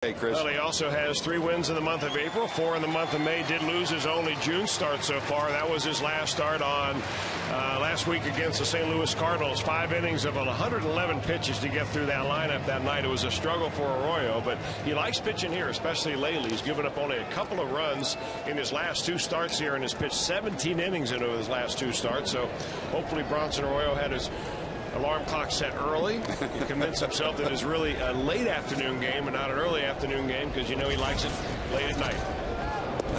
Hey, Chris. Well, he also has 3 wins in the month of April, 4 in the month of May. Did lose his only June start so far. That was his last start on last week against the St. Louis Cardinals. 5 innings of 111 pitches to get through that lineup that night. It was a struggle for Arroyo, but he likes pitching here, especially lately. He's given up only a couple of runs in his last 2 starts here, and has pitched 17 innings into his last 2 starts. So hopefully Bronson Arroyo had his alarm clock set early to convince himself that it's really a late afternoon game and not an early afternoon game, because you know he likes it late at night.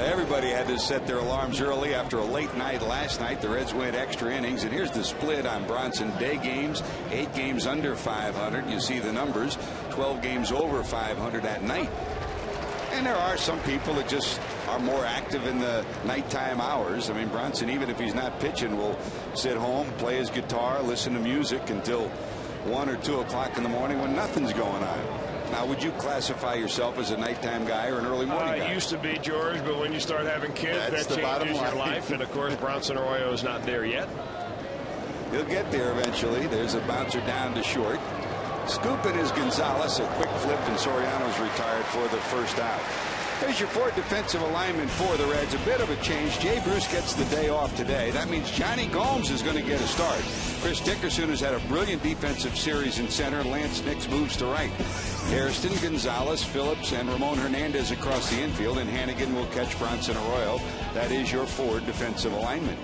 Everybody had to set their alarms early after a late night last night. The Reds went extra innings, and here's the split on Bronson. Day games, 8 games under 500. You see the numbers, 12 games over 500 at night. And there are some people that just are more active in the nighttime hours. I mean, Bronson, even if he's not pitching, will sit home, play his guitar, listen to music until 1 or 2 o'clock in the morning when nothing's going on. Now, would you classify yourself as a nighttime guy or an early morning guy? I used to be, George, but when you start having kids, that changes your life. And, of course, Bronson Arroyo is not there yet. He'll get there eventually. There's a bouncer down to short. Scooping is Gonzalez. A quick flip, and Soriano's retired for the first out. Here's your 4 defensive alignment for the Reds. A bit of a change. Jay Bruce gets the day off today. That means Johnny Gomes is going to get a start. Chris Dickerson has had a brilliant defensive series in center. Lance Nix moves to right. Hairston, Gonzalez, Phillips, and Ramon Hernandez across the infield, and Hannigan will catch Bronson Arroyo. That is your 4 defensive alignment.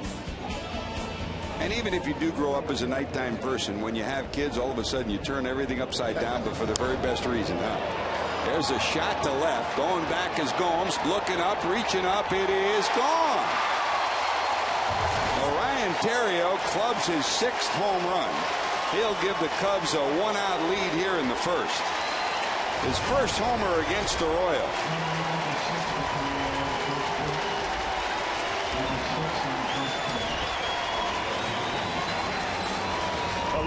And even if you do grow up as a nighttime person, when you have kids, all of a sudden you turn everything upside down, but for the very best reason, huh? There's a shot to left. Going back is Gomes. Looking up, reaching up. It is gone. Ryan Theriot clubs his 6th home run. He'll give the Cubs a 1-out lead here in the first. His first homer against Arroyo.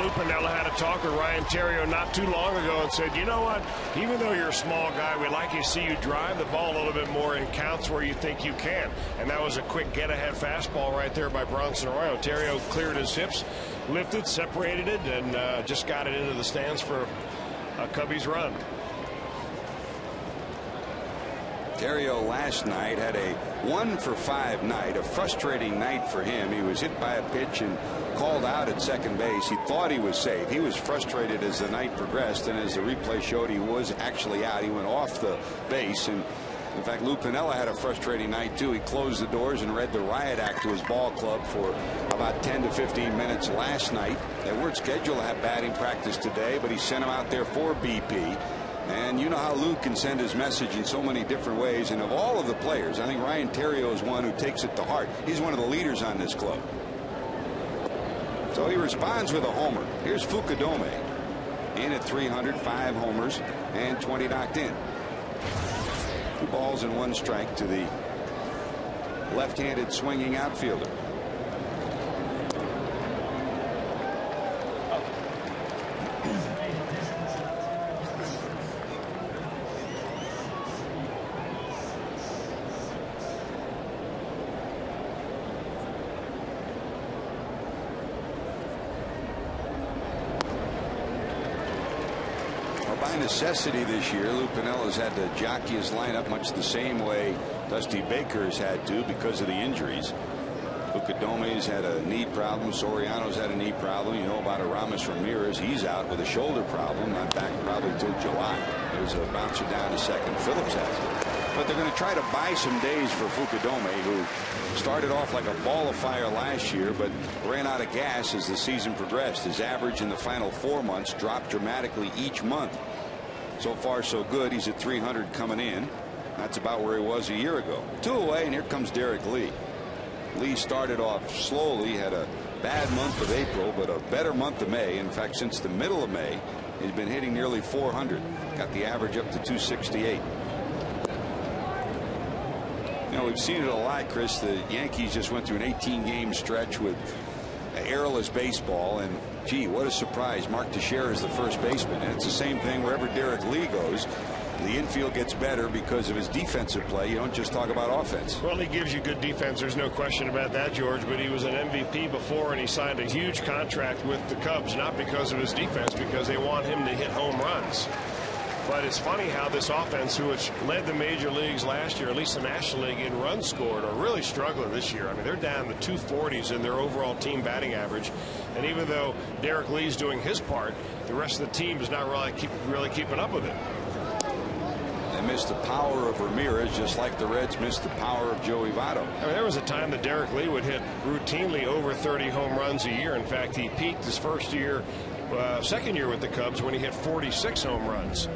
Lou Piniella had a talk with Ryan Theriot not too long ago and said, you know what, even though you're a small guy, we'd like to see you drive the ball a little bit more in counts where you think you can. And that was a quick get-ahead fastball right there by Bronson Arroyo. Theriot cleared his hips, lifted, separated it, and just got it into the stands for a Cubbies run. Theriot last night had a 1-for-5 night, a frustrating night for him. He was hit by a pitch and called out at second base. He thought he was safe. He was frustrated as the night progressed, and as the replay showed, he was actually out. He went off the base, and in fact, Lou Piniella had a frustrating night too. He closed the doors and read the riot act to his ball club for about 10 to 15 minutes last night. They weren't scheduled to have batting practice today, but he sent them out there for BP. And you know how Lou can send his message in so many different ways. And of all of the players, I think Ryan Theriot is one who takes it to heart. He's one of the leaders on this club. So he responds with a homer. Here's Fukudome in at 300, 5 homers and 20 knocked in. 2 balls and 1 strike to the left-handed swinging outfielder. By necessity this year, Lou Piniella's had to jockey his lineup much the same way Dusty Baker's had to because of the injuries. Fukudome's had a knee problem. Soriano's had a knee problem. You know about Aramis Ramirez. He's out with a shoulder problem. Not back probably till July. There's a bouncer down to second. Phillips has it. But they're going to try to buy some days for Fukudome, who started off like a ball of fire last year, but ran out of gas as the season progressed. His average in the final 4 months dropped dramatically each month. So far, so good. He's at 300 coming in. That's about where he was a year ago. 2 away, and here comes Derek Lee. Lee started off slowly, had a bad month of April, but a better month of May. In fact, since the middle of May, he's been hitting nearly 400. Got the average up to 268. You know, we've seen it a lot, Chris. The Yankees just went through an 18-game stretch with airless baseball, and gee, what a surprise. Mark Teixeira is the first baseman, and it's the same thing wherever Derek Lee goes. The infield gets better because of his defensive play. You don't just talk about offense. Well, he gives you good defense. There's no question about that, George. But he was an MVP before, and he signed a huge contract with the Cubs, not because of his defense, because they want him to hit home runs. But it's funny how this offense, which led the major leagues last year, at least the National League in runs scored, are really struggling this year. I mean, they're down to 240s in their overall team batting average. And even though Derek Lee's doing his part, the rest of the team is not really keeping up with it. They missed the power of Ramirez, just like the Reds missed the power of Joey Votto. I mean, there was a time that Derek Lee would hit routinely over 30 home runs a year. In fact, he peaked his second year with the Cubs when he hit 46 home runs.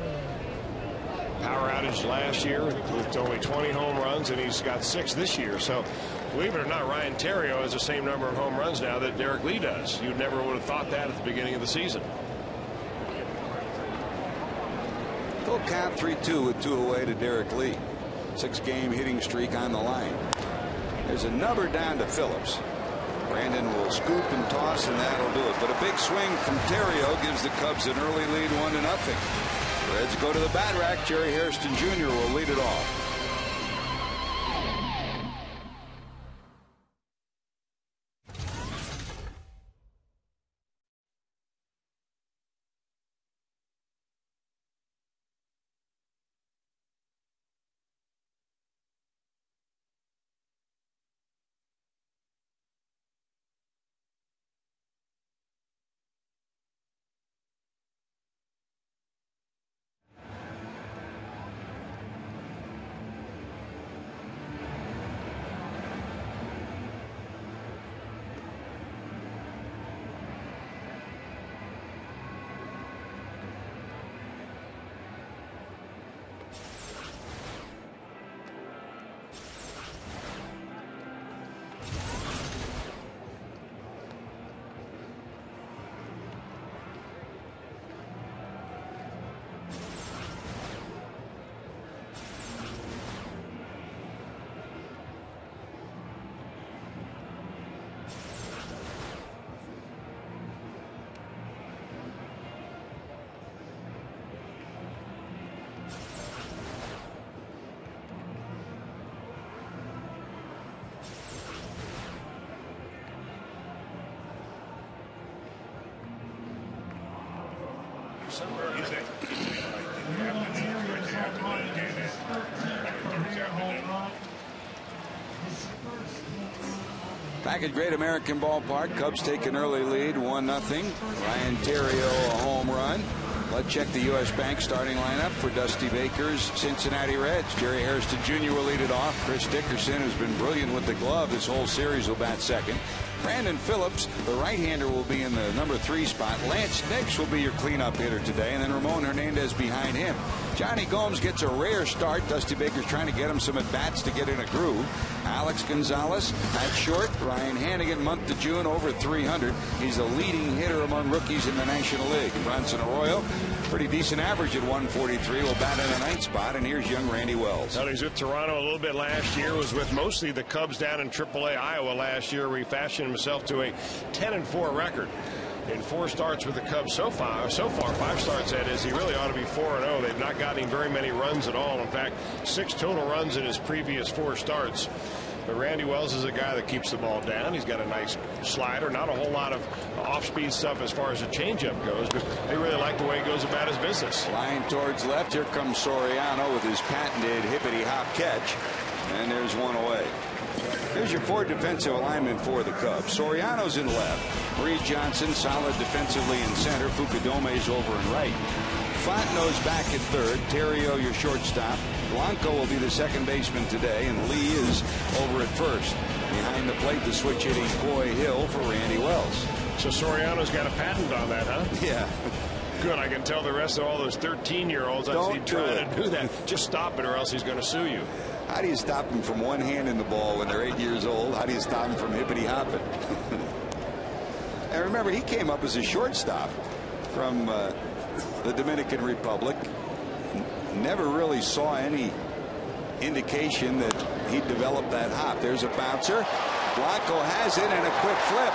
Power outage last year with only 20 home runs, and he's got 6 this year. So, believe it or not, Ryan Theriot has the same number of home runs now that Derek Lee does. You never would have thought that at the beginning of the season. Full count 3-2 with 2 away to Derek Lee. 6-game hitting streak on the line. There's a number down to Phillips. Brandon will scoop and toss, and that'll do it. But a big swing from Theriot gives the Cubs an early lead, 1-0. Reds go to the bat rack. Jerry Hairston Jr. will lead it off. Back at Great American Ballpark, Cubs take an early lead, 1-0. Ryan Theriot a home run. Let's check the U.S. Bank starting lineup for Dusty Baker's Cincinnati Reds. Jerry Hairston Jr. will lead it off. Chris Dickerson, who's been brilliant with the glove this whole series, will bat second. Brandon Phillips, the right-hander, will be in the number 3 spot. Lance Nix will be your cleanup hitter today, and then Ramon Hernandez behind him. Johnny Gomes gets a rare start. Dusty Baker's trying to get him some at-bats to get in a groove. Alex Gonzalez at short. Ryan Hannigan, month to June, over 300. He's the leading hitter among rookies in the National League. Bronson Arroyo, pretty decent average at 143, will bat in the 9th spot. And here's young Randy Wells. Well, he's with Toronto a little bit last year. Was with mostly the Cubs down in AAA Iowa last year, where he fashioned himself to a 10-4 record. In 4 starts with the Cubs so far 5 starts, that is, he really ought to be 4-0. They've not gotten him very many runs at all. In fact, 6 total runs in his previous 4 starts. But Randy Wells is a guy that keeps the ball down. He's got a nice slider, not a whole lot of off-speed stuff as far as the changeup goes, but they really like the way he goes about his business. Line towards left. Here comes Soriano with his patented hippity-hop catch, and there's one away. Here's your 4 defensive alignment for the Cubs. Soriano's in left. Reed Johnson solid defensively in center. Fukudome's over in right. Fontenot's back at third. Theriot your shortstop. Blanco will be the second baseman today, and Lee is over at first. Behind the plate, the switch hitting Coy Hill for Randy Wells. So Soriano's got a patent on that, huh? Yeah. Good. I can tell the rest of all those 13-year-olds I see trying to do that. Just stop it, or else he's going to sue you. How do you stop them from one hand in the ball when they're 8 years old? How do you stop them from hippity hopping? And remember, he came up as a shortstop from the Dominican Republic. Never really saw any indication that he'd developed that hop. There's a bouncer. Blanco has it, and a quick flip.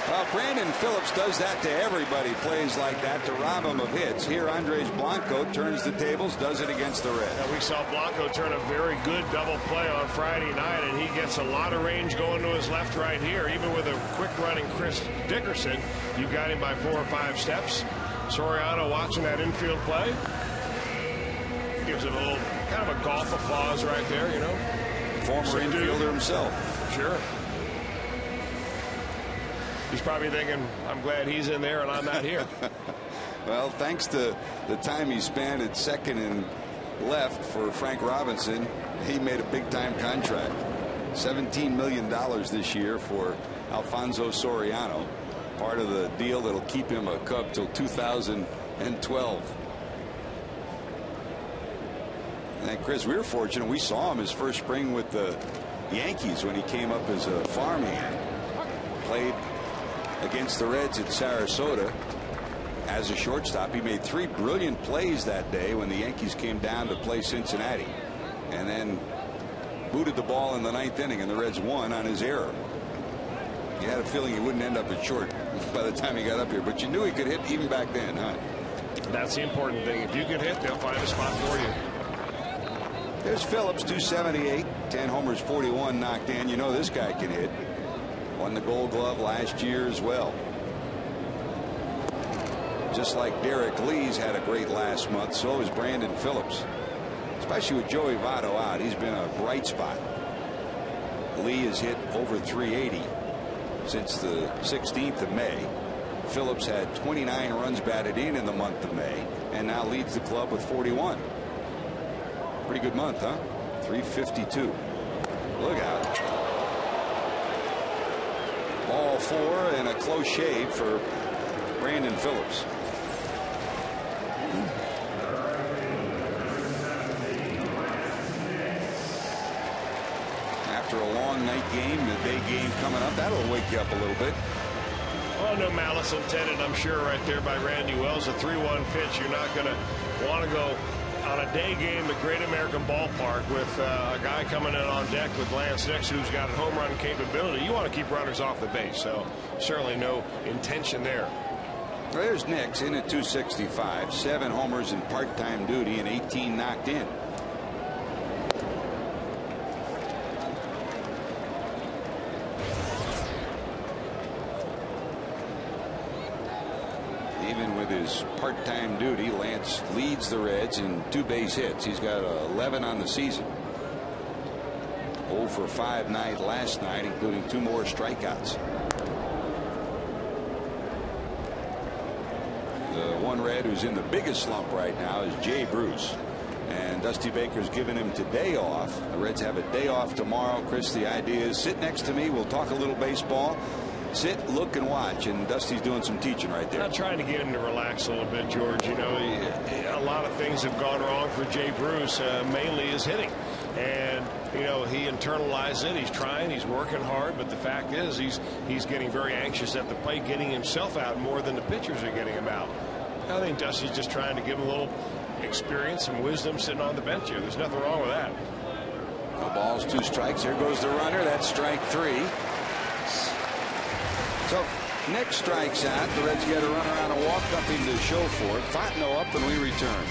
Well, Brandon Phillips does that to everybody, plays like that to rob him of hits. Here, Andres Blanco turns the tables, does it against the Reds. Yeah, we saw Blanco turn a very good double play on Friday night, and he gets a lot of range going to his left right here. Even with a quick running Chris Dickerson, you got him by 4 or 5 steps. Soriano watching that infield play. Gives it a little kind of a golf applause right there, you know. Former infielder himself. Sure. He's probably thinking, I'm glad he's in there and I'm not here. Well, thanks to the time he spent at second and left for Frank Robinson, he made a big-time contract. $17 million this year for Alfonso Soriano. Part of the deal that'll keep him a Cub till 2012. And Chris, we were fortunate. We saw him his first spring with the Yankees when he came up as a farmhand. Played against the Reds at Sarasota as a shortstop. He made 3 brilliant plays that day when the Yankees came down to play Cincinnati, and then booted the ball in the 9th inning, and the Reds won on his error. You had a feeling he wouldn't end up at short by the time he got up here, but you knew he could hit even back then, huh? That's the important thing. If you can hit, they'll find a spot for you. There's Phillips, 278, 10 homers, 41 knocked in. You know this guy can hit. Won the Gold Glove last year as well. Just like Derek Lee's had a great last month, so has Brandon Phillips. Especially with Joey Votto out, he's been a bright spot. Lee has hit over 380 since the 16th of May. Phillips had 29 runs batted in the month of May, and now leads the club with 41. Pretty good month, huh? 352. Look out. Ball 4 and a close shave for Brandon Phillips. After a long night game, the day game coming up, that'll wake you up a little bit. Well, no malice intended, I'm sure, right there by Randy Wells. A 3-1 pitch. You're not going to want to go on a day game at Great American Ballpark with a guy coming in on deck with Lance next who's got a home run capability. You want to keep runners off the base, so certainly no intention there. There's Nix in at 265, 7 homers in part-time duty and 18 knocked in. Even with his part-time duty, Lance leads the Reds in 2 base hits. He's got 11 on the season. 0 for 5 night last night, including 2 more strikeouts. The one Red who's in the biggest slump right now is Jay Bruce, and Dusty Baker's given him today off. The Reds have a day off tomorrow. Chris, the idea is sit next to me. We'll talk a little baseball. Sit, look, and watch, and Dusty's doing some teaching right there. I'm trying to get him to relax a little bit, George. You know, a lot of things have gone wrong for Jay Bruce, mainly his hitting. And, you know, he internalized it. He's trying. He's working hard. But the fact is he's getting very anxious at the plate, getting himself out more than the pitchers are getting him out. I think Dusty's just trying to give him a little experience and wisdom sitting on the bench here. There's nothing wrong with that. No balls, 2 strikes. Here goes the runner. That's strike 3. So next strikes out. The Reds get a runner on a walk, nothing to show for it. Fontenot up, and we return.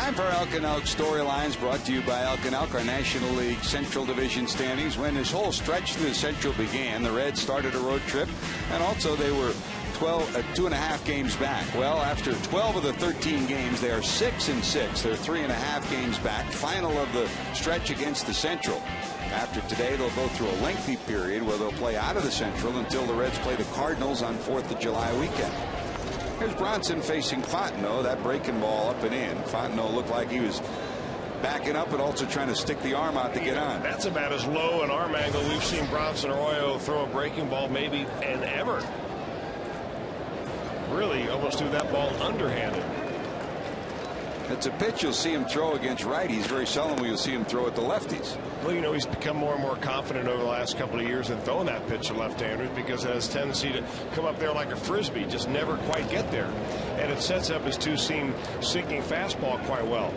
Time for our Elk and Elk storylines, brought to you by Elk and Elk, our National League Central Division standings. When this whole stretch through the Central began, the Reds started a road trip, and also they were 2.5 games back. Well, after 12 of the 13 games, they are 6-6. They're 3.5 games back. Final of the stretch against the Central. After today, they'll go through a lengthy period where they'll play out of the Central until the Reds play the Cardinals on 4th of July weekend. Here's Bronson facing Fontenot. That breaking ball up and in. Fontenot looked like he was backing up, but also trying to stick the arm out to get on. That's about as low an arm angle we've seen Bronson Arroyo throw a breaking ball maybe and ever. Really almost threw that ball underhanded. It's a pitch you'll see him throw against righties. Very seldom will you see him throw at the lefties. Well, you know, he's become more and more confident over the last couple of years in throwing that pitch to left-handers because it has a tendency to come up there like a frisbee, just never quite get there. And it sets up his two-seam sinking fastball quite well.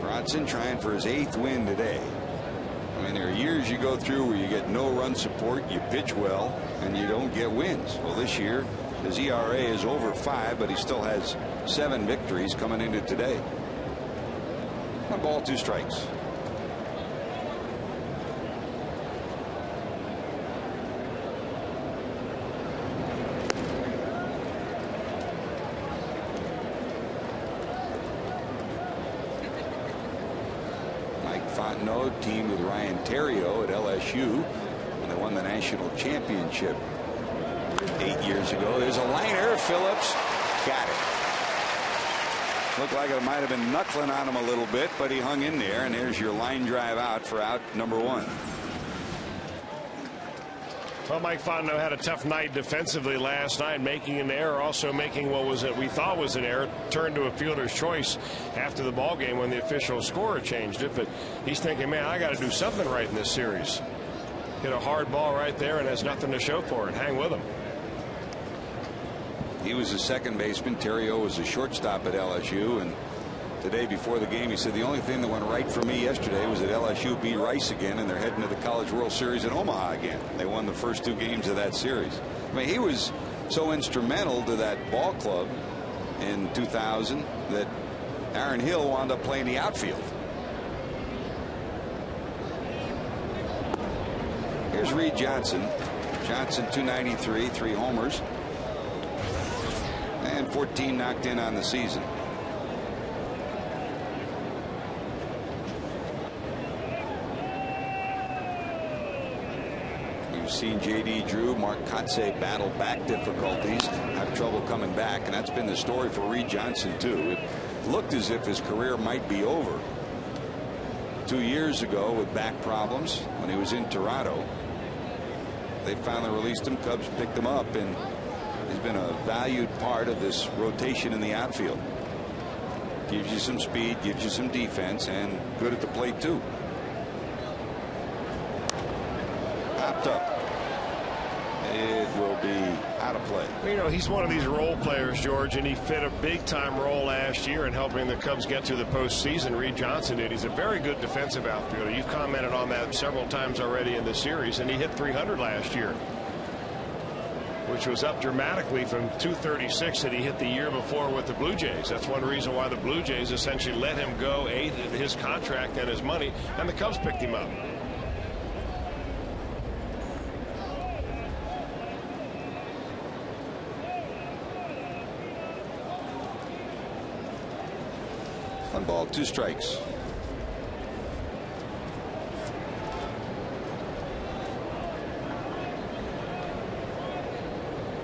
Bronson trying for his 8th win today. I mean, there are years you go through where you get no run support, you pitch well, and you don't get wins. Well, this year, his ERA is over 5, but he still has 7 victories coming into today. 1 ball, 2 strikes. Fontenot teamed with Ryan Theriot at LSU when they won the national championship 8 years ago. There's a liner. Phillips got it. Looked like it might have been knuckling on him a little bit, but he hung in there, and there's your line drive out for out number 1. Well, Mike Fontenot had a tough night defensively last night, making an error, also making what was we thought was an error, turned to a fielder's choice after the ball game when the official scorer changed it. But he's thinking, man, I got to do something right in this series. Hit a hard ball right there and has nothing to show for it. Hang with him. He was a second baseman. Theriot was a shortstop at LSU, and today before the game he said the only thing that went right for me yesterday was that LSU beat Rice again, and they're heading to the College World Series in Omaha again. They won the first 2 games of that series. I mean, he was so instrumental to that ball club in 2000 that Aaron Hill wound up playing the outfield. Here's Reed Johnson. Johnson 293, 3 homers, and 14 knocked in on the season. You've seen J.D. Drew, Mark Kotsay battle back difficulties, have trouble coming back, and that's been the story for Reed Johnson too. It looked as if his career might be over 2 years ago with back problems when he was in Toronto. They finally released him. Cubs picked him up, and he's been a valued part of this rotation in the outfield. Gives you some speed, gives you some defense, and good at the plate too. Popped up. It will be out of play. You know, he's one of these role players, George, and he fit a big-time role last year in helping the Cubs get to the postseason. Reed Johnson did. He's a very good defensive outfielder. You've commented on that several times already in the series, and he hit 300 last year, which was up dramatically from 236 that he hit the year before with the Blue Jays. That's one reason why the Blue Jays essentially let him go, ate his contract and his money, and the Cubs picked him up. One ball, 2 strikes.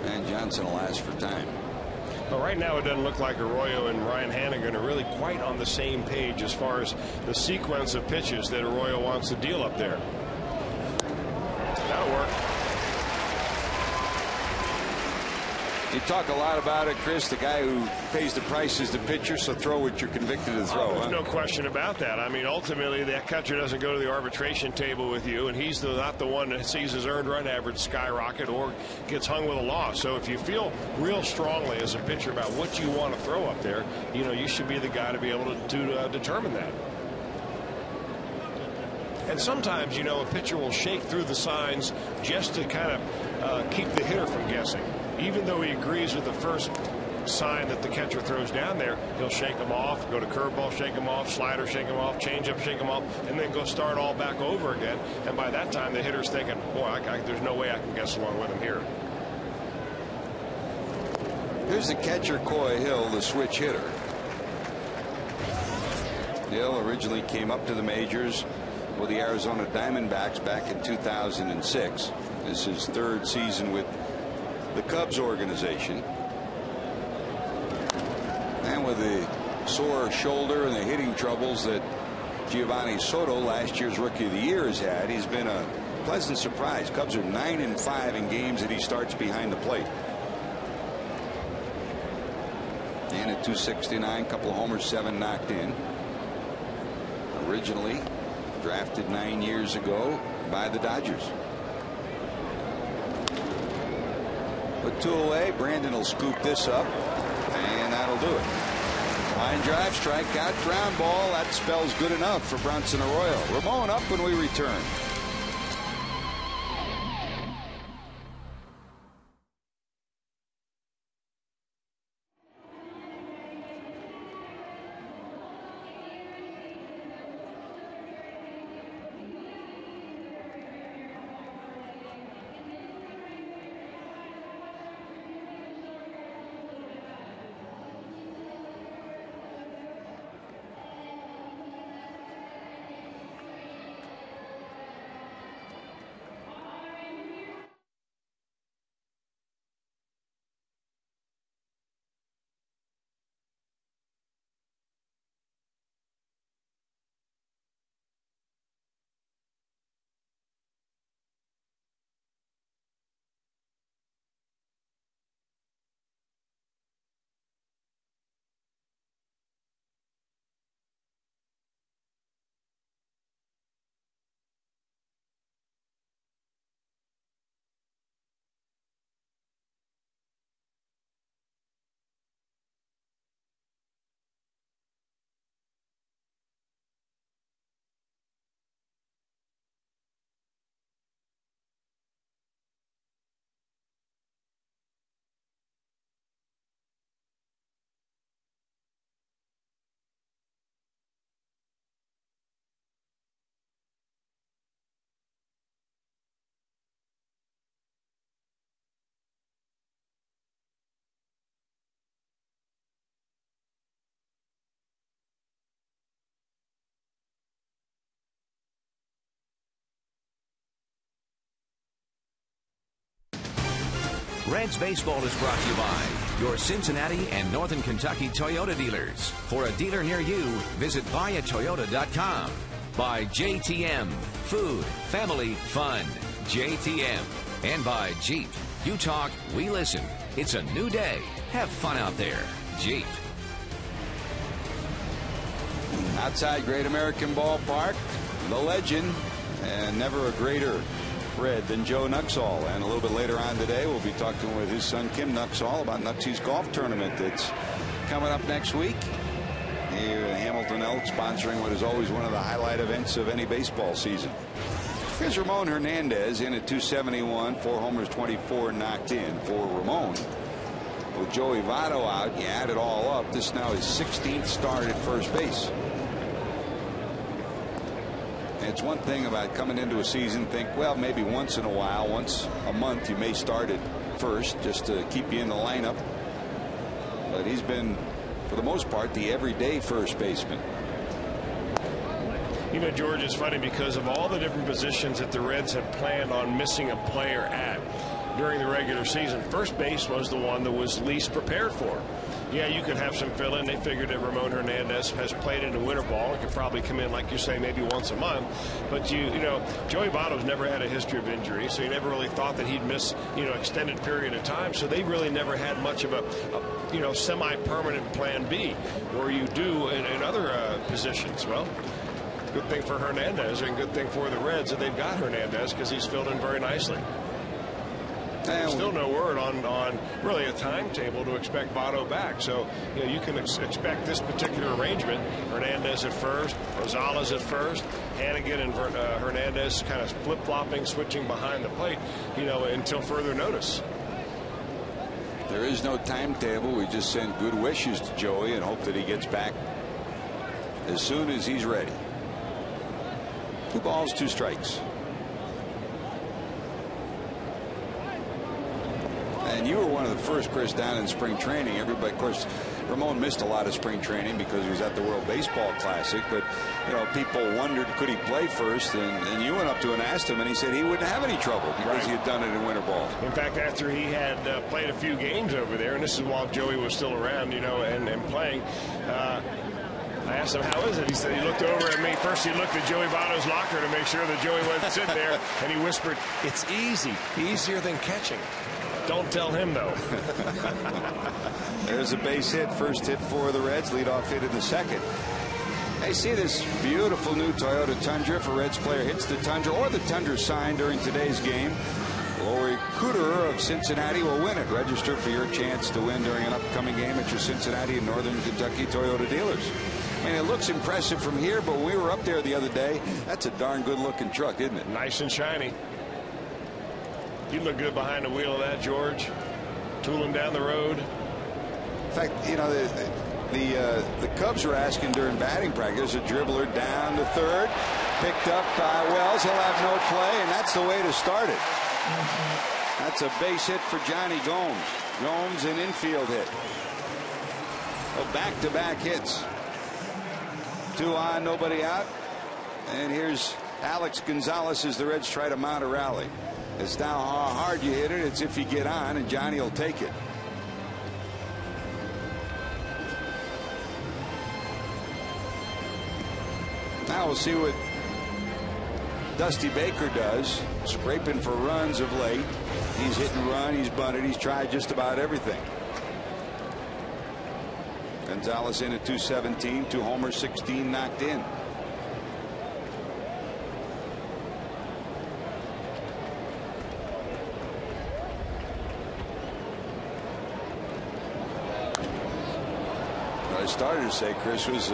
And Johnson will ask for time. Well, right now it doesn't look like Arroyo and Ryan Hannigan are really quite on the same page as far as the sequence of pitches that Arroyo wants to deal up there. That'll work. You talk a lot about it, Chris. The guy who pays the price is the pitcher, so throw what you're convicted to throw. There's no question about that. I mean, ultimately, that catcher doesn't go to the arbitration table with you, and he's not the one that sees his earned run average skyrocket or gets hung with a loss. So if you feel real strongly as a pitcher about what you want to throw up there, you know, you should be the guy to be able to determine that. And sometimes, you know, a pitcher will shake through the signs just to kind of keep the hitter from guessing. Even though he agrees with the first sign that the catcher throws down there, he'll shake them off, go to curveball, shake them off, slider, shake them off, changeup, shake them off, and then go start all back over again. And by that time, the hitter's thinking, boy, there's no way I can guess along with him here. Here's the catcher, Coy Hill, the switch hitter. Hill originally came up to the majors with the Arizona Diamondbacks back in 2006. This is his third season with the Cubs organization. And with the sore shoulder and the hitting troubles that Giovanni Soto, last year's Rookie of the Year, has had, he's been a pleasant surprise. Cubs are 9-5 in games that he starts behind the plate. And at 269, couple of homers, 7 knocked in. Originally drafted 9 years ago by the Dodgers. Put 2 away. Brandon will scoop this up, and that'll do it. Line drive, strikeout, ground ball. That spells good enough for Bronson Arroyo. Ramon up when we return. Reds Baseball is brought to you by your Cincinnati and Northern Kentucky Toyota dealers. For a dealer near you, visit buyatoyota.com. By JTM, food, family, fun. JTM. And by Jeep. You talk, we listen. It's a new day. Have fun out there. Jeep. Outside Great American Ballpark, the legend, and never a greater Red than Joe Nuxhall. And a little bit later on today, we'll be talking with his son Kim Nuxhall about Nuxie's golf tournament that's coming up next week here at Hamilton Elk, sponsoring what is always one of the highlight events of any baseball season. Here's Ramon Hernandez in at 271, 4 homers, 24 knocked in for Ramon. With Joey Votto out, you add it all up, this now is 16th start at first base. It's one thing about coming into a season, think, well, maybe once in a while, once a month, you may start at first just to keep you in the lineup. But he's been, for the most part, the everyday first baseman. You know, George, it's funny because of all the different positions that the Reds have planned on missing a player at during the regular season, first base was the one that was least prepared for. Yeah, you could have some fill-in. They figured that Ramon Hernandez has played into winter ball and could probably come in, like you say, maybe once a month. But you know, Joey Votto's never had a history of injury, so you never really thought that he'd miss, extended period of time. So they really never had much of a semi-permanent plan B, where you do in other positions. Well, good thing for Hernandez and good thing for the Reds that they've got Hernandez, because he's filled in very nicely. There's still no word on really a timetable to expect Votto back. So you can expect this particular arrangement: Hernandez at first, Rosales at first, Hannigan and Hernandez kind of flip-flopping, switching behind the plate, until further notice. There is no timetable. We just send good wishes to Joey and hope that he gets back as soon as he's ready. 2 balls, 2 strikes. And you were one of the first, Chris, down in spring training. Everybody, of course, Ramon missed a lot of spring training because he was at the World Baseball Classic. But, you know, people wondered, could he play first? And you went up to him and asked him, and he said he wouldn't have any trouble because he had done it in winter ball. In fact, after he had played a few games over there, and this is while Joey was still around, you know, and playing, I asked him, how is it? He said he looked over at me. First he looked at Joey Votto's locker to make sure that Joey wasn't sitting there, and he whispered, it's easy, easier than catching. Don't tell him, though. There's a base hit. First hit for the Reds. Leadoff hit in the second. Hey, see this beautiful new Toyota Tundra. If a Reds player hits the Tundra or the Tundra sign during today's game, Lori Cooterer of Cincinnati will win it. Register for your chance to win during an upcoming game at your Cincinnati and Northern Kentucky Toyota dealers. I mean, it looks impressive from here, but when we were up there the other day, that's a darn good-looking truck, isn't it? Nice and shiny. You look good behind the wheel of that, George. Tooling down the road. In fact, you know, the Cubs were asking during batting practice, a dribbler down to third, picked up by Wells. He'll have no play, and that's the way to start it. That's a base hit for Johnny Gomes. Gomes an infield hit. Well, back-to-back hits. 2 on, nobody out. And here's Alex Gonzalez as the Reds try to mount a rally. It's now how hard you hit it. It's if you get on, and Johnny will take it. Now we'll see what Dusty Baker does. Scraping for runs of late. He's hit and run. He's bunted. He's tried just about everything. Gonzalez in at 217. 2 homers, 16 knocked in. I started to say, Chris, was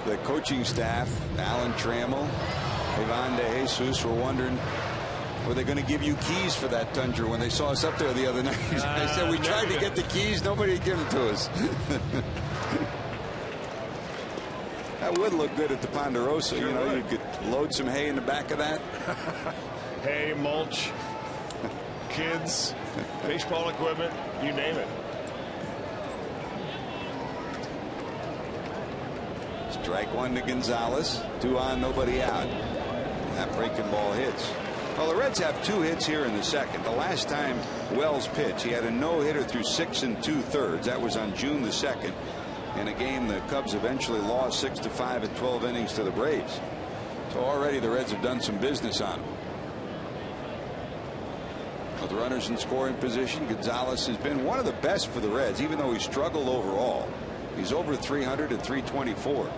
the coaching staff, Alan Trammell, Ivan De Jesus, were wondering, were they going to give you keys for that Tundra when they saw us up there the other night? I said, we tried to get the keys. Nobody would give them to us. That would look good at the Ponderosa. Sure, you know, you could load some hay in the back of that. Hay, mulch, kids, baseball equipment, you name it. Strike 1 to Gonzalez. 2 on, nobody out. That breaking ball hits. Well, the Reds have 2 hits here in the second. The last time Wells pitched, he had a no-hitter through 6 2/3. That was on June the 2nd. In a game the Cubs eventually lost 6-5 at 12 innings to the Braves. So already the Reds have done some business on him. With runners in scoring position, Gonzalez has been one of the best for the Reds, even though he struggled overall. He's over 300 at 324.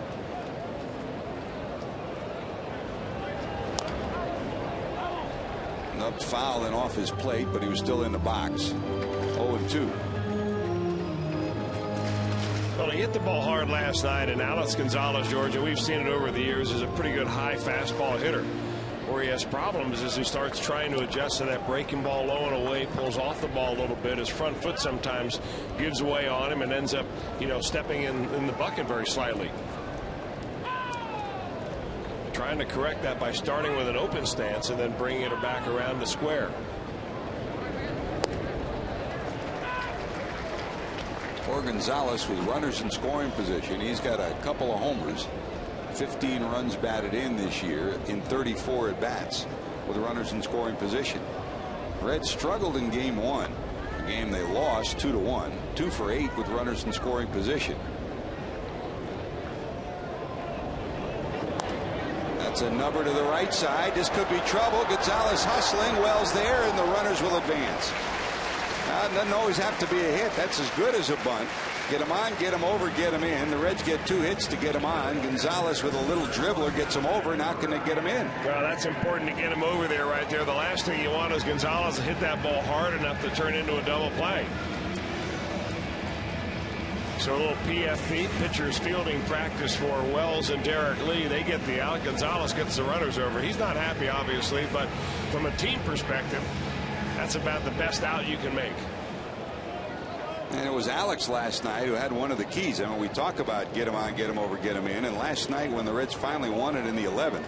Up foul and off his plate, but he was still in the box. 0-2. Well, he hit the ball hard last night, and Alex Gonzalez, Georgia, we've seen it over the years, is a pretty good high fastball hitter. Where he has problems is he starts trying to adjust to that breaking ball low and away, pulls off the ball a little bit. His front foot sometimes gives way on him and ends up, you know, stepping in the bucket very slightly. Trying to correct that by starting with an open stance and then bringing it back around the square. For Gonzalez, with runners in scoring position, he's got a couple of homers, 15 runs batted in this year in 34 at bats with runners in scoring position. Reds struggled in game 1, a game they lost 2-1, 2 for 8 with runners in scoring position. That's a number to the right side. This could be trouble. Gonzalez hustling. Wells there, and the runners will advance. It doesn't always have to be a hit. That's as good as a bunt. Get him on, get him over, get him in. The Reds get 2 hits to get him on. Gonzalez with a little dribbler gets him over. Now can they get him in? Well, that's important to get him over there right there. The last thing you want is Gonzalez to hit that ball hard enough to turn into a double play. So a little PFP, pitcher's fielding practice for Wells and Derek Lee. They get the out. Gonzalez gets the runners over. He's not happy, obviously, but from a team perspective, that's about the best out you can make. And it was Alex last night who had one of the keys. I mean, we talk about get him on, get him over, get him in. And last night when the Reds finally won it in the 11th,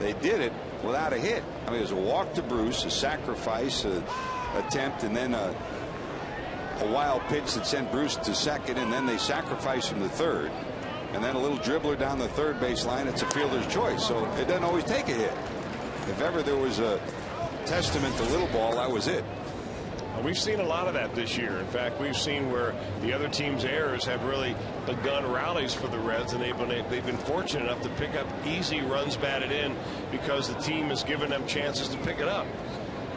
they did it without a hit. I mean, it was a walk to Bruce, a sacrifice, attempt, and then a wild pitch that sent Bruce to second, and then they sacrificed him to third. And then a little dribbler down the third base line. It's a fielder's choice, so it doesn't always take a hit. If ever there was a testament to little ball, that was it. We've seen a lot of that this year. In fact, we've seen where the other team's errors have really begun rallies for the Reds, and they've been fortunate enough to pick up easy runs batted in because the team has given them chances to pick it up.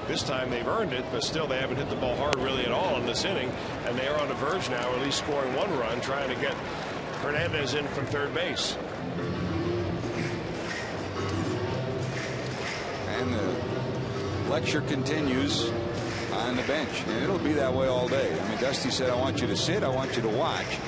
This time they've earned it, but still they haven't hit the ball hard really at all in this inning, and they are on the verge now at least scoring one run, trying to get Hernandez in from third base. And the lecture continues on the bench, and it'll be that way all day. I mean, Dusty said, I want you to sit, I want you to watch,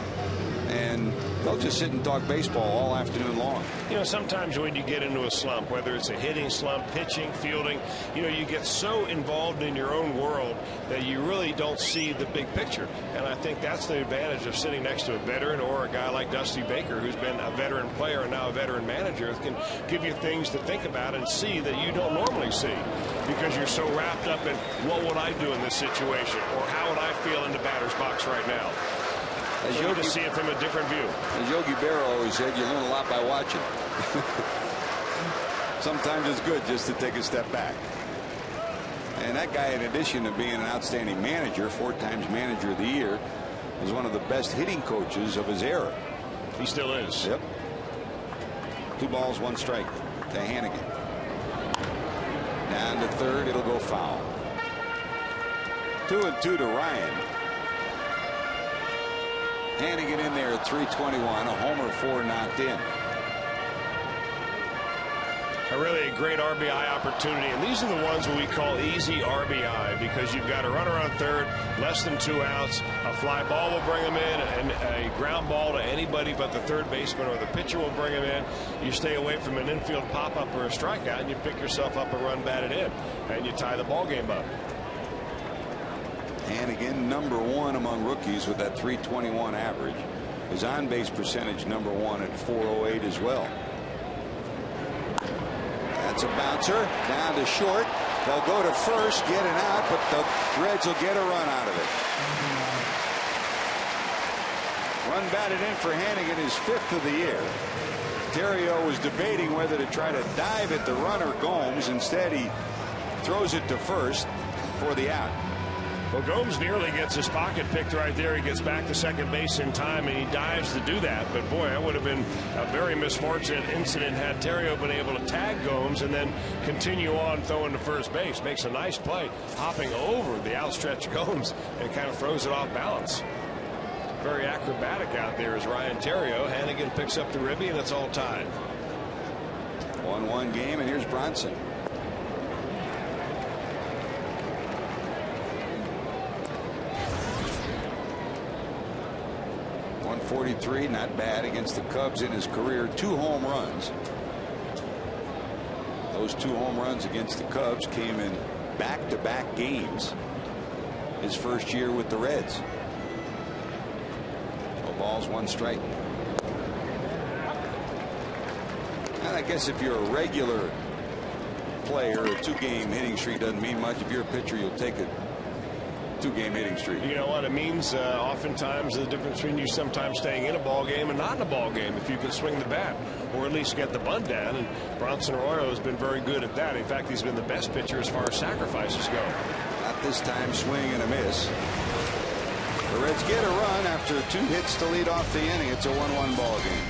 and they'll just sit and talk baseball all afternoon long. You know, sometimes when you get into a slump, whether it's a hitting slump, pitching, fielding, you know, you get so involved in your own world that you really don't see the big picture. And I think that's the advantage of sitting next to a veteran or a guy like Dusty Baker, who's been a veteran player and now a veteran manager, can give you things to think about and see that you don't normally see, because you're so wrapped up in what would I do in this situation, or how would I feel in the batter's box right now. As you can see it from a different view. As Yogi Berra always said, you learn a lot by watching. Sometimes it's good just to take a step back. And that guy, in addition to being an outstanding manager, 4 times manager of the year, was one of the best hitting coaches of his era. He still is. Yep. 2 balls, 1 strike to Hannigan. Down to third, it'll go foul. 2-2 to Ryan. Hannigan in there at 321, a homer, 4 knocked in. Really a great RBI opportunity, and these are the ones that we call easy RBI, because you've got a runner on third, less than 2 outs, a fly ball will bring him in, and a ground ball to anybody but the third baseman or the pitcher will bring him in. You stay away from an infield pop-up or a strikeout, and you pick yourself up a run batted in, and you tie the ball game up. Hannigan, number 1 among rookies with that 321 average. His on-base percentage number 1 at 408 as well. That's a bouncer down to short. They'll go to first, get an out, but the Reds will get a run out of it. Run batted in for Hannigan, his 5th of the year. Terrio was debating whether to try to dive at the runner Gomes. Instead, he throws it to first for the out. Well, Gomes nearly gets his pocket picked right there. He gets back to second base in time, and he dives to do that. But, boy, that would have been a very misfortunate incident had Terrio been able to tag Gomes and then continue on throwing to first base. Makes a nice play, hopping over the outstretched Gomes and kind of throws it off balance. Very acrobatic out there is Ryan Terrio. Hannigan picks up the ribby, and it's all tied. 1-1 game, and here's Bronson. .143, not bad against the Cubs in his career. 2 home runs. Those 2 home runs against the Cubs came in back-to-back games his first year with the Reds. 2 balls, 1 strike. And I guess if you're a regular player, a 2-game hitting streak doesn't mean much. If you're a pitcher, you'll take a 2-game hitting streak. You know what it means? Oftentimes the difference between you sometimes staying in a ball game and not in a ball game, if you can swing the bat or at least get the bunt down. And Bronson Arroyo has been very good at that. In fact, he's been the best pitcher as far as sacrifices go. Not this time, swing and a miss. The Reds get a run after 2 hits to lead off the inning. It's a 1-1 ball game.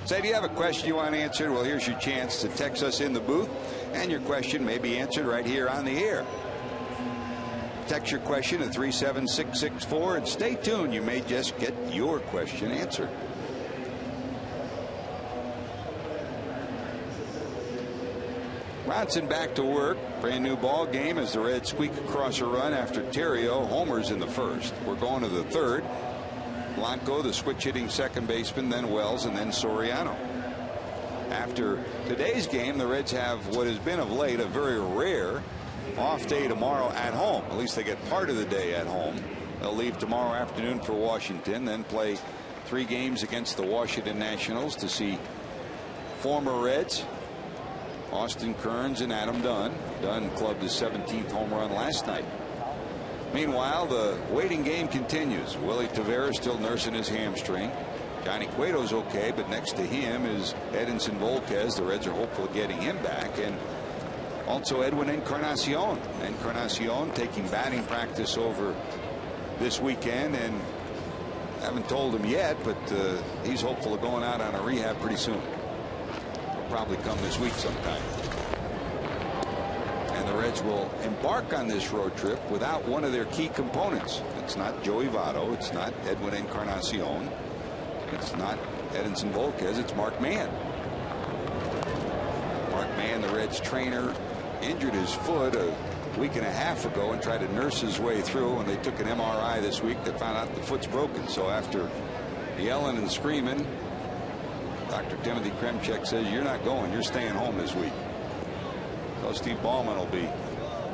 Say, do you have a question you want answered? Well, here's your chance to text us in the booth, and your question may be answered right here on the air. Text your question to 37664 and stay tuned. You may just get your question answered. Bronson back to work. Brand new ball game as the Reds squeak across a run after Terrio homers in the first. We're going to the third. Blanco, the switch hitting second baseman, then Wells, and then Soriano. After today's game, the Reds have what has been of late a very rare off day tomorrow at home. At least they get part of the day at home. They'll leave tomorrow afternoon for Washington, then play 3 games against the Washington Nationals to see former Reds Austin Kearns and Adam Dunn. Dunn clubbed his 17th home run last night. Meanwhile, the waiting game continues. Willie Tavera still nursing his hamstring. Johnny Cueto's okay, but next to him is Edinson Volquez. The Reds are hopeful of getting him back. And also Edwin Encarnacion. Encarnacion taking batting practice over this weekend, and haven't told him yet, but he's hopeful of going out on a rehab pretty soon. Probably come this week sometime. And the Reds will embark on this road trip without one of their key components. It's not Joey Votto. It's not Edwin Encarnacion. It's not Edinson Volquez. It's Mark Mann. Mark Mann, the Reds trainer, injured his foot a week and a half ago and tried to nurse his way through. When they took an MRI this week, they found out the foot's broken. So after yelling and screaming, Dr. Timothy Kremchek says, you're not going. You're staying home this week. So Steve Ballman will be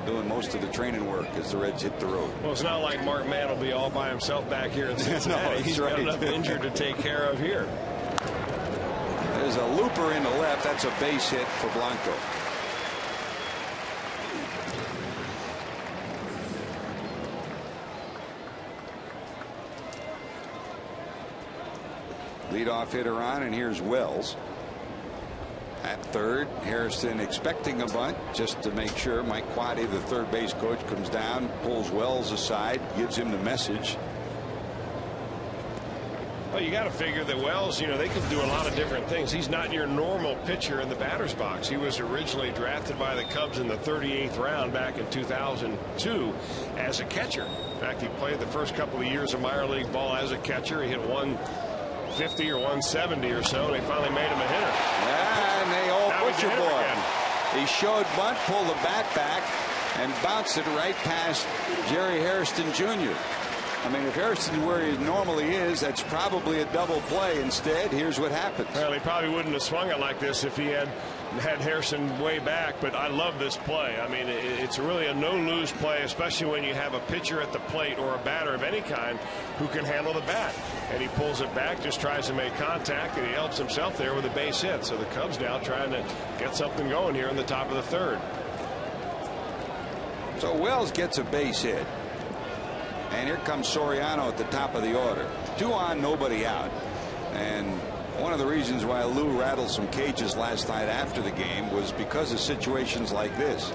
doing most of the training work as the Reds hit the road. Well, it's not like Mark Mann will be all by himself back here in Cincinnati. No, he's right. got enough injured to take care of here. There's a looper in the left. That's a base hit for Blanco. Leadoff hitter on, and here's Wells at third. Harrison expecting a bunt just to make sure. Mike Quade, the third base coach, comes down, pulls Wells aside, gives him the message. Well, you got to figure that Wells, you know, they can do a lot of different things. He's not your normal pitcher in the batter's box. He was originally drafted by the Cubs in the 38th round back in 2002 as a catcher. In fact, he played the first couple of years of minor league ball as a catcher. He hit 150 or 170 or so. They finally made him a hitter. Yeah, and they all butcher boy. Again. He showed bunt, pulled the bat back, and bounced it right past Jerry Hairston Jr. I mean, if Harrison's where he normally is, that's probably a double play. Instead, here's what happens. Well, he probably wouldn't have swung it like this if he had Harrison way back, but I love this play. I mean, it's really a no-lose play, especially when you have a pitcher at the plate or a batter of any kind who can handle the bat. And he pulls it back, just tries to make contact, and he helps himself there with a base hit. So the Cubs now trying to get something going here in the top of the third. So Wells gets a base hit. And here comes Soriano at the top of the order. 2 on, nobody out. And one of the reasons why Lou rattled some cages last night after the game was because of situations like this.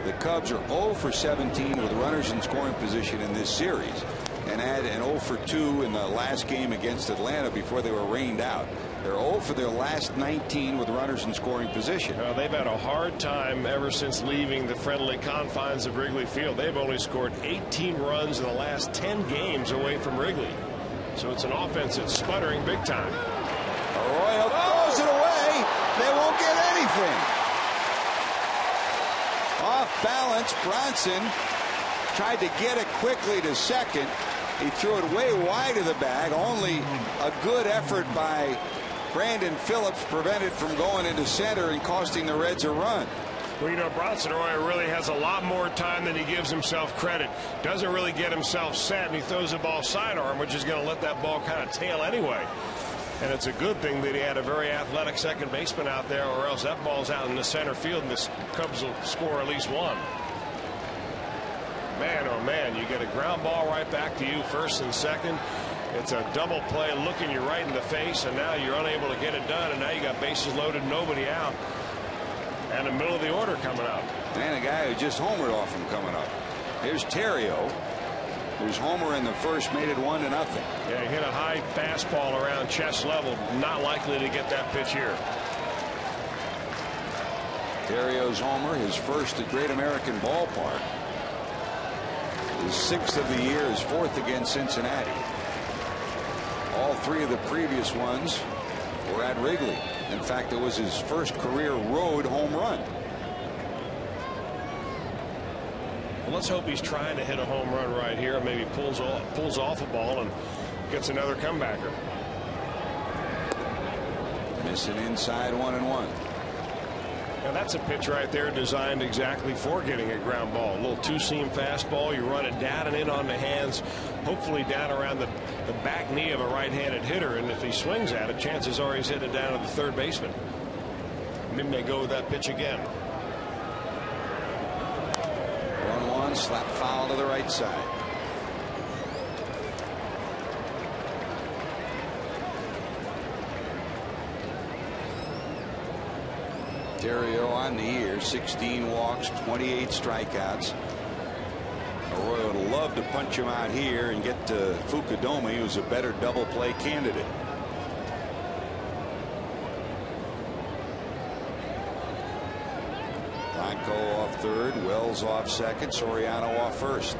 The Cubs are 0 for 17 with runners in scoring position in this series, and had an 0 for 2 in the last game against Atlanta before they were rained out. They're 0 for their last 19 with runners in scoring position. Well, they've had a hard time ever since leaving the friendly confines of Wrigley Field. They've only scored 18 runs in the last 10 games away from Wrigley. So it's an offense that's sputtering big time. Arroyo throws it away. They won't get anything. Off balance, Bronson tried to get it quickly to second. He threw it way wide of the bag. Only a good effort by Brandon Phillips prevented from going into center and costing the Reds a run. Well, you know, Bronson Arroyo really has a lot more time than he gives himself credit. Doesn't really get himself set, and he throws the ball sidearm, which is going to let that ball kind of tail anyway. And it's a good thing that he had a very athletic second baseman out there, or else that ball's out in the center field, and the Cubs will score at least one. Man, oh man, you get a ground ball right back to you, first and second. It's a double play looking you right in the face, and now you're unable to get it done, and now you got bases loaded, nobody out, and the middle of the order coming up. And a guy who just homered off him coming up. Here's Terrio. whose homer in the first made it 1-0. Yeah, he hit a high fastball around chest level. Not likely to get that pitch here. Therrio's homer, his first at Great American Ballpark. His 6th of the year, his 4th against Cincinnati. All 3 of the previous ones were at Wrigley. In fact, it was his first career road home run. Well, let's hope he's trying to hit a home run right here and maybe pulls off a ball and gets another comebacker. Missing inside 1-1. Now that's a pitch right there designed exactly for getting a ground ball. A little two-seam fastball. You run it down and in on the hands, hopefully down around the back knee of a right-handed hitter. And if he swings at it, chances are he's hitting it down to the third baseman. Maybe they go with that pitch again. 1-1, slap foul to the right side. Theriot on the year, 16 walks, 28 strikeouts. Arroyo would love to punch him out here and get to Fukudome, who's a better double play candidate. Blanco off third, Wells off second, Soriano off first.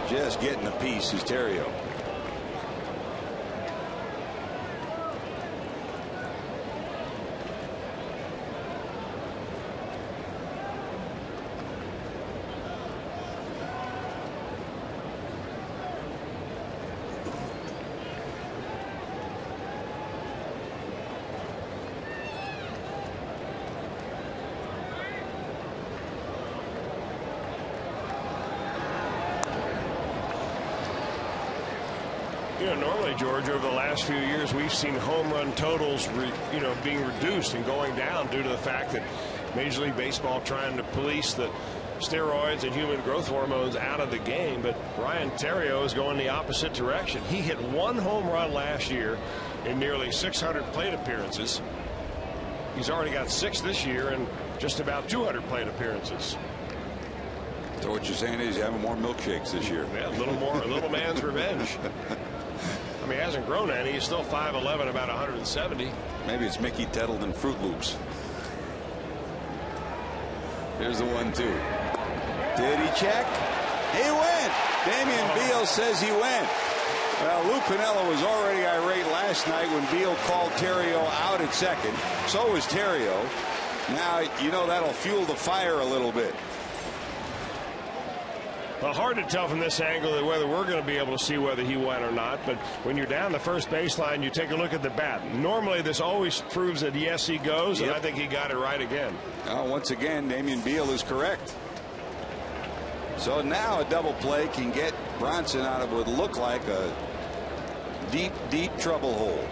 Just getting a piece is Theriot. Normally, George, over the last few years, we've seen home run totals, being reduced and going down due to the fact that Major League Baseball trying to police the steroids and human growth hormones out of the game. But Ryan Theriot is going the opposite direction. He hit 1 home run last year in nearly 600 plate appearances. He's already got 6 this year and just about 200 plate appearances. So what you're saying is he's having more milkshakes this year. Yeah, a little more, a little man's revenge. I mean, he hasn't grown any. He's still 5'11", about 170. Maybe it's Mickey Tettleton Fruit Loops. Here's the 1-2. Did he check? He went. Damian Beal says he went. Well, Lou Piniella was already irate last night when Beal called Theriot out at second. So was Theriot. Now, that'll fuel the fire a little bit. Well, hard to tell from this angle whether we're going to be able to see whether he went or not. But when you're down the first baseline, you take a look at the bat. Normally, this always proves that, yes, he goes, and I think he got it right again. Once again, Damian Beal is correct. So now a double play can get Bronson out of what would look like a deep, deep trouble hole.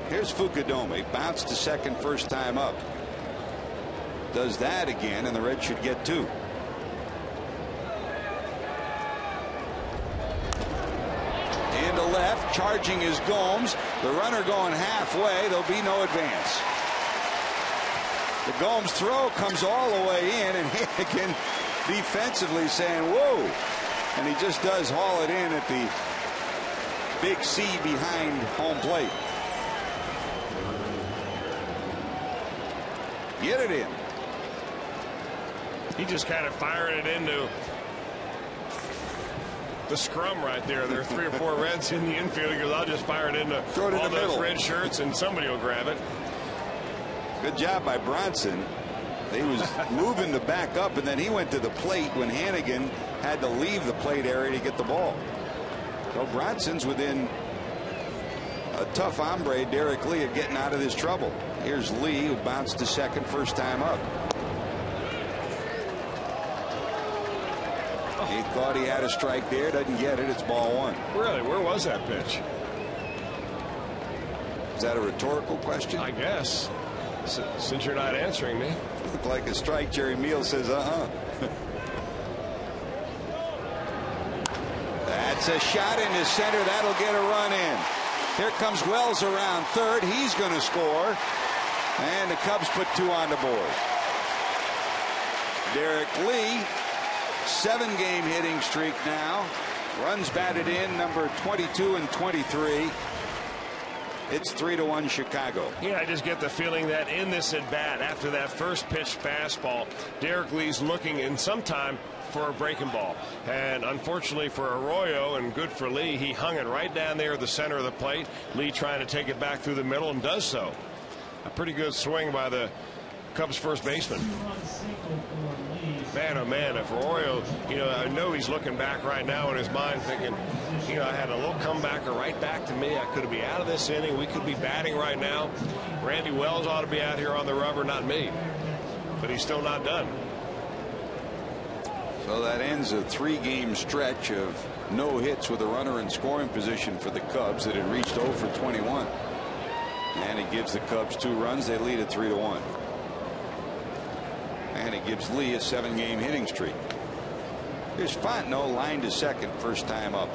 Here's Fukudome. Bounced to second first time up. Does that again, and the Reds should get 2. To left, charging is Gomes. The runner going halfway. There'll be no advance. The Gomes throw comes all the way in, and Hannigan defensively saying, whoa. And he just does haul it in at the big C behind home plate. Get it in. He just kind of firing it into the scrum right there. There are 3 or 4 Reds in the infield. He goes, I'll just fire it into all those red shirts and somebody will grab it. Good job by Bronson. He was moving to back up, and then he went to the plate when Hannigan had to leave the plate area to get the ball. So Bronson's within a tough hombre, Derek Lee, of getting out of this trouble. Here's Lee, who bounced to second first time up. He thought he had a strike there, doesn't get it. It's ball 1. Really? Where was that pitch? Is that a rhetorical question? I guess. Since you're not answering me. Looked like a strike. Jerry Meal says, That's a shot into center. That'll get a run in. Here comes Wells around third. He's going to score. And the Cubs put 2 on the board. Derek Lee 7-game hitting streak now. Runs batted in, number 22 and 23. It's 3-1 Chicago. Yeah, I just get the feeling that in this at bat, after that first pitch fastball, Derek Lee's looking in some time for a breaking ball. And unfortunately for Arroyo, and good for Lee, he hung it right down there at the center of the plate. Lee trying to take it back through the middle, and does so. A pretty good swing by the Cubs first baseman. Man, oh man, if Arroyo, I know he's looking back right now in his mind thinking, I had a little comebacker right back to me. I could be out of this inning. We could be batting right now. Randy Wells ought to be out here on the rubber, not me. But he's still not done. So that ends a 3-game stretch of no hits with a runner in scoring position for the Cubs that had reached 0 for 21. And it gives the Cubs 2 runs. They lead at 3-1. And it gives Lee a 7-game hitting streak. Here's Fontenot, line to second, first time up.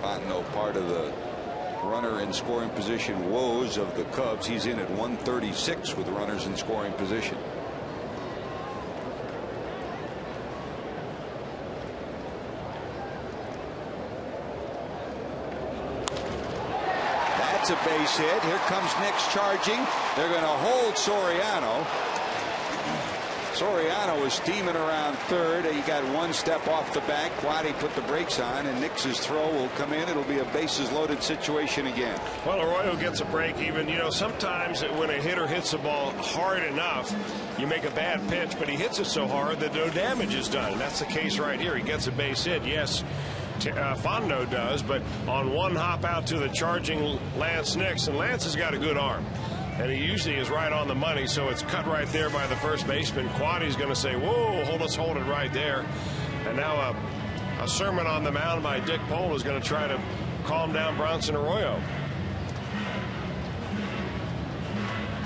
Fontenot, part of the runner in scoring position woes of the Cubs. He's in at 136 with runners in scoring position. A base hit. Here comes Nix charging. They're going to hold Soriano. Soriano was steaming around third. He got one step off the back. Quaddy put the brakes on, and Nix's throw will come in. It'll be a bases loaded situation again. Well, Arroyo gets a break even. Sometimes when a hitter hits the ball hard enough, you make a bad pitch, but he hits it so hard that no damage is done. And that's the case right here. He gets a base hit. Yes, Fontenot does, but on one hop out to the charging Lance Nix, and Lance has got a good arm, and he usually is right on the money, so it's cut right there by the first baseman. Quaddy's going to say, whoa, let's hold it right there. And now a sermon on the mound by Dick Pole is going to try to calm down Bronson Arroyo.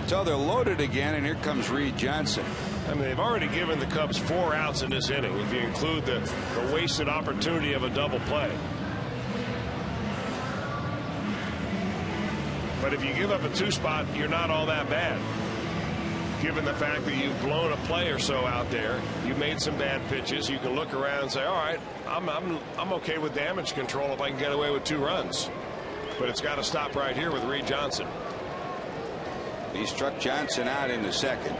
So they're loaded again, and here comes Reed Johnson. I mean, they've already given the Cubs 4 outs in this inning, if you include the wasted opportunity of a double play. But if you give up a 2 spot, you're not all that bad. Given the fact that you've blown a play or so out there, you made some bad pitches, you can look around and say, all right, I'm okay with damage control if I can get away with 2 runs. But it's got to stop right here with Reed Johnson. He struck Johnson out in the second.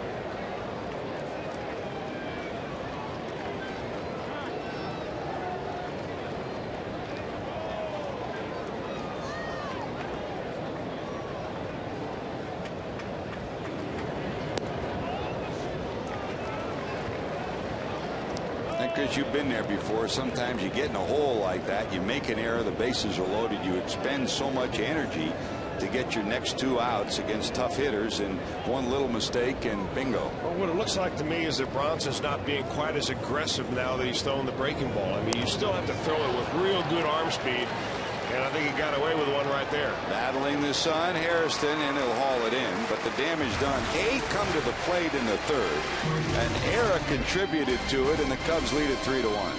Because you've been there before, sometimes you get in a hole like that, you make an error, the bases are loaded, you expend so much energy to get your next 2 outs against tough hitters, and one little mistake and bingo. Well, what it looks like to me is that Bronson's not being quite as aggressive now that he's throwing the breaking ball. I mean, you still have to throw it with real good arm speed, and I think he got away with one right there. Battling the sun, Hairston, and he'll haul it in, but the damage done. 8 come to the plate in the third, and Era contributed to it, and the Cubs lead at 3-1.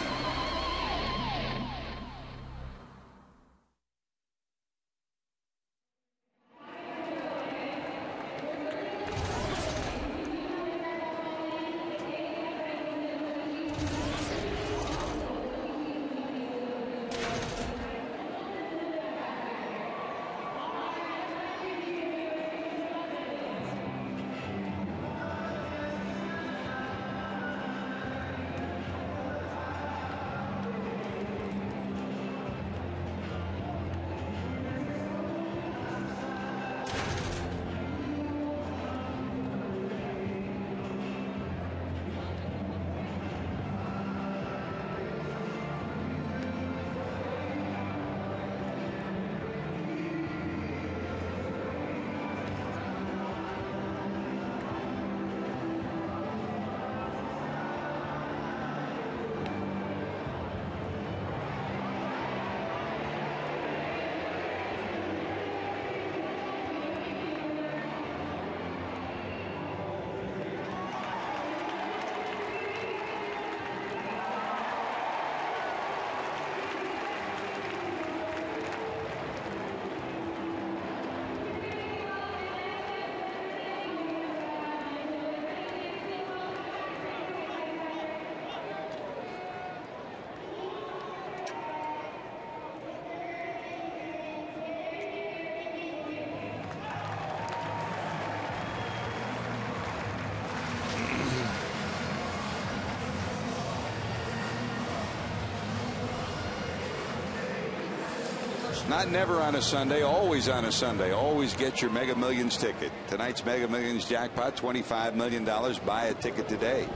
Not never on a Sunday, always on a Sunday. Always get your Mega Millions ticket. Tonight's Mega Millions jackpot, $25 million. Buy a ticket today.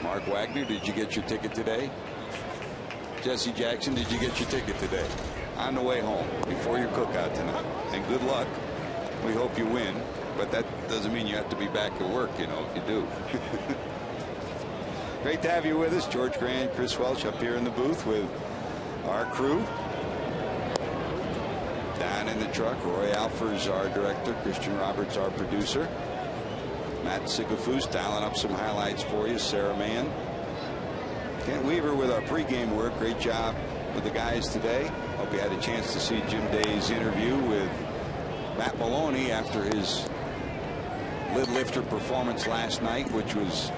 Mark Wagner, did you get your ticket today? Jesse Jackson, did you get your ticket today? On the way home before your cookout tonight. And good luck. We hope you win. But that doesn't mean you have to be back at work, you know, if you do. Great to have you with us. George Grant, Chris Welch up here in the booth with our crew. Down in the truck, Roy Alfers, our director. Christian Roberts, our producer. Matt Sigafus dialing up some highlights for you. Sarah Mann. Kent Weaver with our pregame work. Great job with the guys today. Hope you had a chance to see Jim Day's interview with Matt Maloney after his lid lifter performance last night, which was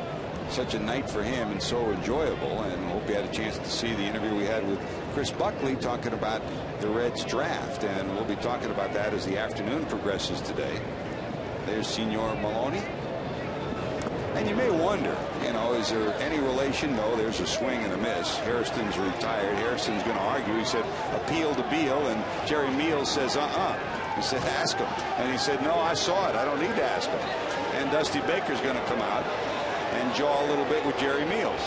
such a night for him and so enjoyable. And hope you had a chance to see the interview we had with Chris Buckley talking about the Reds draft, and we'll be talking about that as the afternoon progresses today. There's Senor Maloney. And you may wonder, you know, is there any relation? No, there's a swing and a miss. Hairston's retired. Hairston's going to argue. He said appeal to Beal, and Jerry Meals says He said ask him, and he said no, I saw it, I don't need to ask him. And Dusty Baker's going to come out and jaw a little bit with Jerry Meals.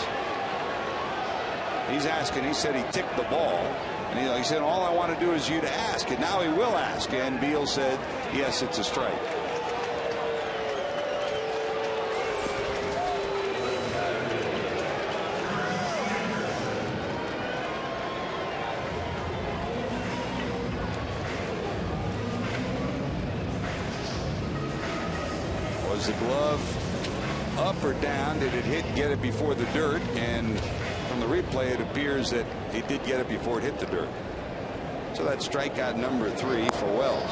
He's asking. He said he ticked the ball, and he said all I want to do is you to ask, and now he will ask. And Beal said yes, it's a strike. Was the glove up or down? Did it get it before the dirt? And from the replay, it appears that he did get it before it hit the dirt. So that's strikeout number 3 for Wells.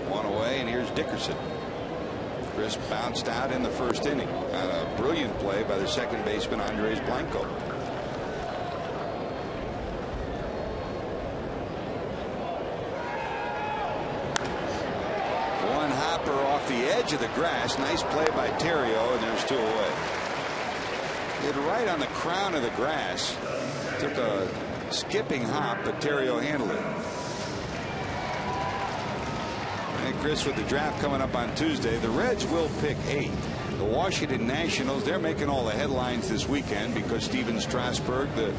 One away, and here's Dickerson. Chris bounced out in the first inning on a brilliant play by the second baseman Andres Blanco. Off the edge of the grass. Nice play by Terrio, and there's 2 away. Hit right on the crown of the grass. Took a skipping hop, but Terrio handled it. And Chris, with the draft coming up on Tuesday, the Reds will pick 8. The Washington Nationals, they're making all the headlines this weekend because Steven Strasburg, the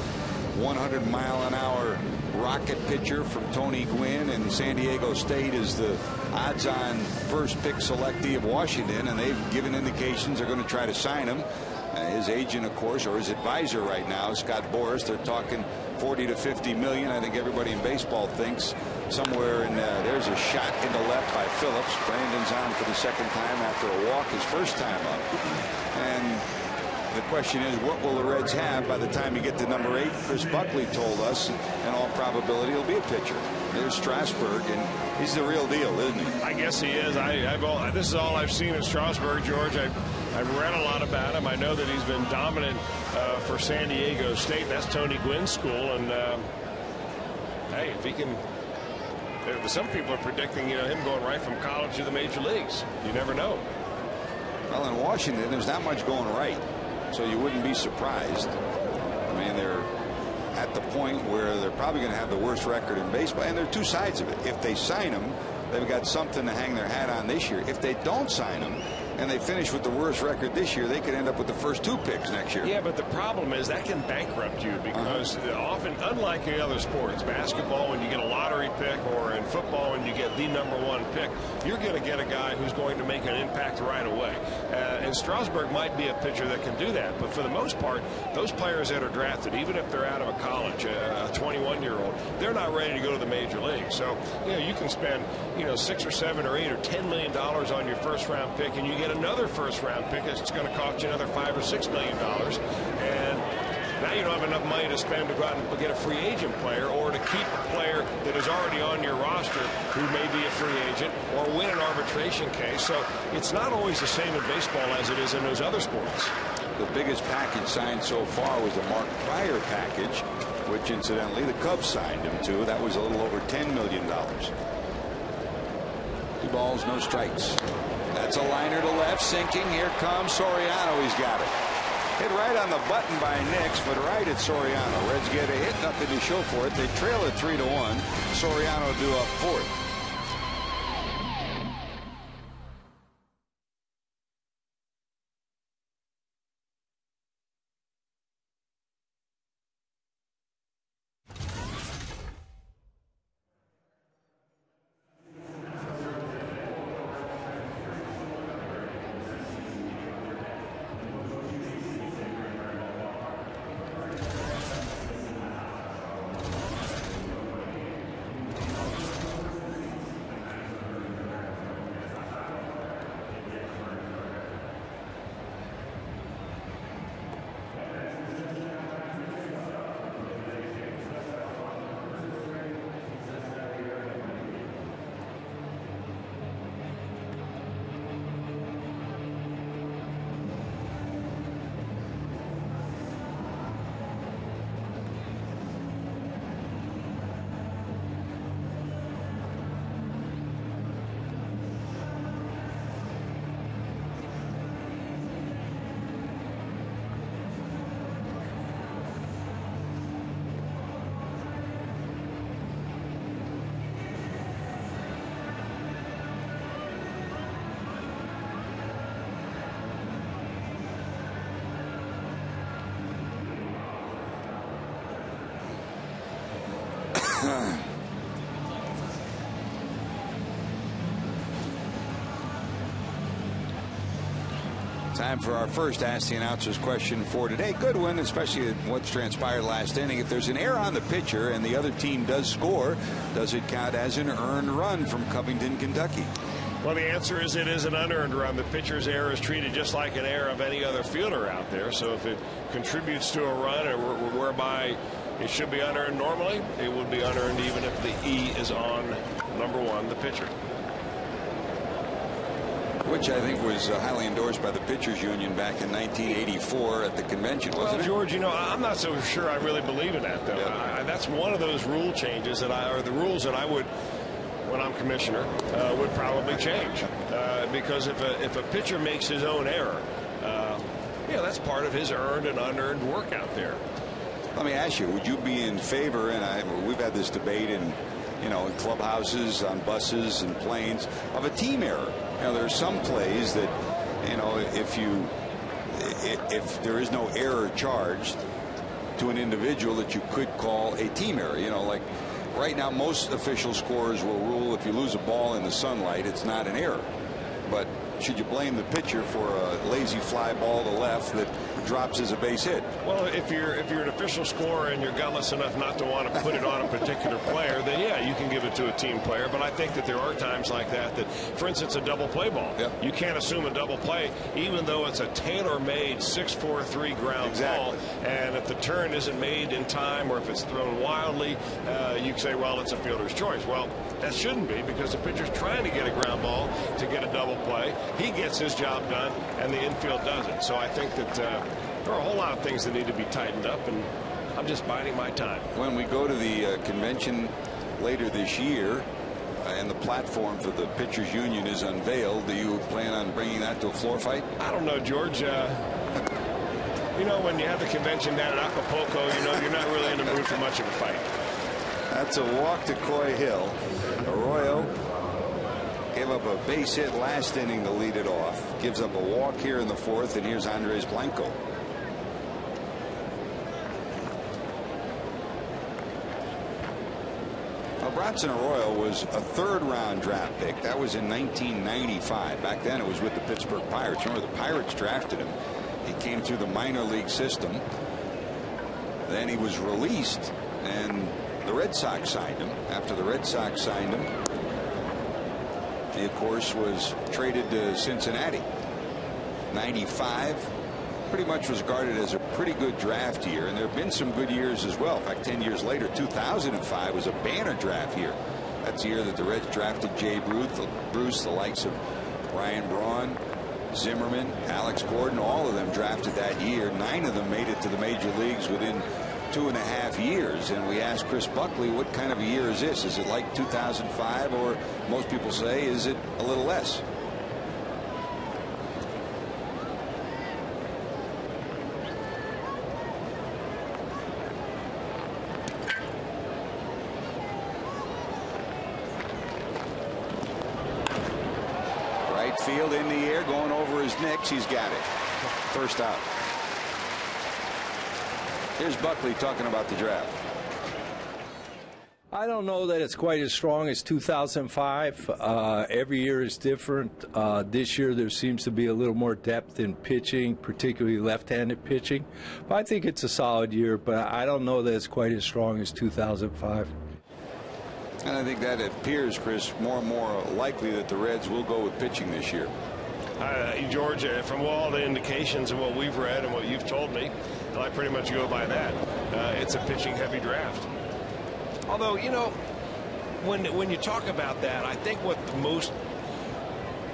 100-mile-an-hour rocket pitcher from Tony Gwynn, and San Diego State is the odds-on first pick selectee of Washington, and they've given indications they're going to try to sign him. His agent, of course, or his advisor right now, Scott Boras, they're talking 40 to 50 million. I think everybody in baseball thinks somewhere in there's a shot into left by Phillips. Brandon's on for the second time after a walk his first time up. And the question is, what will the Reds have by the time you get to number 8? Chris Buckley told us, in all probability, he'll be a pitcher. There's Strasburg, and he's the real deal, isn't he? I guess he is. This is all I've seen of Strasburg, George. I've read a lot about him. I know that he's been dominant for San Diego State. That's Tony Gwynn's school, and hey, if he can. Some people are predicting, him going right from college to the major leagues. You never know. Well, in Washington, there's not much going right, so you wouldn't be surprised. I mean, they're at the point where they're probably going to have the worst record in baseball, and there are 2 sides of it. If they sign him, they've got something to hang their hat on this year. If they don't sign him and they finish with the worst record this year, they could end up with the first 2 picks next year. Yeah, but the problem is that can bankrupt you because often, unlike in other sports, basketball, when you get a lottery pick, or in football, when you get the number 1 pick, you're going to get a guy who's going to make an impact right away. And Strasburg might be a pitcher that can do that. But for the most part, those players that are drafted, even if they're out of a college, a 21-year-old, they're not ready to go to the major league. So, you can spend, 6 or 7 or 8 or $10 million on your first-round pick, and you get another first-round pick that's going to cost you another $5 or $6 million, and now you don't have enough money to spend to go out and get a free agent player, or to keep a player that is already on your roster who may be a free agent, or win an arbitration case. So it's not always the same in baseball as it is in those other sports. The biggest package signed so far was the Mark Pryor package, which incidentally the Cubs signed him to. That was a little over $10 million. 2 balls, no strikes. That's a liner to left, sinking. Here comes Soriano. He's got it. Hit right on the button by Nix, but right at Soriano. Reds get a hit, nothing to show for it. They trail it 3-1. Soriano due up fourth. Time for our first Ask the Announcers question for today. Good one, especially what's transpired last inning. If there's an error on the pitcher and the other team does score, does it count as an earned run from Covington, Kentucky? Well, the answer is it is an unearned run. The pitcher's error is treated just like an error of any other fielder out there. So if it contributes to a run or whereby it should be unearned normally, it would be unearned even if the E is on number one, the pitcher. Which I think was highly endorsed by the Pitchers Union back in 1984 at the convention, wasn't it? George, you know, I'm not so sure I really believe in that, though. Yeah. That's one of those rule changes that or the rules that I would, when I'm commissioner, would probably change. Because if a pitcher makes his own error, that's part of his earned and unearned work out there. Let me ask you, would you be in favor, and we've had this debate in clubhouses, on buses and planes, of a team error? There are some plays that, if there is no error charged to an individual, that you could call a team error. Like right now, most official scorers will rule if you lose a ball in the sunlight, it's not an error. But should you blame the pitcher for a lazy fly ball to left that drops as a base hit? Well, if you're an official scorer and you're gutless enough not to want to put it on a particular player, then yeah, you can give it to a team player. But I think that there are times like that, for instance, a double play ball. Yep. You can't assume a double play, even though it's a tailor-made 6-4-3 ground ball. And if the turn isn't made in time, or if it's thrown wildly, you can say, well, it's a fielder's choice. Well, that shouldn't be, because the pitcher's trying to get a ground ball to get a double play. He gets his job done, and the infield doesn't. So I think that there are a whole lot of things that need to be tightened up, and I'm just biding my time. When we go to the convention later this year, and the platform for the Pitchers Union is unveiled, do you plan on bringing that to a floor fight? I don't know, George. When you have the convention down at Acapulco, you're not really in the mood for much of a fight. That's a walk to Coy Hill. Arroyo gave up a base hit last inning to lead it off. Gives up a walk here in the fourth, and here's Andres Blanco. Bronson Arroyo was a third-round draft pick. That was in 1995. Back then it was with the Pittsburgh Pirates. Remember, the Pirates drafted him. He came through the minor league system. Then he was released, and the Red Sox signed him. After the Red Sox signed him, he, of course, was traded to Cincinnati. 95 pretty much was regarded as a pretty good draft year, and there have been some good years as well. In fact, 10 years later, 2005 was a banner draft year. That's the year that the Reds drafted Jay Bruce, the likes of Ryan Braun, Zimmerman, Alex Gordon, all of them drafted that year. 9 of them made it to the major leagues within 2.5 years. And we asked Chris Buckley, what kind of a year is this? Is it like 2005, or most people say, is it a little less? field, in the air, going over his Knicks. He's got it. First out. Here's Buckley talking about the draft. I don't know that it's quite as strong as 2005. Every year is different. This year there seems to be a little more depth in pitching, particularly left-handed pitching. But I think it's a solid year, but I don't know that it's quite as strong as 2005. And I think that appears, Chris, more and more likely that the Reds will go with pitching this year. George, from all the indications and what we've read and what you've told me, and I pretty much go by that, it's a pitching-heavy draft. Although, you know, when you talk about that, I think what most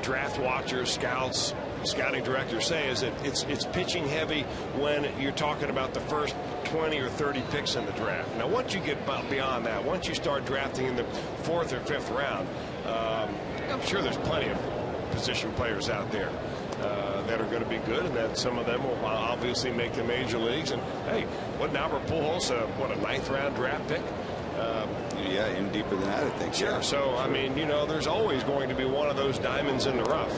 draft watchers, scouts, scouting directors say is that it's pitching heavy when you're talking about the first 20 or 30 picks in the draft. Now, once you get beyond that, once you start drafting in the 4th or 5th round, I'm sure there's plenty of position players out there that are going to be good, and that some of them will obviously make the major leagues. And hey, wasn't Albert Pujols a 9th round draft pick? Yeah, even deeper than that, I think. Sure. Yeah. So, I mean, you know, there's always going to be one of those diamonds in the rough.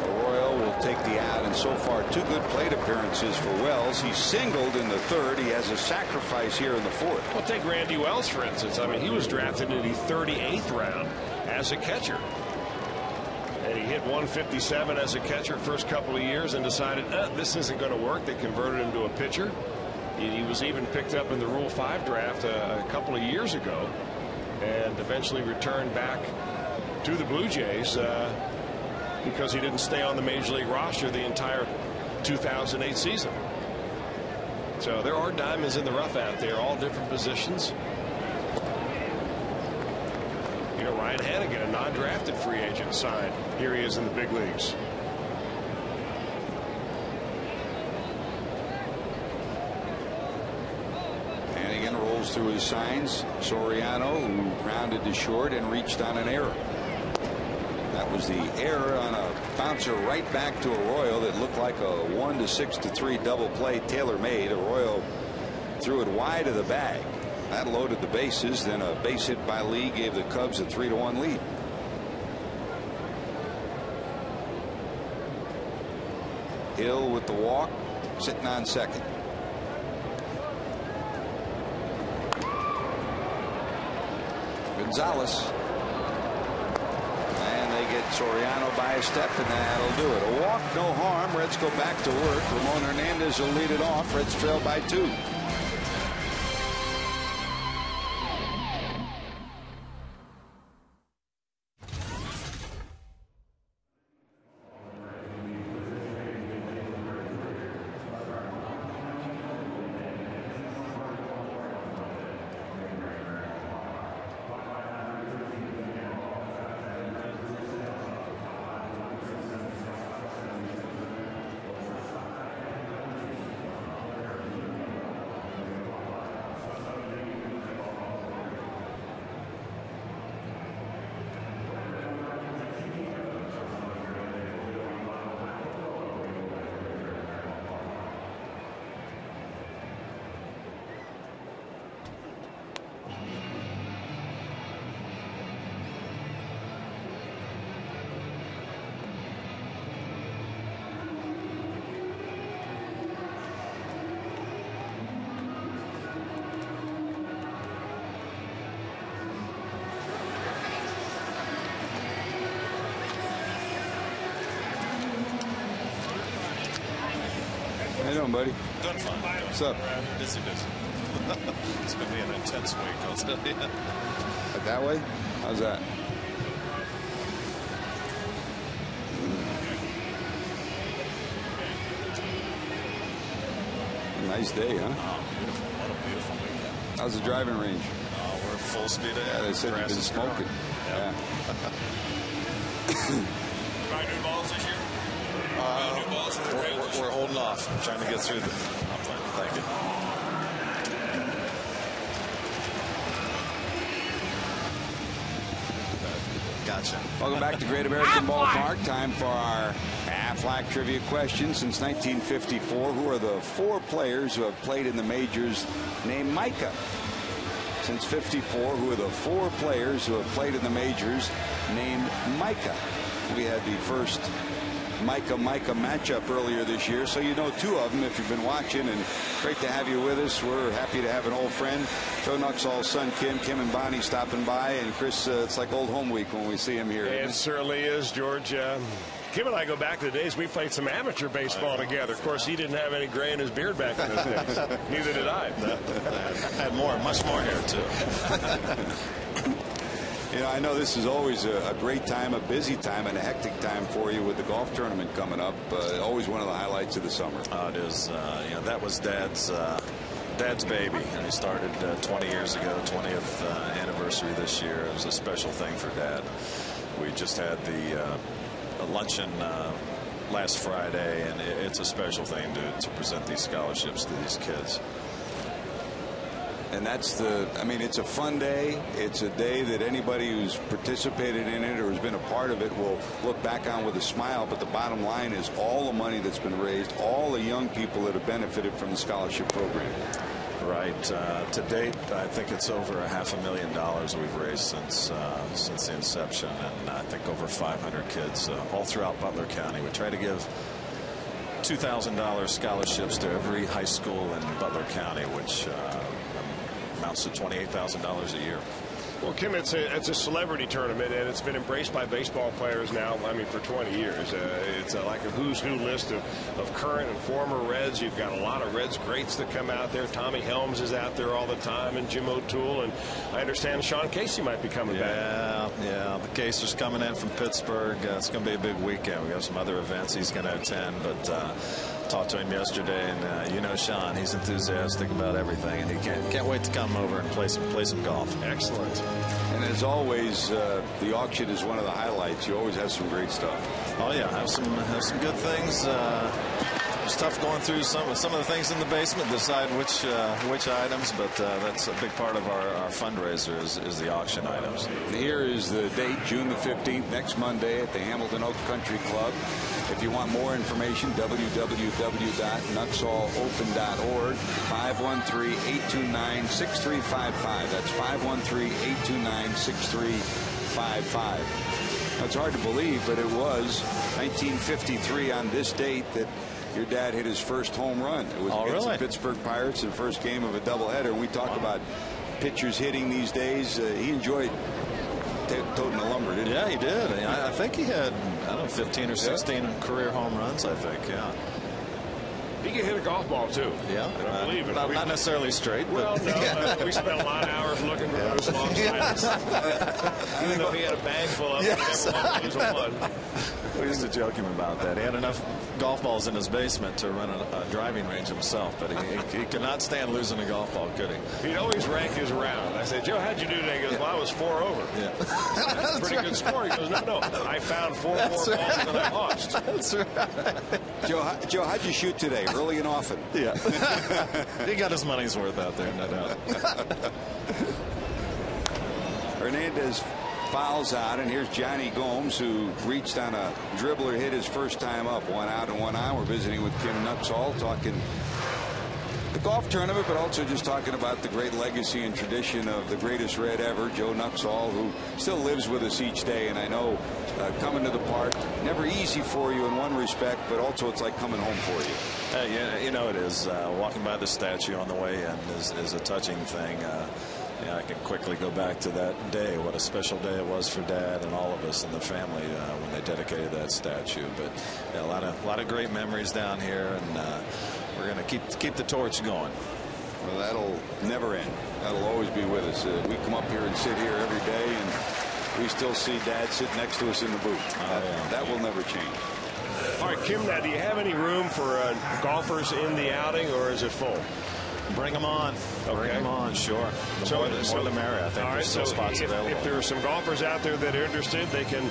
Arroyo will take the out, and so far 2 good plate appearances for Wells. He singled in the 3rd. He has a sacrifice here in the 4th. Well, take Randy Wells, for instance. I mean, he was drafted in the 38th round as a catcher. And he hit 157 as a catcher first couple of years and decided, this isn't going to work. They converted him to a pitcher. He was even picked up in the Rule 5 draft a couple of years ago and eventually returned back to the Blue Jays because he didn't stay on the Major League roster the entire 2008 season. So there are diamonds in the rough out there, all different positions. You know, Ryan Hanigan, a non-drafted free agent, signed. Here he is in the big leagues. Rolls through his signs. Soriano, who grounded to short and reached on an error. That was the error on a bouncer right back to Arroyo that looked like a 1 to 6 to 3 double play Taylor made. Arroyo threw it wide of the bag. That loaded the bases. Then a base hit by Lee gave the Cubs a 3-1 lead. Hill with the walk, sitting on second. Gonzalez. And they get Soriano by a step, and that'll do it. A walk, no harm. Reds go back to work. Ramon Hernandez will lead it off. Reds trail by 2. How you doing, buddy? Doing fine. What's up? Busy. It's going to be an intense week, I'll tell you. Like that way? How's that? Nice day, huh? Oh, beautiful. What a beautiful weekend. How's the driving range? We're full speed ahead. Yeah, they said you've been smoking. Yeah. Buy new balls this year? New balls for the Rangers? We're holding off. I'm trying to get through the. Thank you. Gotcha. Welcome back to Great American Ballpark. Time for our Aflac trivia question. Since 1954, who are the 4 players who have played in the majors named Micah? Since 54, who are the 4 players who have played in the majors named Micah? We had the first Micah matchup earlier this year, so you know two of them if you've been watching, and great to have you with us. We're happy to have an old friend, Joe Nuxhall's son Kim and Bonnie stopping by, and Chris, it's like old home week when we see him here. It certainly is, George. Kim and I go back to the days we played some amateur baseball together. Of course, he didn't have any gray in his beard back in those days. Neither did I. I had much more hair, too. You know, I know this is always a great time, a busy time, and a hectic time for you with the golf tournament coming up. Always one of the highlights of the summer. It is. You know, that was Dad's baby, and he started 20 years ago, 20th anniversary this year. It was a special thing for Dad. We just had the luncheon last Friday, and it's a special thing to present these scholarships to these kids. And that's I mean, it's a fun day. It's a day that anybody who's participated in it or has been a part of it will look back on with a smile. But the bottom line is all the money that's been raised, all the young people that have benefited from the scholarship program. Right. To date, I think it's over $500,000 we've raised since the inception, and I think over 500 kids all throughout Butler County. We try to give $2,000 scholarships to every high school in Butler County, which amounts to $28,000 a year. Well, Kim, it's a celebrity tournament, and it's been embraced by baseball players now, I mean, for 20 years. It's like a who's who list of current and former Reds. You've got a lot of Reds greats that come out there. Tommy Helms is out there all the time, and Jim O'Toole, and I understand Sean Casey might be coming back. Yeah, the Casey's coming in from Pittsburgh. It's going to be a big weekend. We have some other events he's going to attend, but talked to him yesterday, and you know Sean, he's enthusiastic about everything, and he can't wait to come over and play some golf. Excellent. And as always, the auction is one of the highlights. You always have some great stuff. Oh yeah, have some good things. It's tough going through some of the things in the basement, decide which items, but that's a big part of our fundraiser is the auction items. Here is the date, June the 15th, next Monday at the Hamilton Oak Country Club. If you want more information, www.nuxallopen.org, 513-829-6355. That's 513-829-6355. It's hard to believe, but it was 1953 on this date that your dad hit his first home run. It was against the Pittsburgh Pirates, the first game of a doubleheader. And we talk about pitchers hitting these days. He enjoyed toting the lumber, didn't he? Yeah, he did. I think he had, 15 or 16 career home runs, I think, yeah. He can hit a golf ball, too. Yeah. I don't believe it. Not necessarily straight. Well, but no. We spent a lot of hours looking for those long slides. Even though he had a bag full of them, he never won. He was a one. We used to joke him about that. He had enough golf balls in his basement to run a driving range himself, but he could not stand losing a golf ball, could he? He'd always rank his round. I said, Joe, how'd you do today? He goes, well, I was 4 over. Yeah. That's a pretty good score. He goes, no. I found 4 more balls than I lost. That's right. Joe, how'd you shoot today? Early and often? Yeah. He got his money's worth out there, no doubt. Hernandez fouls out, and here's Johnny Gomes, who reached on a dribbler, hit his first time up. 1 out and 1 on. We're visiting with Kim Nuxhall, talking the golf tournament, but also just talking about the great legacy and tradition of the greatest Red ever, Joe Nuxhall, who still lives with us each day. And I know coming to the park, never easy for you in one respect, but also it's like coming home for you. Yeah, you know it is. Walking by the statue on the way in is a touching thing. I can quickly go back to that day, what a special day it was for Dad and all of us and the family when they dedicated that statue. But yeah, a lot of great memories down here, and we're going to keep the torch going. Well, that'll never end. That'll always be with us. We come up here and sit here every day, and we still see Dad sit next to us in the booth. That will never change. All right, Kim, now, do you have any room for golfers in the outing, or is it full? Bring them on. Okay. Bring them on, sure. The more the merrier. I think there's still spots available. If there are some golfers out there that are interested, they can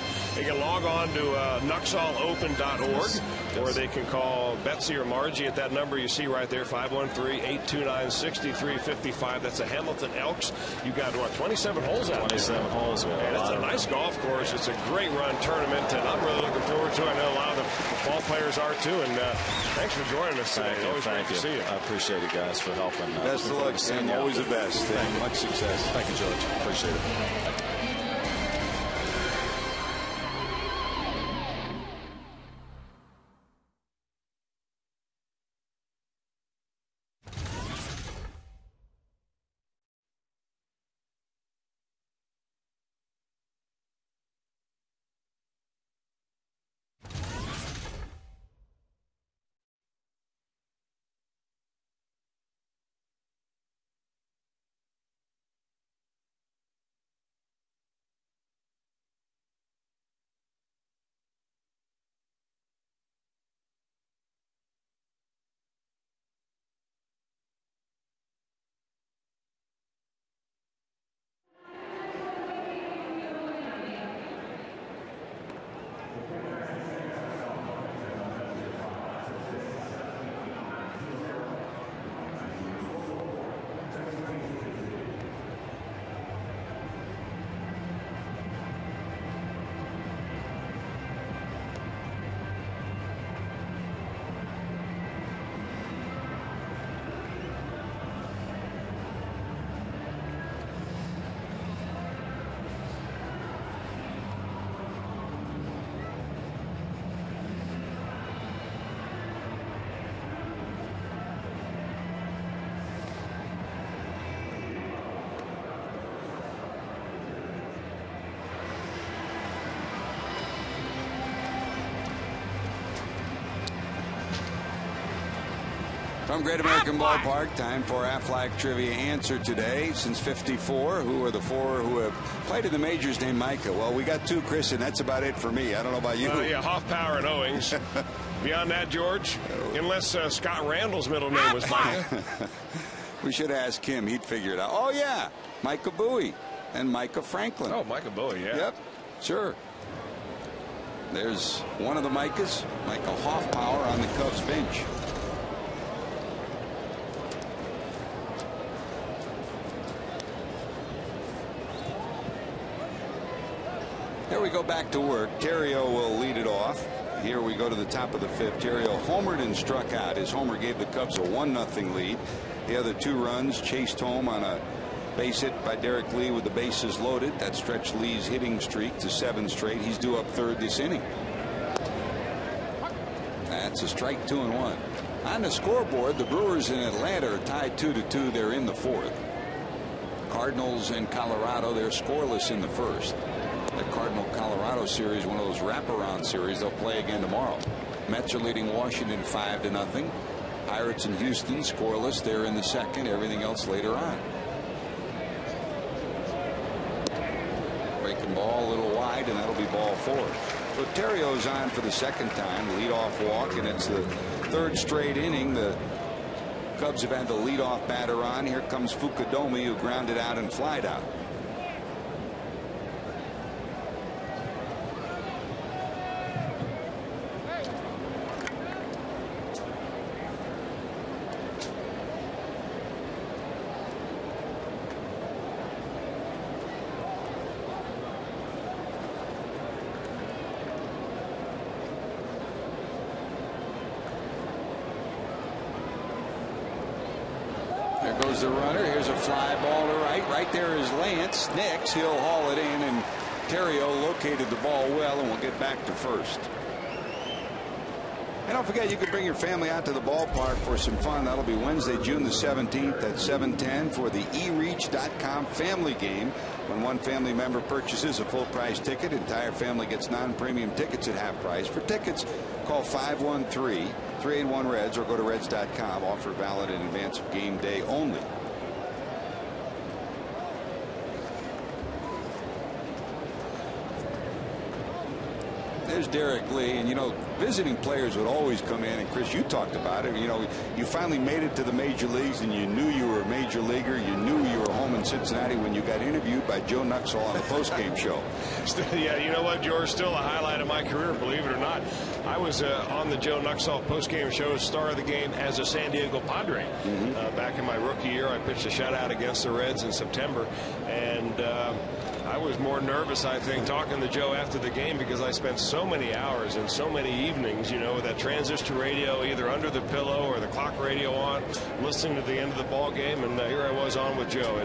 log on to nuxallopen.org, or they can call Betsy or Margie at that number you see right there, 513-829-6355. That's the Hamilton Elks. You got, 27 holes out there? 27 holes. And it's a nice golf course. It's a great run tournament, and I'm really looking forward to it. I know a lot of the ball players are, too, and thanks for joining us today. Always great to see you. I appreciate it, guys, for helping. Best of luck, Sam. Always the best. Thank you. Much success. Thank you, George. Appreciate it. From Great American Ballpark, time for Aflac Trivia Answer today. Since '54, who are the 4 who have played in the majors named Micah? Well, we got 2, Chris, and that's about it for me. I don't know about you. Yeah, Hoffpower and Owings. Beyond that, George, unless Scott Randall's middle name was Micah. We should ask him. He'd figure it out. Oh, yeah. Micah Bowie and Micah Franklin. Oh, Micah Bowie, yeah. Yep, sure. There's one of the Micahs, Michael Hoffpower, on the Cubs bench. There we go back to work. Terrio will lead it off. Here we go to the top of the 5th. Terrio homered and struck out. His homer gave the Cubs a 1-0 lead. The other 2 runs chased home on a base hit by Derek Lee with the bases loaded. That stretched Lee's hitting streak to 7 straight. He's due up 3rd this inning. That's a strike, 2-1. On the scoreboard, the Brewers in Atlanta are tied 2-2. They're in the 4th. Cardinals and Colorado, they're scoreless in the 1st. The Cardinal-Colorado series, one of those wraparound series, they'll play again tomorrow. Mets are leading Washington 5-0. Pirates and Houston scoreless. They're in the 2nd. Everything else later on. Breaking ball a little wide, and that'll be ball 4. So Terrio's on for the 2nd time. Leadoff walk, and it's the 3rd straight inning. The Cubs have had the leadoff batter on. Here comes Fukudomi, who grounded out and flied out. There goes the runner. Here's a fly ball to right. Right there is Lance Nix. He'll haul it in, and Terrio located the ball well, and will get back to 1st. And don't forget, you can bring your family out to the ballpark for some fun. That'll be Wednesday, June the 17th at 7:10 for the eReach.com family game. When one family member purchases a full price ticket, entire family gets non-premium tickets at half price. For tickets, call 513-381-REDS or go to reds.com. Offer valid in advance of game day only. There's Derek Lee, and you know, visiting players would always come in, and Chris, you talked about it. You know, you finally made it to the major leagues, and you knew you were a major leaguer. You knew you were home in Cincinnati when you got interviewed by Joe Nuxhall on the postgame show. Yeah, you know what, George? Still a highlight of my career, believe it or not. I was on the Joe Nuxhall postgame show, star of the game, as a San Diego Padre. Back in my rookie year, I pitched a shutout against the Reds in September, and I was more nervous, I think, talking to Joe after the game because I spent so many hours and so many evenings, you know, with that transistor radio either under the pillow or the clock radio on, listening to the end of the ball game, and here I was on with Joe.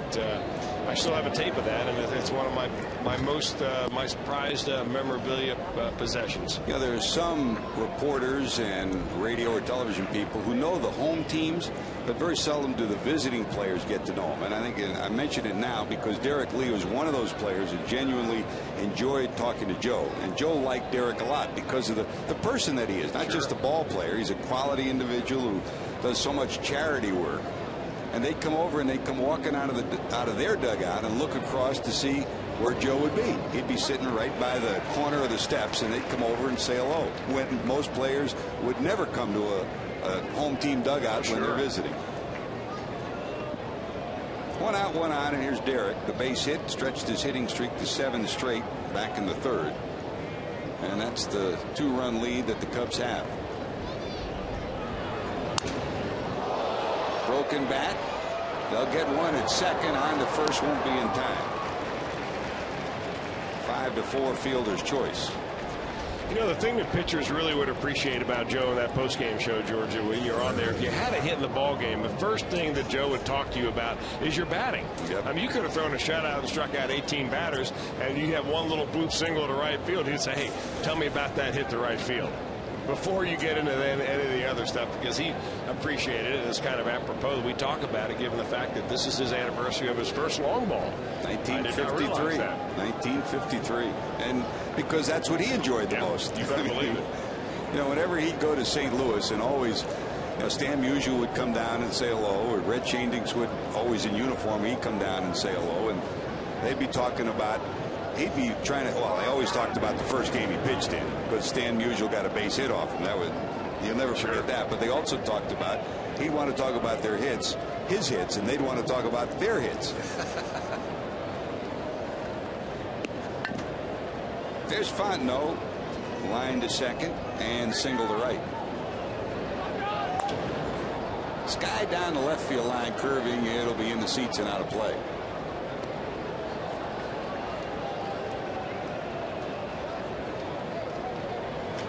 I still have a tape of that, and it's one of my most my prized memorabilia possessions. You know, there's some reporters and radio or television people who know the home teams, but very seldom do the visiting players get to know them. And I think I mention it now because Derek Lee was one of those players who genuinely enjoyed talking to Joe. And Joe liked Derek a lot because of the person that he is, not just a ball player. He's a quality individual who does so much charity work. And they'd come over and they'd come walking out of their dugout and look across to see where Joe would be. He'd be sitting right by the corner of the steps, and they'd come over and say hello. When most players would never come to a home team dugout when they're visiting. One out, one on, and here's Derek. The base hit stretched his hitting streak to 7 straight back in the 3rd. And that's the 2-run lead that the Cubs have. Broken bat. They'll get one at 2nd. On to 1st won't be in time. 5-4 fielder's choice. You know, the thing that pitchers really would appreciate about Joe in that postgame show, Georgia, when you're on there, if you had a hit in the ball game, the first thing that Joe would talk to you about is your batting. Yep. I mean, you could have thrown a shutout and struck out 18 batters, and you have one little bloop single to right field. He'd say, hey, tell me about that hit to right field before you get into any of the other stuff, because he appreciated it. It's kind of apropos that we talk about it, given the fact that this is his anniversary of his first long ball. 1953. 1953. And because that's what he enjoyed the most. You better believe it. You know, whenever he'd go to St. Louis and always Stan Musial would come down and say hello, or Red Shandings would, always in uniform, he'd come down and say hello, and they'd be talking about, he'd be trying to, well, they always talked about the first game he pitched in, because Stan Musial got a base hit off him. That was, you'll never forget that. But they also talked about, he'd want to talk about their hits, his hits, and they'd want to talk about their hits. There's Fontenot, line to second and single to right. Sky down the left field line, curving. It'll be in the seats and out of play.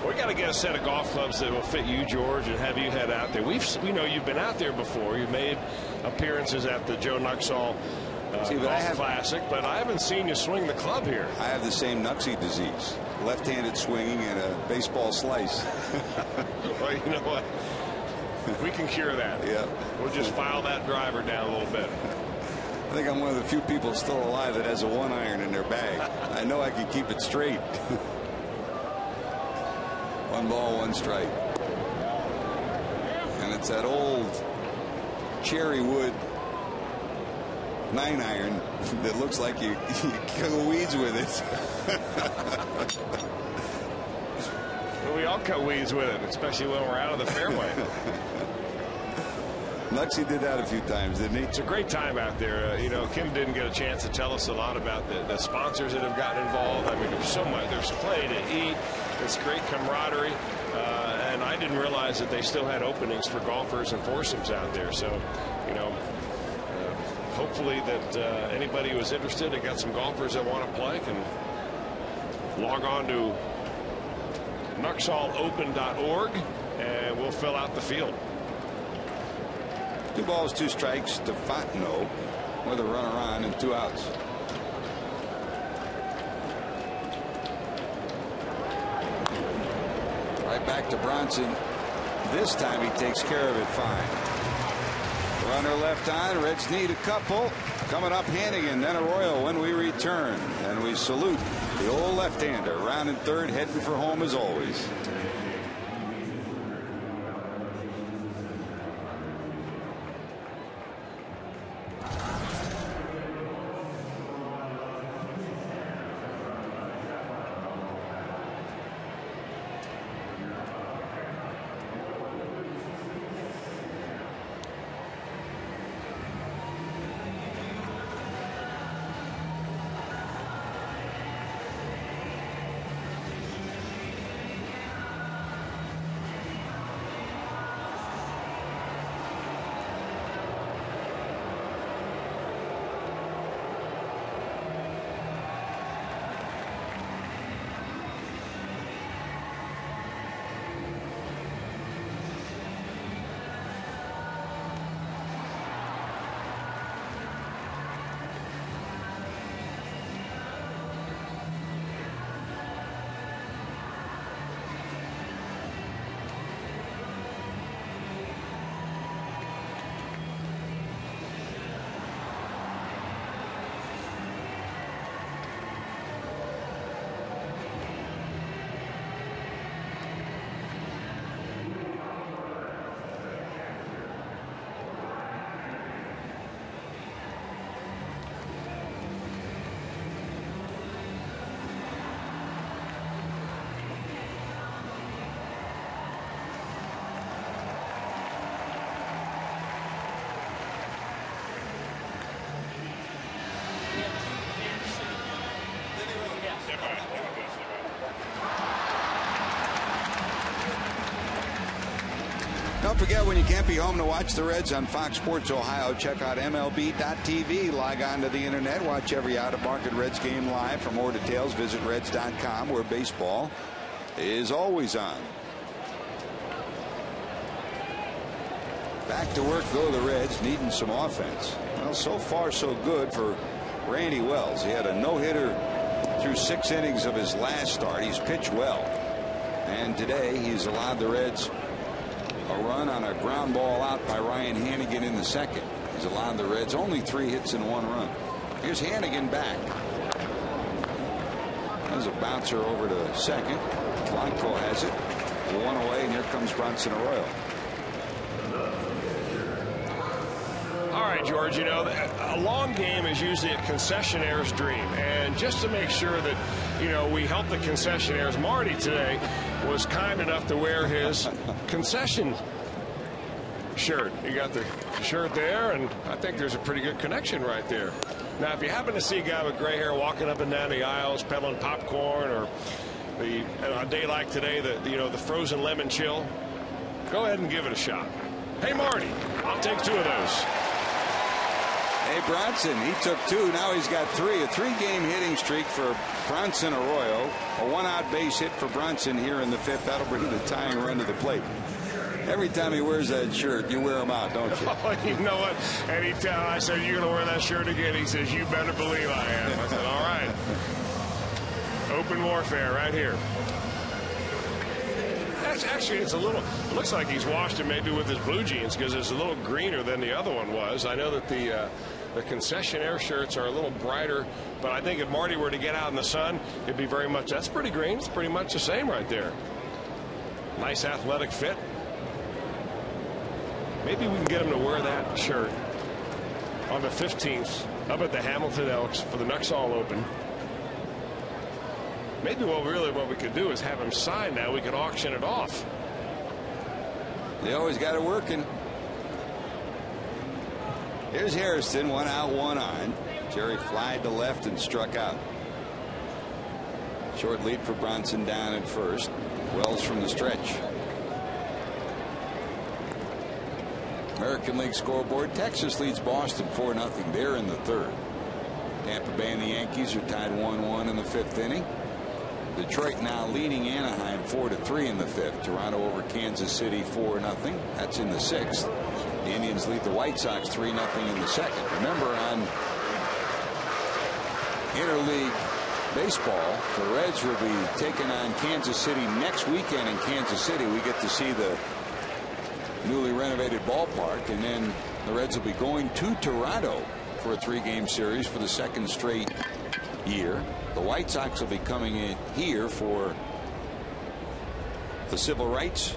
We got to get a set of golf clubs that will fit you, George, and have you head out there. We know you've been out there before. You've made appearances at the Joe Nuxhall Golf Classic, but I haven't seen you swing the club here. I have the same Nuxie disease, left-handed swinging and a baseball slice. Well, you know what? We can cure that. Yeah. We'll just file that driver down a little bit. I think I'm one of the few people still alive that has a 1-iron in their bag. I know I can keep it straight. 1 ball, 1 strike. And it's that old cherry wood 9-iron that looks like you kill weeds with it. Well, we all cut weeds with it, especially when we're out of the fairway. Nuxie did that a few times, didn't he? It's a great time out there. You know, Kim didn't get a chance to tell us a lot about the sponsors that have gotten involved. I mean, there's so much. There's plenty to eat. It's great camaraderie. And I didn't realize that they still had openings for golfers and foursomes out there. So, you know, hopefully that anybody who is interested and got some golfers that want to play can log on to nuxallopen.org and we'll fill out the field. 2 balls, 2 strikes to Fontenot with a runner on and 2 outs. Right back to Bronson. This time he takes care of it fine. Runner left on. Reds need a couple. Coming up, Hannigan, then Arroyo when we return. And we salute the old left-hander. Round in third, heading for home as always. Don't forget, when you can't be home to watch the Reds on Fox Sports Ohio, check out MLB.tv. Log on to the internet. Watch every out-of-market Reds game live. For more details, visit Reds.com, where baseball is always on. Back to work go the Reds, needing some offense. Well, so far so good for Randy Wells. He had a no-hitter through 6 innings of his last start. He's pitched well. And today he's allowed the Reds a run on a ground ball out by Ryan Hannigan in the second. He's allowed the Reds only 3 hits and 1 run. Here's Hannigan back. There's a bouncer over to second. Blanco has it. 1 away, and here comes Bronson Arroyo. right, George. You know, a long game is usually a concessionaire's dream. And just to make sure that, you know, we help the concessionaires, Marty today was kind enough to wear his concession shirt. You got the shirt there, and I think there's a pretty good connection right there. Now, if you happen to see a guy with gray hair walking up and down the aisles peddling popcorn, or on a day like today, the frozen lemon chill, go ahead and give it a shot. Hey, Marty, I'll take 2 of those. Hey, Bronson, he took 2. Now he's got 3. A 3-game hitting streak for Bronson Arroyo. A 1-out base hit for Bronson here in the 5th. That'll bring the tying run to the plate. Every time he wears that shirt, you wear him out, don't you? Oh, you know what? Anytime I said, "You're going to wear that shirt again," he says, "You better believe I am." I said, "All right." Open warfare right here. Actually, it's a little, it looks like he's washed it maybe with his blue jeans, because it's a little greener than the other one was. I know that the concessionaire shirts are a little brighter, but I think if Marty were to get out in the sun, it'd be very much, that's pretty green. It's pretty much the same right there. Nice athletic fit. Maybe we can get him to wear that shirt on the 15th up at the Hamilton Elks for the Nuxall Open. Maybe what we could do is have him sign now. We could auction it off. They always got it working. Here's Harrison, 1 out, 1 on. Jerry flied to left and struck out. Short lead for Bronson down at first. Wells from the stretch. American League scoreboard. Texas leads Boston 4-0. They're in the 3rd. Tampa Bay and the Yankees are tied 1-1 in the 5th inning. Detroit now leading Anaheim 4-3 in the 5th. Toronto over Kansas City 4-0. That's in the 6th. The Indians lead the White Sox 3-0 in the 2nd. Remember, on interleague baseball, the Reds will be taking on Kansas City next weekend in Kansas City. We get to see the newly renovated ballpark, and then the Reds will be going to Toronto for a 3-game series for the 2nd straight year. The White Sox will be coming in here for the Civil Rights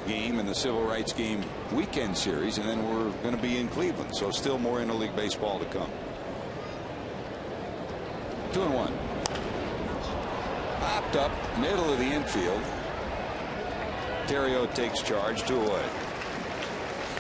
game and the Civil Rights game weekend series, and then we're going to be in Cleveland. So still more interleague baseball to come. 2-1. Popped up middle of the infield. Terrio takes charge, 2 away.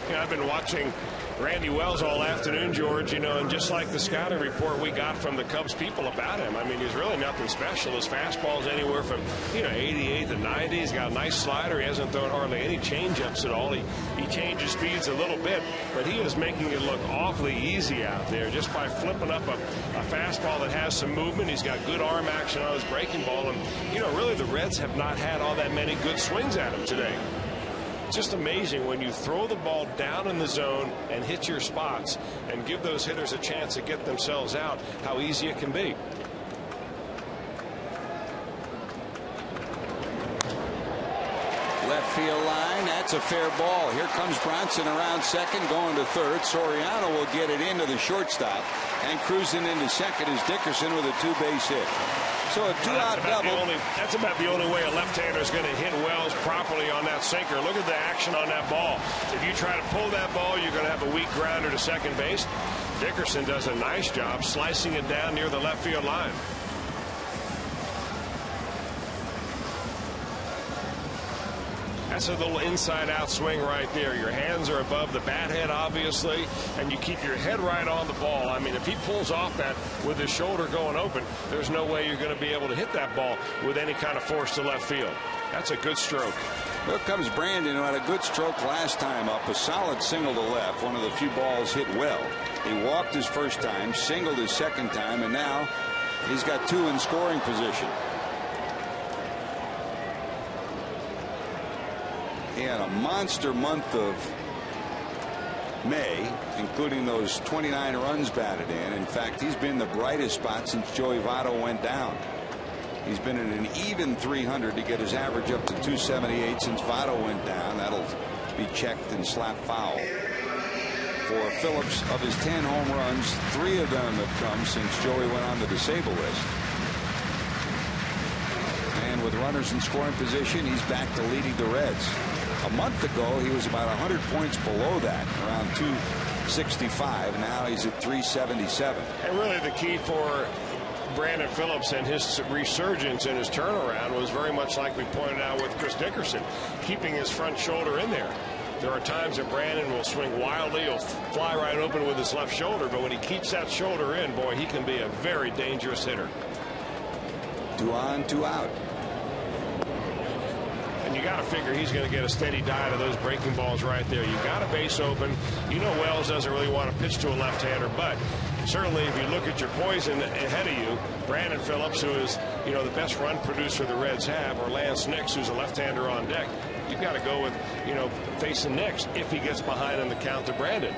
You know, I've been watching Randy Wells all afternoon, George, you know, and just like the scouting report we got from the Cubs people about him, I mean, he's really nothing special. His fastball's anywhere from, 88 to 90. He's got a nice slider. He hasn't thrown hardly any changeups at all. He changes speeds a little bit, but he is making it look awfully easy out there just by flipping up a fastball that has some movement. He's got good arm action on his breaking ball, and, really the Reds have not had all that many good swings at him today. It's just amazing when you throw the ball down in the zone and hit your spots and give those hitters a chance to get themselves out, how easy it can be. Left field line. That's a fair ball. Here comes Bronson around second, going to third. Soriano will get it into the shortstop, and cruising into second is Dickerson with a 2-base hit. So a 2-out double. That's about the only way a left-hander is going to hit Wells properly on that sinker. Look at the action on that ball. If you try to pull that ball, you're going to have a weak grounder to second base. Dickerson does a nice job slicing it down near the left field line. That's a little inside-out swing right there. Your hands are above the bat head, obviously, and you keep your head right on the ball. I mean, if he pulls off that with his shoulder going open, there's no way you're going to be able to hit that ball with any kind of force to left field. That's a good stroke. Here comes Brandon, who had a good stroke last time up. A solid single to left. One of the few balls hit well. He walked his first time, singled his second time, and now he's got 2 in scoring position. He had a monster month of May, including those 29 runs batted in. In fact, he's been the brightest spot since Joey Votto went down. He's been at an even 300 to get his average up to 278 since Votto went down. That'll be checked and slapped foul. For Phillips, of his 10 home runs, 3 of them have come since Joey went on the disabled list. And with runners in scoring position, he's back to leading the Reds. A month ago, he was about 100 points below that, around 265. Now he's at 377. And really the key for Brandon Phillips and his resurgence and his turnaround was very much like we pointed out with Chris Dickerson, keeping his front shoulder in there. There are times that Brandon will swing wildly, he'll fly right open with his left shoulder, but when he keeps that shoulder in, boy, he can be a very dangerous hitter. 2 on, 2 out. And you got to figure he's going to get a steady diet of those breaking balls right there. You got a base open. You know Wells doesn't really want to pitch to a left-hander, but certainly if you look at your poison ahead of you, Brandon Phillips, who is, you know, the best run producer the Reds have, or Lance Nix, who's a left-hander on deck, you've got to go with, you know, facing Nix if he gets behind in the count to Brandon.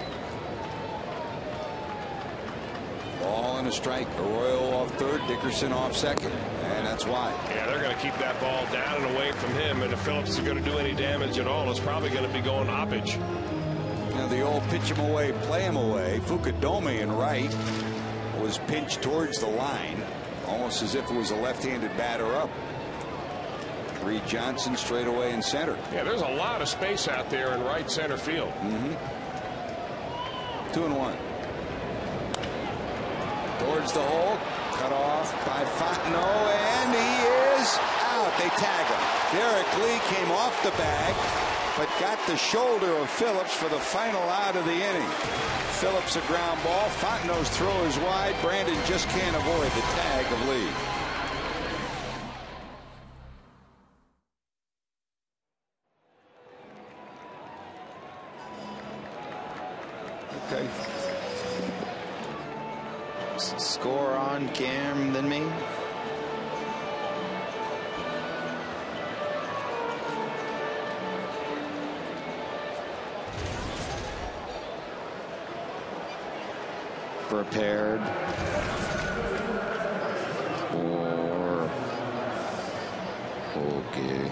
Ball and a strike. Arroyo off third, Dickerson off second, and that's why. Yeah, they're going to keep that ball down and away from him, and if Phillips is going to do any damage at all, it's probably going to be going Hoppage. Now the old pitch him away, play him away. Fukudome in right was pinched towards the line, almost as if it was a left-handed batter up. Reed Johnson straight away in center. Yeah, there's a lot of space out there in right center field. 2-1. Towards the hole, cut off by Fontenot, and he is out. They tag him. Derek Lee came off the bag, but got the shoulder of Phillips for the final out of the inning. Phillips a ground ball. Fontenot's throw is wide. Brandon just can't avoid the tag of Lee. Okay. Score on Cam than me. Prepared for okay.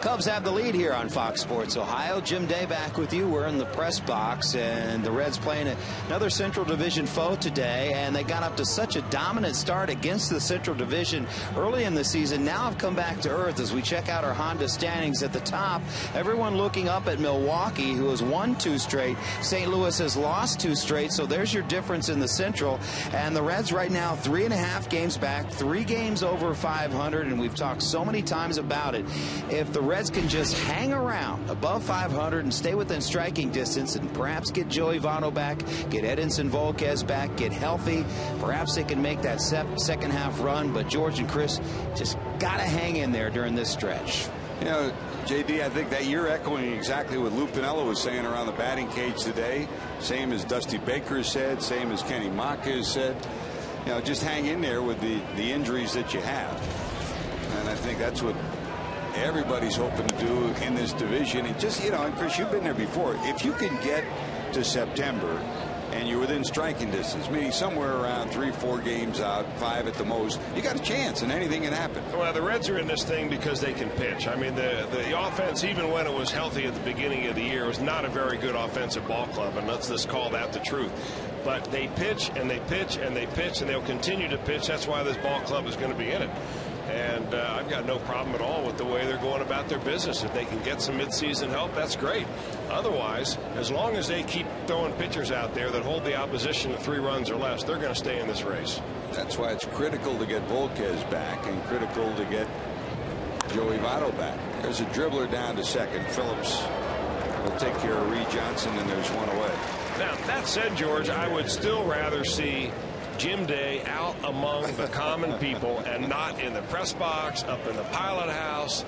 Cubs have the lead here on Fox Sports Ohio. Jim Day back with you. We're in the press box, and the Reds playing another Central Division foe today, and they got up to such a dominant start against the Central Division early in the season. Now have come back to earth as we check out our Honda standings at the top. Everyone looking up at Milwaukee, who has won 2 straight. St. Louis has lost 2 straight, so there's your difference in the Central. And the Reds right now 3.5 games back, 3 games over 500, and we've talked so many times about it. If the Reds can just hang around above 500 and stay within striking distance and perhaps get Joey Votto back, get Edinson Volquez back, get healthy, perhaps they can make that second half run. But George and Chris just got to hang in there during this stretch. You know, JD, I think that you're echoing exactly what Lou Piniella was saying around the batting cage today. Same as Dusty Baker said, same as Kenny Maka has said. You know, just hang in there with the injuries that you have. And I think that's what everybody's hoping to do in this division. And just, you know, and Chris, you've been there before. If you can get to September and you're within striking distance, meaning somewhere around 3-4 games out, 5 at the most, you got a chance, and anything can happen. Well, the Reds are in this thing because they can pitch. I mean, the offense, even when it was healthy at the beginning of the year, was not a very good offensive ball club, and let's just call that the truth. But they pitch and they pitch and they pitch, and they'll continue to pitch. That's why this ball club is going to be in it. And I've got no problem at all with the way they're going about their business. If they can get some midseason help, that's great. Otherwise, as long as they keep throwing pitchers out there that hold the opposition to 3 runs or less, they're going to stay in this race. That's why it's critical to get Volquez back and critical to get Joey Votto back. There's a dribbler down to second. Phillips will take care of Reed Johnson, and there's one away. Now, that said, George, I would still rather see Jim Day out among the common people and not in the press box, up in the pilot house,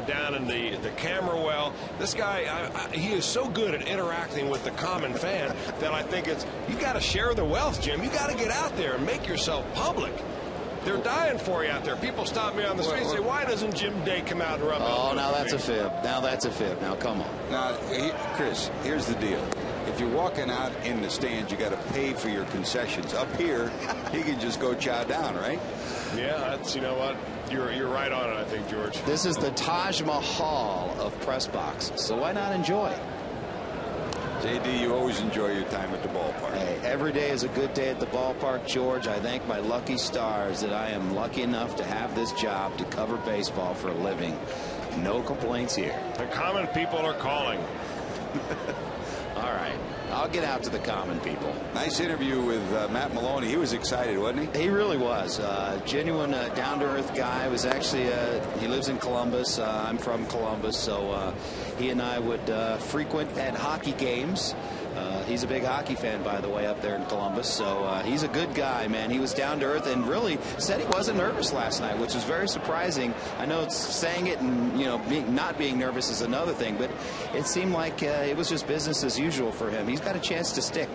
down in the camera well. This guy, he is so good at interacting with the common fan that I think you got to share the wealth, Jim. You got to get out there and make yourself public. They're dying for you out there. People stop me on the street and say, why doesn't Jim Day come out and rub elbows? Oh, now that's a fib. Now that's a fib. Now, come on. Now, Chris, here's the deal. If you're walking out in the stands, you got to pay for your concessions. Up here, he can just go chow down, right? Yeah, that's, you know what? You're right on it, I think, George. This is the Taj Mahal of press boxes, so why not enjoy? JD, you always enjoy your time at the ballpark. Hey, every day is a good day at the ballpark, George. I thank my lucky stars that I am lucky enough to have this job to cover baseball for a living. No complaints here. The common people are calling. All right. I'll get out to the common people. Nice interview with Matt Maloney. He was excited, wasn't he? He really was. Genuine, down-to-earth guy. Was actually, he lives in Columbus. I'm from Columbus, so he and I would frequent at hockey games. He's a big hockey fan, by the way, up there in Columbus. So he's a good guy, man. He was down to earth and really said he wasn't nervous last night, which was very surprising. I know it's saying it and, you know, not being nervous is another thing, but it seemed like it was just business as usual for him. He's got a chance to stick.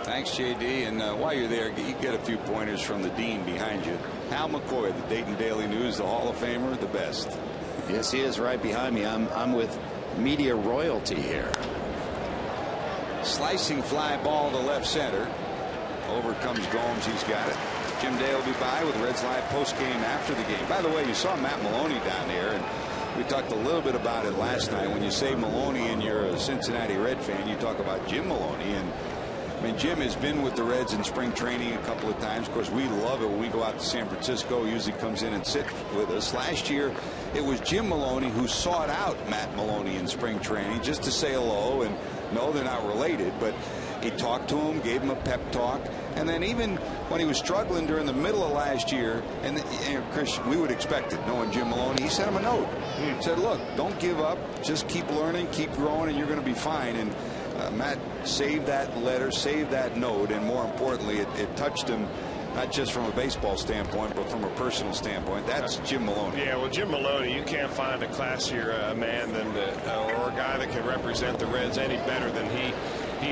Thanks, JD. And while you're there, you get a few pointers from the dean behind you. Hal McCoy, the Dayton Daily News, the Hall of Famer, the best. Yes, he is right behind me. I'm with media royalty here. Slicing fly ball to left center. Over comes Gomes. He's got it. Jim Day will be by with Reds Live post game after the game. By the way, you saw Matt Maloney down there, and we talked a little bit about it last night. When you say Maloney and you're a Cincinnati Red fan, you talk about Jim Maloney. And I mean, Jim has been with the Reds in spring training a couple of times. Of course, we love it when we go out to San Francisco. He usually comes in and sits with us. Last year, it was Jim Maloney who sought out Matt Maloney in spring training just to say hello. And no, they're not related, but he talked to him, gave him a pep talk. And then even when he was struggling during the middle of last year, and Chris, we would expect it, knowing Jim Maloney, he sent him a note. He said, look, don't give up. Just keep learning, keep growing, and you're going to be fine. And Matt saved that letter, saved that note, and more importantly, it touched him not just from a baseball standpoint, but from a personal standpoint. That's Jim Maloney. Yeah, well, Jim Maloney, you can't find a classier man than or a guy that can represent the Reds any better than he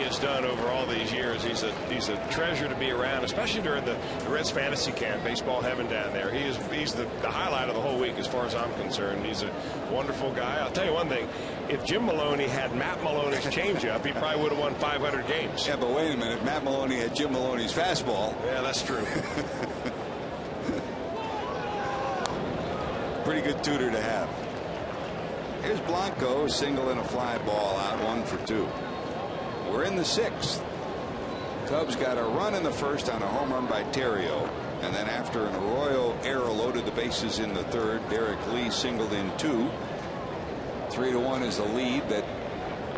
has done over all these years. He's a treasure to be around, especially during the Reds fantasy camp, baseball heaven down there. He's the highlight of the whole week as far as I'm concerned. He's a wonderful guy. I'll tell you one thing. If Jim Maloney had Matt Maloney's changeup, he probably would have won 500 games. Yeah, but wait a minute. Matt Maloney had Jim Maloney's fastball. Yeah, that's true. Pretty good tutor to have. Here's Blanco, single and a fly ball out, 1 for 2. We're in the 6th. Cubs got a run in the first on a home run by Terrio, and then after an Arroyo error loaded the bases in the 3rd. Derek Lee singled in 2. 3-1 is the lead that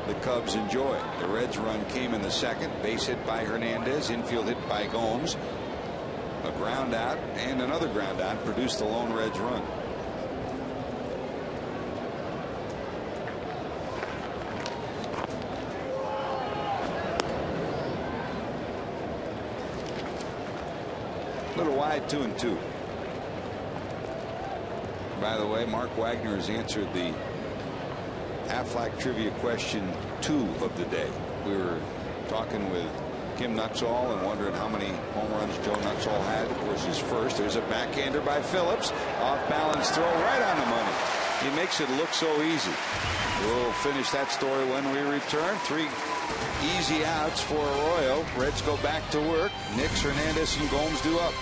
the Cubs enjoy. The Reds run came in the 2nd. Base hit by Hernandez, infield hit by Gomes. A ground out and another ground out produced the lone Reds run. Little wide, 2-2. By the way, Mark Wagner has answered the Aflac trivia question 2 of the day. We were talking with Kim Nutzall and wondering how many home runs Joe Nutzall had. Of course, his first. There's a backhander by Phillips. Off balance throw right on the money. He makes it look so easy. We'll finish that story when we return. 3 easy outs for Arroyo. Reds go back to work. Nix, Hernandez, and Gomes due up.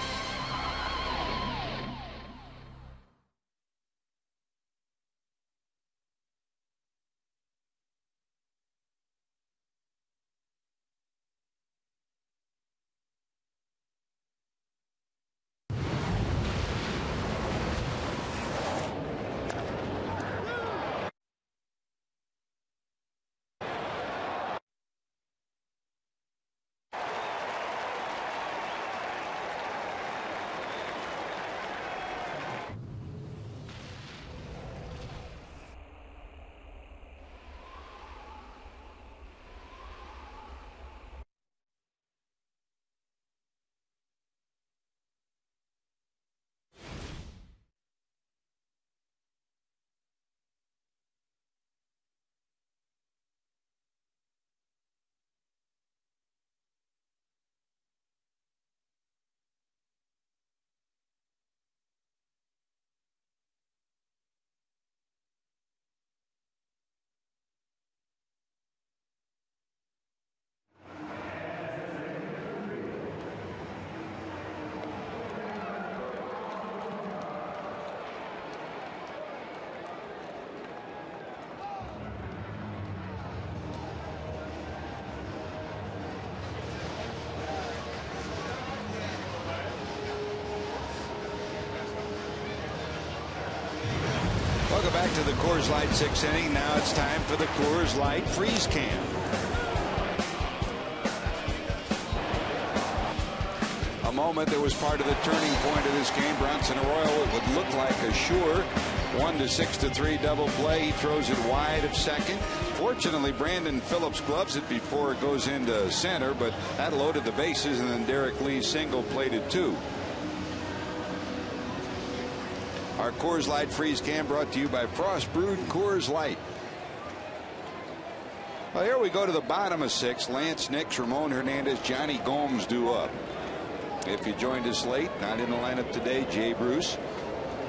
Welcome back to the Coors Light 6th inning. Now it's time for the Coors Light Freeze Cam. A moment that was part of the turning point of this game. Bronson Arroyo, it would look like a sure 1-6-3 double play. He throws it wide of second. Fortunately, Brandon Phillips gloves it before it goes into center, but that loaded the bases, and then Derek Lee's single plated 2. Our Coors Light Freeze Cam brought to you by Frost Brewed Coors Light. Well, here we go to the bottom of 6. Lance Nix, Ramon Hernandez, Johnny Gomes due up. If you joined us late, not in the lineup today, Jay Bruce.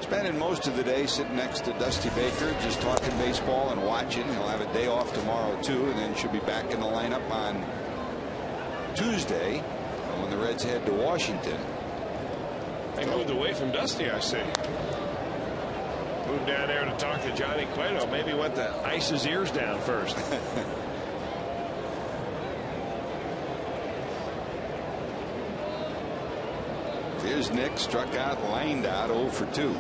Spending most of the day sitting next to Dusty Baker, just talking baseball and watching. He'll have a day off tomorrow, too, and then should be back in the lineup on Tuesday when the Reds head to Washington. They moved away from Dusty, I see. Moved down there to talk to Johnny Cueto. Maybe went to ice his ears down first. Here's Nick, struck out, lined out, 0 for 2.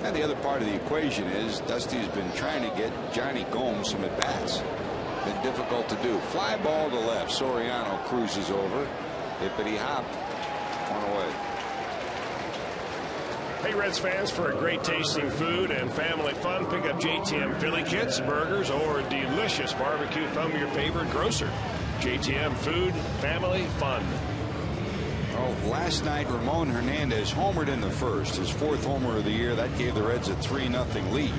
And the other part of the equation is Dusty's been trying to get Johnny Gomes some at-bats. Been difficult to do. Fly ball to left. Soriano cruises over. Hippity hop. One away. Hey, Reds fans, for a great tasting food and family fun, pick up JTM Philly Kits, burgers, or delicious barbecue from your favorite grocer. JTM Food, Family, Fun. Oh, last night, Ramon Hernandez homered in the first, his 4th homer of the year. That gave the Reds a 3-0 lead.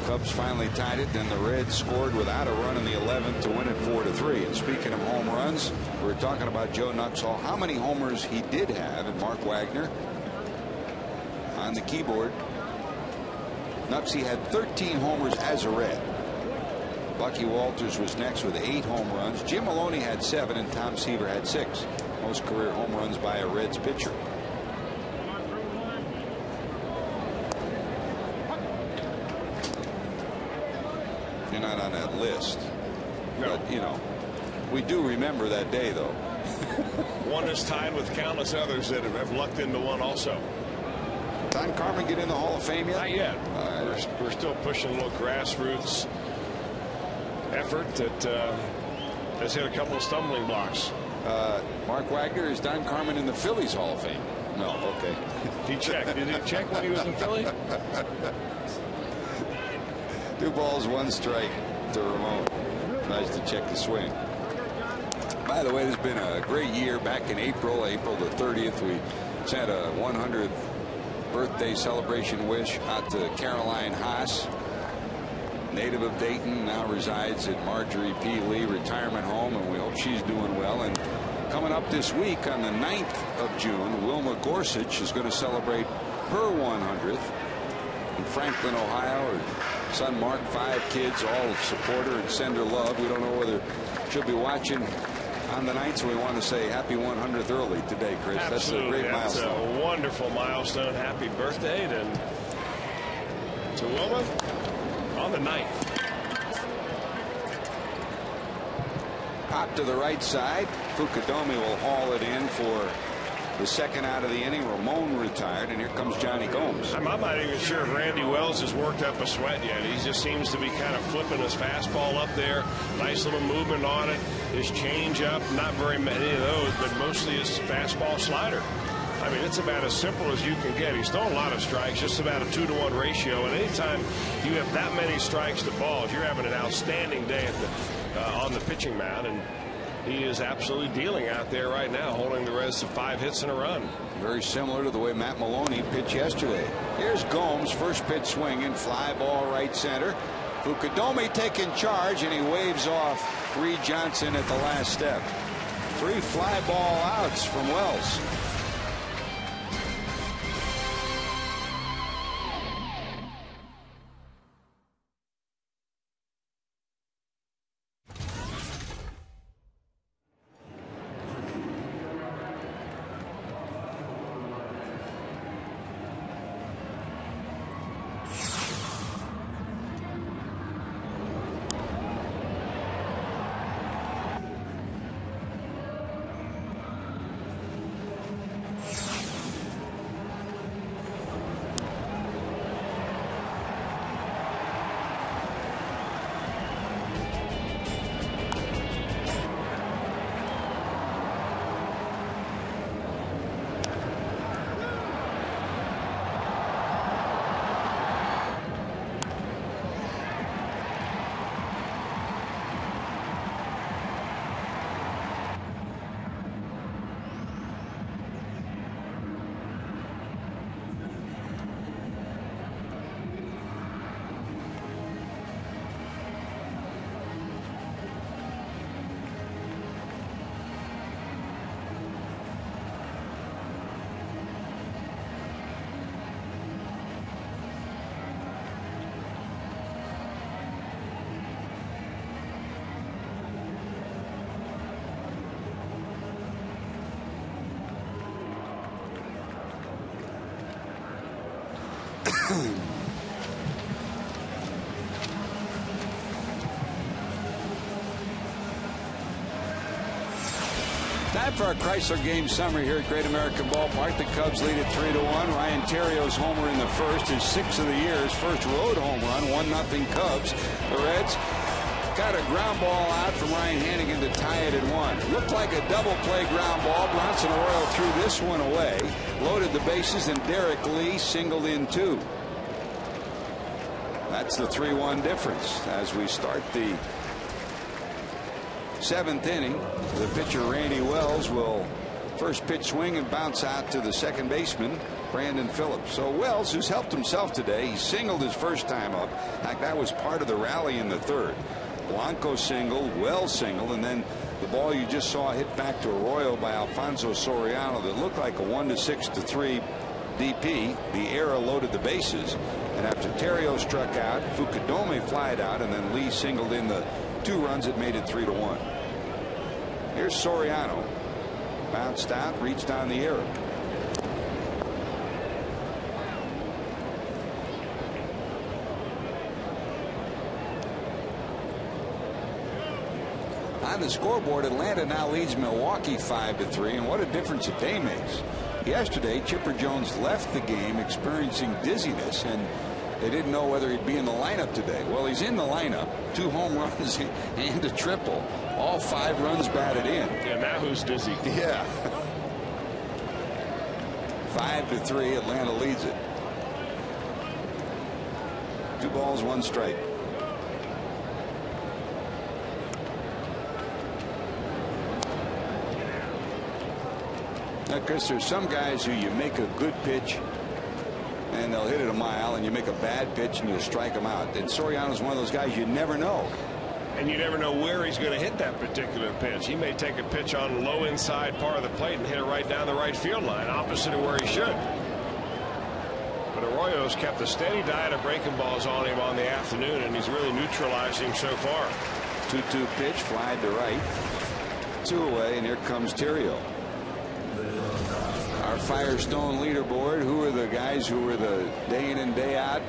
Cubs finally tied it, then the Reds scored without a run in the 11th to win it 4-3. And speaking of home runs, we were talking about Joe Nuxhall, how many homers he did have, and Mark Wagner on the keyboard. Nuxie had 13 homers as a Red. Bucky Walters was next with 8 home runs. Jim Maloney had 7, and Tom Seaver had 6. Most career home runs by a Reds pitcher. You're not on that list. No. But, you know, we do remember that day, though. One is tied with countless others that have lucked into one also. Don Carmen get in the Hall of Fame yet? Not yet. We're still pushing a little grassroots effort that has hit a couple of stumbling blocks. Mark Wagner, is Don Carmen in the Phillies Hall of Fame? No, okay. He checked. Did he check when he was in Philly? 2 balls, 1 strike to Ramon. Nice to check the swing. By the way, there's been a great year. Back in April the 30th, we sent a 100th birthday celebration wish out to Caroline Haas, native of Dayton, now resides at Marjorie P. Lee Retirement Home, and we hope she's doing well. And coming up this week on the 9th of June, Wilma Gorsuch is going to celebrate her 100th in Franklin, Ohio. Her son Mark, 5 kids, all support her and send her love. We don't know whether she'll be watching on the 9th, so we want to say happy 100th early today, Chris. Absolutely. That's a great milestone. That's a wonderful milestone. Happy birthday to Wilma on the 9th. Pop to the right side. Fukudomi will haul it in for the 2nd out of the inning. Ramon retired, and here comes Johnny Gomes. I'm not even sure if Randy Wells has worked up a sweat yet. He just seems to be kind of flipping his fastball up there. Nice little movement on it. His changeup, not very many of those, but mostly his fastball slider. I mean, it's about as simple as you can get. He's thrown a lot of strikes, just about a 2-to-1 ratio. And anytime you have that many strikes to balls, you're having an outstanding day at on the pitching mound. And he is absolutely dealing out there right now, holding the Reds to 5 hits and a run. Very similar to the way Matt Maloney pitched yesterday. Here's Gomes, first pitch swinging, fly ball right center. Fukudomi taking charge, and he waves off Reed Johnson at the last step. 3 fly ball outs from Wells. Time for our Chrysler game summary here at Great American Ballpark. The Cubs lead at 3-1. Ryan Terrio's homer in the first, his 6th of the year, his first road home run, 1-0 Cubs. The Reds got a ground ball out from Ryan Hannigan to tie it at 1. Looked like a double play ground ball. Bronson Arroyo threw this one away, loaded the bases, and Derek Lee singled in 2. That's the 3-1 difference as we start the 7th inning. The pitcher Randy Wells will first pitch swing and bounce out to the second baseman Brandon Phillips. So Wells, who's helped himself today, he singled his first time up. In fact, that was part of the rally in the 3rd. Blanco singled, Wells singled, and then the ball you just saw hit back to Arroyo by Alfonso Soriano that looked like a 1-6-3 DP. The era loaded the bases, and after Terrio struck out, Fukudome flied out, and then Lee singled in the 2 runs that made it 3-1. Here's Soriano. Bounced out, reached on the error. On the scoreboard, Atlanta now leads Milwaukee 5-3, and what a difference a day makes. Yesterday, Chipper Jones left the game experiencing dizziness, and they didn't know whether he'd be in the lineup today. Well, he's in the lineup. 2 home runs and a triple. All 5 runs batted in. Yeah, now who's dizzy? Yeah. 5-3, Atlanta leads it. 2 balls, 1 strike. Now, Chris, there's some guys who you make a good pitch and they'll hit it a mile, and you make a bad pitch and you'll strike them out. And Soriano's one of those guys you never know. And you never know where he's going to hit that particular pitch. He may take a pitch on the low inside part of the plate and hit it right down the right field line, opposite of where he should. But Arroyo's kept a steady diet of breaking balls on him on the afternoon, and he's really neutralized him so far. 2-2 pitch, fly to right. 2 away, and here comes Terrio. Our Firestone leaderboard. Who are the guys who were the day in and day out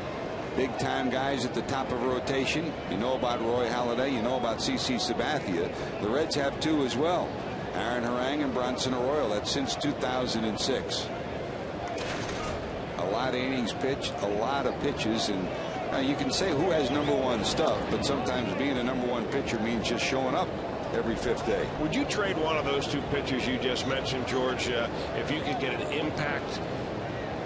big time guys at the top of rotation? You know about Roy Halladay. You know about CC Sabathia. The Reds have 2 as well. Aaron Harang and Bronson Arroyo. That's since 2006. A lot of innings pitched, a lot of pitches, and you can say who has #1 stuff, but sometimes being a #1 pitcher means just showing up every 5th day. Would you trade one of those 2 pitchers you just mentioned, George, if you could get an impact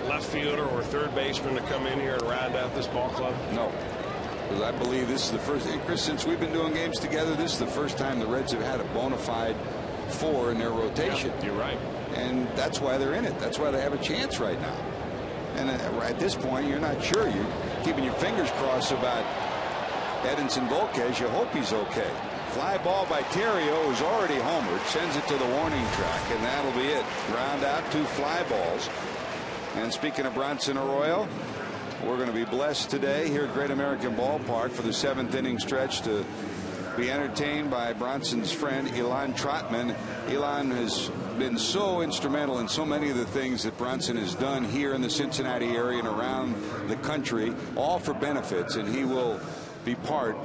left fielder or third baseman to come in here and round out this ball club? No, because I believe this is the first. Chris, since we've been doing games together, this is the first time the Reds have had a bona fide 4 in their rotation. Yeah, you're right. And that's why they're in it. That's why they have a chance right now. And at this point, you're not sure. You're keeping your fingers crossed about Edinson Volquez. You hope he's okay. Fly ball by Terrio, who's already homered, sends it to the warning track, and that'll be it. Ground out, 2 fly balls. And speaking of Bronson Arroyo, we're going to be blessed today here at Great American Ballpark for the 7th inning stretch to be entertained by Bronson's friend Ilan Trotman. Ilan has been so instrumental in so many of the things that Bronson has done here in the Cincinnati area and around the country, all for benefits, and he will be part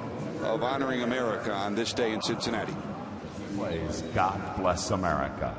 of honoring America on this day in Cincinnati. Plays God Bless America.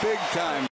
Big time.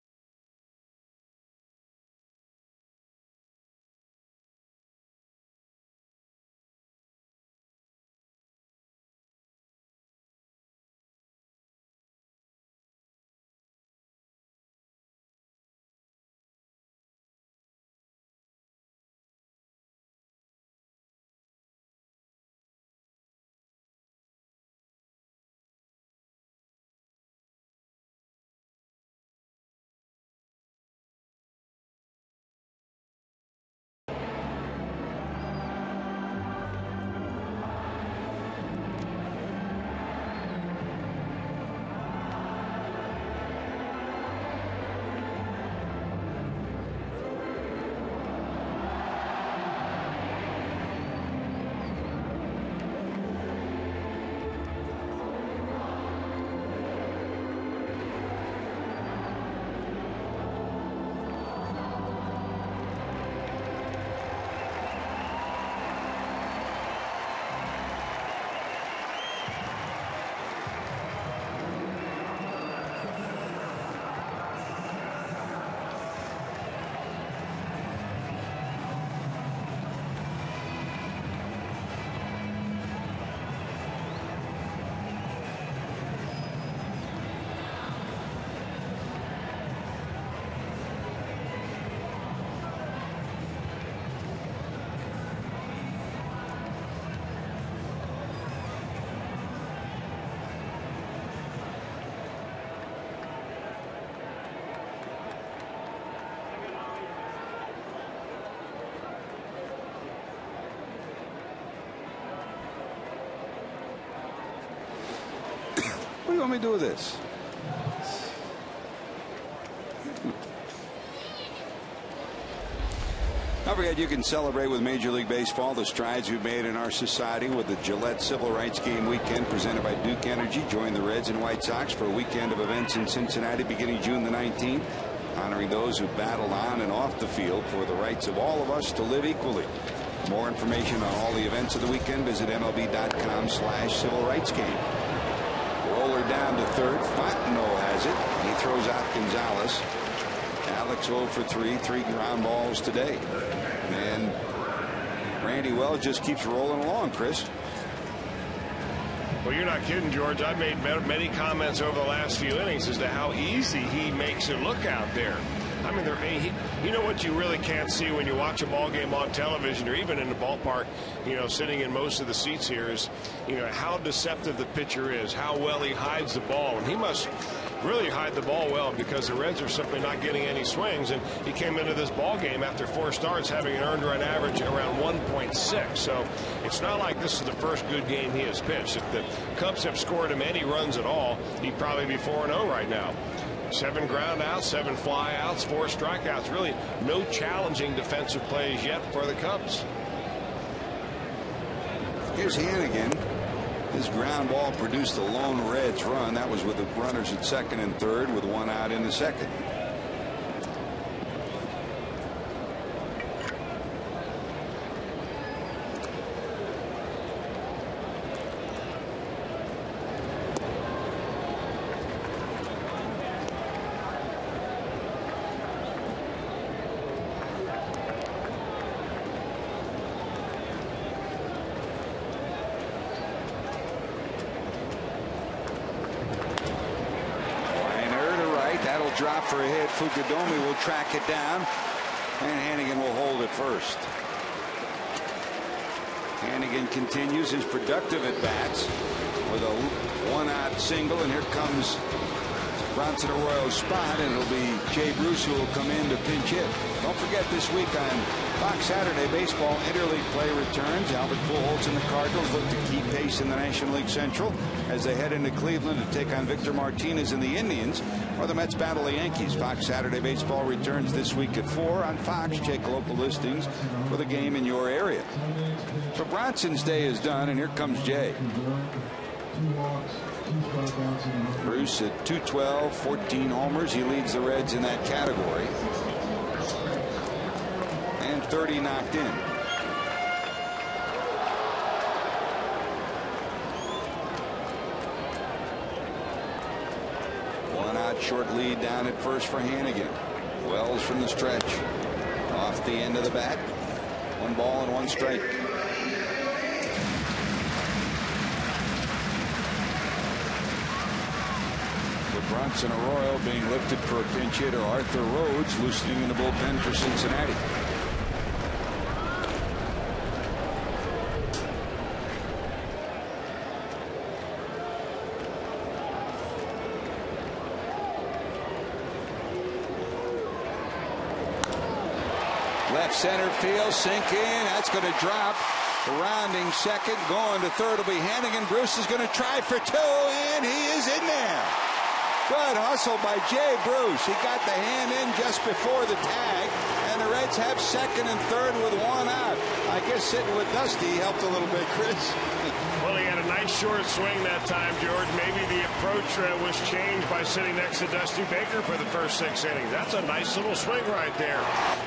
What do you want me to do with this? Don't forget, you can celebrate with Major League Baseball the strides we've made in our society with the Gillette Civil Rights Game Weekend presented by Duke Energy. Join the Reds and White Sox for a weekend of events in Cincinnati beginning June the 19th, honoring those who battled on and off the field for the rights of all of us to live equally. For more information on all the events of the weekend, visit MLB.com/civil rights game. Roller down to third. Fontenot has it. He throws out Gonzalez. Alex 0 for 3, 3 ground balls today. And Randy Wells just keeps rolling along, Chris. Well, you're not kidding, George. I've made many comments over the last few innings as to how easy he makes it look out there. I mean, you know what you really can't see when you watch a ball game on television or even in the ballpark, you know, sitting in most of the seats here is, you know, how deceptive the pitcher is, how well he hides the ball. And he must really hide the ball well because the Reds are simply not getting any swings. And he came into this ball game after 4 starts having an earned run average around 1.6. So it's not like this is the first good game he has pitched. If the Cubs have scored him any runs at all, he'd probably be 4-0 right now. 7 ground outs, 7 fly outs, 4 strikeouts. Really no challenging defensive plays yet for the Cubs. Here's Hannigan. His ground ball produced a lone Reds run. That was with the runners at second and third with 1 out in the second. Drop for a hit. Fukudomi will track it down, and Hannigan will hold it first. Hannigan continues his productive at bats with a 1-out single, and here comes Bronson Arroyo's spot, and it'll be Jay Bruce who will come in to pinch hit. Don't forget, this week on Fox Saturday Baseball, interleague play returns. Albert Pujols and the Cardinals look to keep pace in the National League Central as they head into Cleveland to take on Victor Martinez and the Indians, or the Mets battle the Yankees. Fox Saturday Baseball returns this week at 4 on Fox. Check local listings for the game in your area. So Bronson's day is done, and here comes Jay. Bruce at 212, 14 homers. He leads the Reds in that category. And 30 knocked in. 2-out short lead down at first for Hannigan. Wells from the stretch. Off the end of the bat. 1 ball and 1 strike. Bronson Arroyo being lifted for a pinch hitter. Arthur Rhodes loosening in the bullpen for Cincinnati. Left center field, sink in. That's going to drop. Rounding second, going to third will be Hannigan. Bruce is going to try for 2, and he is in there. Good hustle by Jay Bruce. He got the hand in just before the tag, and the Reds have second and third with 1 out. I guess sitting with Dusty helped a little bit, Chris. Well, he had a nice short swing that time, George. Maybe the approach was changed by sitting next to Dusty Baker for the first 6 innings. That's a nice little swing right there.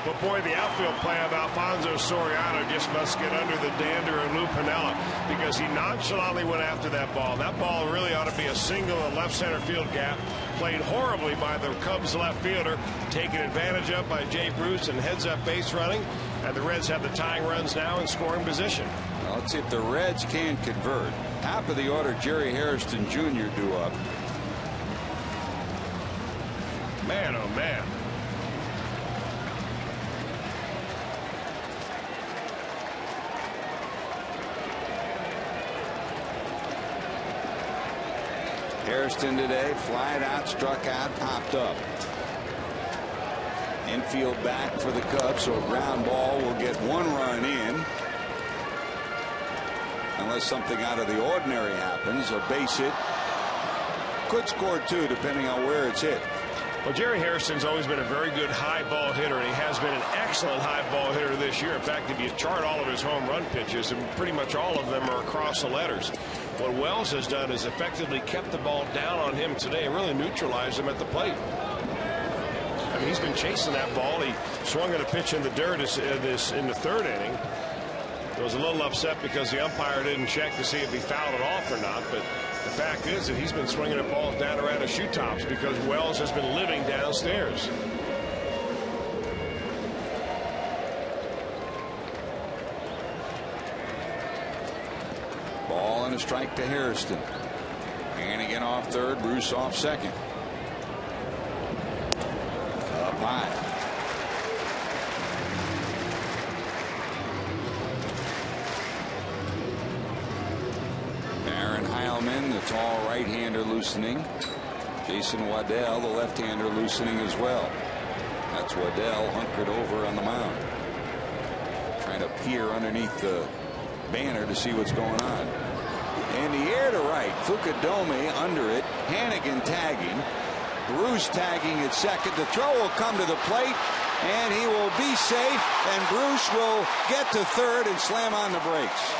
But boy, the outfield play of Alfonso Soriano just must get under the dander of Lou Piniella, because he nonchalantly went after that ball. That ball really ought to be a single in left center field gap. Played horribly by the Cubs left fielder, taken advantage of by Jay Bruce, and heads up base running. And the Reds have the tying runs now in scoring position. Well, let's see if the Reds can convert. Top of the order, Jerry Hairston Jr. due up. Man, oh man. Hairston today, flied out, struck out, popped up. Infield back for the Cubs, so a ground ball will get 1 run in. Unless something out of the ordinary happens, a base hit could score 2 depending on where it's hit. Well, Jerry Hairston's always been a very good high ball hitter, and he has been an excellent high ball hitter this year. In fact, if you chart all of his home run pitches, and pretty much all of them are across the letters. What Wells has done is effectively kept the ball down on him today and really neutralized him at the plate. I mean, he's been chasing that ball. He swung at a pitch in the dirt in the 3rd inning. I was a little upset because the umpire didn't check to see if he fouled it off or not, but the fact is that he's been swinging at balls down around the shoe tops because Wells has been living downstairs. Ball and a strike to Hairston. Hannigan off third, Bruce off second. Up high. The tall right-hander loosening. Jason Waddell, the left-hander, loosening as well. That's Waddell hunkered over on the mound, trying to peer underneath the banner to see what's going on. In the air to right, Fukudome under it. Hannigan tagging. Bruce tagging at second. The throw will come to the plate, and he will be safe, and Bruce will get to third and slam on the brakes.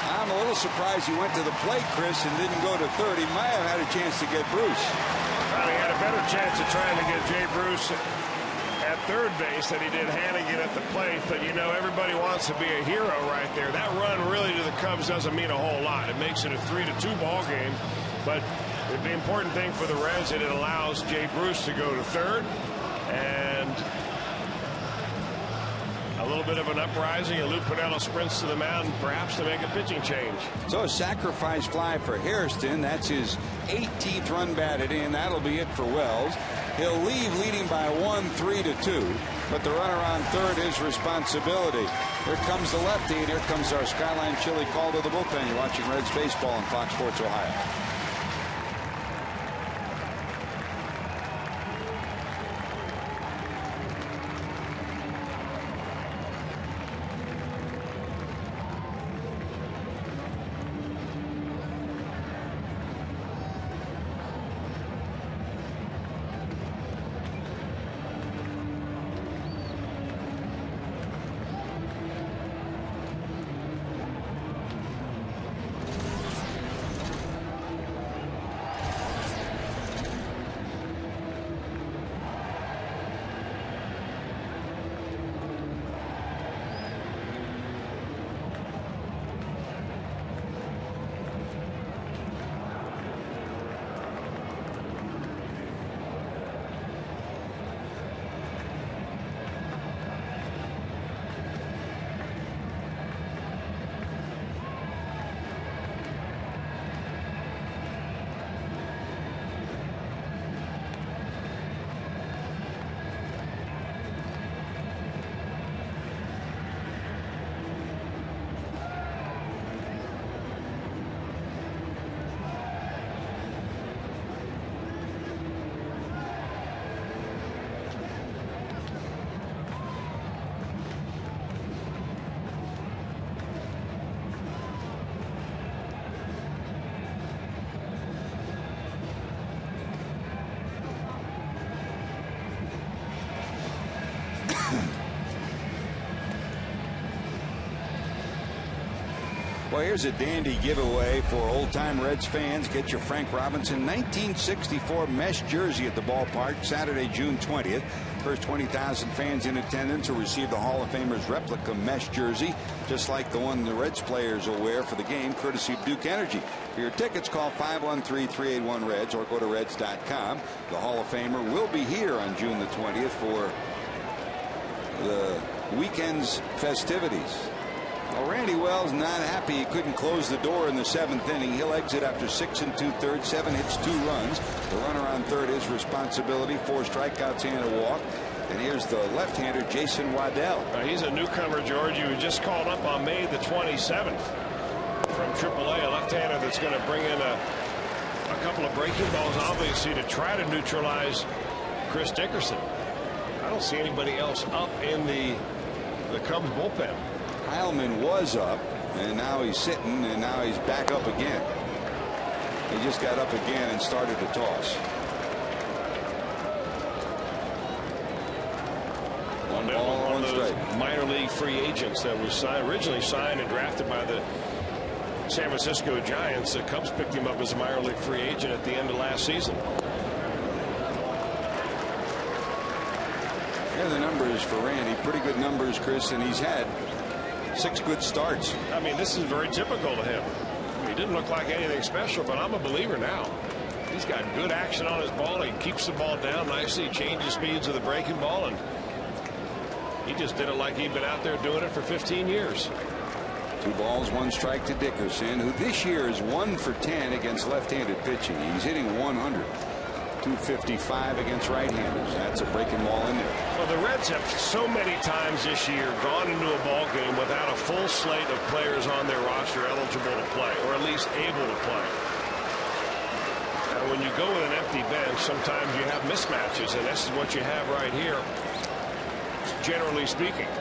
I'm a little surprised he went to the plate, Chris, and didn't go to third. He might have had a chance to get Bruce. Well, he had a better chance of trying to get Jay Bruce at third base than he did Hannigan at the plate. But, you know, everybody wants to be a hero right there. That run really to the Cubs doesn't mean a whole lot. It makes it a 3-2 ball game. But the important thing for the Reds is it allows Jay Bruce to go to third. And a little bit of an uprising, and Lou Piniella sprints to the mound, perhaps to make a pitching change. So a sacrifice fly for Hairston. That's his 18th run batted in. That'll be it for Wells. He'll leave leading by 1, 3-2. But the runner on third is responsibility. Here comes the lefty, and here comes our Skyline Chili call to the bullpen. You're watching Reds baseball on Fox Sports Ohio. Well, here's a dandy giveaway for old-time Reds fans. Get your Frank Robinson 1964 mesh jersey at the ballpark Saturday, June 20th. First 20,000 fans in attendance will receive the Hall of Famer's replica mesh jersey, just like the one the Reds players will wear for the game, courtesy of Duke Energy. For your tickets, call 513-381-REDS or go to Reds.com. The Hall of Famer will be here on June the 20th for the weekend's festivities. Well, Randy Wells not happy he couldn't close the door in the 7th inning. He'll exit after 6 2/3, 7 hits, 2 runs. The runner on third is responsibility, 4 strikeouts and a walk. And here's the left-hander, Jason Waddell. He's a newcomer, George. He was just called up on May the 27th from AAA, a left-hander that's going to bring in a couple of breaking balls, obviously, to try to neutralize Chris Dickerson. I don't see anybody else up in the Cubs bullpen. Heilman was up, and now he's sitting, and now he's back up again. He just got up again and started to toss. One of those minor league free agents that was originally signed and drafted by the San Francisco Giants. The Cubs picked him up as a minor league free agent at the end of last season. Yeah, the numbers for Randy, pretty good numbers, Chris, and he's had 6 good starts. I mean, this is very typical to him. He didn't look like anything special, but I'm a believer now. He's got good action on his ball. He keeps the ball down nicely. He changes speeds of the breaking ball, and he just did it like he'd been out there doing it for 15 years. 2 balls, 1 strike to Dickerson, who this year is 1 for 10 against left-handed pitching. He's hitting 100. 255 against right-handers. That's a breaking ball in there. Well, the Reds have so many times this year gone into a ball game without a full slate of players on their roster eligible to play, or at least able to play. Now, when you go with an empty bench, sometimes you have mismatches, and this is what you have right here, generally speaking.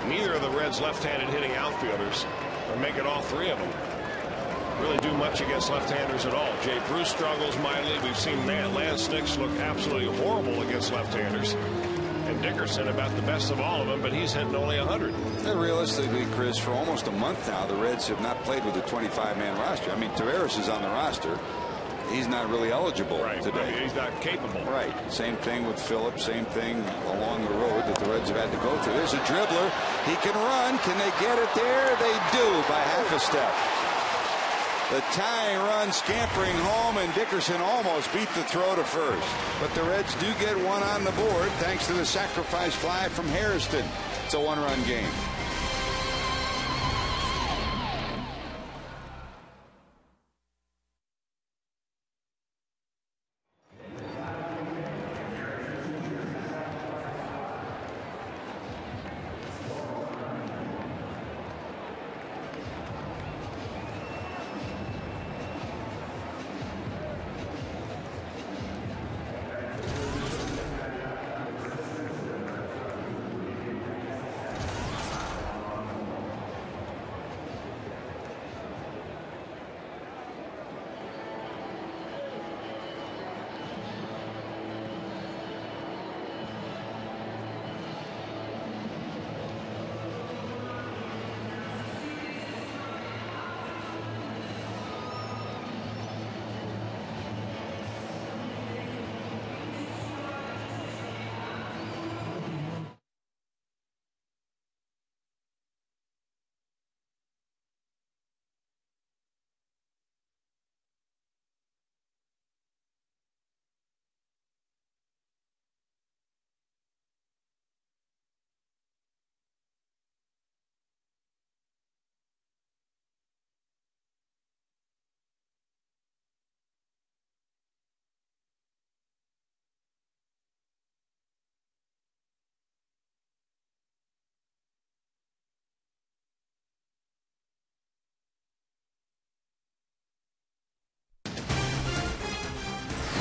Neither of the Reds' left-handed hitting outfielders, or make it all 3 of them, really do much against left-handers at all. Jay Bruce struggles mightily. We've seen Lance Nix look absolutely horrible against left-handers. And Dickerson about the best of all of them, but he's hitting only 100. And realistically, Chris, for almost a month now, the Reds have not played with a 25-man roster. I mean, Taveras is on the roster. He's not really eligible today. I mean, he's not capable. Right. Same thing with Phillips. Same thing along the road that the Reds have had to go through. There's a dribbler. He can run. Can they get it there? They do by half a step. The tying run scampering home, and Dickerson almost beat the throw to first. But the Reds do get one on the board thanks to the sacrifice fly from Hairston. It's a 1-run game.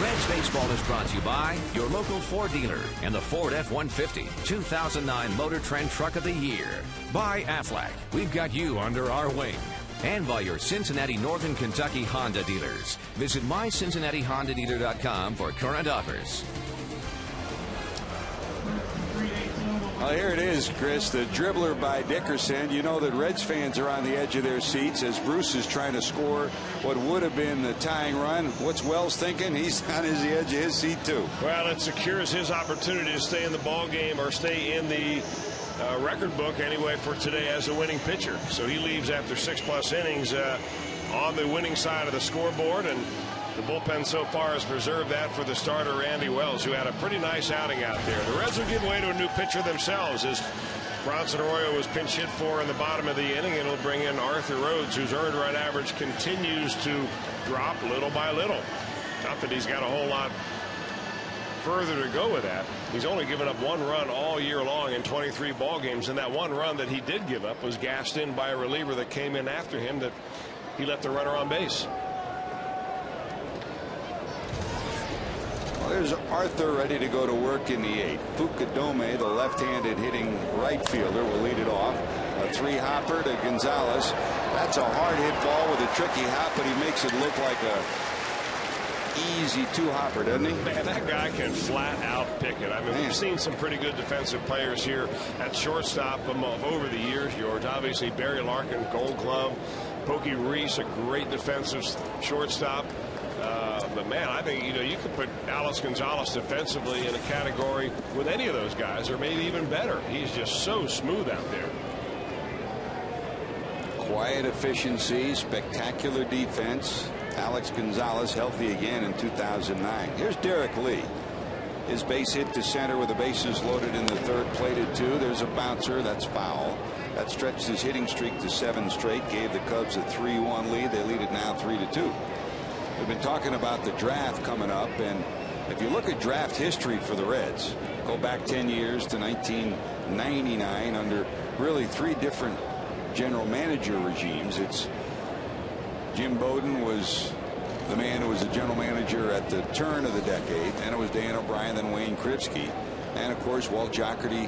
Reds Baseball is brought to you by your local Ford dealer and the Ford F-150 2009 Motor Trend Truck of the Year. By Aflac, we've got you under our wing. And by your Cincinnati Northern Kentucky Honda dealers. Visit mycincinnatihondadealer.com for current offers. Well, here it is, Chris, the dribbler by Dickerson. You know that Reds fans are on the edge of their seats as Bruce is trying to score what would have been the tying run. What's Wells thinking? He's on the edge of his seat, too. Well, it secures his opportunity to stay in the ball game or stay in the record book anyway for today as a winning pitcher. So he leaves after 6+ innings on the winning side of the scoreboard, and the bullpen so far has preserved that for the starter, Randy Wells, who had a pretty nice outing out there. The Reds will give way to a new pitcher themselves as Bronson Arroyo was pinch hit for in the bottom of the inning. It'll bring in Arthur Rhodes, whose earned run average continues to drop little by little. Not that he's got a whole lot further to go with that. He's only given up 1 run all year long in 23 ball games, and that 1 run that he did give up was gassed in by a reliever that came in after him that he left the runner on base. Well, there's Arthur ready to go to work in the 8th. Fukudome, the left-handed hitting right fielder, will lead it off. A 3-hopper to Gonzalez. That's a hard hit ball with a tricky hop, but he makes it look like a easy 2-hopper, doesn't he? Man, that guy can flat out pick it. I mean, we've seen some pretty good defensive players here at shortstop over the years, George. Obviously, Barry Larkin, Gold Glove. Pokey Reese, a great defensive shortstop. But man, I think you could put Alex Gonzalez defensively in a category with any of those guys, or maybe even better. He's just so smooth out there. Quiet efficiency, spectacular defense. Alex Gonzalez healthy again in 2009. Here's Derek Lee. His base hit to center with the bases loaded in the 3rd, plated 2. There's a bouncer. That's foul. That stretched his hitting streak to 7 straight, gave the Cubs a 3-1 lead. They lead it now 3-2. We've been talking about the draft coming up, and if you look at draft history for the Reds, go back 10 years to 1999 under really 3 different general manager regimes. It's Jim Bowden was the man who was the general manager at the turn of the decade. Then it was Dan O'Brien, then Wayne Kripke, and of course Walt Jocarty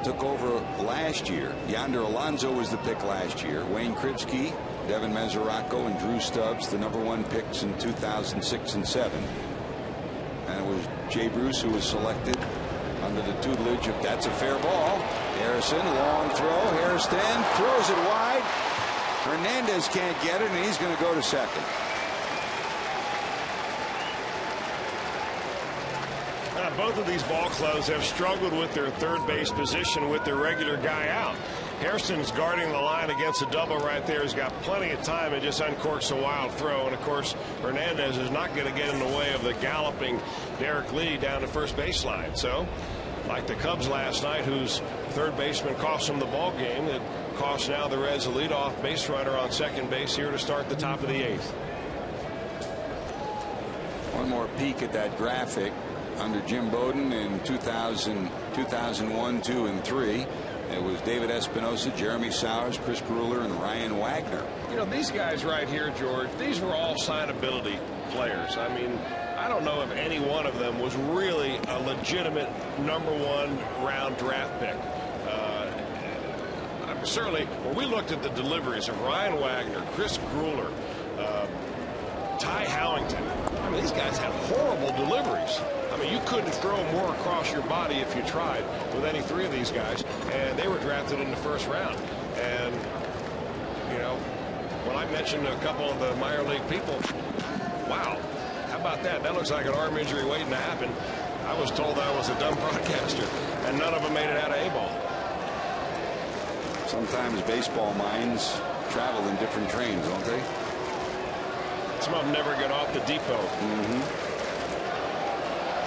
took over last year. Yonder Alonso was the pick last year. Wayne Kripke, Devin Mesoraco, and Drew Stubbs, the #1 picks in 2006 and 7. And it was Jay Bruce who was selected under the tutelage of That's a Fair Ball. Harrison, long throw. Hairston throws it wide. Hernandez can't get it, and he's going to go to second. Both of these ball clubs have struggled with their 3rd base position with their regular guy out. Hairston's guarding the line against a double right there. He's got plenty of time and just uncorks a wild throw. And of course, Hernandez is not going to get in the way of the galloping Derek Lee down the first baseline. So, like the Cubs last night, whose 3rd baseman cost them the ball game, it costs now the Reds a leadoff base runner on second base here to start the top of the 8th. One more peek at that graphic. Under Jim Bowden in 2001, 2, and 3. It was David Espinosa, Jeremy Sowers, Chris Grueller, and Ryan Wagner. These guys right here, George, these were all signability players. I mean, I don't know if any one of them was really a legitimate #1 round draft pick. Certainly, when we looked at the deliveries of Ryan Wagner, Chris Grueller, Ty Howington, I mean, these guys had horrible deliveries. I mean, you couldn't throw more across your body if you tried with any 3 of these guys, and they were drafted in the 1st round. And when I mentioned a couple of the minor league people, wow, how about that? That looks like an arm injury waiting to happen. I was told I was a dumb broadcaster, and none of them made it out of A-ball. Sometimes baseball minds travel in different trains, don't they? Some of them never get off the depot.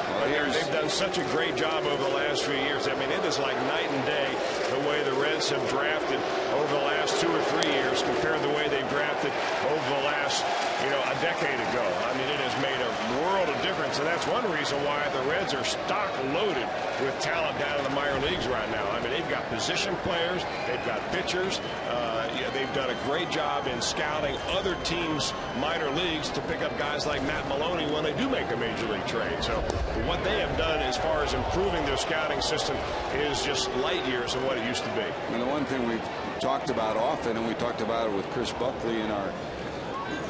Well, they've done such a great job over the last few years. I mean, it is like night and day the way the Reds have drafted over the last 2 or 3 years compared to the way they've drafted over the last, a decade ago. I mean, it has made a world of difference, and that's one reason why the Reds are stock loaded with talent down in the minor leagues right now. I mean, they've got position players, they've got pitchers. They've done a great job in scouting other teams' minor leagues to pick up guys like Matt Maloney when they do make a major league trade. So what they have done as far as improving their scouting system is just light years of what it used to be. And the one thing we've talked about often, and we talked about it with Chris Buckley in our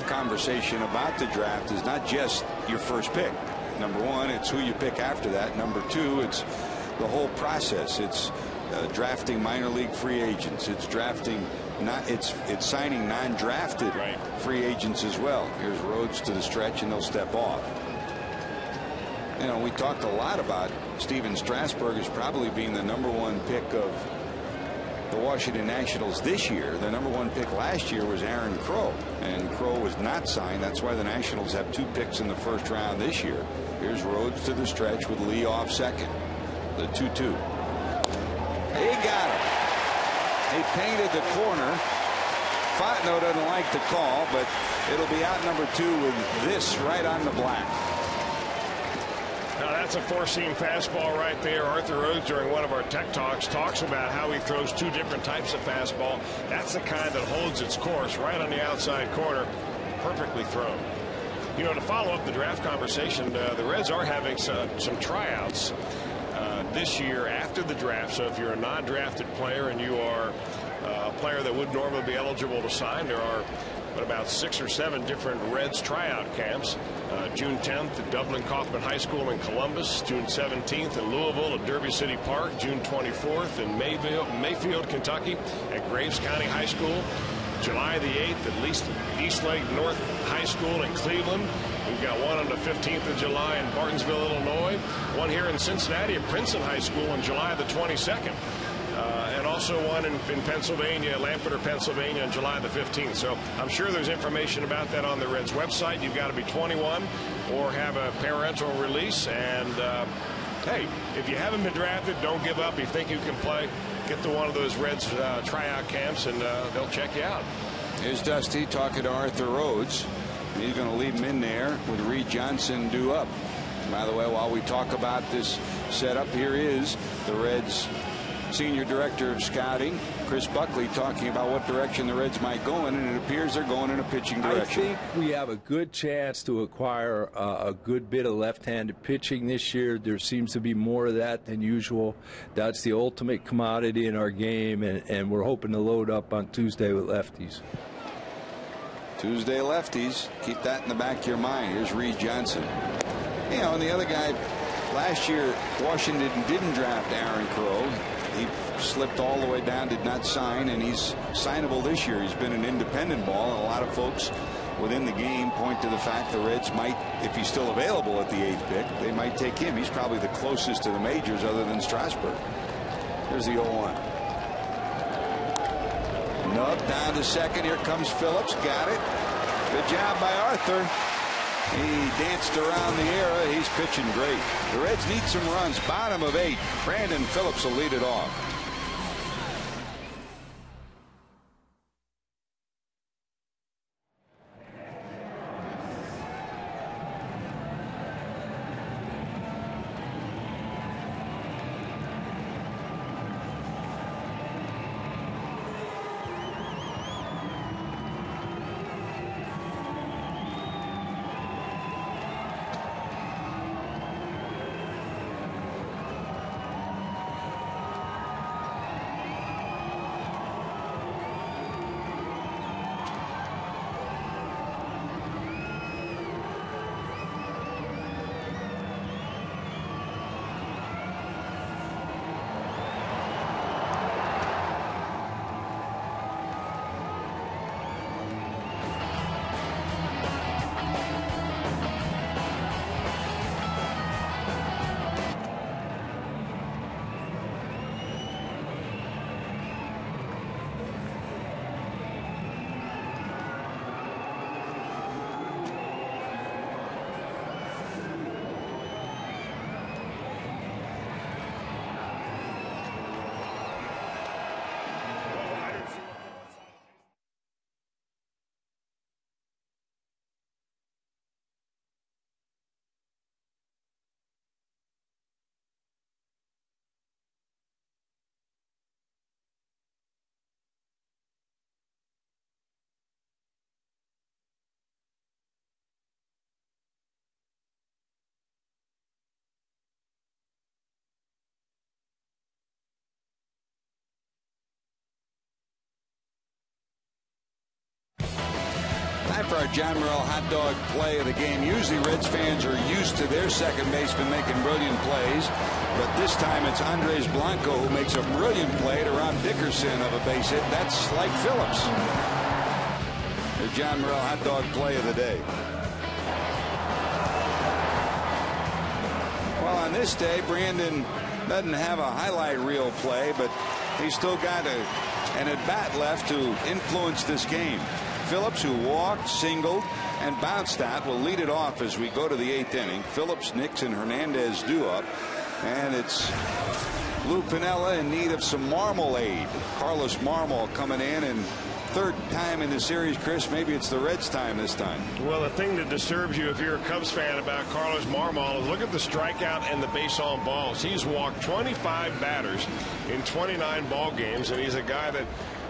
conversation about the draft, is not just your first pick. #1, it's who you pick after that. #2, it's the whole process. It's drafting minor league free agents. It's drafting it's signing non-drafted free agents as well. Here's Rhodes to the stretch, and they'll step off. You know, we talked a lot about Steven Strasburg as probably being the #1 pick of the Washington Nationals this year. The #1 pick last year was Aaron Crow, and Crow was not signed. That's why the Nationals have 2 picks in the first round this year. Here's Rhodes to the stretch with Lee off second. The 2-2. He got him. He painted the corner. Fontenot doesn't like the call, but it'll be out number 2 with this right on the black. Now that's a 4-seam fastball right there. Arthur Rhodes, during one of our tech talks, talks about how he throws 2 different types of fastball. That's the kind that holds its course right on the outside corner, perfectly thrown. You know, to follow up the draft conversation, the Reds are having some tryouts this year after the draft. So if you're a non-drafted player and you are a player that would normally be eligible to sign, there are about 6 or 7 different Reds tryout camps. June 10th at Dublin Kaufman High School in Columbus, June 17th in Louisville at Derby City Park, June 24th in Mayfield, Kentucky at Graves County High School, July the 8th at Eastlake North High School in Cleveland. We've got one on the 15th of July in Bartonsville, Illinois, one here in Cincinnati at Princeton High School on July the 22nd. And also one in Pennsylvania, Lampeter, Pennsylvania on July the 15th. So I'm sure there's information about that on the Reds website. You've got to be 21 or have a parental release. And hey, if you haven't been drafted, don't give up. You think you can play, get to one of those Reds tryout camps, and they'll check you out. Here's Dusty talking to Arthur Rhodes. He's going to lead him in there with Reed Johnson due up. By the way, while we talk about this setup, here is the Reds Senior Director of Scouting, Chris Buckley, talking about what direction the Reds might go in, and it appears they're going in a pitching direction. I think we have a good chance to acquire a good bit of left-handed pitching this year. There seems to be more of that than usual. That's the ultimate commodity in our game, and we're hoping to load up on Tuesday with lefties. Tuesday lefties. Keep that in the back of your mind. Here's Reed Johnson. You know, and the other guy, last year, Washington didn't draft Aaron Crow. He slipped all the way down, did not sign, and he's signable this year. He's been an independent ball, and a lot of folks within the game point to the fact the Reds might, if he's still available at the 8th pick, they might take him. He's probably the closest to the majors other than Strasburg. Here's the 0-1. Nub down to second. Here comes Phillips. Got it. Good job by Arthur. He danced around the area. He's pitching great. The Reds need some runs. Bottom of 8. Brandon Phillips will lead it off. for our John Morrell hot dog play of the game. Usually Reds fans are used to their second baseman making brilliant plays, but this time it's Andres Blanco who makes a brilliant play to rob Dickerson of a base hit. That's like Phillips. The John Morrell hot dog play of the day. Well, on this day, Brandon doesn't have a highlight reel play, but he's still got an at-bat left to influence this game. Phillips, who walked, singled, and bounced out, will lead it off as we go to the 8th inning. Phillips, Nix, and Hernandez due up, and it's Lou Piniella in need of some marmalade. Carlos Marmol coming in, and third time in the series, Chris. Maybe it's the Reds' time this time. Well, the thing that disturbs you if you're a Cubs fan about Carlos Marmol is look at the strikeout and the base on balls. He's walked 25 batters in 29 ball games, and he's a guy that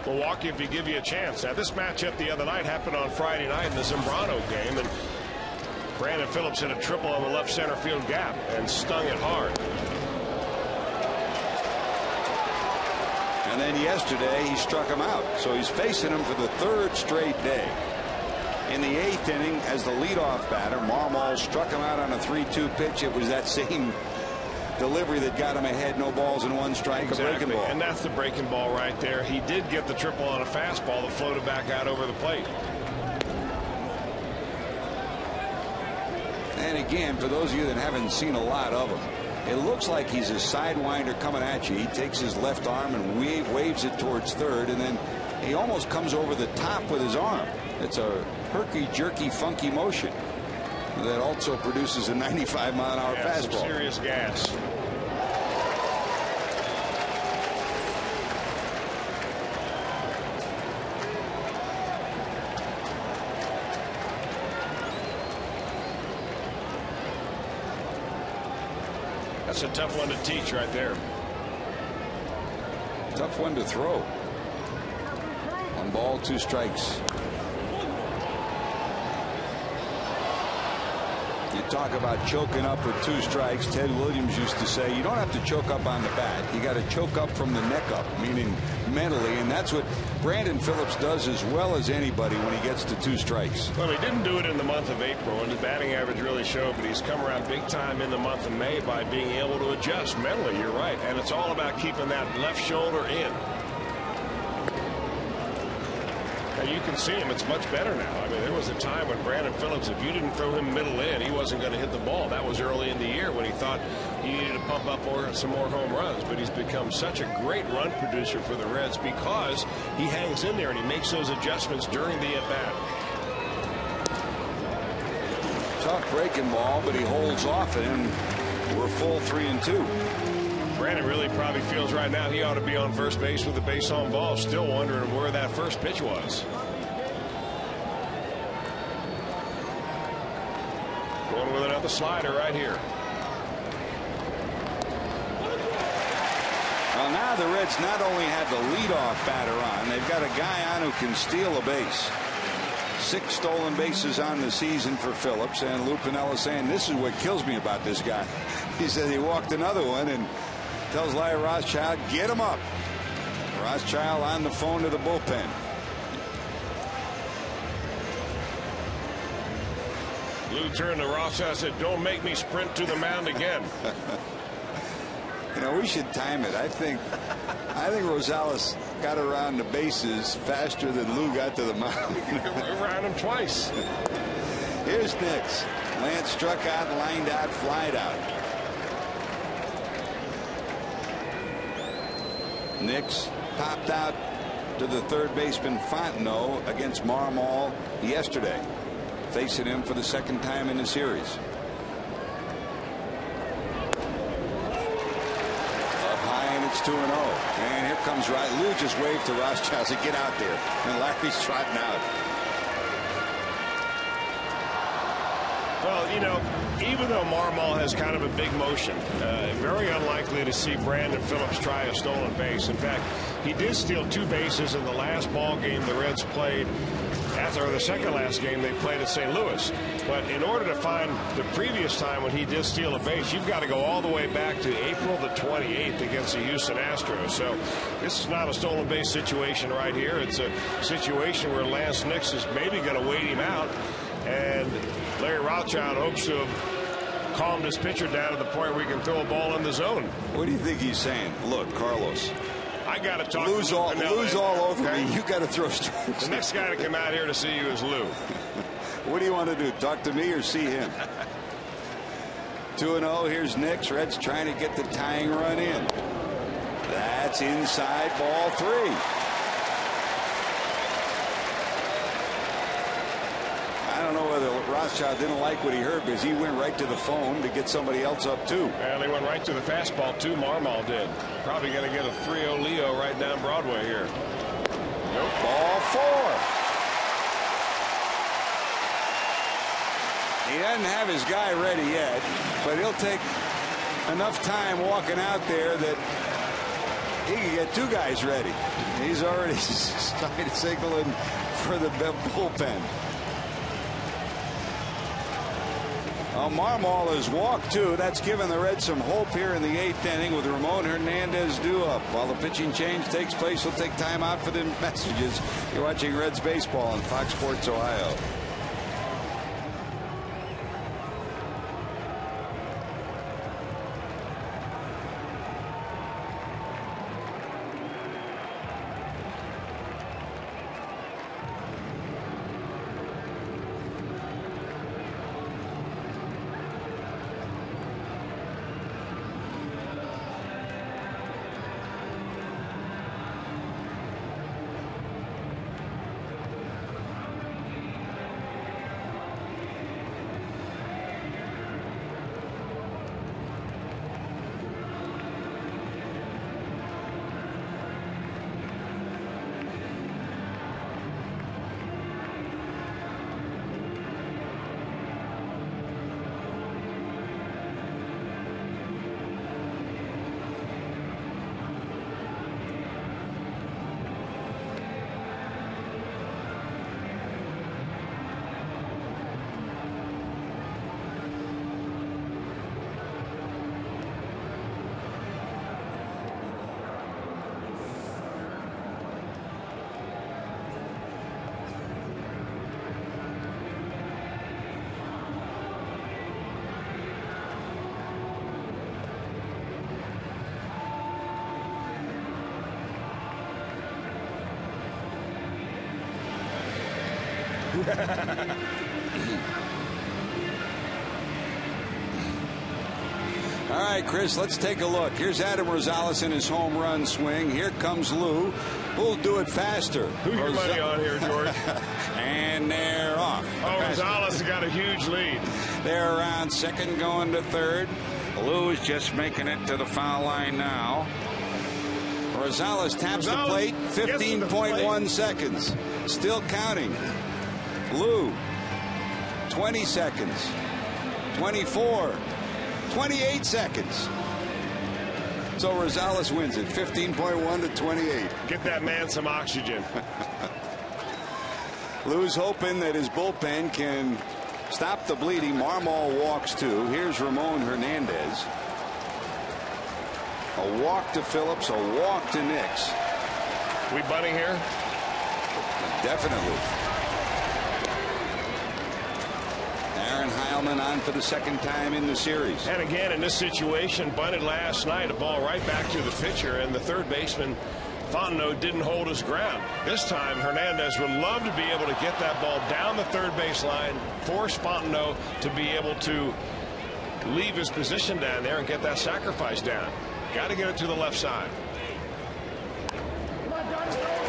will walk you if he give you a chance. Now, this matchup the other night happened on Friday night in the Zambrano game, and Brandon Phillips hit a triple on the left center field gap and stung it hard. And then yesterday he struck him out, so he's facing him for the third straight day. In the 8th inning, as the leadoff batter, Marmol struck him out on a 3-2 pitch. It was that same delivery that got him ahead. No balls and one strike. Exactly. A breaking ball. And that's the breaking ball right there. He did get the triple on a fastball that floated back out over the plate. And again, for those of you that haven't seen a lot of him, it looks like he's a sidewinder coming at you. He takes his left arm and waves it towards third, and then he almost comes over the top with his arm. It's a herky-jerky, funky motion that also produces a 95-mile-an-hour fastball. Some serious gas. That's a tough one to teach right there. Tough one to throw. 1 ball, 2 strikes. You talk about choking up with 2 strikes. Ted Williams used to say you don't have to choke up on the bat. You got to choke up from the neck up, meaning mentally, and that's what Brandon Phillips does as well as anybody when he gets to 2 strikes. Well, he didn't do it in the month of April, and his batting average really showed, but he's come around big time in the month of May by being able to adjust mentally. You're right, and it's all about keeping that left shoulder in. Now you can see him. It's much better now. I mean, there was a time when Brandon Phillips, if you didn't throw him middle in, he wasn't going to hit the ball. That was early in the year when he thought he needed to pump up some more home runs. But he's become such a great run producer for the Reds because he hangs in there and he makes those adjustments during the at-bat. Tough breaking ball, but he holds off it, and we're full 3-2. Brandon really probably feels right now he ought to be on first base with the base on ball, still wondering where that first pitch was. Going with another slider right here. Well, now the Reds not only have the leadoff batter on, they've got a guy on who can steal a base. 6 stolen bases on the season for Phillips, and Lou Piniella saying this is what kills me about this guy. He said he walked another one and tells Larry Rothschild, get him up. Rothschild on the phone to the bullpen. Lou turned to Rothschild and said, don't make me sprint to the mound again. You know, we should time it. I think Rosales got around the bases faster than Lou got to the mound. Around him twice. Here's Nix. Lance struck out, lined out, flied out. Nix popped out to the third baseman Fontenot against Marmol yesterday, facing him for the 2nd time in the series. Up high, and it's 2-0. And here comes Lou just waved to Rothschild, said, get out there. And Larry's trotting out. Well, you know, even though Marmol has kind of a big motion, very unlikely to see Brandon Phillips try a stolen base. In fact, he did steal 2 bases in the last ball game the Reds played the second last game they played at St. Louis. But in order to find the previous time when he did steal a base, you've got to go all the way back to April the 28th against the Houston Astros. So this is not a stolen base situation right here. It's a situation where Lance Nix is maybe going to wait him out, and Larry Rothschild hopes to have calmed his pitcher down to the point where he can throw a ball in the zone. What do you think he's saying? Look, Carlos, I got to talk lose to all over okay? me. You got to throw strikes. The next guy to come out here to see you is Lou. What do you want to do? Talk to me or see him? 2-0. Here's Nix. Reds trying to get the tying run in. That's inside, ball 3. I don't know whether Rothschild didn't like what he heard, because he went right to the phone to get somebody else up too. And he went right to the fastball too. Marmol did. Probably going to get a 3-0 Leo right down Broadway here. Nope. Ball 4. He doesn't have his guy ready yet, but he'll take enough time walking out there that he can get 2 guys ready. He's already started signaling for the bullpen. Marmol has walked 2. That's given the Reds some hope here in the 8th inning with Ramon Hernandez due up. While the pitching change takes place, we'll take time out for the messages. You're watching Reds baseball on Fox Sports Ohio. All right, Chris, let's take a look. Here's Adam Rosales in his home run swing. Here comes Lou. Who'll do it faster? Who's your money on here, George? And they're off. Oh, Rosales has got a huge lead. They're around second, going to third. Lou is just making it to the foul line now. Rosales taps the plate. 15.1 seconds. Still counting. Lou, 20 seconds. 24. 28 seconds. So Rosales wins it, 15.1 to 28. Get that man some oxygen. Lou's hoping that his bullpen can stop the bleeding. Marmol walks 2. Here's Ramon Hernandez. A walk to Phillips, a walk to Nix. We bunting here? Definitely. Aaron Heilman on for the second time in the series. And again, in this situation, bunted last night, a ball right back to the pitcher, and the third baseman, Fontenot, didn't hold his ground. This time, Hernandez would love to be able to get that ball down the third base line, force Fontenot to be able to leave his position down there and get that sacrifice down. Got to get it to the left side.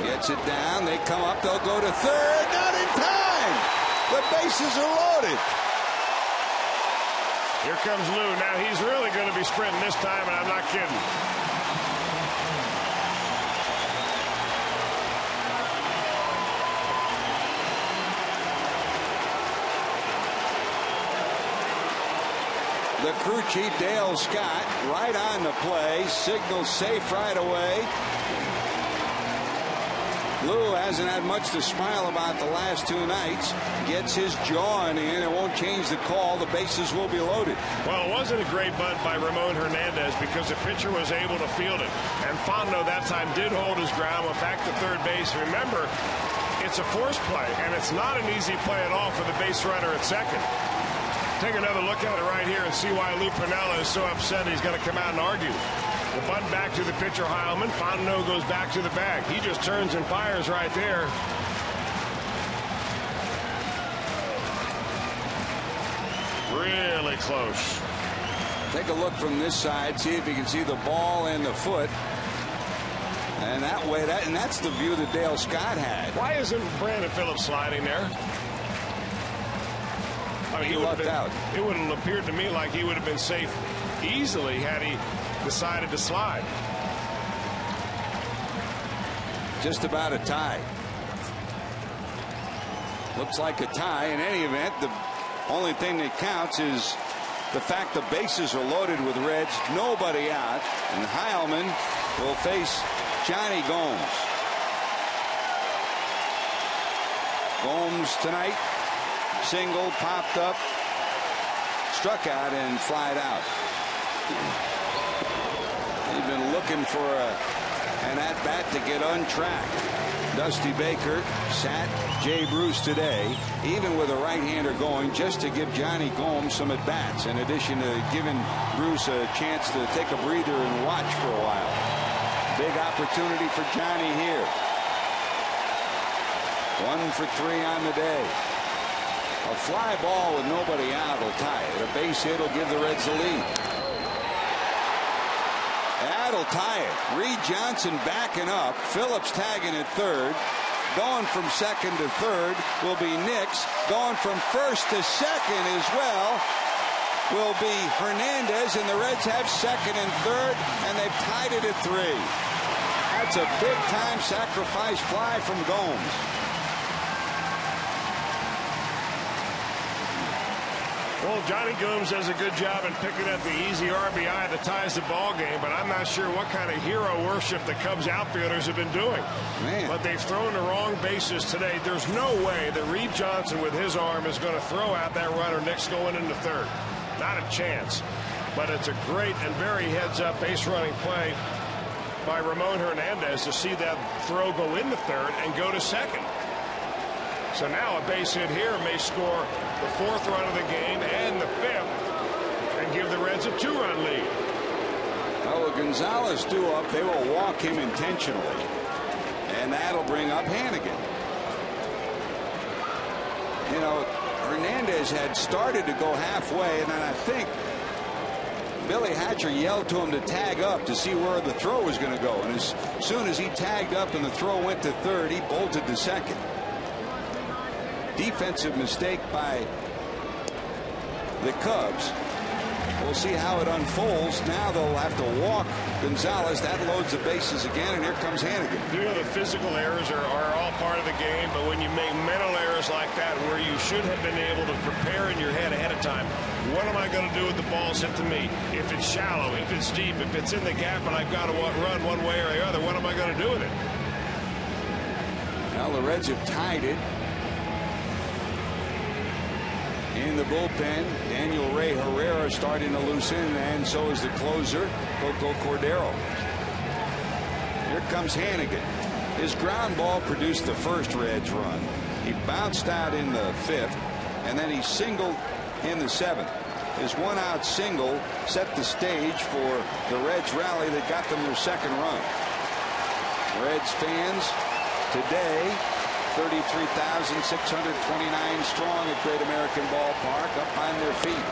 Gets it down. They come up. They'll go to third. Not in time. The bases are loaded. Here comes Lou. Now he's really going to be sprinting this time, and I'm not kidding. The crew chief, Dale Scott, right on the play. Signals safe right away. Lou hasn't had much to smile about the last 2 nights. Gets his jaw in. It won't change the call. The bases will be loaded. Well, it wasn't a great bunt by Ramon Hernandez because the pitcher was able to field it. And Fondo that time did hold his ground, went back to third base. Remember, it's a force play, and it's not an easy play at all for the base runner at second. Take another look at it right here and see why Lou Piniella is so upset he's going to come out and argue. The bunt back to the pitcher, Heilman. Fondo goes back to the bag. He just turns and fires right there. Really close. Take a look from this side, see if you can see the ball and the foot. And that way, that's the view that Dale Scott had. Why isn't Brandon Phillips sliding there? I mean, he lucked out. It would have appeared to me like he would have been safe easily had he decided to slide. Just about a tie. Looks like a tie. In any event, the only thing that counts is the fact the bases are loaded with Reds, nobody out, and Heilman will face Johnny Gomes. Gomes tonight, single, popped up, struck out, and flied out. He's been looking for an at-bat to get untracked. Dusty Baker sat Jay Bruce today, even with a right-hander going, just to give Johnny Gomes some at-bats, in addition to giving Bruce a chance to take a breather and watch for a while. Big opportunity for Johnny here. 1 for 3 on the day. A fly ball with nobody out will tie it. A base hit will give the Reds the lead. That'll tie it. Reed Johnson backing up. Phillips tagging at third. Going from second to third will be Nix. Going from first to second as well will be Hernandez. And the Reds have second and third, and they've tied it at 3. That's a big-time sacrifice fly from Gomes. Well, Johnny Gomes does a good job in picking up the easy RBI that ties the ball game, but I'm not sure what kind of hero worship the Cubs outfielders have been doing. Man. But they've thrown the wrong bases today. There's no way that Reed Johnson with his arm is going to throw out that runner Nix going into third. Not a chance. But it's a great and very heads-up base running play by Ramon Hernandez to see that throw go into third and go to second. So now a base hit here may score the 4th run of the game and the 5th and give the Reds a 2-run lead. Well, with Gonzalez due up, they will walk him intentionally, and that'll bring up Hannigan. You know, Hernandez had started to go halfway, and then I think Billy Hatcher yelled to him to tag up to see where the throw was going to go, and as soon as he tagged up and the throw went to third, he bolted to second. Defensive mistake by the Cubs. We'll see how it unfolds. Now they'll have to walk Gonzalez. That loads the bases again, and here comes Hannigan. You know, the physical errors are all part of the game, but when you make mental errors like that where you should have been able to prepare in your head ahead of time, what am I going to do with the balls hit to me? If it's shallow, if it's deep, if it's in the gap and I've got to run one way or the other, what am I going to do with it? Well, the Reds have tied it. In the bullpen, Daniel Ray Herrera starting to loosen, and so is the closer, Coco Cordero. Here comes Hannigan. His ground ball produced the first Reds run. He bounced out in the 5th, and then he singled in the 7th. His one-out single set the stage for the Reds rally that got them their second run. Reds fans today, 33,629 strong at Great American Ballpark, up on their feet.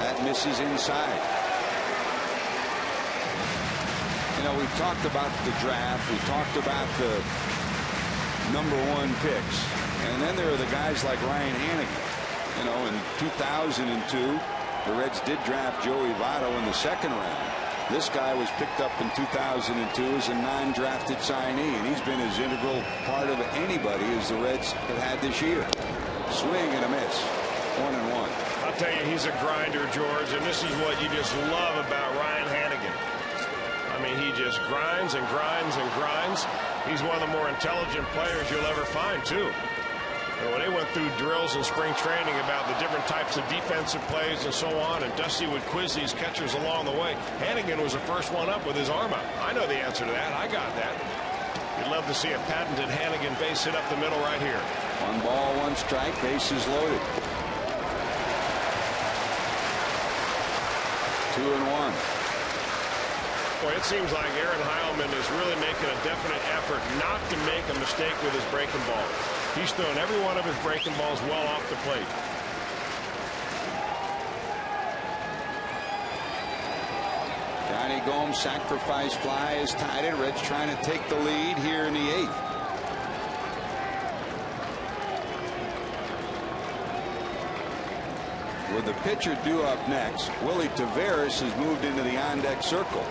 That misses inside. You know, we've talked about the draft. We talked about the #1 picks. And then there are the guys like Ryan Hannigan. You know, in 2002, the Reds did draft Joey Votto in the 2nd round. This guy was picked up in 2002 as a non-drafted signee, and he's been as integral part of anybody as the Reds have had this year. Swing and a miss. 1-1. I'll tell you, he's a grinder, George, and this is what you just love about Ryan Hannigan. I mean, he just grinds and grinds and grinds. He's one of the more intelligent players you'll ever find, too. And when they went through drills in spring training about the different types of defensive plays and so on, and Dusty would quiz these catchers along the way, Hannigan was the first one up with his arm out. I know the answer to that. I got that. You'd love to see a patented Hannigan base hit up the middle right here. 1 ball, 1 strike, bases loaded. 2-1. Boy, it seems like Aaron Heilman is really making a definite effort not to make a mistake with his breaking ball. He's thrown every one of his breaking balls well off the plate. Johnny Gomes' sacrifice fly is tied it. Reds trying to take the lead here in the 8th. With the pitcher due up next, Willie Taveras has moved into the on-deck circle.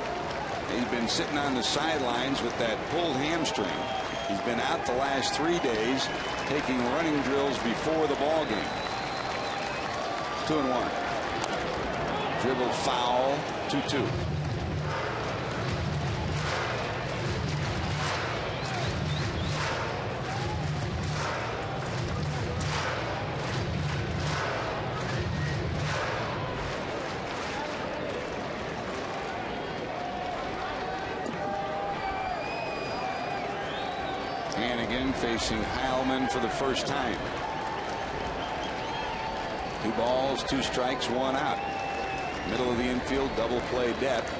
He's been sitting on the sidelines with that pulled hamstring. He's been out the last 3 days, taking running drills before the ball game. 2-1. Dribble foul, 2-2. Hannigan facing Heilman for the first time. 2 balls, 2 strikes, 1 out. Middle of the infield, double play depth.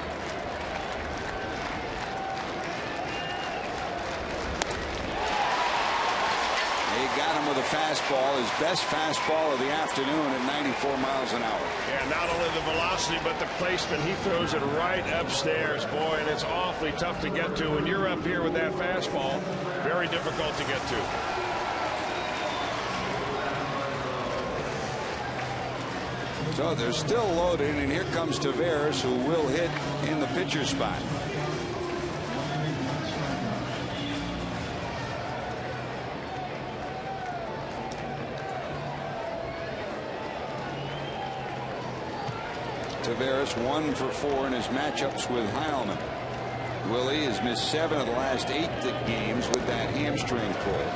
They got him with a fastball, his best fastball of the afternoon at 94 miles an hour. Yeah, not only the velocity, but the placement. He throws it right upstairs, boy, and it's awfully tough to get to. When you're up here with that fastball, very difficult to get to. So they're still loaded, and here comes Taveras, who will hit in the pitcher spot. Taveras 1 for 4 in his matchups with Heilman. Willie has missed 7 of the last 8 games with that hamstring pull.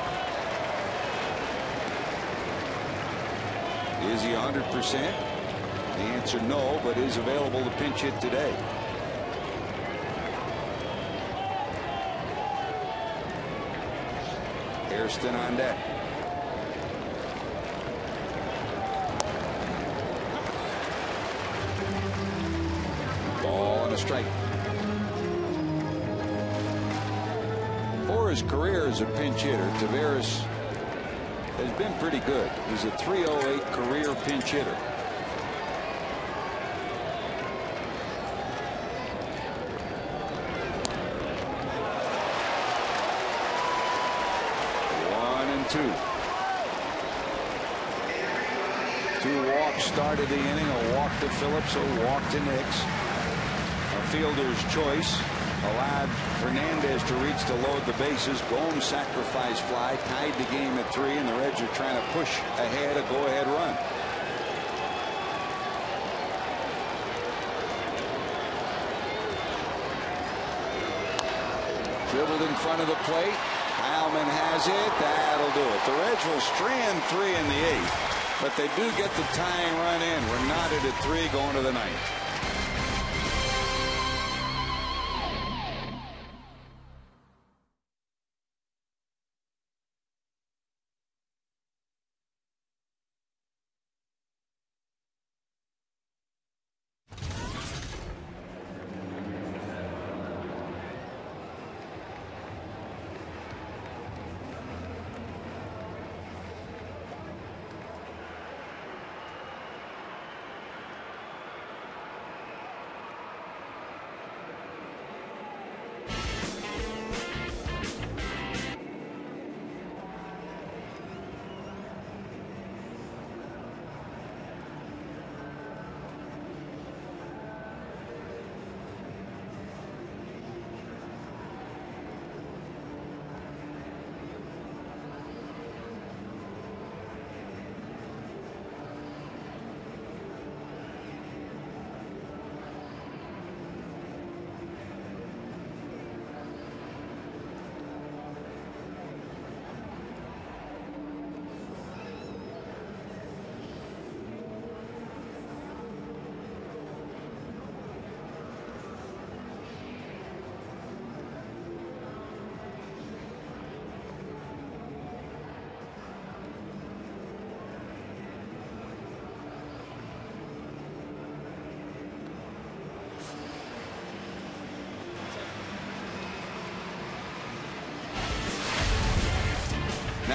Is he 100%? The answer no, but is available to pinch hit today. Hairston on deck. Ball and a strike. For his career as a pinch hitter, Taveras has been pretty good. He's a .308 career pinch hitter. Two walks started the inning. A walk to Phillips, a walk to Nix. A fielder's choice allowed Hernandez to reach to load the bases. Gomes' sacrifice fly tied the game at 3, and the Reds are trying to push ahead a go-ahead run. Dribbled in front of the plate. Heilman has it. That'll do it. The Reds will strand 3 in the 8th, but they do get the tying run in. We're knotted at 3 going to the 9th.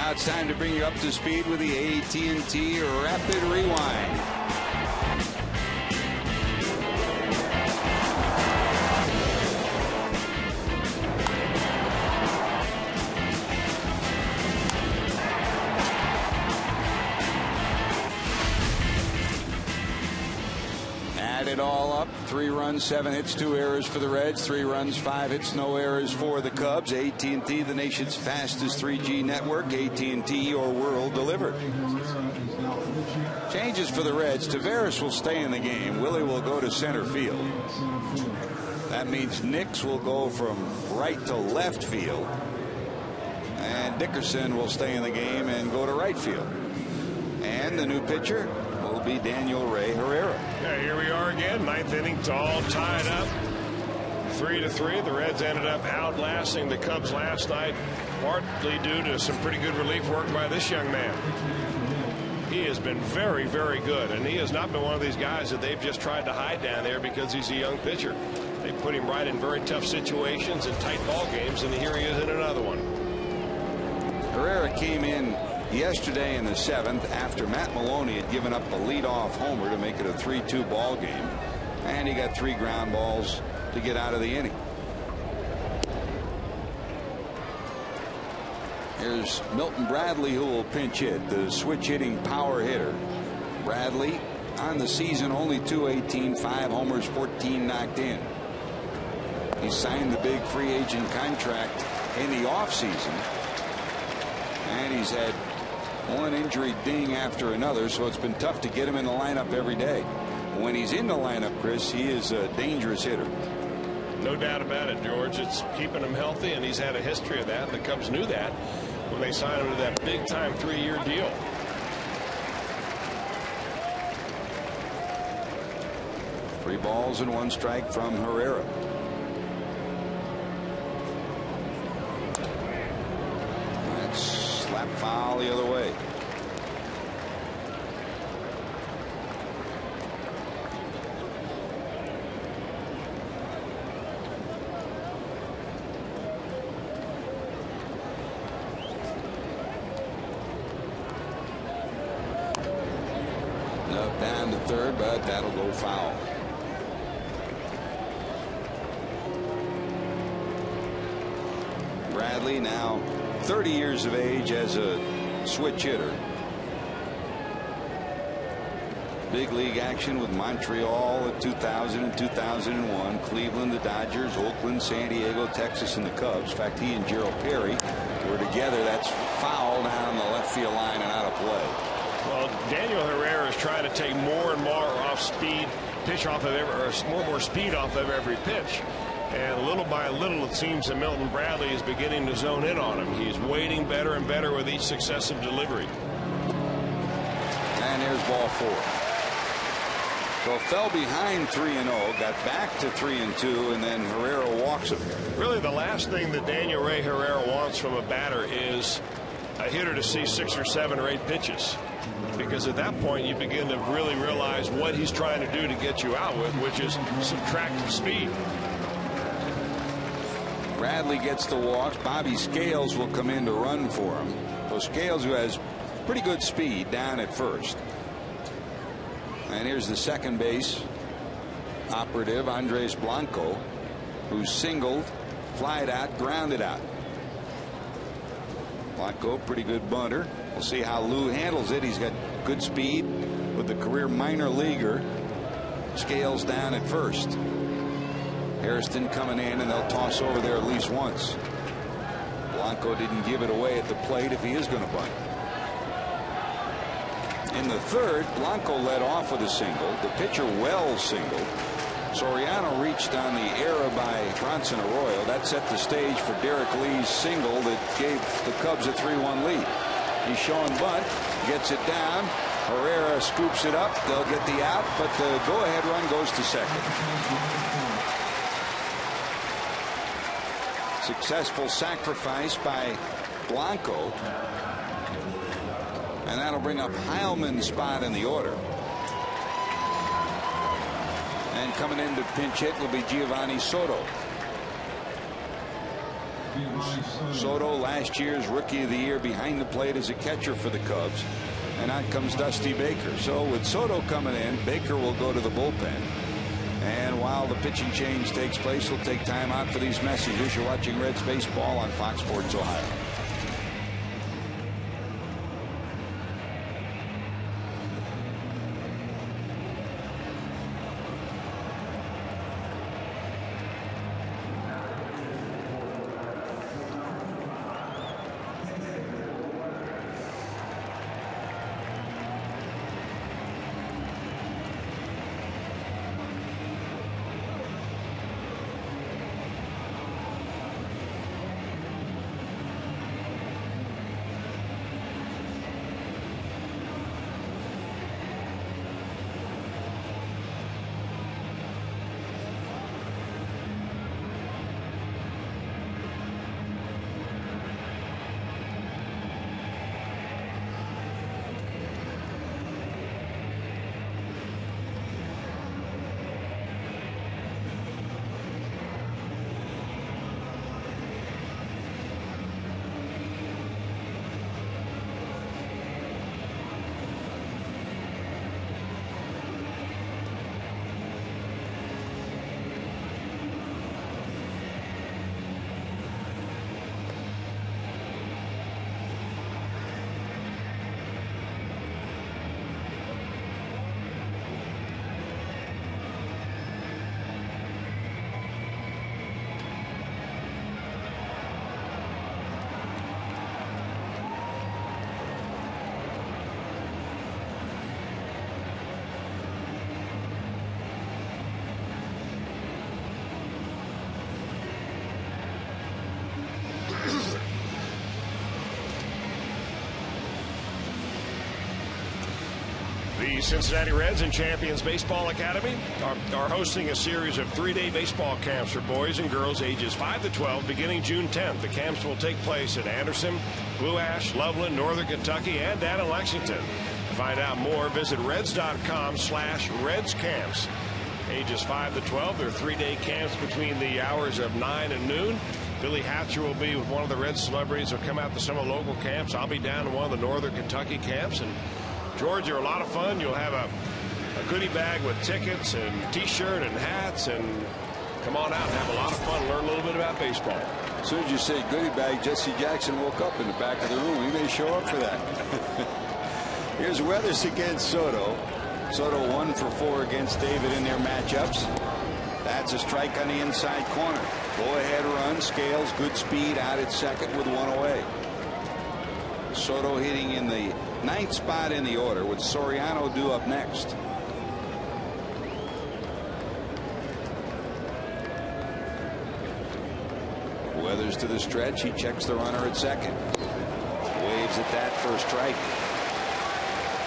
Now it's time to bring you up to speed with the AT&T Rapid Rewind. Add it all up. 3 runs, 7 hits, 2 errors for the Reds. 3 runs, 5 hits, no errors for the Cubs. AT&T, the nation's fastest 3G network. AT&T, your world delivered. Changes for the Reds. Taveras will stay in the game. Willie will go to center field. That means Nix will go from right to left field. And Dickerson will stay in the game and go to right field. And the new pitcher will be Daniel Ray Herrera. Yeah, here we are again. 9th inning, all tied up. 3-3. The Reds ended up outlasting the Cubs last night, partly due to some pretty good relief work by this young man. He has been very, very good, and he has not been one of these guys that they've just tried to hide down there because he's a young pitcher. They put him right in very tough situations and tight ball games, and here he is in another one. Herrera came in yesterday in the 7th after Matt Maloney had given up a leadoff homer to make it a 3-2 ball game, and he got 3 ground balls to get out of the inning. Here's Milton Bradley, who will pinch hit, the switch hitting power hitter. Bradley on the season only .218, 5 homers, 14 knocked in. He signed the big free agent contract in the offseason, and he's had one injury ding after another, so it's been tough to get him in the lineup every day. When he's in the lineup, Chris, he is a dangerous hitter. No doubt about it, George. It's keeping him healthy, and he's had a history of that. The Cubs knew that when they signed him to that big-time 3-year deal. Three balls and 1 strike from Herrera. That's slap foul the other way. Up down to third, but that'll go foul. Bradley, now 30 years of age as a switch hitter. Big league action with Montreal in 2000 and 2001, Cleveland, the Dodgers, Oakland, San Diego, Texas, and the Cubs. In fact, he and Gerald Perry were together. That's foul down the left field line and out of play. Well, Daniel Herrera is trying to take more and more off speed, pitch off of every, or more and more speed off of every pitch. And little by little, it seems that Milton Bradley is beginning to zone in on him. He's waiting better and better with each successive delivery. And here's ball 4. So fell behind 3-0, got back to 3-2, and then Herrera walks him. Really, the last thing that Daniel Ray Herrera wants from a batter is a hitter to see 6 or 7 or 8 pitches. Because at that point you begin to really realize what he's trying to do to get you out with, which is subtract speed. Bradley gets the walks. Bobby Scales will come in to run for him. So Scales, who has pretty good speed, down at first. And here's the second base operative, Andres Blanco, who singled, flied out, grounded out. Blanco, pretty good bunter. We'll see how Lou handles it. He's got good speed with the career minor leaguer. Scales down at first. Harrison coming in, and they'll toss over there at least once. Blanco didn't give it away at the plate if he is going to bunt. In the third, Blanco led off with a single. The pitcher Wells singled. Soriano reached on the error by Bronson Arroyo. That set the stage for Derek Lee's single that gave the Cubs a 3-1 lead. He's showing bunt, gets it down. Herrera scoops it up. They'll get the out, but the go-ahead run goes to second. Successful sacrifice by Blanco. And that'll bring up Heilman's spot in the order. And coming in to pinch hit will be Giovanni Soto. Soto, last year's Rookie of the Year behind the plate as a catcher for the Cubs. And out comes Dusty Baker. So with Soto coming in, Baker will go to the bullpen. And while the pitching change takes place, we'll take time out for these messages. You're watching Reds baseball on Fox Sports Ohio. The Cincinnati Reds and Champions Baseball Academy are hosting a series of 3-day baseball camps for boys and girls ages 5 to 12 beginning June 10th. The camps will take place at Anderson, Blue Ash, Loveland, Northern Kentucky, and down in Lexington. To find out more, visit reds.com/redscamps. Ages 5 to 12, they're 3-day camps between the hours of 9 and noon. Billy Hatcher will be with one of the Reds celebrities who'll come out to some of the local camps. I'll be down to one of the Northern Kentucky camps. And George, you're a lot of fun. You'll have a goodie bag with tickets and T-shirt and hats, and come on out and have a lot of fun, learn a little bit about baseball. As soon as you say goodie bag, Jesse Jackson woke up in the back of the room. He may show up for that. Here's Weathers against Soto. Soto 1 for 4 against David in their matchups. That's a strike on the inside corner. Go ahead run. Scales, good speed, out at second with 1 away. Soto hitting in the 9th spot in the order, with Soriano due up next. Weathers to the stretch. He checks the runner at second. Waves at that for a strike.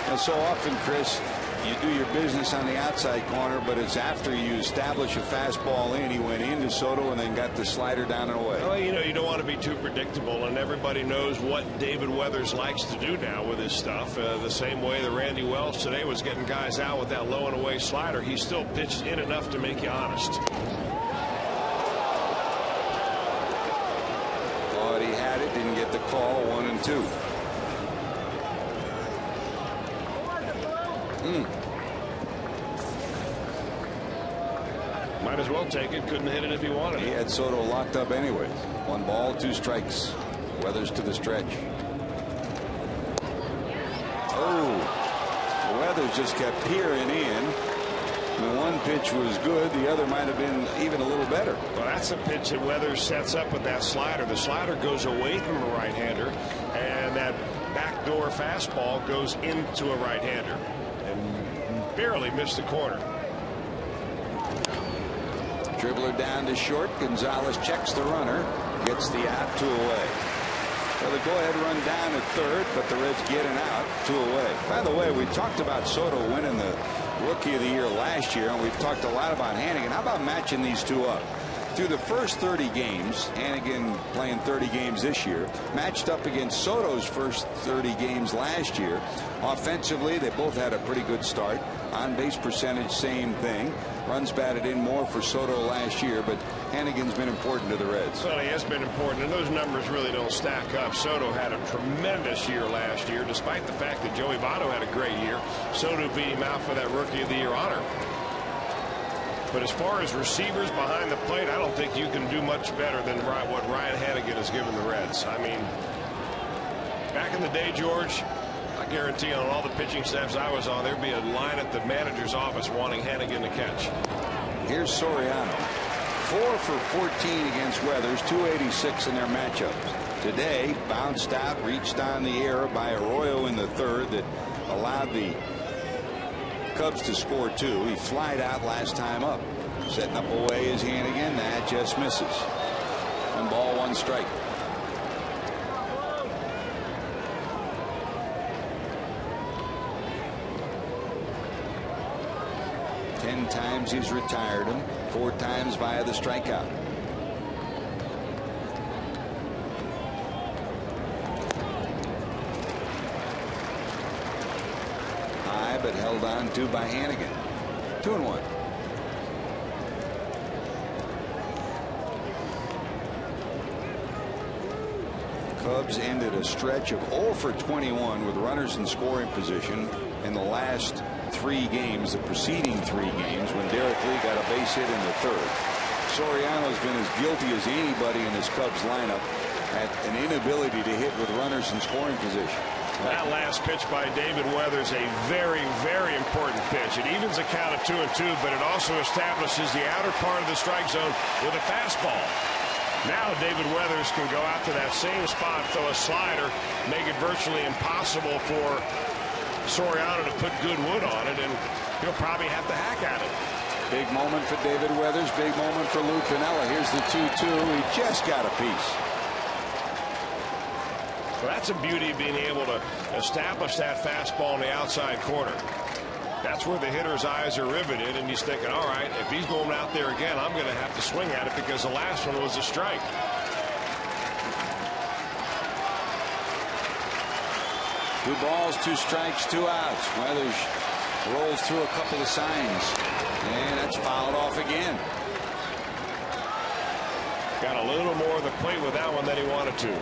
And so often, Chris, you do your business on the outside corner, but it's after you establish a fastball in. He went into Soto and then got the slider down and away. Well, you know, you don't want to be too predictable, and everybody knows what David Weathers likes to do now with his stuff. The same way that Randy Wells today was getting guys out with that low and away slider. He still pitched in enough to make you honest. Thought he had it, didn't get the call. 1 and 2. Might as well take it. Couldn't hit it if he wanted it. He had Soto locked up anyway. 1 ball, 2 strikes. Weathers to the stretch. Oh, Weathers just kept peering in. The one pitch was good. The other might have been even a little better. Well, that's a pitch that Weathers sets up with that slider. The slider goes away from a right-hander, and that backdoor fastball goes into a right-hander and barely missed the corner. Dribbler down to short. Gonzalez checks the runner, gets the out, 2 away. Well, the go-ahead run down at third, but the Reds get an out, 2 away. By the way, we talked about Soto winning the Rookie of the Year last year, and we've talked a lot about Hannigan. How about matching these two up? Through the first 30 games, Hannigan playing 30 games this year, matched up against Soto's first 30 games last year. Offensively, they both had a pretty good start. On base percentage, same thing. Runs batted in more for Soto last year, but Hannigan's been important to the Reds. Well, he has been important, and those numbers really don't stack up. Soto had a tremendous year last year, despite the fact that Joey Votto had a great year. Soto beat him out for that Rookie of the Year honor. But as far as receivers behind the plate, I don't think you can do much better than what Ryan Hannigan has given the Reds. I mean, back in the day, George, I guarantee on all the pitching staffs I was on, there'd be a line at the manager's office wanting Hannigan to catch. Here's Soriano. 4 for 14 against Weathers, 286 in their matchups. Today, bounced out, reached on the air by Arroyo in the third that allowed the Cubs to score 2. He flied out last time up. Setting up away is Hannigan. That just misses. 1 ball, 1 strike. Ten times he's retired him, 4 times via the strikeout. High, but held on to by Hannigan. 2-1. Cubs ended a stretch of 0 for 21 with runners in scoring position in the last 3 games, the preceding 3 games, when Derek Lee got a base hit in the third. Soriano's been as guilty as anybody in this Cubs lineup at an inability to hit with runners in scoring position. That last pitch by David Weathers, a very, very important pitch. It evens a count of 2-2, but it also establishes the outer part of the strike zone with a fastball. Now David Weathers can go out to that same spot, throw a slider, make it virtually impossible for Soriano to put good wood on it, and he'll probably have to hack at it. Big moment for David Weathers, big moment for Lou Piniella. Here's the 2-2. He just got a piece. Well, that's the beauty of being able to establish that fastball in the outside corner. That's where the hitter's eyes are riveted, and he's thinking, all right, if he's going out there again, I'm going to have to swing at it because the last one was a strike. Two balls, 2 strikes, 2 outs. Weathers rolls through a couple of signs, and that's fouled off again. Got a little more of the plate with that one than he wanted to.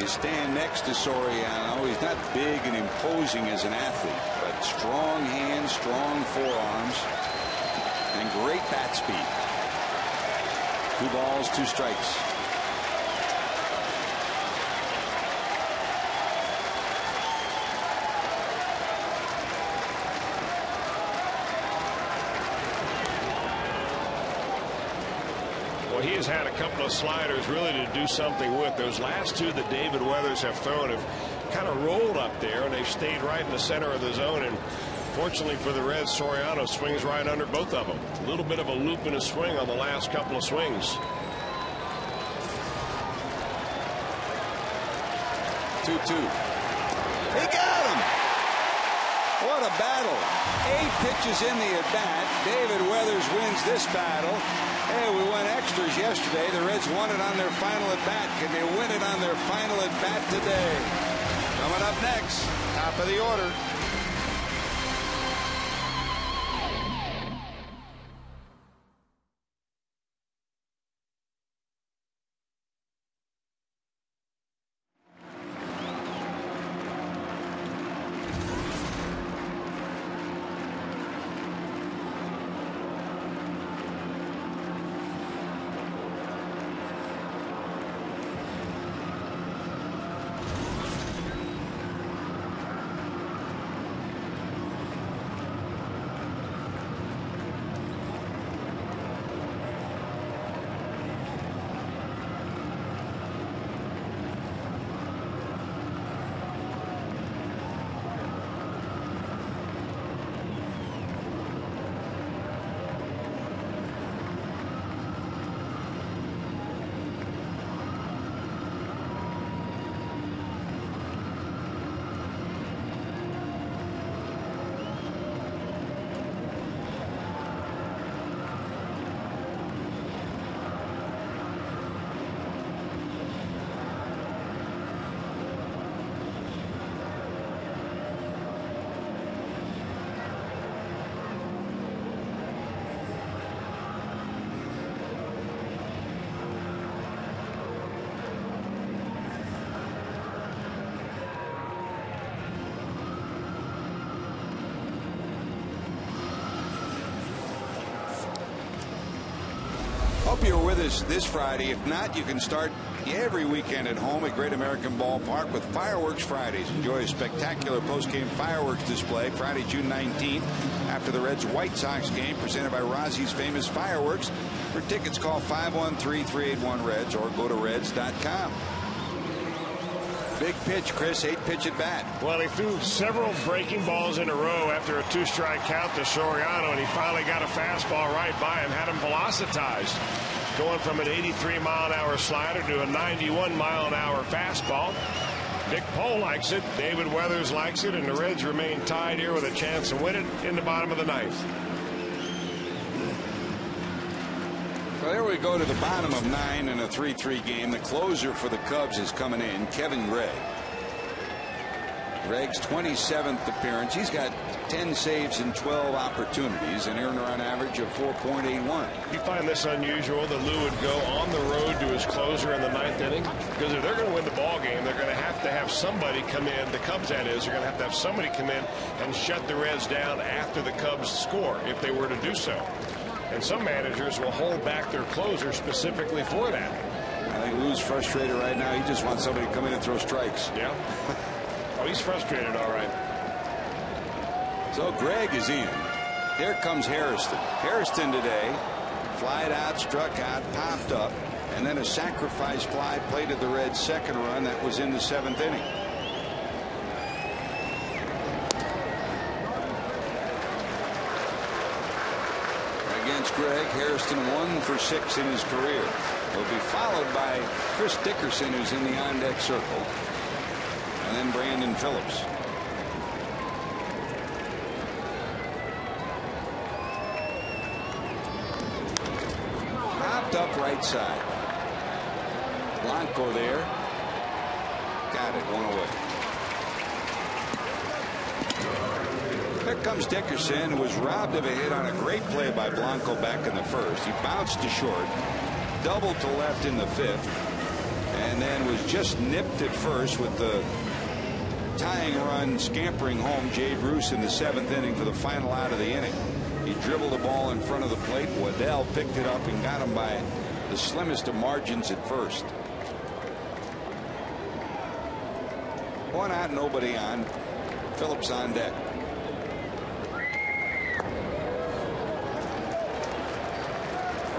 You stand next to Soriano. He's not big and imposing as an athlete, but strong hands, strong forearms, and great bat speed. 2 balls, 2 strikes. He has had a couple of sliders really to do something with. Those last 2 that David Weathers have thrown have kind of rolled up there, and they've stayed right in the center of the zone. And fortunately for the Reds, Soriano swings right under both of them. A little bit of a loop in his swing on the last couple of swings. 2-2. He got him! What a battle. 8 pitches in the at-bat. David Weathers wins this battle. Hey, we went extras yesterday. The Reds won it on their final at-bat. Can they win it on their final at-bat today? Coming up next, top of the order. with us this Friday. If not, you can start every weekend at home at Great American Ballpark with Fireworks Fridays. Enjoy a spectacular postgame fireworks display Friday, June 19th after the Reds White Sox game presented by Rozzie's Famous Fireworks. For tickets, call 513-381-REDS or go to reds.com. Big pitch, Chris, 8-pitch at bat. Well, he threw several breaking balls in a row after a 2-strike count to Soriano, and he finally got a fastball right by him, had him velocitized, going from an 83-mile-an-hour slider to a 91-mile-an-hour fastball. Dick Pohl likes it, David Weathers likes it, and the Reds remain tied here with a chance to win it in the bottom of the ninth. Well, there we go to the bottom of 9 in a 3-3 game. The closer for the Cubs is coming in, Kevin Gregg. Gregg's 27th appearance. He's got 10 saves and 12 opportunities, an earned run average of 4.81. You find this unusual that Lou would go on the road to his closer in the 9th inning? Because if they're going to win the ball game, they're going to have somebody come in, the Cubs that is, they're going to have somebody come in and shut the Reds down after the Cubs score, if they were to do so. And some managers will hold back their closer specifically for that. I think Lou's frustrated right now. He just wants somebody to come in and throw strikes. Yeah. Oh, he's frustrated, all right. So Gregg is in. Here comes Hairston. Hairston today flied out, struck out, popped up, and then a sacrifice fly played at the Reds' second run. That was in the 7th inning. Against Gregg, Hairston 1 for 6 in his career. He'll be followed by Chris Dickerson, who's in the on-deck circle, and then Brandon Phillips. Popped up right side. Blanco there. Got it, one away. Here comes Dickerson, who was robbed of a hit on a great play by Blanco back in the 1st. He bounced to short, doubled to left in the 5th, and then was just nipped at first with the tying run scampering home Jay Bruce in the 7th inning for the final out of the inning. He dribbled the ball in front of the plate. Waddell picked it up and got him by the slimmest of margins at first. 1 out, nobody on. Phillips on deck.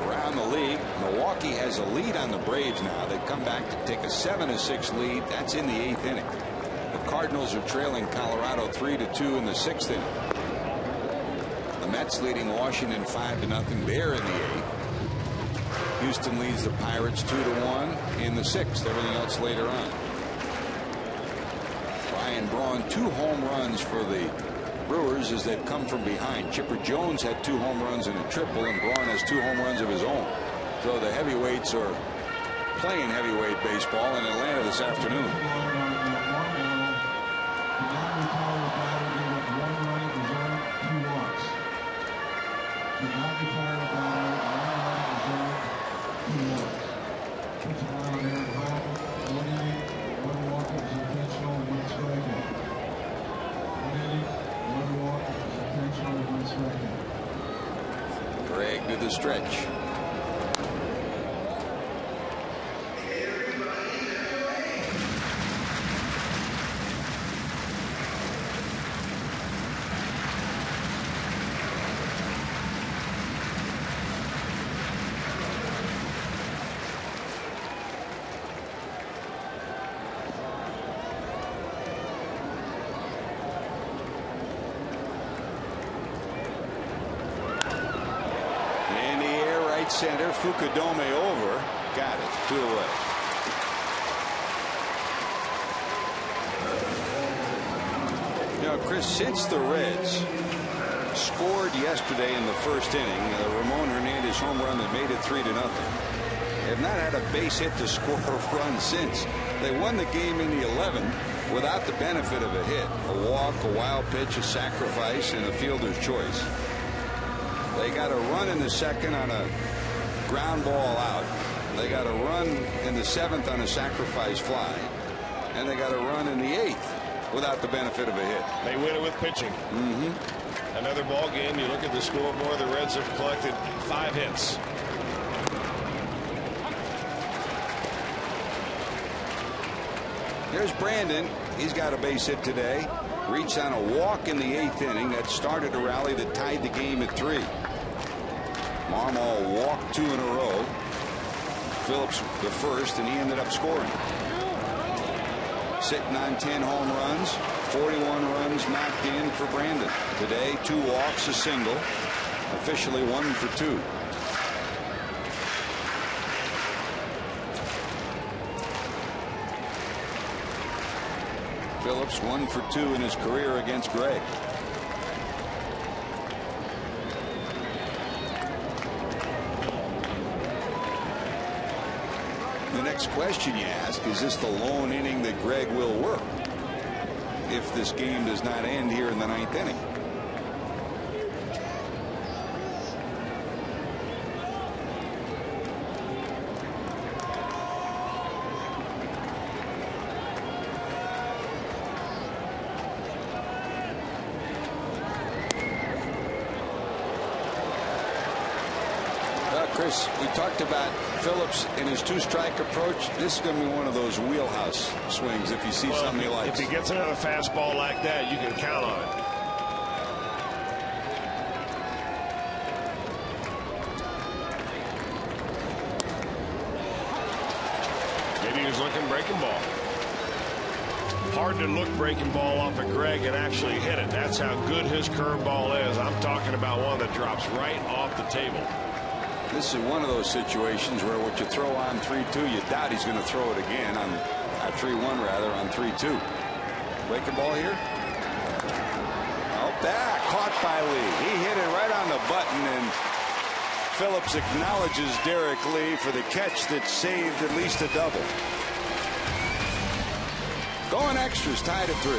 Around the league, Milwaukee has a lead on the Braves now. They come back to take a 7-6 lead. That's in the 8th inning. The Cardinals are trailing Colorado 3-2 in the 6th inning. The Mets leading Washington 5-0 there in the 8th. Houston leads the Pirates 2-1 in the 6th. Everything else later on. Ryan Braun 2 home runs for the Brewers as they've come from behind. Chipper Jones had 2 home runs and a triple, and Braun has 2 home runs of his own. So the heavyweights are playing heavyweight baseball in Atlanta this afternoon. Gregg to the stretch. Center, Fukudome over, got it, 2 away. You know, Chris, since the Reds scored yesterday in the 1st inning, the Ramon Hernandez home run that made it 3-0, they have not had a base hit to score a run since. They won the game in the 11th without the benefit of a hit, a walk, a wild pitch, a sacrifice, and a fielder's choice. They got a run in the 2nd on a ground ball out. They got a run in the 7th on a sacrifice fly, and they got a run in the 8th without the benefit of a hit. They win it with pitching. Another ball game. You look at the scoreboard, the Reds have collected 5 hits. Here's Brandon. He's got a base hit today. Reached on a walk in the 8th inning that started a rally that tied the game at 3. Marmol walked 2 in a row. Phillips the first, and he ended up scoring. Sitting on 10 home runs, 41 runs knocked in for Brandon. Today, 2 walks, a single. Officially 1 for 2. Phillips 1 for 2 in his career against Gregg. The next question you ask, is this the lone inning that Gregg will work if this game does not end here in the 9th inning? Chris, we talked about Phillips in his 2-strike approach. This is going to be one of those wheelhouse swings if you see something he likes. If he gets another fastball like that, you can count on it. Maybe he was looking breaking ball. Hard to look breaking ball off of Gregg and actually hit it. That's how good his curveball is. I'm talking about one that drops right off the table. This is one of those situations where what you throw on 3-2, you doubt he's going to throw it again on 3-1 rather on 3-2. Breaking ball here. Oh, that caught by Lee. He hit it right on the button, and Phillips acknowledges Derek Lee for the catch that saved at least a double. Going extras, tied at 3.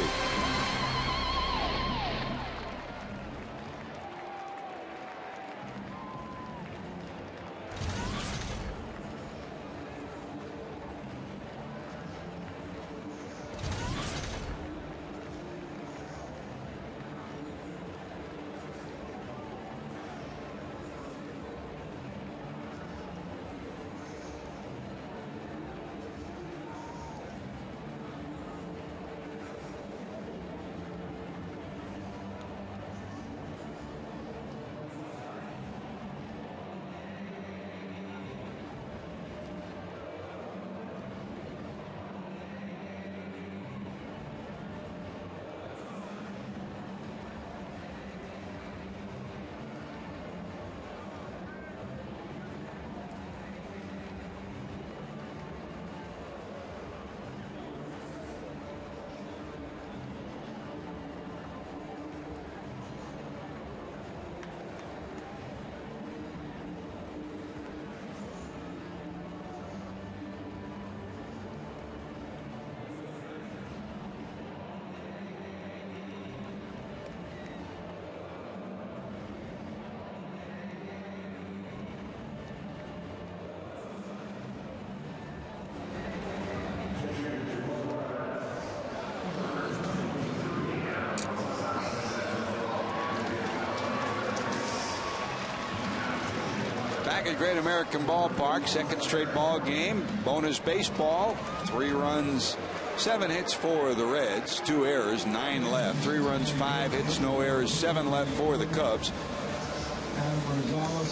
Back at Great American Ballpark, second straight ball game, bonus baseball, 3 runs, 7 hits for the Reds, 2 errors, 9 left, 3 runs, 5 hits, no errors, 7 left for the Cubs.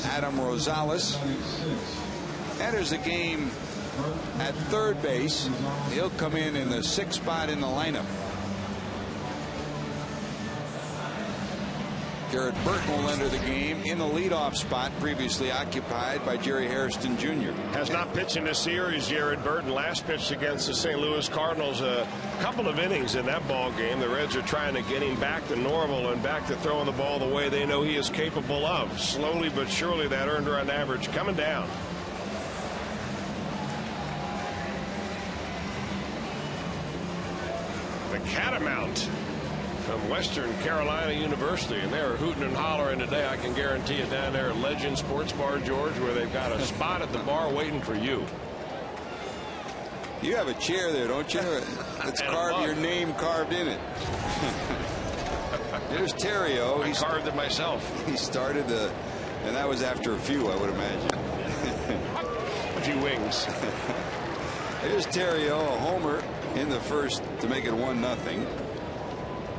Adam Rosales enters the game at third base. He'll come in the 6th spot in the lineup. Garrett Burton will enter the game in the leadoff spot previously occupied by Jerry Hairston Jr. Has not pitched in this series. Jared Burton last pitched against the St. Louis Cardinals a couple of innings in that ball game. The Reds are trying to get him back to normal and back to throwing the ball the way they know he is capable of. Slowly but surely that earned run average coming down. The Catamount from Western Carolina University, and they're hooting and hollering today. I can guarantee you down there at Legend Sports Bar, George, where they've got a spot at the bar waiting for you. You have a chair there, don't you? It's carved, your name carved in it. Here's Terrio. I carved it myself. He started and that was after a few, I would imagine. A few wings. Here's Terrio, a homer in the first to make it 1-0.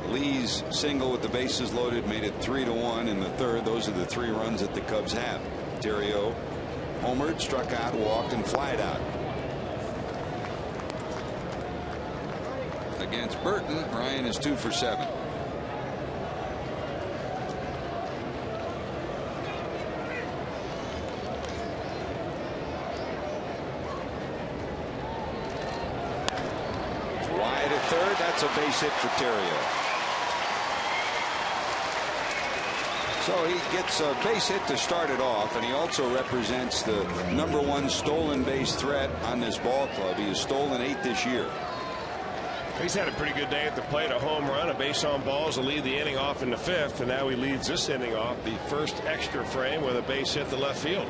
Lee's single with the bases loaded made it 3-1 in the third. Those are the 3 runs that the Cubs have. Theriot homered, struck out, walked, and flied out. Against Burton, Ryan is 2 for 7. Wide at third. That's a base hit for Theriot. So he gets a base hit to start it off, and he also represents the #1 stolen base threat on this ball club. He has stolen 8 this year. He's had a pretty good day at the plate. A home run, a base on balls to lead the inning off in the 5th, and now he leads this inning off the first extra frame with a base hit to left field.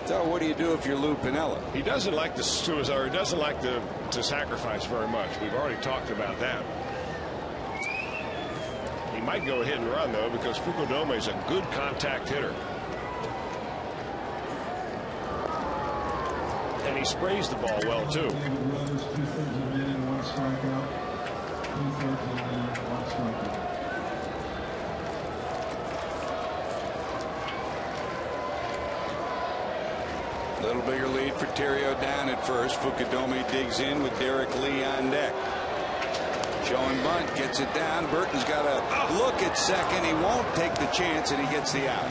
So what do you do if you're Lou Piniella? He doesn't like to suicide. He doesn't like to sacrifice very much. We've already talked about that. He might go hit and run, though, because Fukudome is a good contact hitter. And he sprays the ball well, too. A little bigger lead for Theriot down at first. Fukudome digs in with Derek Lee on deck. Showing bunt, gets it down. Burton's got a look at second. He won't take the chance, and he gets the out.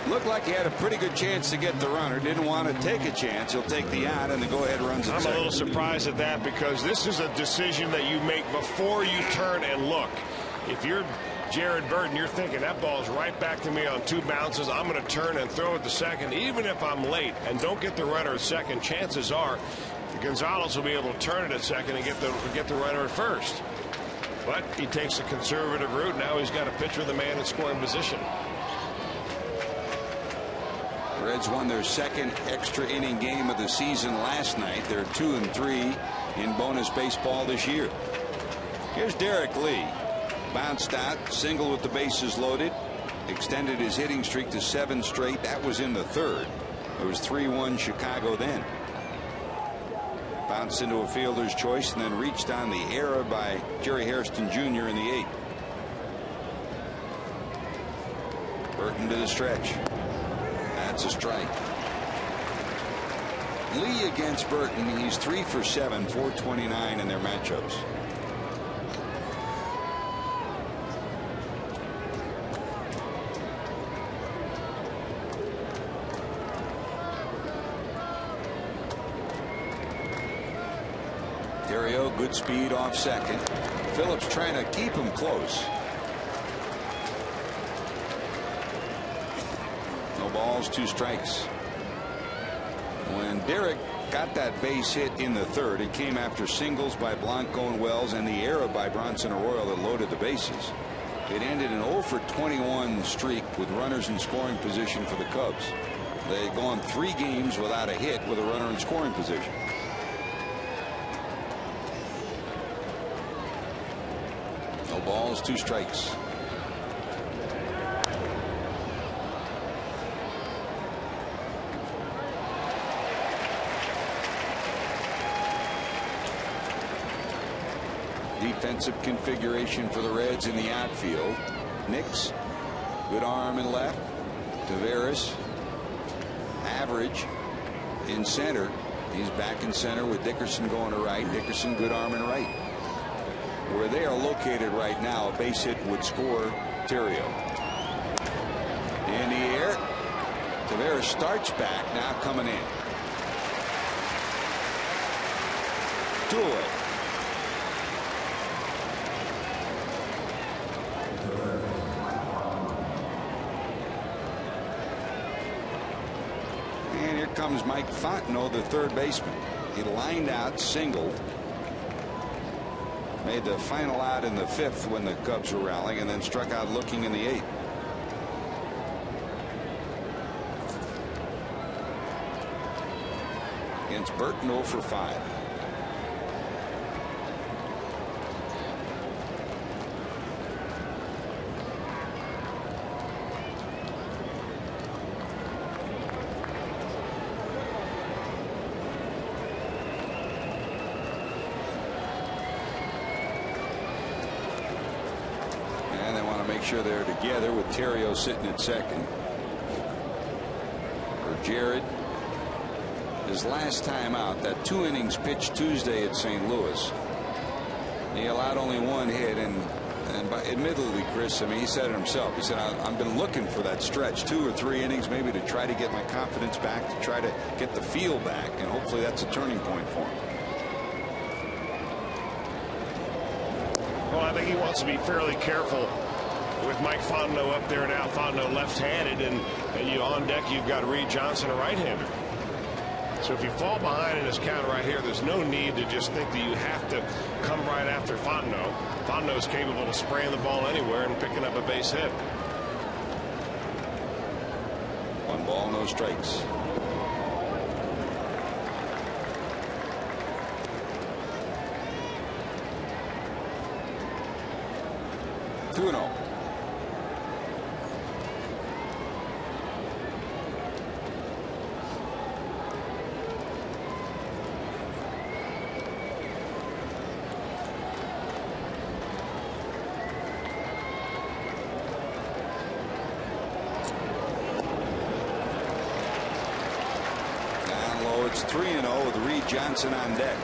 Looked like he had a pretty good chance to get the runner. Didn't want to take a chance. He'll take the out, and the go-ahead runs at second. I'm a little surprised at that, because this is a decision that you make before you turn and look. If you're Jared Burton, you're thinking that ball's right back to me on 2 bounces. I'm going to turn and throw it to second, even if I'm late and don't get the runner at second. Chances are Gonzalez will be able to turn it at second and get the runner at first. But he takes a conservative route. Now he's got to pitch with a man in scoring position. The Reds won their second extra inning game of the season last night. They're 2-3 in bonus baseball this year. Here's Derek Lee. Bounced out, single with the bases loaded, extended his hitting streak to 7 straight. That was in the third. It was 3-1 Chicago then. Bounced into a fielder's choice and then reached on the error by Jerry Hairston Jr. in the 8th. Burton to the stretch. That's a strike. Lee against Burton. He's 3 for 7, 429 in their matchups. Theriot, good speed off second. Phillips trying to keep him close. No balls, 2 strikes. When Derek got that base hit in the third, it came after singles by Blanco and Wells and the error by Bronson Arroyo that loaded the bases. It ended an 0 for 21 streak with runners in scoring position for the Cubs. They'd gone 3 games without a hit with a runner in scoring position. No balls, 2 strikes. Defensive configuration for the Reds in the outfield. Nix, good arm in left. Taveras, average in center. He's back in center with Dickerson going to right. Dickerson, good arm in right. Where they are located right now, a base hit would score Theriot. In the air, Taveras starts back, now coming in. 2 away. And here comes Mike Fontenot, the third baseman. He lined out, singled. Made the final out in the 5th when the Cubs were rallying, and then struck out looking in the 8th. Against Burton, 0 for 5. picture there together with Terrio sitting at second. For Jared, his last time out, that 2 innings pitched Tuesday at St. Louis, he allowed only 1 hit, and admittedly, Chris, I mean, he said it himself. He said, I've been looking for that stretch, 2 or 3 innings maybe, to try to get my confidence back, to try to get the feel back, and hopefully that's a turning point for him. Well, I think he wants to be fairly careful with Mike Fontenot up there now. Fontenot left-handed, and you on deck, you've got Reed Johnson, a right-hander. So if you fall behind in this count right here, there's no need to just think that you have to come right after Fontenot. Fontenot is capable of spraying the ball anywhere and picking up a base hit. 1 ball, no strikes. Two and 0. It's 3-0 with Reed Johnson on deck.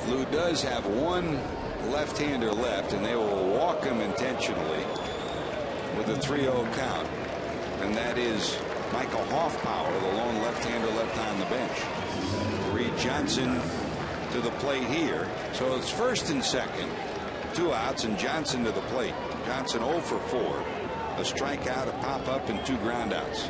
Lou does have 1 left-hander left, and they will walk him intentionally with a 3-0 count, and that is Michael Hoffpower, the lone left-hander left on the bench. Reed Johnson to the plate here, so it's first and second, 2 outs, and Johnson to the plate. Johnson 0 for 4, a strikeout, a pop-up, and 2 groundouts.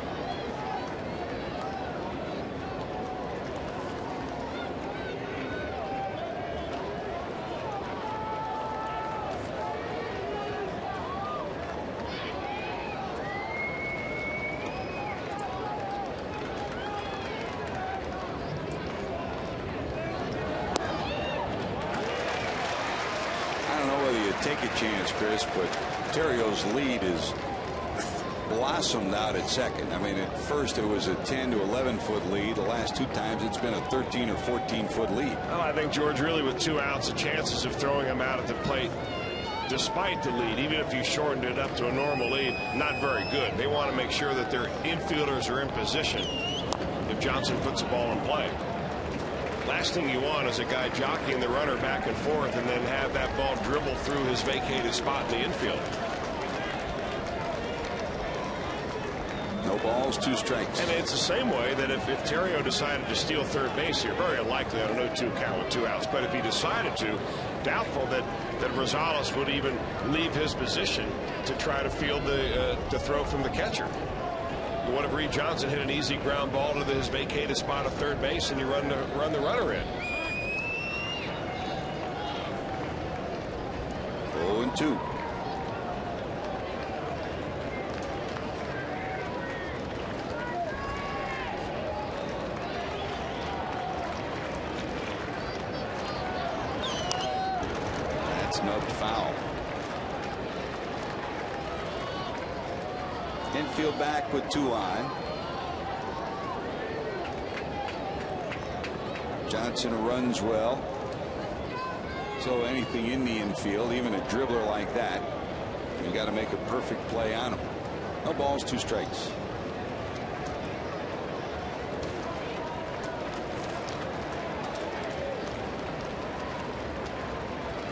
Take a chance, Chris, but Terrio's lead is blossomed out at second. I mean, at first it was a 10 to 11 foot lead. The last 2 times it's been a 13 or 14 foot lead. Well, I think, George, really with 2 outs, the chances of throwing him out at the plate, despite the lead, even if you shortened it up to a normal lead, not very good. They want to make sure that their infielders are in position if Johnson puts the ball in play. Last thing you want is a guy jockeying the runner back and forth and then have that ball dribble through his vacated spot in the infield. No balls, 2 strikes. And it's the same way that if Terrio decided to steal third base here, very unlikely on a 0-2 count with 2 outs, but if he decided to, doubtful that Rosales would even leave his position to try to field the throw from the catcher. What if Reed Johnson hit an easy ground ball to his vacated spot of third base and you run the runner in? 0-2. That's snubbed foul. Infield back with 2 on. Johnson runs well. So anything in the infield, even a dribbler like that, you got to make a perfect play on him. No balls, 2 strikes.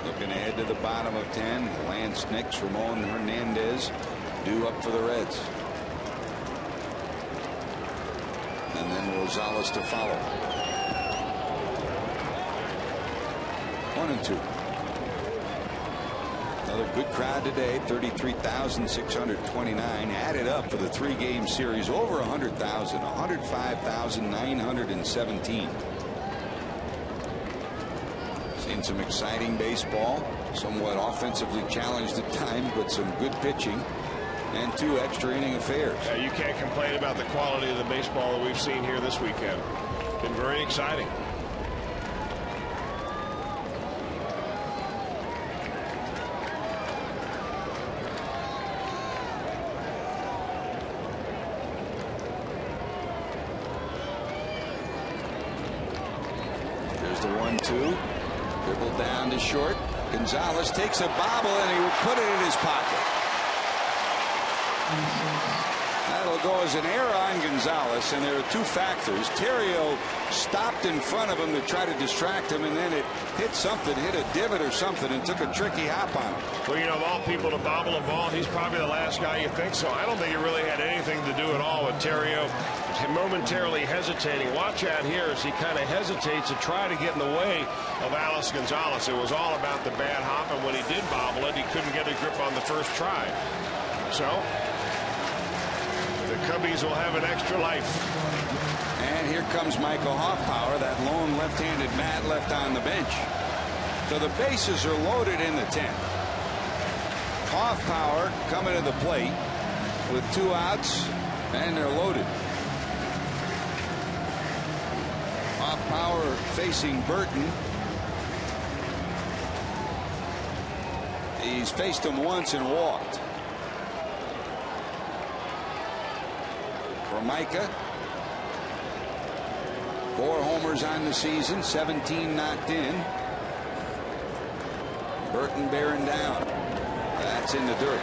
Looking ahead to the bottom of 10, Lance Nix, Ramon Hernandez due up for the Reds. And then Rosales to follow. 1-2. Another good crowd today, 33,629 added up for the 3-game series, over 100,000, 105,917. Seen some exciting baseball, somewhat offensively challenged at times, but some good pitching and 2 extra inning affairs. Yeah, you can't complain about the quality of the baseball that we've seen here this weekend. Been very exciting. 2. Dribbled down to short. Gonzalez takes a bobble and he will put it in his pocket. That'll go as an error on Gonzalez, and there are two factors. Terrio stopped in front of him to try to distract him, and then it hit something, hit a divot or something, and took a tricky hop on him. Well, you know, of all people to bobble a ball, he's probably the last guy you think so. I don't think it really had anything to do at all with Terrio momentarily hesitating. Watch out here as he kind of hesitates to try to get in the way of Alex Gonzalez. It was all about the bad hop, and when he did bobble it, he couldn't get a grip on the first try. So the Cubbies will have an extra life. And here comes Michael Hoffpower, that lone left-handed bat left on the bench. So the bases are loaded in the 10th. Hoffpower coming to the plate with 2 outs, and they're loaded. Hoffpower facing Burton. He's faced him once and walked. Micah, 4 homers on the season, 17 knocked in. Burton bearing down. That's in the dirt.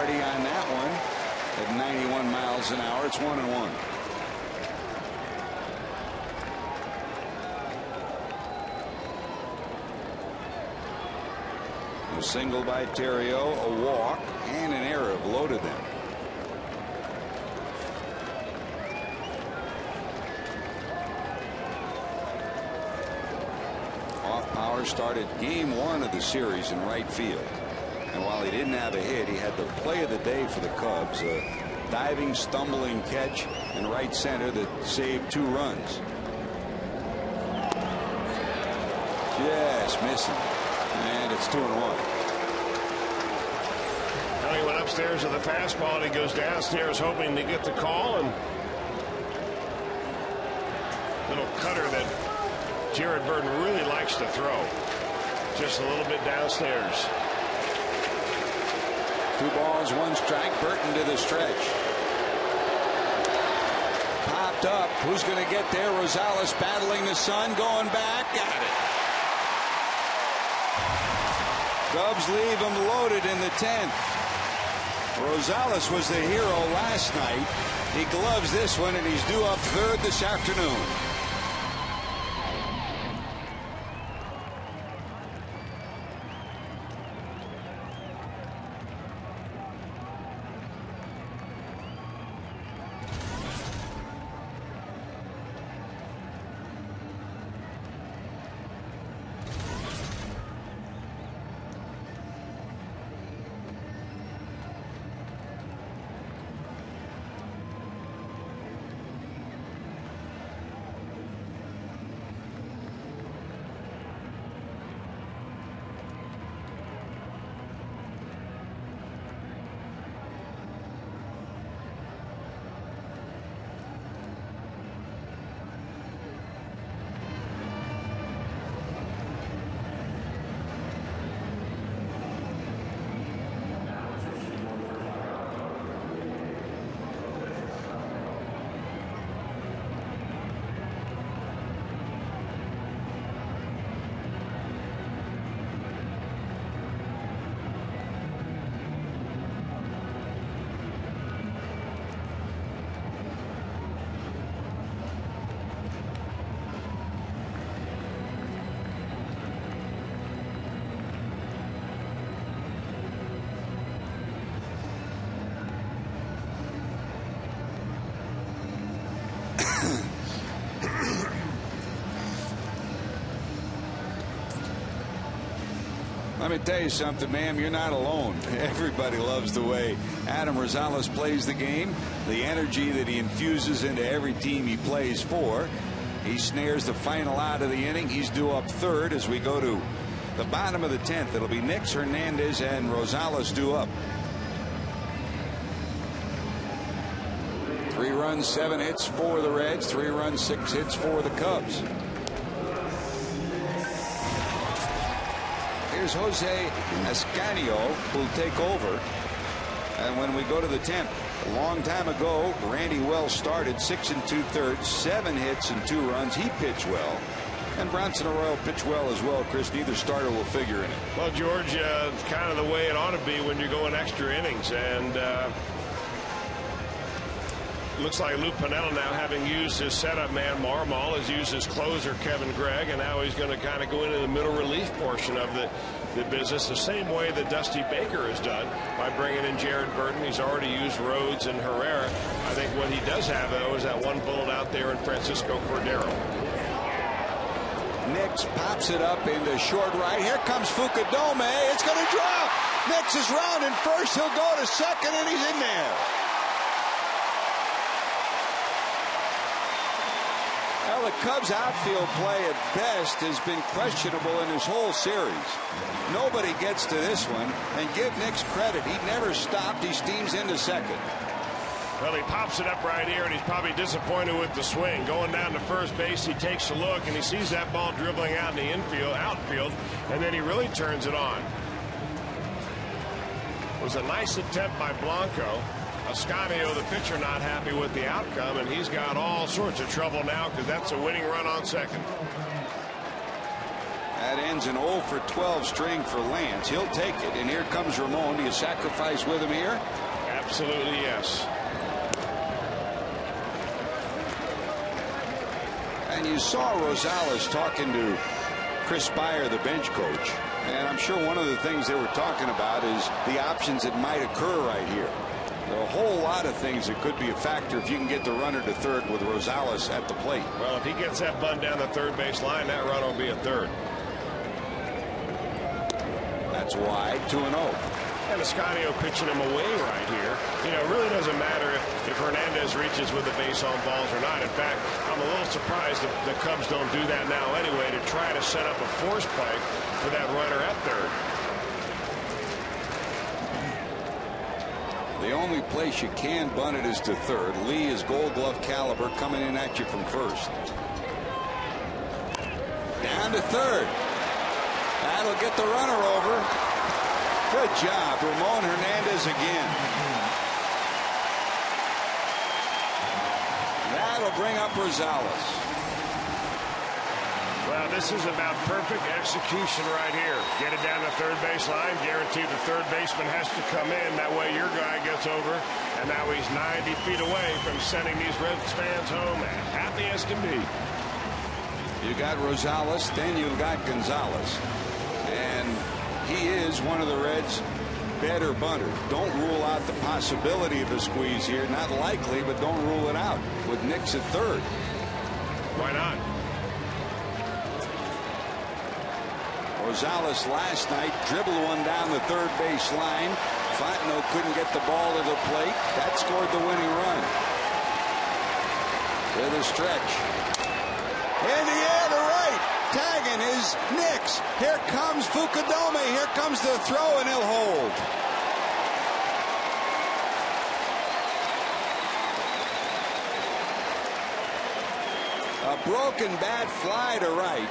On that one at 91 miles an hour. It's 1-1. A single by Terrio, a walk, and an error have loaded them. Hoffpower started game 1 of the series in right field. And while he didn't have a hit, he had the play of the day for the Cubs. A diving, stumbling catch in right center that saved 2 runs. Just missing. And it's 2-1. Now he went upstairs to the fastball, and he goes downstairs hoping to get the call. And little cutter that Jared Burton really likes to throw. Just a little bit downstairs. 2 balls, 1 strike. Burton to the stretch. Popped up. Who's going to get there? Rosales battling the sun. Going back. Got it. Cubs leave him loaded in the 10th. Rosales was the hero last night. He gloves this one, and he's due up 3rd this afternoon. Let me tell you something, ma'am. You're not alone. Everybody loves the way Adam Rosales plays the game, the energy that he infuses into every team he plays for. He snares the final out of the inning. He's due up 3rd as we go to the bottom of the 10th. It'll be Nix, Hernandez, and Rosales due up. runs, 7 hits for the Reds, 3 runs, 6 hits for the Cubs. Here's Jose Ascanio, who'll take over. And when we go to the 10th, a long time ago, Randy Wells started 6 2/3, 7 hits and 2 runs. He pitched well. And Bronson Arroyo pitched well as well, Chris. Neither starter will figure in it. Well, George, it's kind of the way it ought to be when you're going extra innings. And looks like Lou Piniella now, having used his setup man Marmol, has used his closer Kevin Gregg, and now he's going to kind of go into the middle relief portion of the business the same way that Dusty Baker has done by bringing in Jared Burton. He's already used Rhodes and Herrera. I think what he does have, though, is that one bullet out there in Francisco Cordero. Nix pops it up into short right. Here comes Fukudome. It's going to drop. Nix is rounding first. He'll go to second, and he's in there. Well, the Cubs outfield play at best has been questionable in this whole series. Nobody gets to this one, and give Nix credit. He never stopped. He steams into second. Well, he pops it up right here, and he's probably disappointed with the swing. Going down to first base, he takes a look, and he sees that ball dribbling out in the outfield, and then he really turns it on. It was a nice attempt by Blanco. Ascanio, the pitcher, not happy with the outcome, and he's got all sorts of trouble now because that's a winning run on second. That ends an 0 for 12 string for Lance. He'll take it, and here comes Ramon. Do you sacrifice with him here? Absolutely, yes. And you saw Rosales talking to Chris Spire, the bench coach, and I'm sure one of the things they were talking about is the options that might occur right here. There are a whole lot of things that could be a factor if you can get the runner to third with Rosales at the plate. Well, if he gets that bunt down the third base line, that run will be a third. That's wide, 2-0. And Ascanio pitching him away right here. You know, it really doesn't matter if Hernandez reaches with the base on balls or not. In fact, I'm a little surprised that the Cubs don't do that now anyway, to try to set up a force play for that runner at third. The only place you can bunt it is to third. Lee is Gold Glove caliber coming in at you from first. Down to third. That'll get the runner over. Good job, Ramon Hernandez again. That'll bring up Rosales. Well, this is about perfect execution right here. Get it down the third base line. Guarantee the third baseman has to come in. That way your guy gets over. And now he's 90 feet away from sending these Reds fans home as happy as can be. You got Rosales, then you've got Gonzalez. And he is one of the Reds' better bunters. Don't rule out the possibility of a squeeze here. Not likely, but don't rule it out with Nix at third. Why not? Rosales last night dribbled one down the third base line. Fontenot couldn't get the ball to the plate. That scored the winning run. With a stretch. In the air to right. Tagging is Nix. Here comes Fukudome. Here comes the throw, and he'll hold. A broken bat fly to right.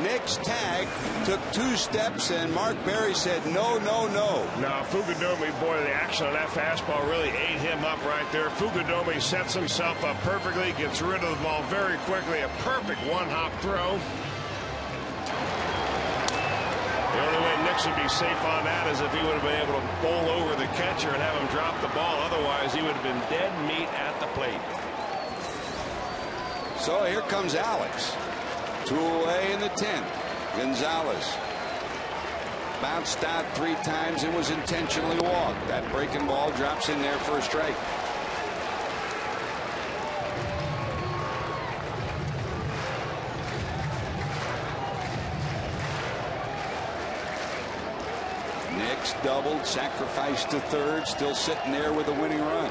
Nix tag, took 2 steps, and Mark Berry said no, no, no. Now, Fukudome, boy, the action on that fastball really ate him up right there. Fukudome sets himself up perfectly, gets rid of the ball very quickly. A perfect one-hop throw. The only way Nix would be safe on that is if he would have been able to bowl over the catcher and have him drop the ball. Otherwise, he would have been dead meat at the plate. So here comes Alex. 2 away in the 10th. Gonzalez bounced out 3 times and was intentionally walked. That breaking ball drops in there for a strike. Nix doubled, sacrificed to third, still sitting there with a winning run.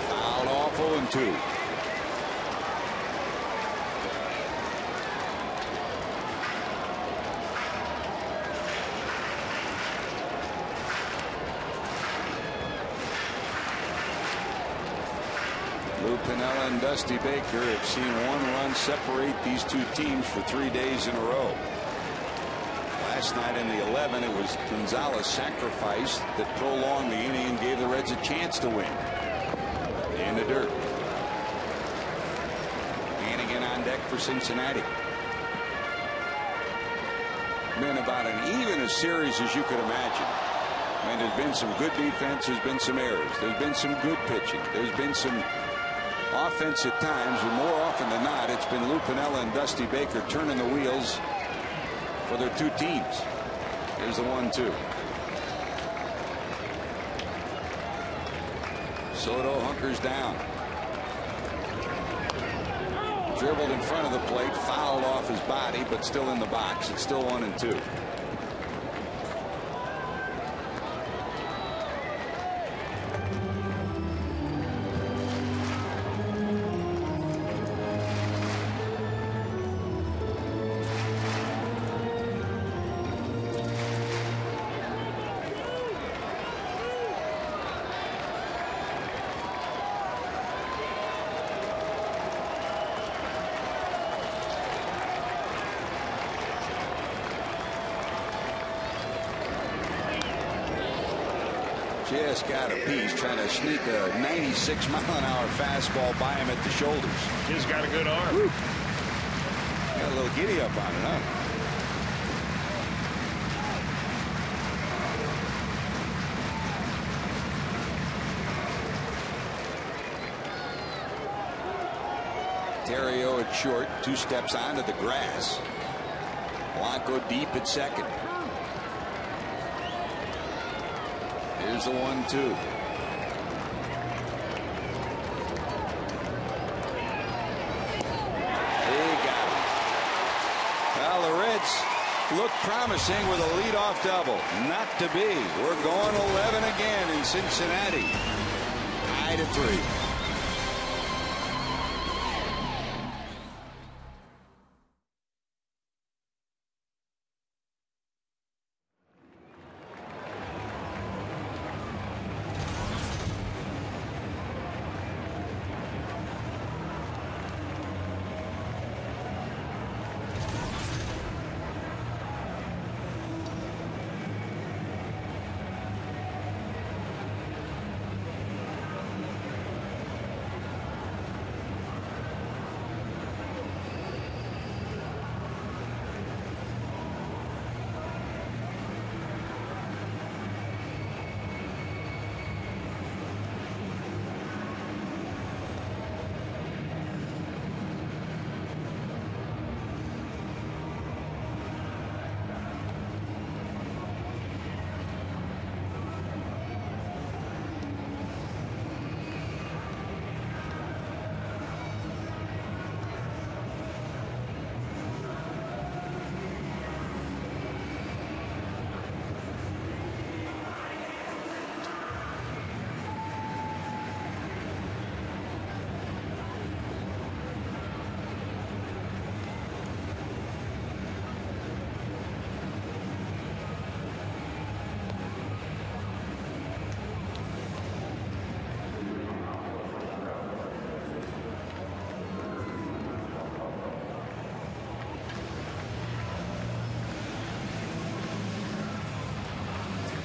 Fouled off 0-2. Piniella and Dusty Baker have seen one run separate these two teams for 3 days in a row. Last night in the 11, it was Gonzalez's sacrifice that prolonged the inning and gave the Reds a chance to win. In the dirt. Hannigan on deck for Cincinnati. Been about an even a series as you could imagine. I mean, there's been some good defense, there's been some errors, there's been some good pitching, there's been some offense at times, and more often than not, it's been Lou Piniella and Dusty Baker turning the wheels for their two teams. Here's the 1-2. Soto hunkers down. Dribbled in front of the plate, fouled off his body, but still in the box. It's still 1-2. Just got a piece, trying to sneak a 96-mile-an-hour fastball by him at the shoulders. He's got a good arm. Woo. Got a little giddy up on it, huh? Terrio at short, 2 steps onto the grass. Blanco deep at second. Here's the 1-2. He got it. Well, the Reds look promising with a leadoff double. Not to be. We're going 11 again in Cincinnati. Tied at 3.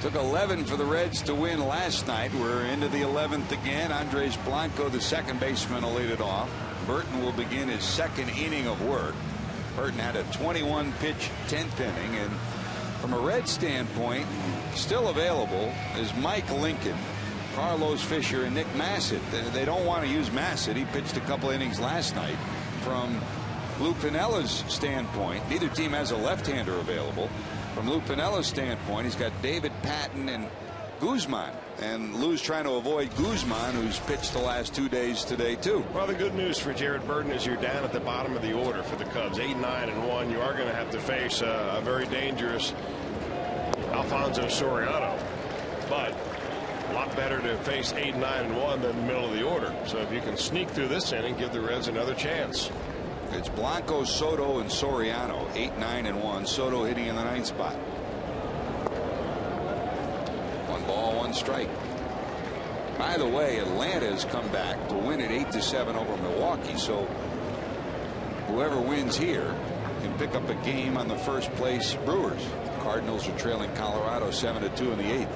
Took 11 for the Reds to win last night. We're into the 11th again. Andres Blanco, the second baseman, will lead it off. Burton will begin his second inning of work. Burton had a 21-pitch 10th inning, and from a Red standpoint, still available is Mike Lincoln, Carlos Fisher, and Nick Massett. They don't want to use Massett. He pitched a couple innings last night. From Lou Piniella's standpoint, neither team has a left-hander available. From Lou Piniella's standpoint, he's got David Patton and Guzman, and Lou's trying to avoid Guzman, who's pitched the last 2 days today too. Well, the good news for Jared Burton is you're down at the bottom of the order for the Cubs, 8-9-1. You are going to have to face a very dangerous Alfonso Soriano, but a lot better to face 8-9-1 than the middle of the order. So if you can sneak through this inning, give the Reds another chance. It's Blanco, Soto, and Soriano, 8-9-1. Soto hitting in the 9th spot. 1 ball, 1 strike. By the way, Atlanta's come back to win it 8-7 over Milwaukee. So whoever wins here can pick up a game on the first place Brewers. Cardinals are trailing Colorado 7-2 in the 8th.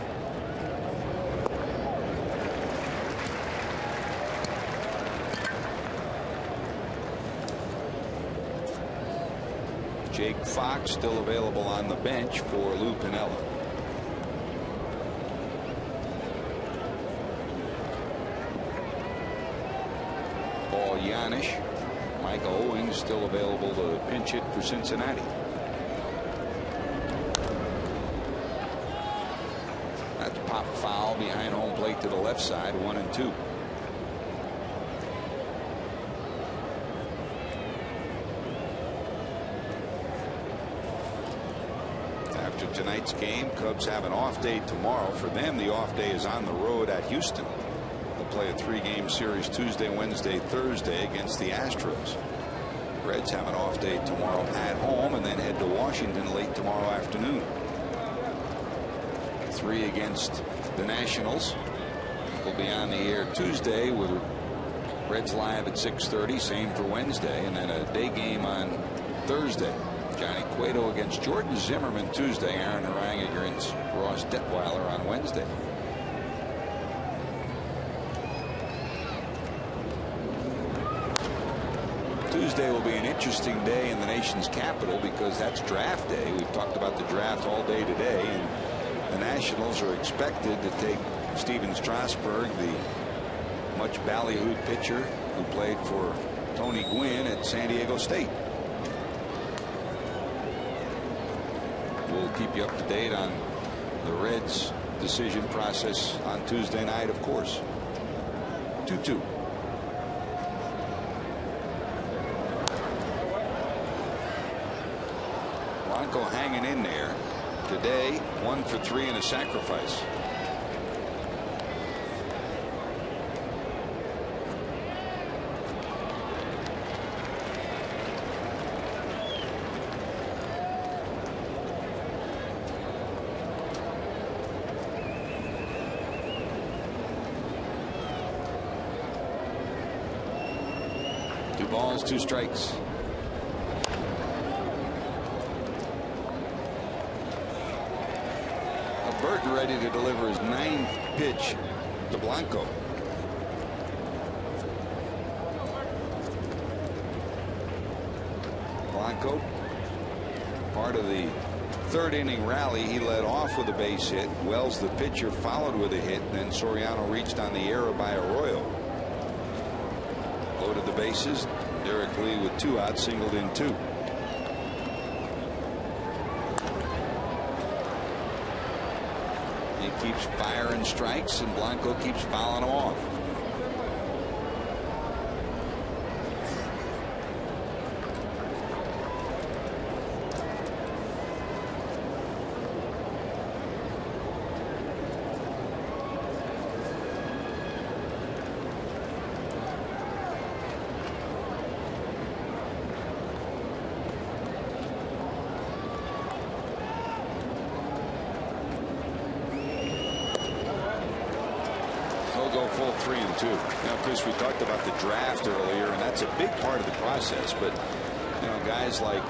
Jake Fox still available on the bench for Lou Piniella. Paul Janisch. Mike Owings still available to pinch hit for Cincinnati. That's pop foul behind home plate to the left side, 1-2. After tonight's game, Cubs have an off day tomorrow. For them, the off day is on the road at Houston. They'll play a 3-game series Tuesday, Wednesday, Thursday against the Astros. Reds have an off day tomorrow at home and then head to Washington late tomorrow afternoon. 3 against the Nationals. We'll be on the air Tuesday with Reds live at 6:30. Same for Wednesday, and then a day game on Thursday. Johnny Cueto against Jordan Zimmerman Tuesday. Aaron Harang against Ross Detweiler on Wednesday. Tuesday will be an interesting day in the nation's capital because that's draft day. We've talked about the draft all day today, and the Nationals are expected to take Steven Strasburg, the much ballyhooed pitcher who played for Tony Gwynn at San Diego State. We'll keep you up to date on the Reds' decision process on Tuesday night, of course. 2-2. Blanco hanging in there today, 1 for 3 and a sacrifice. Two balls, 2 strikes. Burton ready to deliver his 9th pitch to Blanco. Blanco, part of the 3rd inning rally, he led off with a base hit. Wells, the pitcher, followed with a hit, and then Soriano reached on the error by Arroyo. Loaded the bases. Derek Lee with 2 outs, singled in 2. He keeps firing strikes, and Blanco keeps fouling them off. Go full 3-2. Now, Chris, we talked about the draft earlier, and that's a big part of the process. But, you know, guys like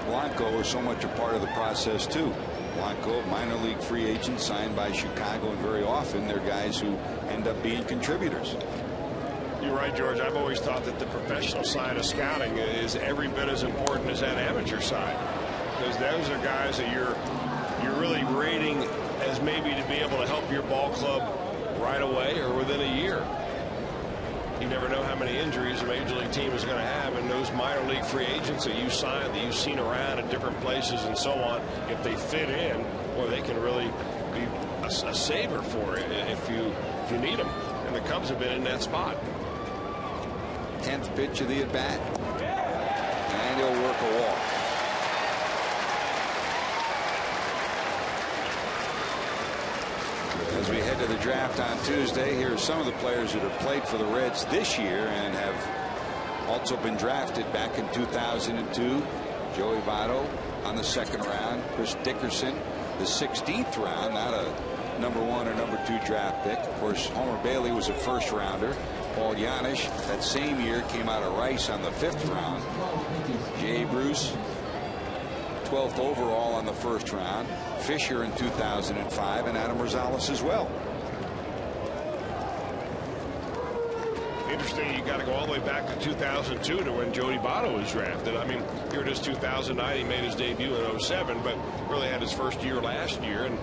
Blanco are so much a part of the process, too. Blanco, minor league free agent signed by Chicago, and very often they're guys who end up being contributors. You're right, George. I've always thought that the professional side of scouting is every bit as important as that amateur side, because those are guys that you're really rating as maybe to be able to help your ball club right away or within a year. You never know how many injuries a major league team is going to have, and those minor league free agents that you sign, that you've seen around at different places and so on, if they fit in, boy, they can really be a saver for you if you need them. And the Cubs have been in that spot. 10th pitch of the at bat, and he'll work a walk. As we head to the draft on Tuesday, here are some of the players that have played for the Reds this year and have also been drafted back in 2002. Joey Votto on the 2nd round. Chris Dickerson, the 16th round. Not a number 1 or number 2 draft pick. Of course, Homer Bailey was a first rounder. Paul Janisch that same year came out of Rice on the 5th round. Jay Bruce 12th overall on the 1st round. Fisher in 2005, and Adam Rosales as well. Interesting, you got to go all the way back to 2002 to when Jody Votto was drafted. I mean, here it is 2009. He made his debut in 07, but really had his first year last year, and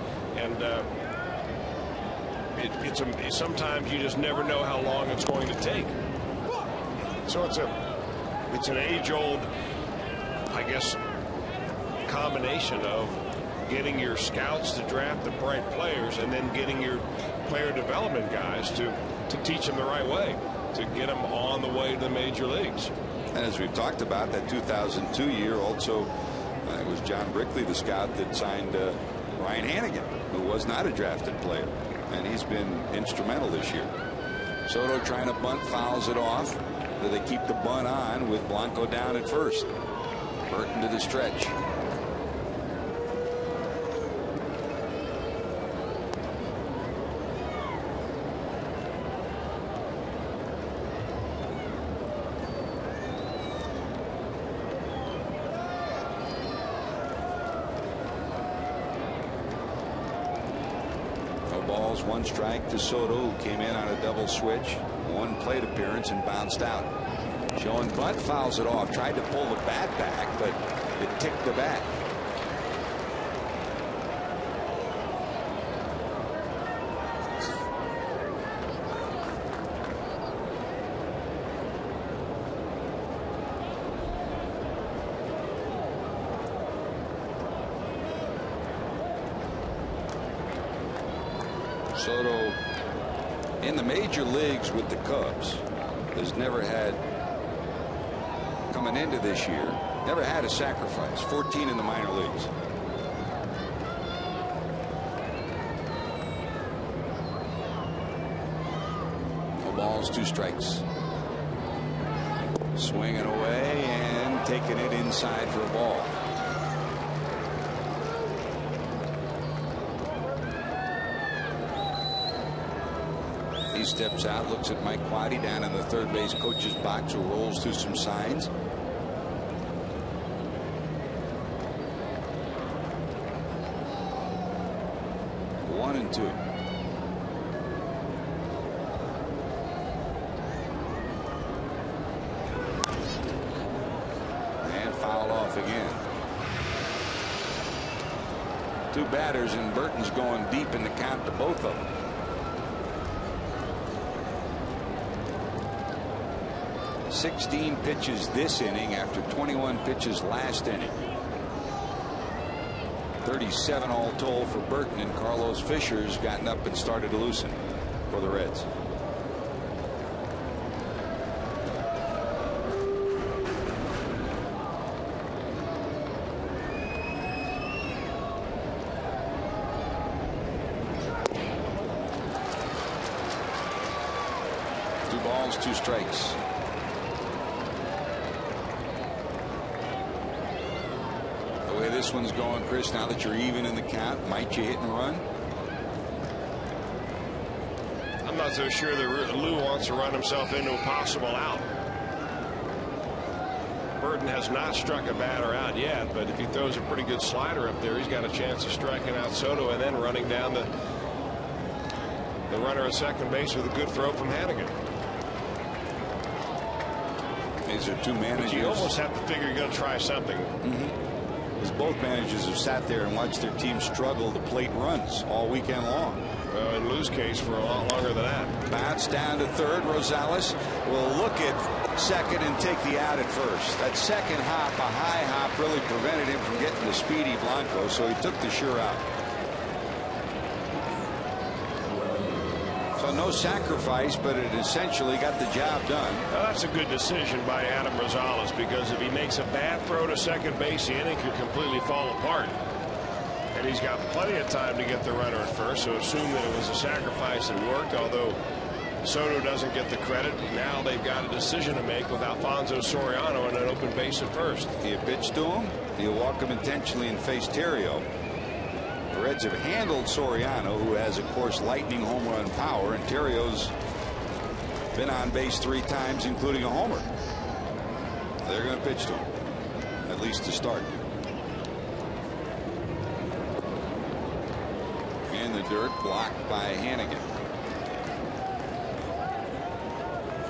sometimes you just never know how long it's going to take. So it's an age-old, I guess, combination of getting your scouts to draft the right players and then getting your player development guys to teach them the right way, to get them on the way to the major leagues. And as we've talked about, that 2002 year also, it was John Brickley, the scout, that signed Ryan Hannigan, who was not a drafted player, and he's been instrumental this year. Soto trying to bunt, fouls it off. Do they keep the bunt on with Blanco down at first? Burton to the stretch. Balls, 1 strike to Soto, who came in on a double switch. 1 plate appearance and bounced out. Showing bunt, fouls it off. Tried to pull the bat back, but it ticked the bat. Soto in the major leagues with the Cubs has never had, coming into this year, never had a sacrifice. 14 in the minor leagues. No balls, 2 strikes. Swinging away and taking it inside for a ball. He steps out, looks at Mike Quaddy down in the third base coach's box, who rolls through some signs. One and 2. And fouled off again. 2 batters, and Burton's going deep in the count to both of them. 16 pitches this inning after 21 pitches last inning. 37 all told for Burton, and Carlos Fisher's gotten up and started to loosen for the Reds. Two balls, 2 strikes. This one's going, Chris, now that you're even in the count, might you hit and run? I'm not so sure that Lou wants to run himself into a possible out. Burton has not struck a batter out yet, but if he throws a pretty good slider up there, he's got a chance of striking out Soto and then running down the runner at second base with a good throw from Hannigan. These are 2 managers. But you almost have to figure you're going to try something. Because both managers have sat there and watched their team struggle to plate runs all weekend long. In Lou's case, for a lot longer than that. Bounce down to third. Rosales will look at second and take the out at first. That second hop, a high hop, really prevented him from getting the speedy Blanco, so he took the sure out. So no sacrifice, but it essentially got the job done. Now that's a good decision by Adam Rosales, because if he makes a bad throw to second base, the inning could completely fall apart. And he's got plenty of time to get the runner at first, so assume that it was a sacrifice that worked, although Soto doesn't get the credit. Now they've got a decision to make with Alfonso Soriano and an open base at first. Do you pitch to him? Do you walk him intentionally and face Terrio? The Reds have handled Soriano, who has, of course, lightning home run power, and Terrio's been on base 3 times, including a homer. They're going to pitch to him, at least to start. In the dirt, blocked by Hannigan.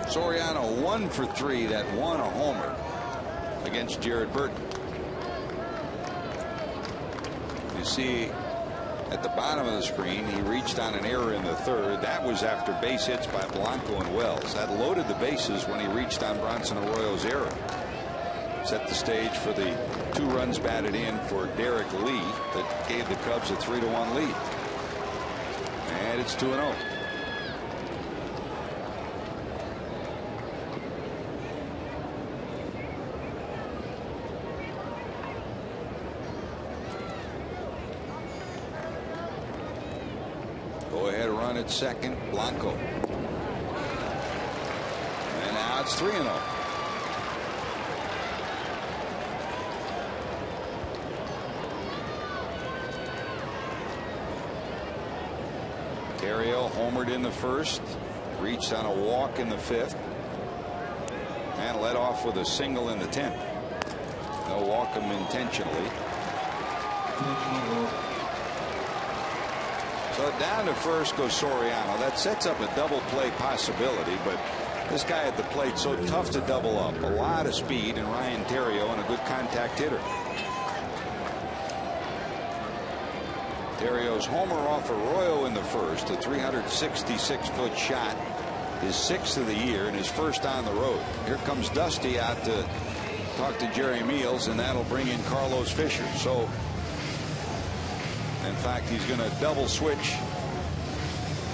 Soriano 1 for 3, that won a homer against Jared Burton. You see at the bottom of the screen, he reached on an error in the 3rd. That was after base hits by Blanco and Wells. That loaded the bases when he reached on Bronson Arroyo's error. Set the stage for the 2 runs batted in for Derek Lee that gave the Cubs a 3-1 lead. And it's 2-0. Go ahead, run at second, Blanco. And now it's 3-0. Terrio homered in the 1st, reached on a walk in the 5th, and led off with a single in the 10th. They'll walk him intentionally. So down to first goes Soriano. That sets up a double play possibility, but this guy at the plate so tough to double up. A lot of speed, and Ryan Terrio, and a good contact hitter. Terrio's homer off Arroyo in the 1st, a 366-foot shot, his 6th of the year and his 1st on the road. Here comes Dusty out to talk to Jerry Meals, and that'll bring in Carlos Fisher. So in fact, he's going to double switch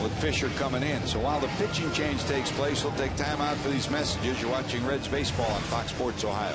with Fisher coming in. So while the pitching change takes place, we'll take time out for these messages. You're watching Reds baseball on Fox Sports Ohio.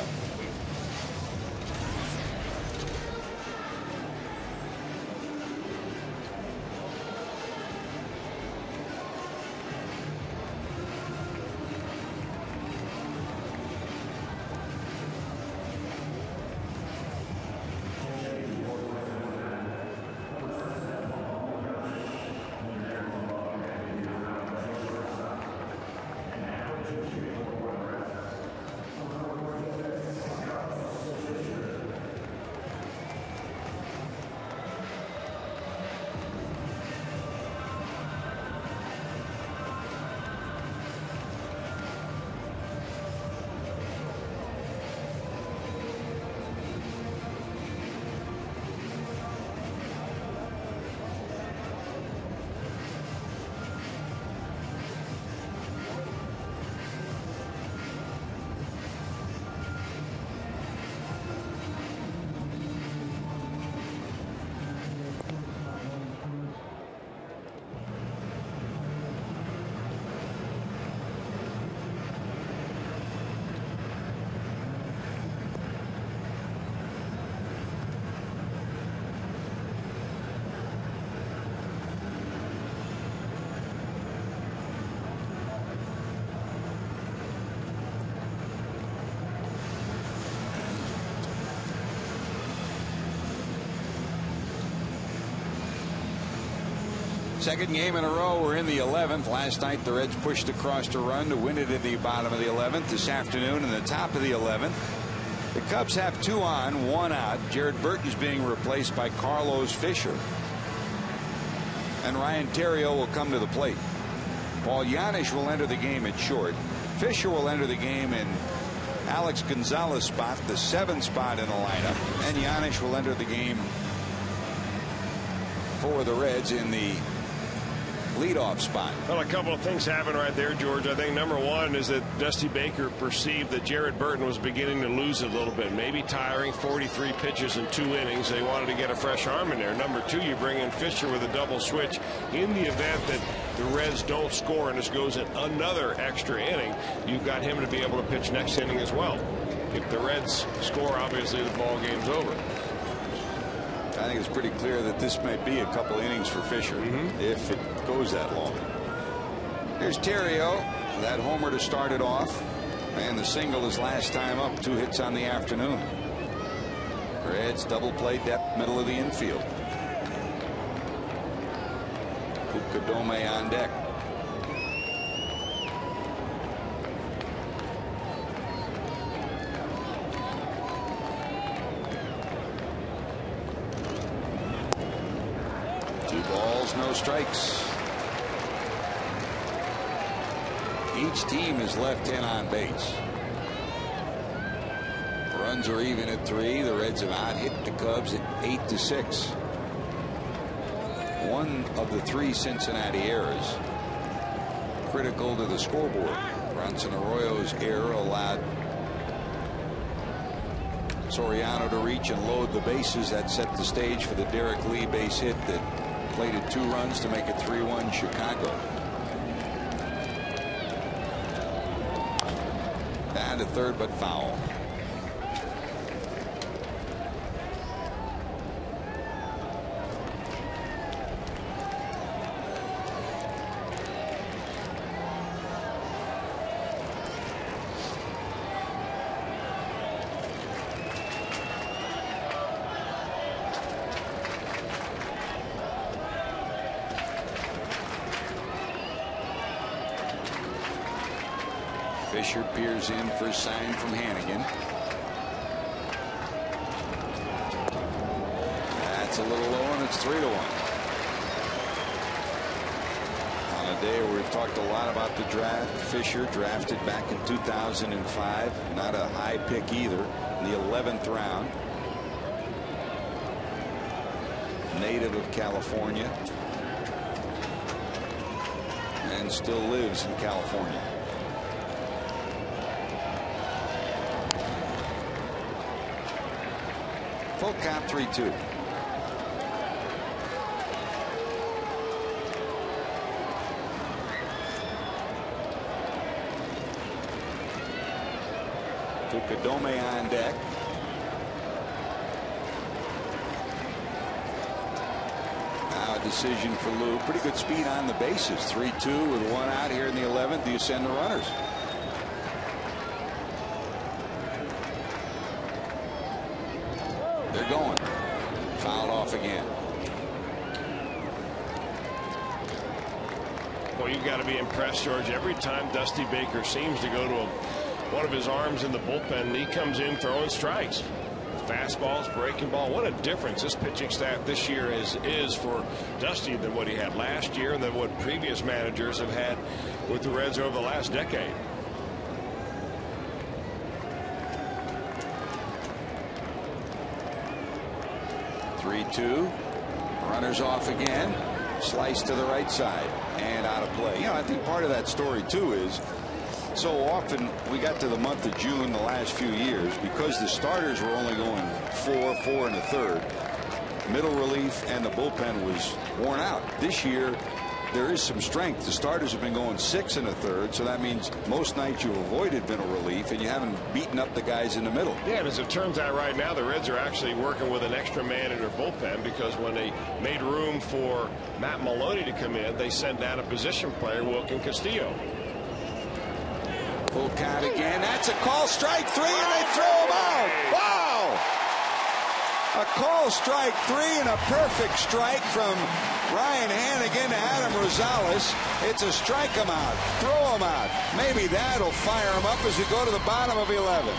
Second game in a row. We're in the 11th. Last night the Reds pushed across to run to win it at the bottom of the 11th. This afternoon in the top of the 11th. The Cubs have 2 on, 1 out. Jared Burton's being replaced by Carlos Fisher. And Ryan Terrio will come to the plate. Paul Yanish will enter the game at short. Fisher will enter the game in Alex Gonzalez's spot, the 7th spot in the lineup. And Yanish will enter the game for the Reds in the leadoff spot. Well, a couple of things happened right there, George. I think number one is that Dusty Baker perceived that Jared Burton was beginning to lose a little bit, maybe tiring. 43 pitches in 2 innings. They wanted to get a fresh arm in there. Number two, you bring in Fisher with a double switch. In the event that the Reds don't score and this goes in another extra inning, you've got him to be able to pitch next inning as well. If the Reds score, obviously the ball game's over. I think it's pretty clear that this may be a couple innings for Fisher if it goes that long. Here's Terrio, that homer to start it off, and the single his last time up, 2 hits on the afternoon. Reds double play depth, middle of the infield. Kadome on deck. Two balls, no strikes. Each team has left 10 on base. Runs are even at 3. The Reds have out-hit the Cubs at 8-6. One of the 3 Cincinnati errors critical to the scoreboard. Bronson Arroyo's error allowed Soriano to reach and load the bases. That set the stage for the Derek Lee base hit that plated 2 runs to make it 3-1 Chicago. Down to third, but foul. Fisher peers in for a sign from Hannigan. That's a little low, and it's 3-1. On a day where we've talked a lot about the draft, Fisher drafted back in 2005. Not a high pick either, in the 11th round. Native of California, and still lives in California. Full count, 3-2. Kadome on deck. Now a decision for Lou. Pretty good speed on the bases. 3-2 with 1 out here in the 11th. Do you send the runners? They're going. Fouled off again. Well, you've got to be impressed, George. Every time Dusty Baker seems to go to one of his arms in the bullpen, he comes in throwing strikes. Fastballs, breaking ball. What a difference this pitching staff this year is for Dusty than what he had last year and than what previous managers have had with the Reds over the last decade. Runners off again. Slice to the right side and out of play. You know, I think part of that story too is so often we got to the month of June the last few years because the starters were only going 4 1/3. Middle relief and the bullpen was worn out. This year there is some strength. The starters have been going 6 1/3, so that means most nights you've avoided middle relief and you haven't beaten up the guys in the middle. Yeah, and as it turns out right now, the Reds are actually working with an extra man in their bullpen because when they made room for Matt Maloney to come in, they sent down a position player, Wilkin Castillo. Full count again. That's a call, strike 3, and they throw him out. Wow! A call, strike 3, and a perfect strike from Ryan Hannigan to Adam Rosales. It's a strike him out, throw him out. Maybe that'll fire him up as we go to the bottom of 11.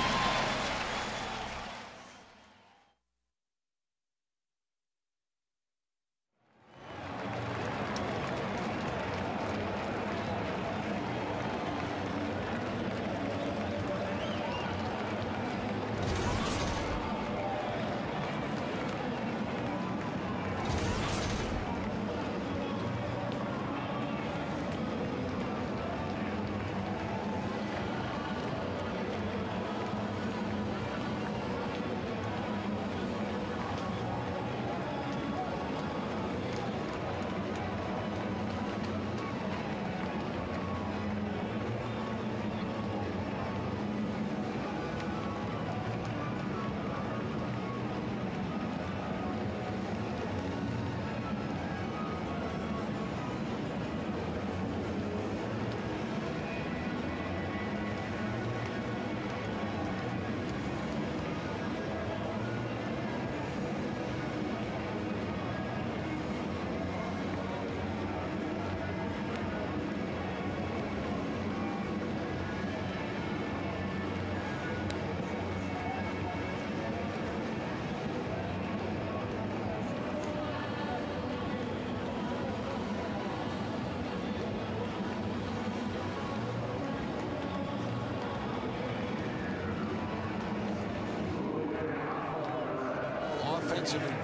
defensively.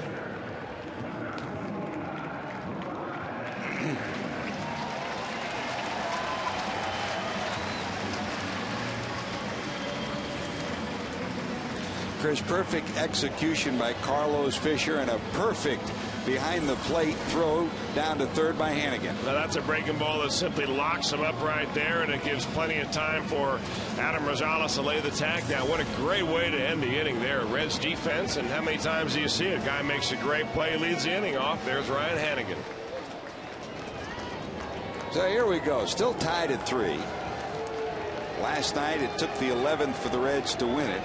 Chris, perfect execution by Carlos Fisher and a perfect behind the plate throw down to third by Hannigan. Now that's a breaking ball that simply locks him up right there, and it gives plenty of time for Adam Rosales to lay the tag down. What a great way to end the inning there. Reds defense, and how many times do you see it? Guy makes a great play, leads the inning off. There's Ryan Hannigan. So here we go, still tied at 3. Last night it took the 11th for the Reds to win it.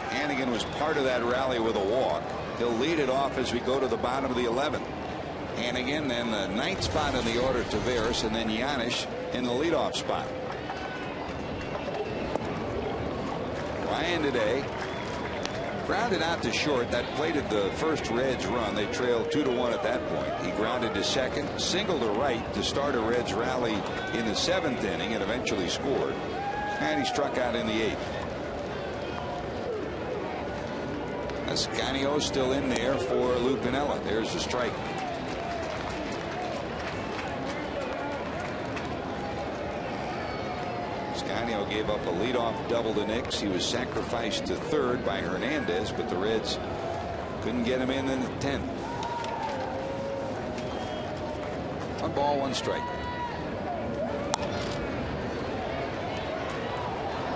Hannigan was part of that rally with a walk. He'll lead it off as we go to the bottom of the 11th. Hannigan, then the 9th spot in the order, Taveras, and then Giannis in the leadoff spot. Ryan today grounded out to short. That plated the first Reds run. They trailed 2-1 at that point. He grounded to second, singled to right to start a Reds rally in the 7th inning, and eventually scored. And he struck out in the 8th. Escanio still in there for Lou Piniella. There's the strike. Escanio gave up a leadoff double to Nix. He was sacrificed to third by Hernandez, but the Reds couldn't get him in the 10th. 1 ball, 1 strike.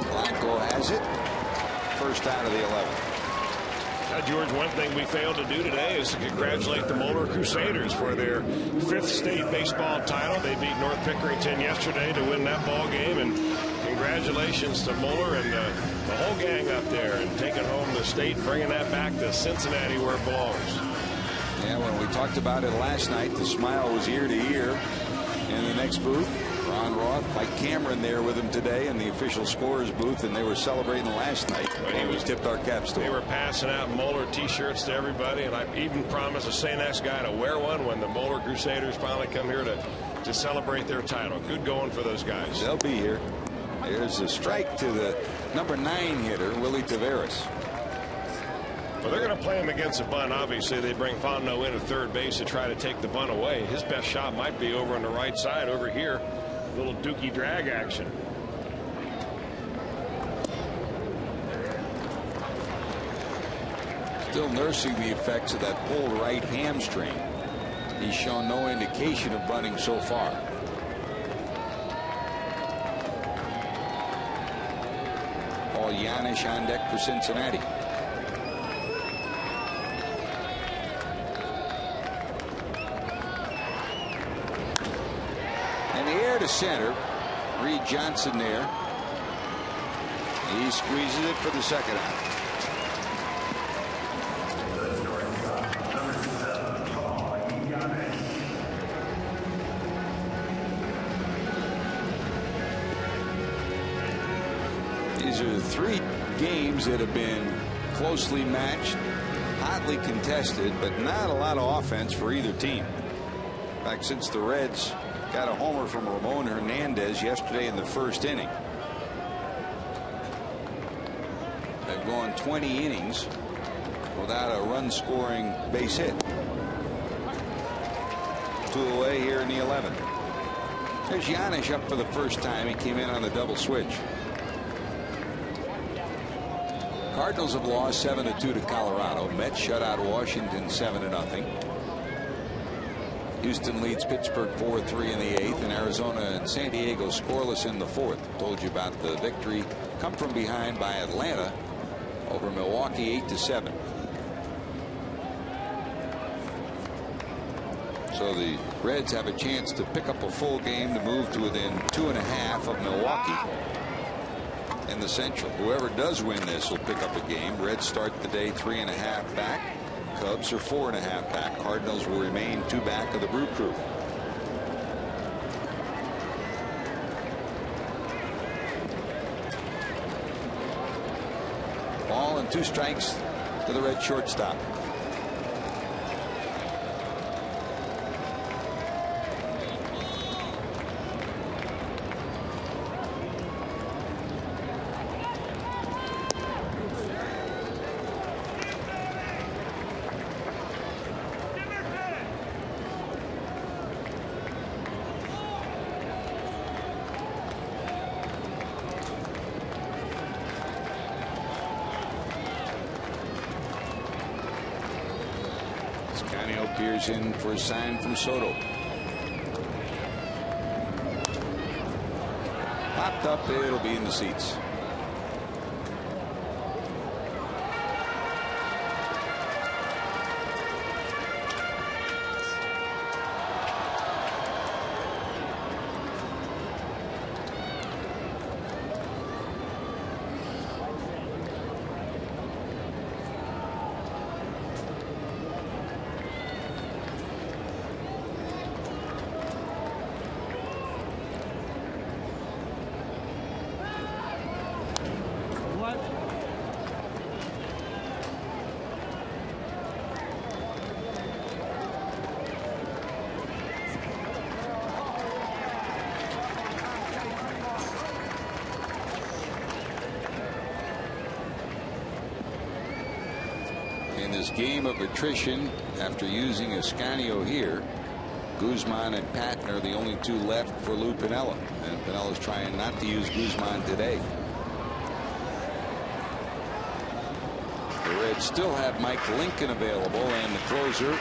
Blanco has it. First out of the 11th. George, one thing we failed to do today is to congratulate the Moeller Crusaders for their 5th state baseball title. They beat North Pickerington yesterday to win that ball game, and congratulations to Moeller and the whole gang up there and taking home the state, bringing that back to Cincinnati where it belongs. Yeah, when we talked about it last night, the smile was ear to ear in the next booth. Ron Roth, Mike Cameron there with him today in the official scorers booth, and they were celebrating last night. And we tipped our caps to They him. were passing out Moeller t-shirts to everybody, and I even promised a St. X guy to wear one when the Moeller Crusaders finally come here to celebrate their title. Good going for those guys. They'll be here. There's a strike to the number 9 hitter, Willie Taveras. Well, they're going to play him against a bunt. Obviously, they bring Fontenot in at third base to try to take the bunt away. His best shot might be over on the right side over here. Little dookie drag action. Still nursing the effects of that pulled right hamstring. He's shown no indication of bunting so far. Paul Janisch on deck for Cincinnati. And the air to center. Reed Johnson there. He squeezes it for the second out. These are 3 games that have been closely matched, hotly contested, but not a lot of offense for either team. In fact, since the Reds got a homer from Ramon Hernandez yesterday in the first inning, they've gone 20 innings without a run-scoring base hit. 2 away here in the 11th. There's Giannis up for the first time. He came in on the double switch. Cardinals have lost 7-2 to Colorado. Mets shut out Washington 7-0. Houston leads Pittsburgh 4-3 in the 8th, and Arizona and San Diego scoreless in the 4th. Told you about the victory come from behind by Atlanta over Milwaukee 8-7. So the Reds have a chance to pick up a full game to move to within 2.5 of Milwaukee in the Central. Whoever does win this will pick up a game. Reds start the day 3.5 back. Cubs are 4.5 back. Cardinals will remain 2 back of the Brew Crew. Ball and 2 strikes to the Red shortstop. Escanio peers in for a sign from Soto. Popped up. It'll be in the seats. In this game of attrition, after using Escanio here, Guzman and Patton are the only two left for Lou Piniella, and Pinella's trying not to use Guzman today. The Reds still have Mike Lincoln available and the closer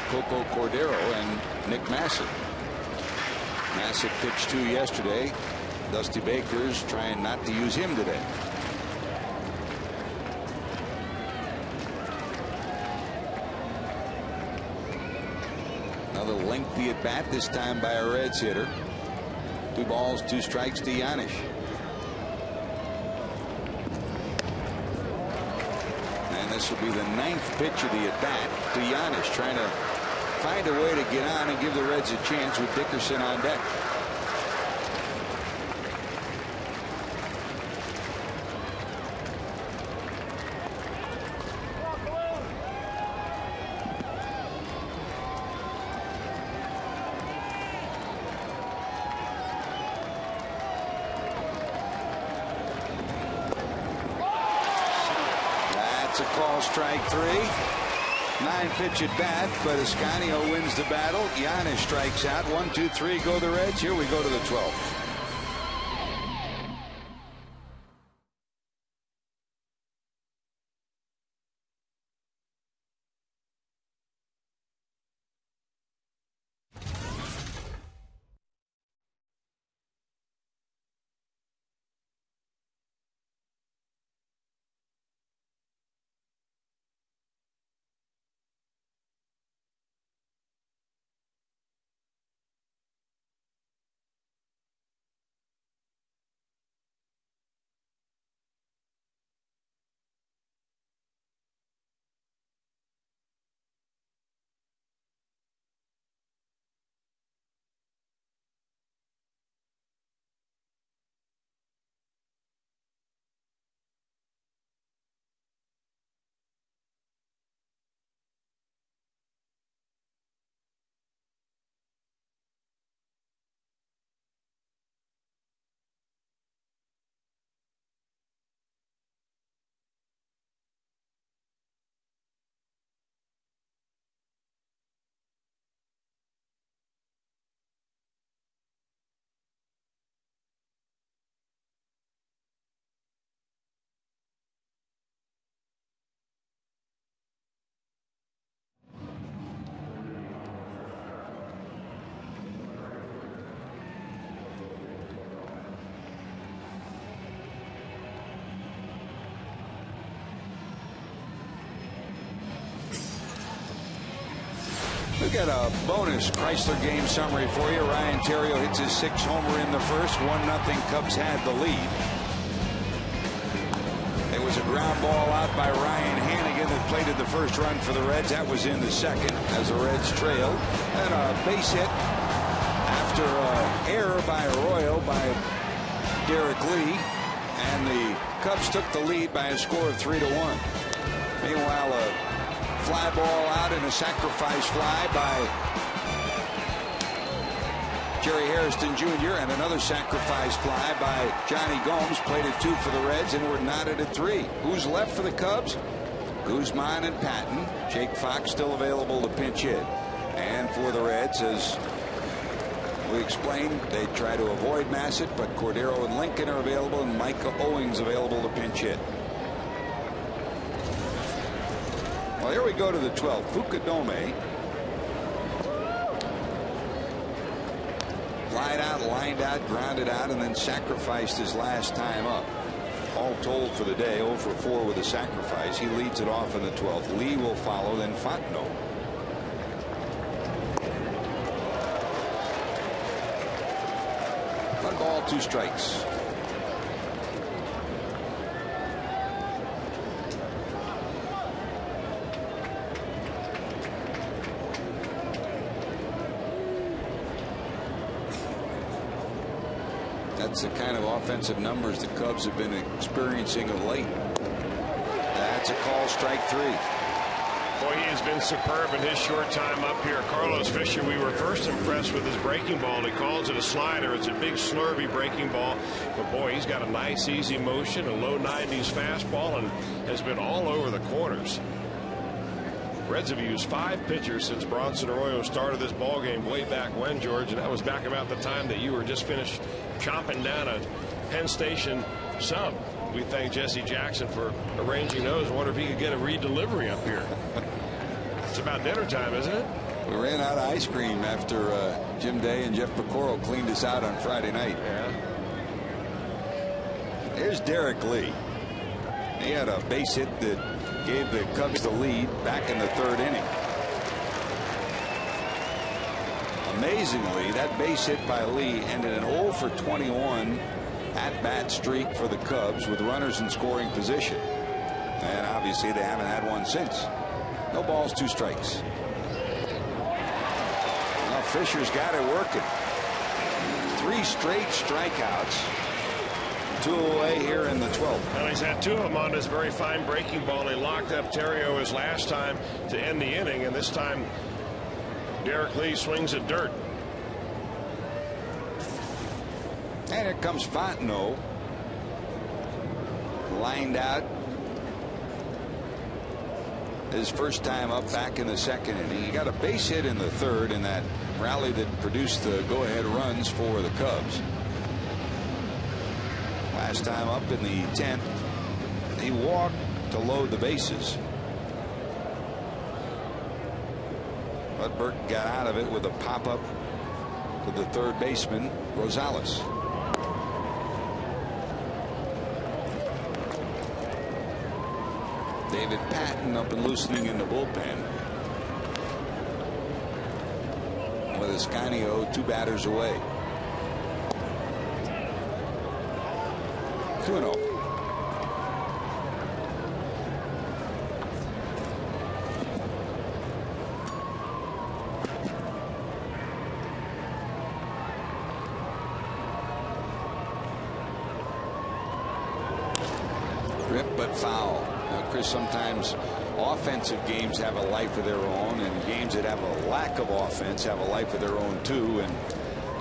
Coco Cordero and Nick Massett. Massett pitched 2 yesterday. Dusty Baker's trying not to use him today. Another lengthy at bat, this time by a Reds hitter. 2 balls, 2 strikes to Yanish. And this will be the 9th pitch of the at bat to Yanish, trying to find a way to get on and give the Reds a chance with Dickerson on deck. That's a call, strike 3. 9-pitch at bat, but Escanio wins the battle. Yanish strikes out. 1, 2, 3 go the Reds. Here we go to the 12th. We got a bonus Chrysler game summary for you. Ryan Theriot hits his 6th homer in the first. 1-0 Cubs had the lead. It was a ground ball out by Ryan Hannigan that plated the first run for the Reds. That was in the second as the Reds trailed. And a base hit after an error by Arroyo by Derek Lee. And the Cubs took the lead by a score of 3-1. Meanwhile, a fly ball out and a sacrifice fly by Jerry Hairston Jr. and another sacrifice fly by Johnny Gomes. Played at 2 for the Reds and were knotted at 3. Who's left for the Cubs? Guzman and Patton. Jake Fox still available to pinch hit. And for the Reds, as we explained, they try to avoid Massett, but Cordero and Lincoln are available and Micah Owings available to pinch hit. Well, here we go to the 12th. Fukudome Flied out, lined out, grounded out, and then sacrificed his last time up. All told for the day, 0 for 4 with a sacrifice. He leads it off in the 12th. Lee will follow, then Fontenot. 1 ball, 2 strikes. That's the kind of offensive numbers the Cubs have been experiencing of late. That's a call, strike 3. Boy, he has been superb in his short time up here. Carlos Fisher, we were first impressed with his breaking ball. He calls it a slider. It's a big slurvy breaking ball. But boy, he's got a nice easy motion, a low 90s fastball, and has been all over the corners. Reds have used 5 pitchers since Bronson Arroyo started this ball game way back when, George, and that was back about the time that you were just finished chomping down a Penn Station sub. We thank Jesse Jackson for arranging those. I wonder if he could get a redelivery up here. It's about dinner time, isn't it? We ran out of ice cream after Jim Day and Jeff Picoro cleaned us out on Friday night. Yeah. Here's Derek Lee. He had a base hit that gave the Cubs the lead back in the 3rd inning. Amazingly, that base hit by Lee ended an 0 for 21 at-bat streak for the Cubs with runners in scoring position. And obviously they haven't had one since. No balls, 2 strikes. Now Fisher's got it working. 3 straight strikeouts. 2 away here in the 12th. Well, he's had 2 of them on his very fine breaking ball. He locked up Terrio his last time to end the inning, and this time Derek Lee swings at dirt. And here comes Fontenot. Lined out. His first time up back in the 2nd inning. He got a base hit in the 3rd in that rally that produced the go-ahead runs for the Cubs. Last time up in the 10th, he walked to load the bases. But Burke got out of it with a pop-up to the 3rd baseman, Rosales. David Patton up and loosening in the bullpen. With Escanio 2 batters away. 2-0. Rip but foul. Now, Chris, sometimes offensive games have a life of their own, and games that have a lack of offense have a life of their own too. And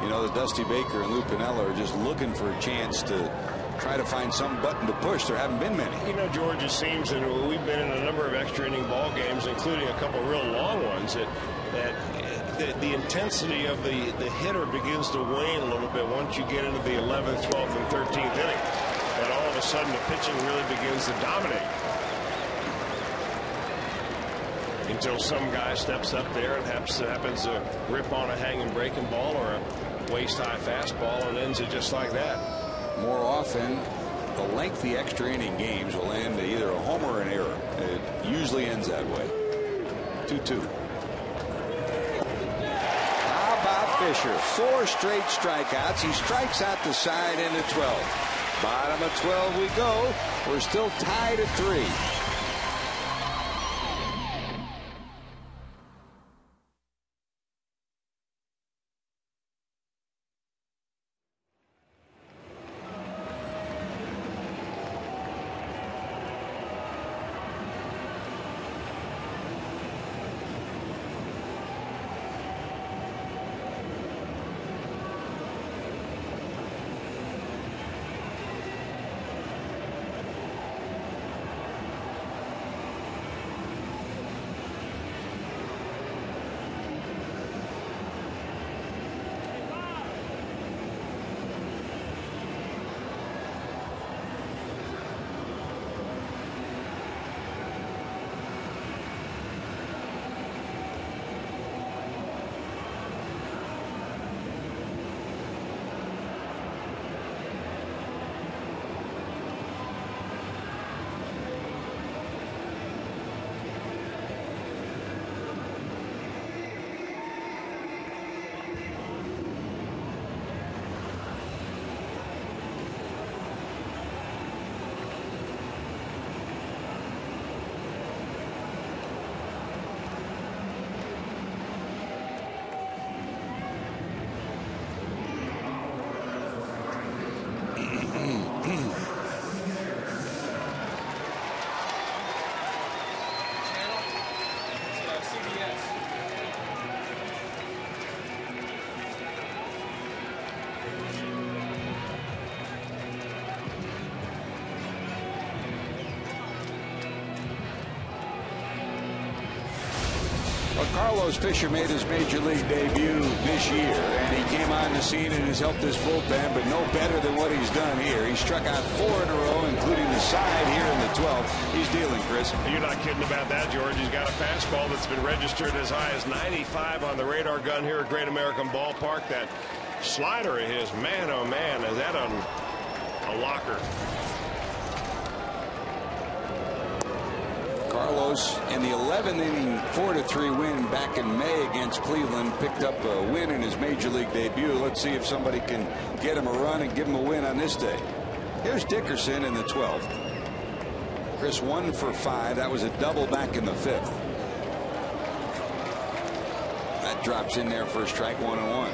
you know, the Dusty Baker and Lou Piniella are just looking for a chance to try to find some button to push. There haven't been many. You know, George, it seems, and we've been in a number of extra inning ball games, including a couple of real long ones, that the intensity of the hitter begins to wane a little bit once you get into the 11th, 12th, and 13th inning. And all of a sudden the pitching really begins to dominate. Until some guy steps up there and happens to rip on a hanging breaking ball or a waist-high fastball and ends it just like that. More often, the lengthy extra inning games will end either a home or an error. It usually ends that way. 2-2. How about Fisher? 4 straight strikeouts. He strikes out the side into 12. Bottom of 12 we go. We're still tied at 3. Carlos Fisher made his major league debut this year, and he came on the scene and has helped his bullpen, but no better than what he's done here. He struck out 4 in a row, including the side here in the 12th. He's dealing, Chris. You're not kidding about that, George. He's got a fastball that's been registered as high as 95 on the radar gun here at Great American Ballpark. That slider of his, man, oh man, is that a locker. Carlos, in the 11th inning 4-3 win back in May against Cleveland, picked up a win in his major league debut. Let's see if somebody can get him a run and give him a win on this day. Here's Dickerson in the 12th. Chris 1 for 5. That was a double back in the 5th. That drops in there for a strike, 1-1.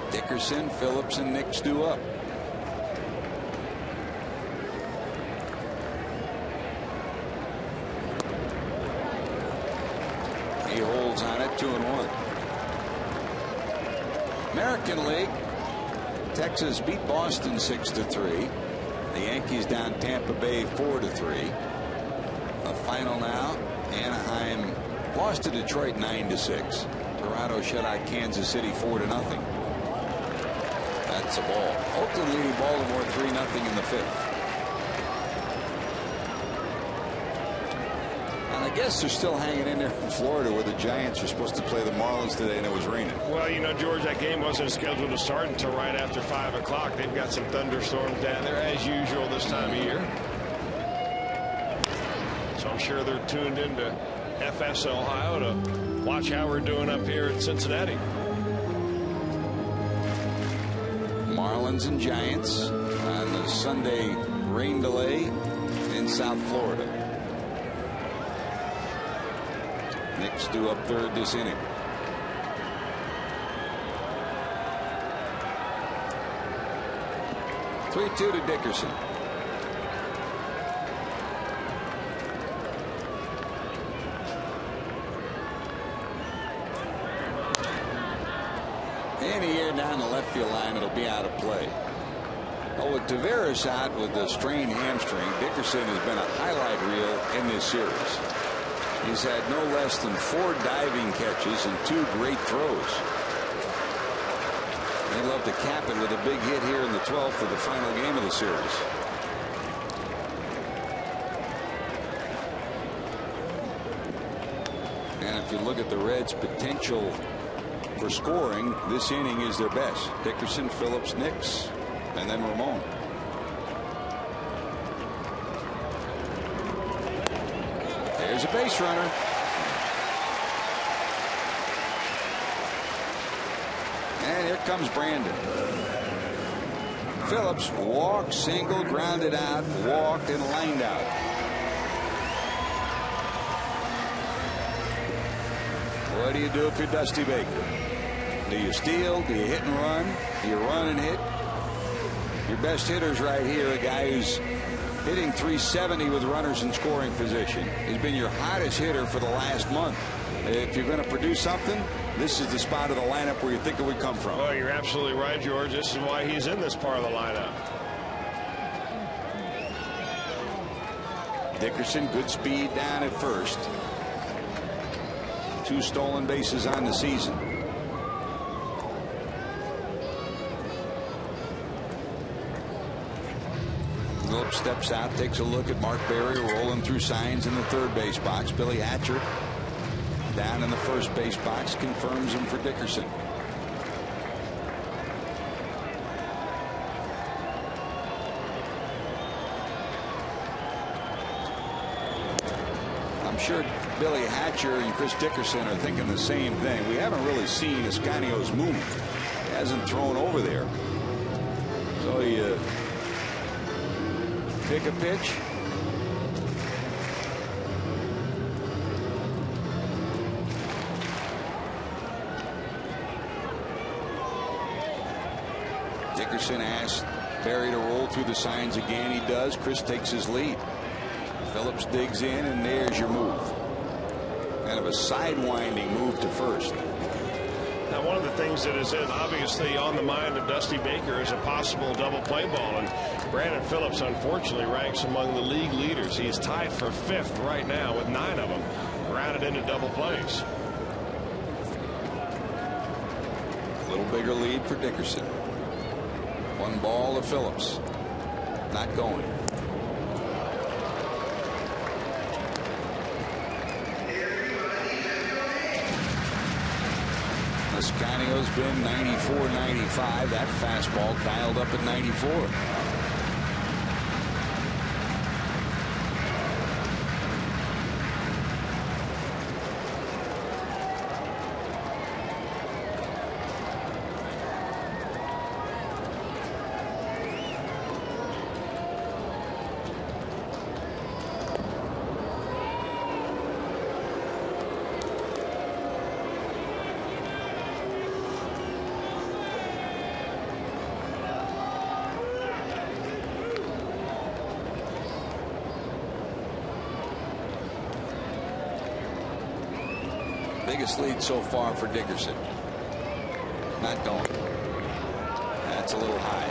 Dickerson, Phillips, and Nix due up. He holds on it, 2-1. American League, Texas beat Boston 6-3. The Yankees down Tampa Bay 4-3. The final now, Anaheim lost to Detroit 9-6. Toronto shut out Kansas City 4-0. That's a ball. Oakland leading Baltimore 3-0 in the 5th. And I guess they're still hanging in there in Florida, where the Giants are supposed to play the Marlins today, and it was raining. Well, you know, George, that game wasn't scheduled to start until right after 5 o'clock. They've got some thunderstorms down there, as usual this time of year. So I'm sure they're tuned into FS Ohio to watch how we're doing up here in Cincinnati. Marlins and Giants on the Sunday rain delay in South Florida. Knicks due up 3rd this inning. (3-2) to Dickerson. Any air down the left field line, it'll be out of play. Oh, with Tavares out with the strained hamstring, Dickerson has been a highlight reel in this series. He's had no less than 4 diving catches and 2 great throws. They'd love to cap it with a big hit here in the 12th for the final game of the series. And if you look at the Reds' potential for scoring, this inning is their best. Dickerson, Phillips, Nix, and then Ramon. There's a base runner. And here comes Brandon. Phillips walked, single, grounded out, walked, and lined out. What do you do if you're Dusty Baker? Do you steal? Do you hit and run? Do you run and hit? Your best hitter's right here, a guy who's hitting .370 with runners in scoring position. He's been your hottest hitter for the last month. If you're going to produce something, this is the spot of the lineup where you think it would come from. Well, you're absolutely right, George. This is why he's in this part of the lineup. Dickerson, good speed down at first. 2 stolen bases on the season. Phillips steps out, takes a look at Mark Berry rolling through signs in the 3rd base box. Billy Hatcher down in the 1st base box confirms him for Dickerson. I'm sure Billy Hatcher and Chris Dickerson are thinking the same thing. We haven't really seen Escanio's move. He hasn't thrown over there. So you pick a pitch. Dickerson asks Berry to roll through the signs again. He does. Chris takes his lead. Phillips digs in, and there's your move. Kind of a sidewinding move to first. Now, one of the things that is obviously on the mind of Dusty Baker is a possible double play ball, and Brandon Phillips unfortunately ranks among the league leaders. He's tied for 5th right now with 9 of them grounded into double plays. A little bigger lead for Dickerson. 1 ball to Phillips. Not going. Ascanio's been 94-95. That fastball dialed up at 94. Biggest lead so far for Dickerson. Not going. That's a little high.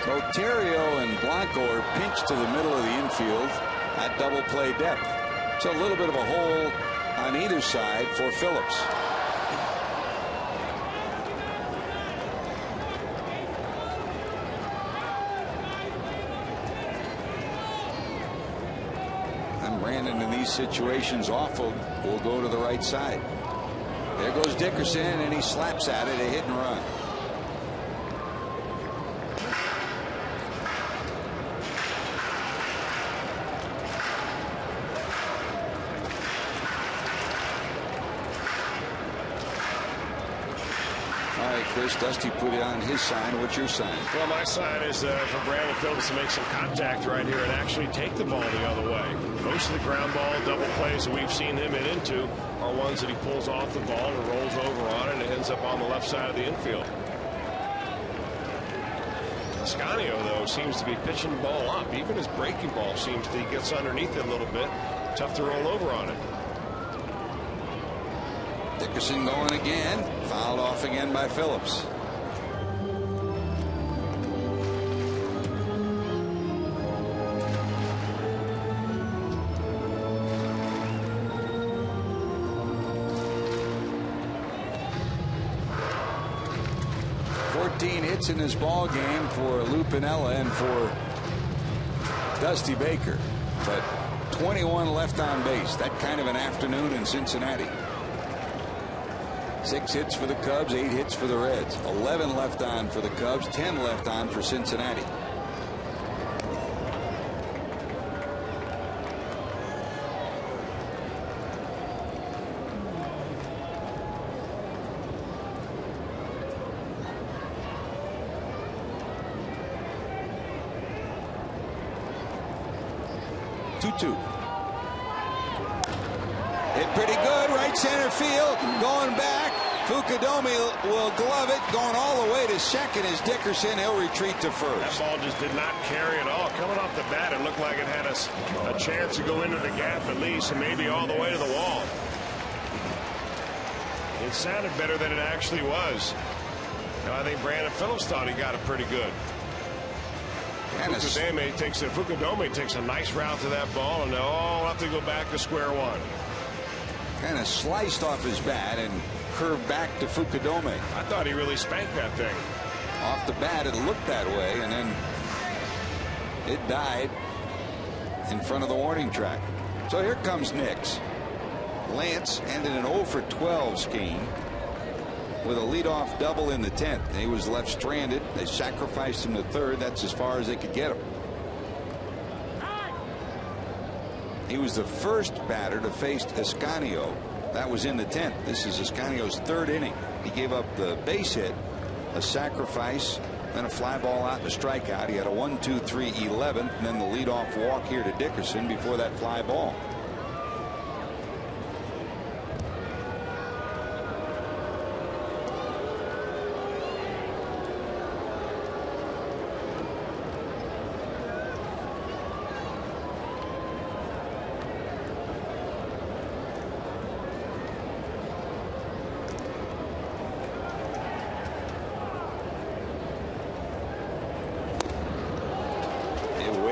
Rotario and Blanco are pinched to the middle of the infield at double play depth. So a little bit of a hole on either side for Phillips. Brandon in these situations awful will go to the right side. There goes Dickerson, and he slaps at it, a hit and run. All right, Chris, Dusty put it on his sign. What's your sign? Well, my sign is for Brandon Phillips to make some contact right here and actually take the ball the other way. Most of the ground ball double plays that we've seen him into are ones that he pulls off the ball and rolls over on it, and it ends up on the left side of the infield. Ascanio, though, seems to be pitching the ball up. Even his breaking ball seems to, he gets underneath it a little bit. Tough to roll over on it. Dickerson going again. Fouled off again by Phillips. Hits in this ball game for Lou Piniella and for Dusty Baker, but 21 left on base. That kind of an afternoon in Cincinnati. 6 hits for the Cubs, 8 hits for the Reds. 11 left on for the Cubs, 10 left on for Cincinnati. Hit pretty good, right center field, going back. Fukudome will glove it, going all the way to second as Dickerson. He'll retreat to first. That ball just did not carry at all. Coming off the bat, it looked like it had a chance to go into the gap at least, and maybe all the way to the wall. It sounded better than it actually was. And I think Brandon Phillips thought he got it pretty good. Fukudome takes a nice route to that ball, and they'll all have to go back to square one. Kind of sliced off his bat and curved back to Fukudome. I thought he really spanked that thing. Off the bat, it looked that way, and then it died in front of the warning track. So here comes Nix. Lance ended an 0 for 12 scheme with a leadoff double in the 10th. He was left stranded. They sacrificed him to third. That's as far as they could get him. He was the first batter to face Ascanio. That was in the 10th. This is Ascanio's 3rd inning. He gave up the base hit, a sacrifice, then a fly ball out and a strikeout. He had a 1-2-3 11th, and then the leadoff walk here to Dickerson before that fly ball.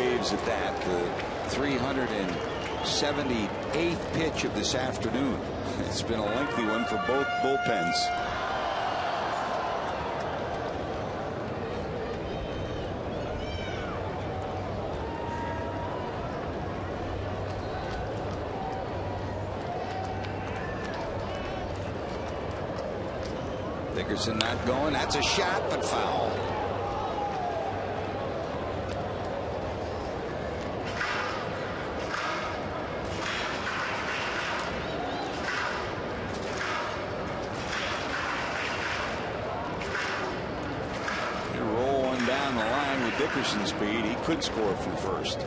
waves at that. The 378th pitch of this afternoon. It's been a lengthy one for both bullpens. Dickerson not going. That's a shot, but foul. You roll one down the line with Dickerson's speed. He could score from first.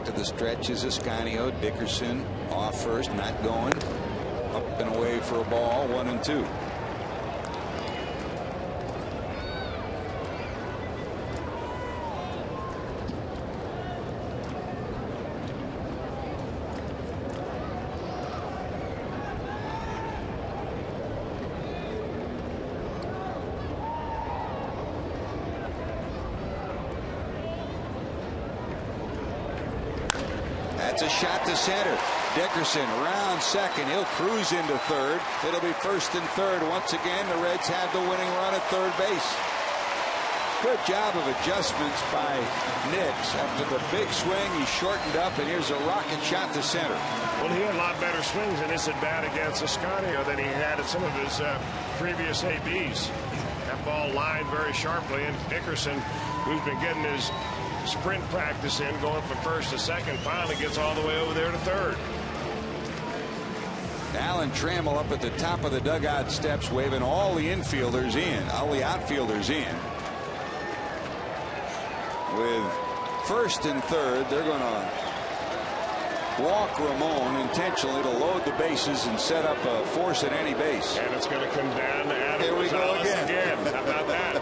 To the stretch is Ascanio. Dickerson off first, not going. Up and away for a ball, 1-2. That's a shot to center. Dickerson around second. He'll cruise into third. It'll be first and third. Once again, the Reds have the winning run at third base. Good job of adjustments by Nix. After the big swing, he shortened up, and here's a rocket shot to center. Well, he had a lot better swings in this at bat against Ascanio than he had at some of his previous ABs. That ball lined very sharply, and Dickerson, who's been getting his sprint practice in, going from first to second, finally gets all the way over there to third. Alan Trammell up at the top of the dugout steps, waving all the infielders in, all the outfielders in. With first and third, they're going to walk Ramon intentionally to load the bases and set up a force at any base. And it's going to come down to Adam Here we go again. How about that?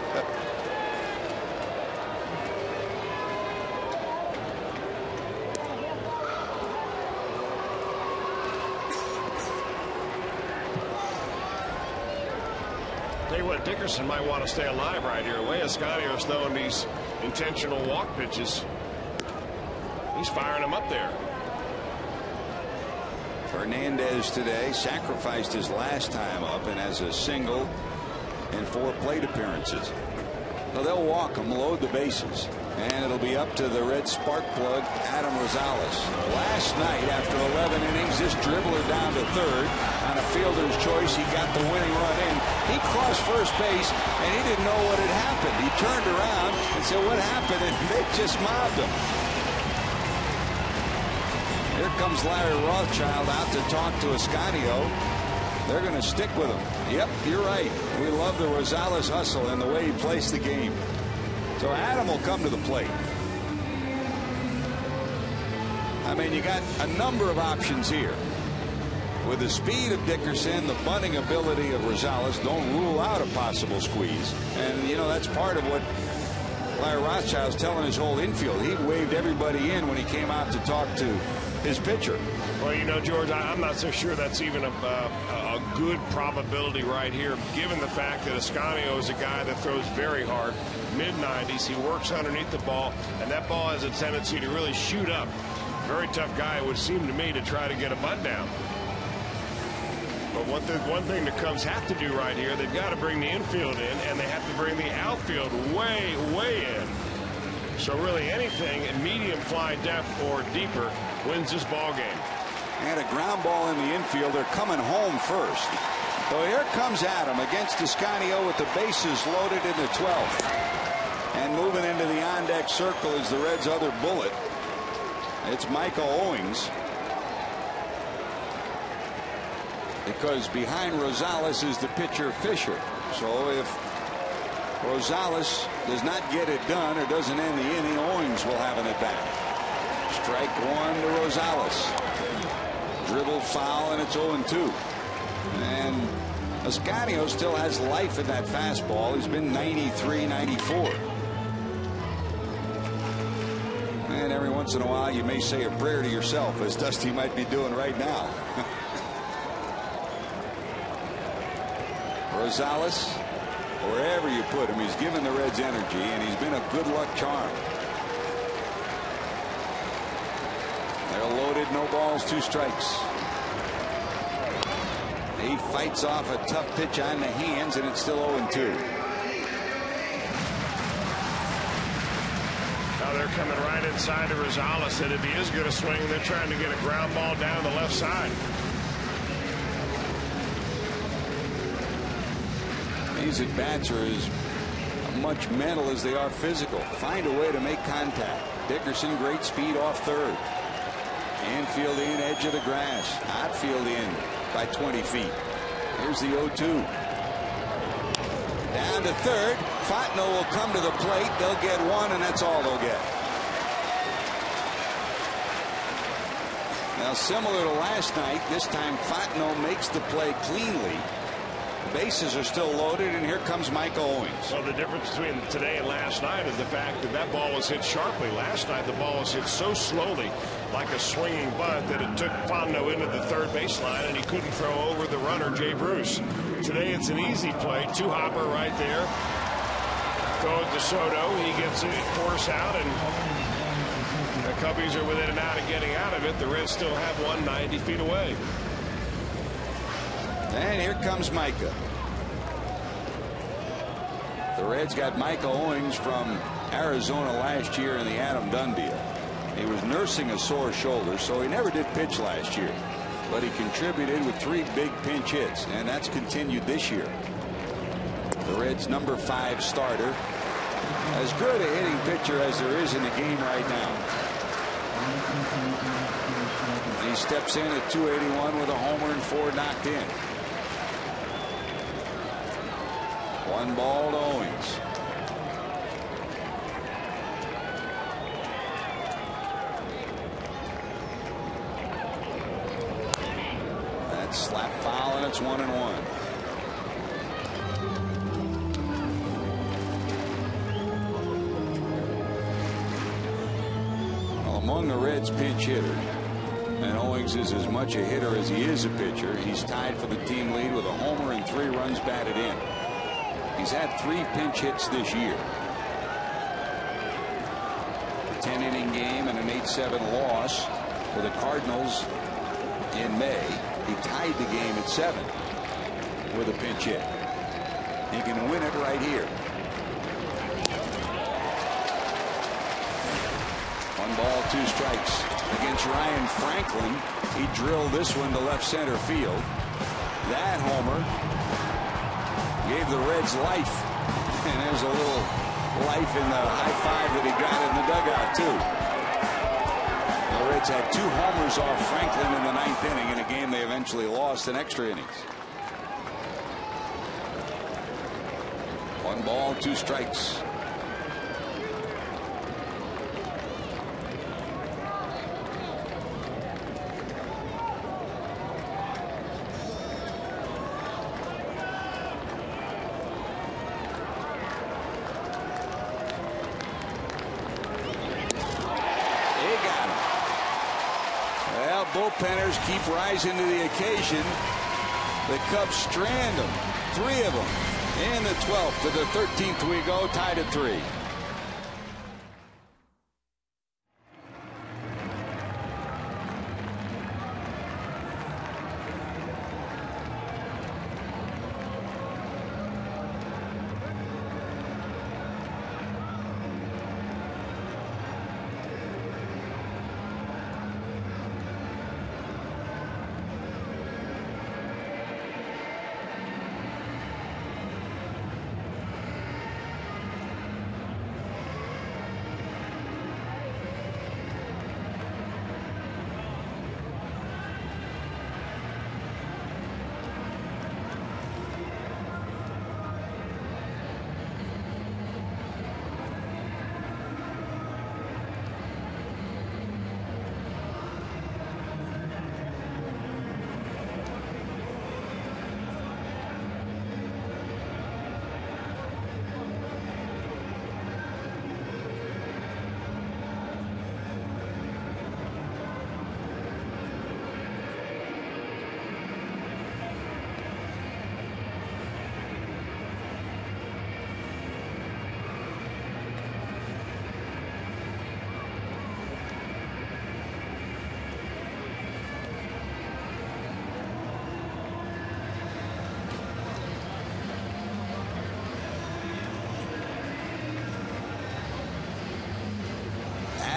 Tell you what, Dickerson might want to stay alive right here. The way Ascanio's throwing these intentional walk pitches, he's firing them up there. Fernandez today sacrificed his last time up and has a single in 4 plate appearances. So they'll walk him, load the bases, and it'll be up to the Red spark plug, Adam Rosales. Last night, after 11 innings, this dribbler down to third on a fielder's choice. He got the winning run in. He crossed first base, and he didn't know what had happened. He turned around and said, "What happened?" And they just mobbed him. Here comes Larry Rothschild out to talk to Ascanio. They're going to stick with him. Yep, you're right. We love the Rosales hustle and the way he plays the game. So Adam will come to the plate. I mean, you got a number of options here. With the speed of Dickerson, the bunting ability of Rosales, don't rule out a possible squeeze. And, you know, that's part of what Larry Rothschild's telling his whole infield. He waved everybody in when he came out to talk to his pitcher. Well, you know, George, I'm not so sure that's even a good probability right here, given the fact that Ascanio is a guy that throws very hard, mid-90s. He works underneath the ball, and that ball has a tendency to really shoot up. Very tough guy, it would seem to me, to try to get a butt down. But one thing the Cubs have to do right here, they've got to bring the infield in, and they have to bring the outfield way, way in. So really anything in medium fly depth or deeper wins this ball game. And a ground ball in the infield. They're coming home first. So here comes Adam against Ascanio with the bases loaded in the 12th. And moving into the on-deck circle is the Reds' other bullet. It's Michael Owings. Because behind Rosales is the pitcher Fisher. So if Rosales does not get it done or doesn't end the inning, Owings will have an at bat. Strike one to Rosales. Dribbled foul, and it's 0-2. And Ascanio still has life in that fastball. He's been 93, 94. And every once in a while you may say a prayer to yourself, as Dusty might be doing right now. Rosales, wherever you put him, he's given the Reds energy, and he's been a good luck charm. They're loaded, no balls, 2 strikes. He fights off a tough pitch on the hands, and it's still 0-2. Now they're coming right inside to Rosales, and if he is going to swing, they're trying to get a ground ball down the left side. These at-bats are as much mental as they are physical. Find a way to make contact. Dickerson, great speed off third. Infield in, edge of the grass. Outfield in by 20 feet. Here's the 0-2. Down to third. Fontenot will come to the plate. They'll get 1, and that's all they'll get. Now, similar to last night, this time Fontenot makes the play cleanly. Bases are still loaded, and here comes Michael Owings. Well, the difference between today and last night is the fact that that ball was hit sharply. Last night, the ball was hit so slowly, like a swinging bunt, that it took Fontenot into the third baseline, and he couldn't throw over the runner, Jay Bruce. Today, it's an easy play. 2-hopper right there. Throw it to Soto. He gets it, force out, and the Cubbies are within and out of getting out of it. The Reds still have 190 feet away. And here comes Micah. The Reds got Michael Owings from Arizona last year in the Adam Dunn deal. He was nursing a sore shoulder, so he never did pitch last year. But he contributed with 3 big pinch hits, and that's continued this year. The Reds' number 5 starter. As good a hitting pitcher as there is in the game right now. And he steps in at 281 with a homer and 4 knocked in. 1 ball to Owings. That's slap foul, and it's 1-1. Well, among the Reds' pinch hitters, and Owings is as much a hitter as he is a pitcher. He's tied for the team lead with a homer and 3 runs batted in. He's had 3 pinch hits this year. A 10-inning game and an 8-7 loss for the Cardinals in May. He tied the game at 7 with a pinch hit. He can win it right here. 1 ball, 2 strikes. Against Ryan Franklin, he drilled this one to left center field. That homer gave the Reds life, and there's a little life in the high five that he got in the dugout too. The Reds had 2 homers off Franklin in the 9th inning in a game they eventually lost in extra innings. 1 ball, 2 strikes. Bullpenners keep rising to the occasion. The Cubs strand them. 3 of them. In the 12th to the 13th we go, tied at 3.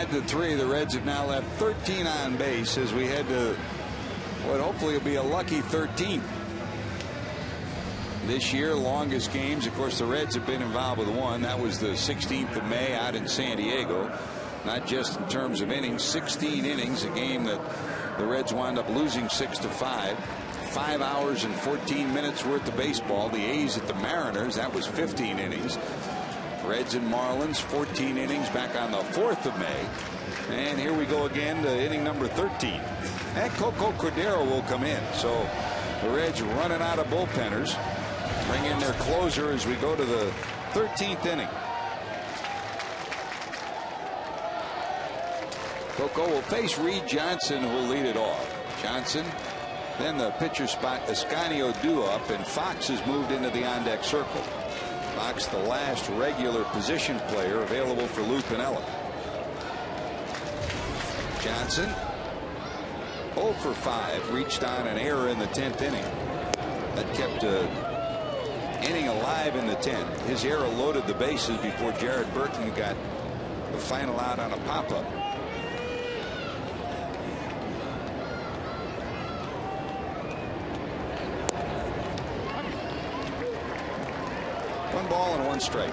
tied to 3. The Reds have now left 13 on base as we head to what hopefully will be a lucky 13th. This year, longest games. Of course, the Reds have been involved with one. That was the 16th of May out in San Diego. Not just in terms of innings, 16 innings, a game that the Reds wound up losing 6-5. 5 hours and 14 minutes worth of baseball. The A's at the Mariners, that was 15 innings. Reds and Marlins, 14 innings back on the 4th of May. And here we go again to inning number 13. And Coco Cordero will come in. So the Reds running out of bullpenners. Bring in their closer as we go to the 13th inning. Coco will face Reed Johnson, who will lead it off. Johnson, then the pitcher spot, Escanio due up, and Fox has moved into the on-deck circle. Fox, the last regular position player available for Lou Piniella. Johnson, 0 for 5, reached on an error in the 10th inning. That kept inning alive in the 10th. His error loaded the bases before Jared Burton got the final out on a pop-up. One ball and one strike.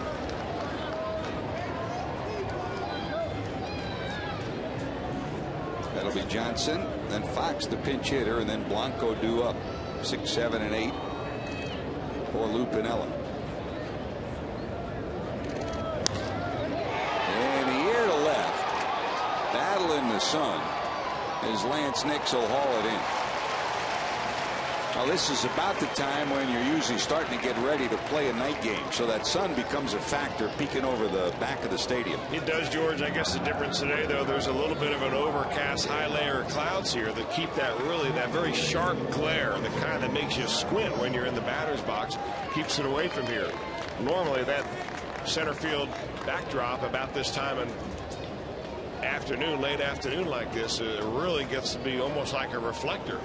That'll be Johnson, then Fox the pinch hitter, and then Blanco due up. 6, 7, and 8 for Lou Piniella. And the air to left. Battle in the sun as Lance Nix will haul it in. Now this is about the time when you're usually starting to get ready to play a night game, so that sun becomes a factor peeking over the back of the stadium. It does, George. I guess the difference today, though, there's a little bit of an overcast high layer of clouds here that keep that very sharp glare, the kind that makes you squint when you're in the batter's box, keeps it away from here. Normally that center field backdrop about this time in afternoon, late afternoon like this, it really gets to be almost like a reflector.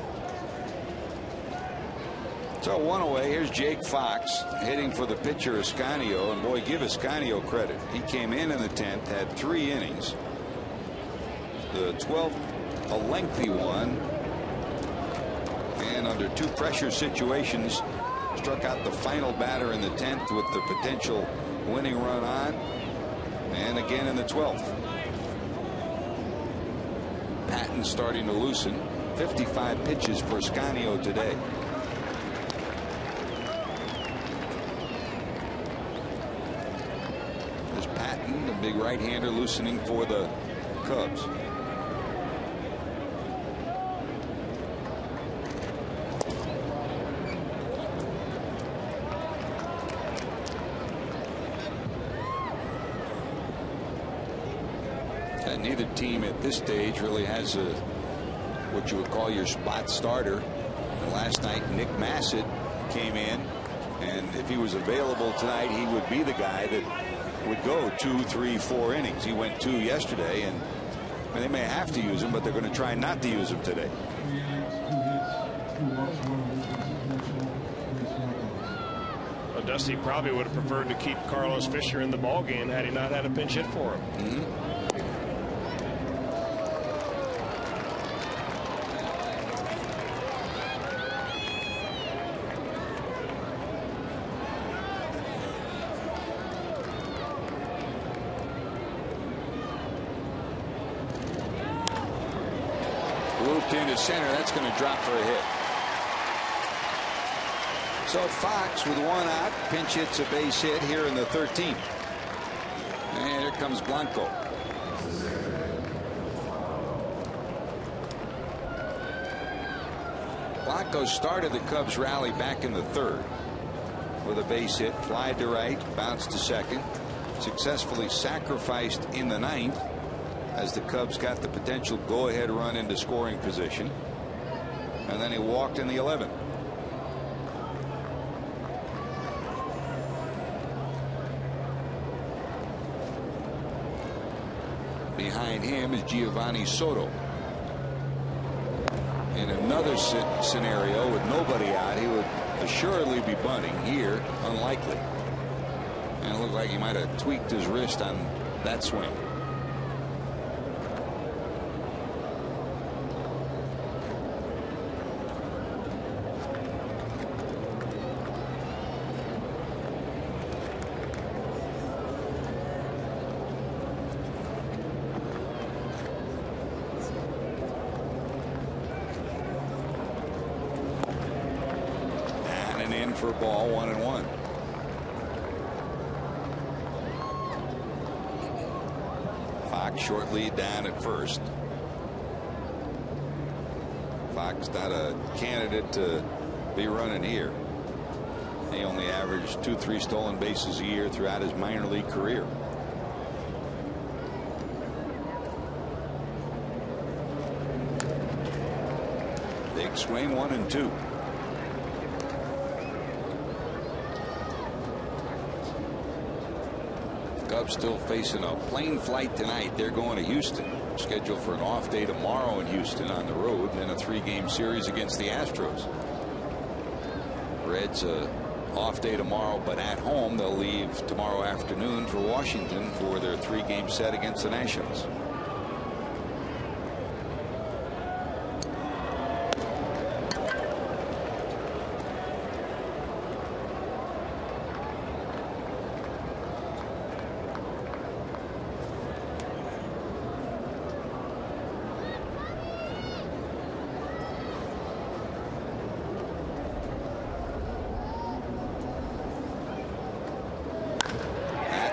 So one away. Here's Jake Fox hitting for the pitcher Escanio, and boy, give Escanio credit. He came in the 10th, had 3 innings. The 12th, a lengthy one, and under 2 pressure situations, struck out the final batter in the 10th with the potential winning run on, and again in the 12th. Patton starting to loosen. 55 pitches for Escanio today. The big right-hander loosening for the Cubs. And neither team at this stage really has what you would call your spot starter. And last night Nick Massett came in, and if he was available tonight, he would be the guy that would go 2, 3, 4 innings. He went 2 yesterday, and they may have to use him, but they're going to try not to use him today. Well, Dusty probably would have preferred to keep Carlos Fisher in the ball game had he not had a pinch hit for him. Into center, that's going to drop for a hit. So Fox with 1 out, pinch hits a base hit here in the 13th. And here comes Blanco. Blanco started the Cubs rally back in the 3rd with a base hit, fly to right, bounced to second, successfully sacrificed in the 9th as the Cubs got the potential go-ahead run into scoring position, and then he walked in the 11th. Behind him is Giovanni Soto. In another scenario with nobody out, he would assuredly be bunting. Here, unlikely. And it looked like he might have tweaked his wrist on that swing. and in for ball, 1-1. Fox short lead down at first. Fox not a candidate to be running here. He only averaged 2-3 stolen bases a year throughout his minor league career. Big swing, 1-2. Cubs still facing a plane flight tonight. They're going to Houston. Scheduled for an off day tomorrow in Houston on the road, and then a 3-game series against the Astros. Reds off day tomorrow, but at home they'll leave tomorrow afternoon for Washington for their 3-game set against the Nationals.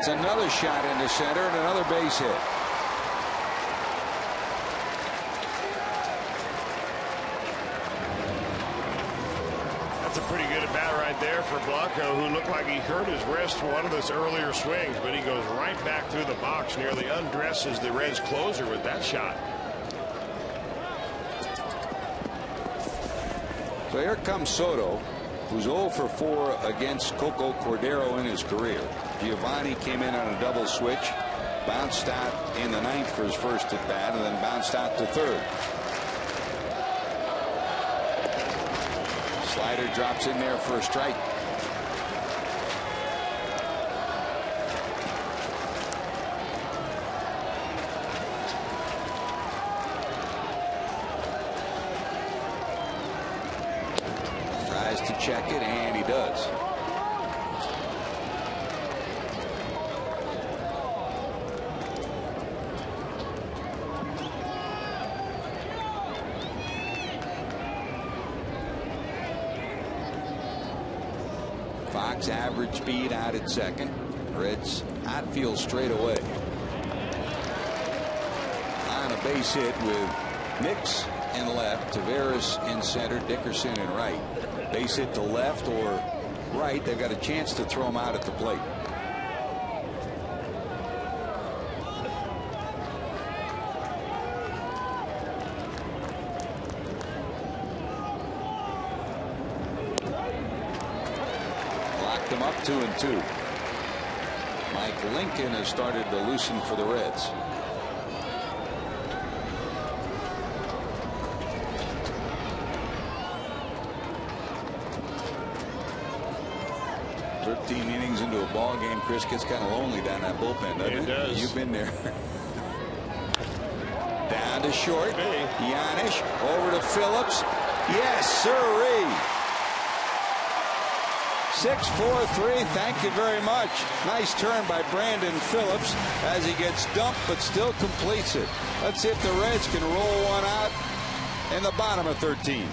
Another shot into center and another base hit. That's a pretty good at bat right there for Blanco, who looked like he hurt his wrist one of those earlier swings, but he goes right back through the box, nearly undresses the Reds closer with that shot. So here comes Soto, who's 0 for 4 against Coco Cordero in his career. Giovanni came in on a double switch, bounced out in the 9th for his first at bat, and then bounced out to 3rd. Slider drops in there for a strike. Tries to check it, and he does. Fox average speed out at second. Reds outfield straight away. On a base hit with Nix in left, Taveras in center, Dickerson in right. Base hit to left or right, they've got a chance to throw him out at the plate. Him up 2-2. Mike Lincoln has started to loosen for the Reds. Innings into a ball game, Chris, gets kind of lonely down that bullpen, doesn't it? It does. You've been there. Down to short. Yanish over to Phillips. Yes, sirree. 6-4-3. Thank you very much. Nice turn by Brandon Phillips as he gets dumped but still completes it. Let's see if the Reds can roll one out in the bottom of 13.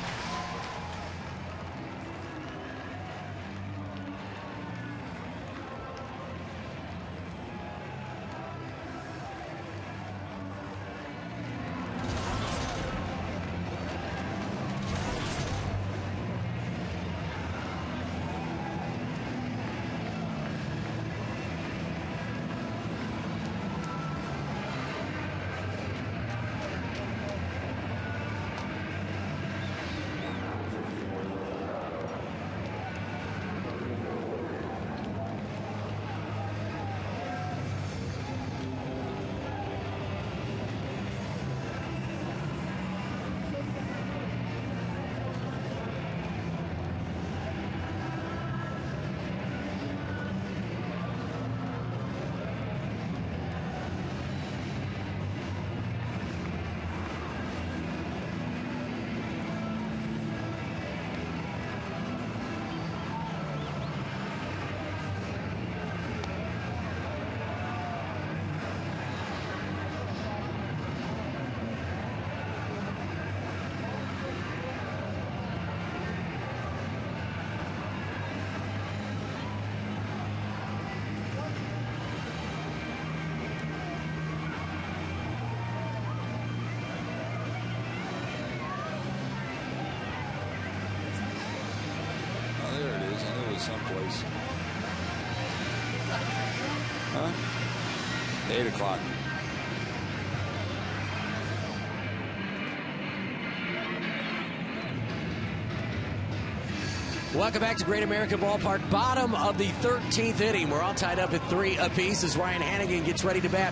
is. Huh? 8 o'clock. Welcome back to Great American Ballpark. Bottom of the 13th inning. We're all tied up at 3 apiece as Ryan Hannigan gets ready to bat.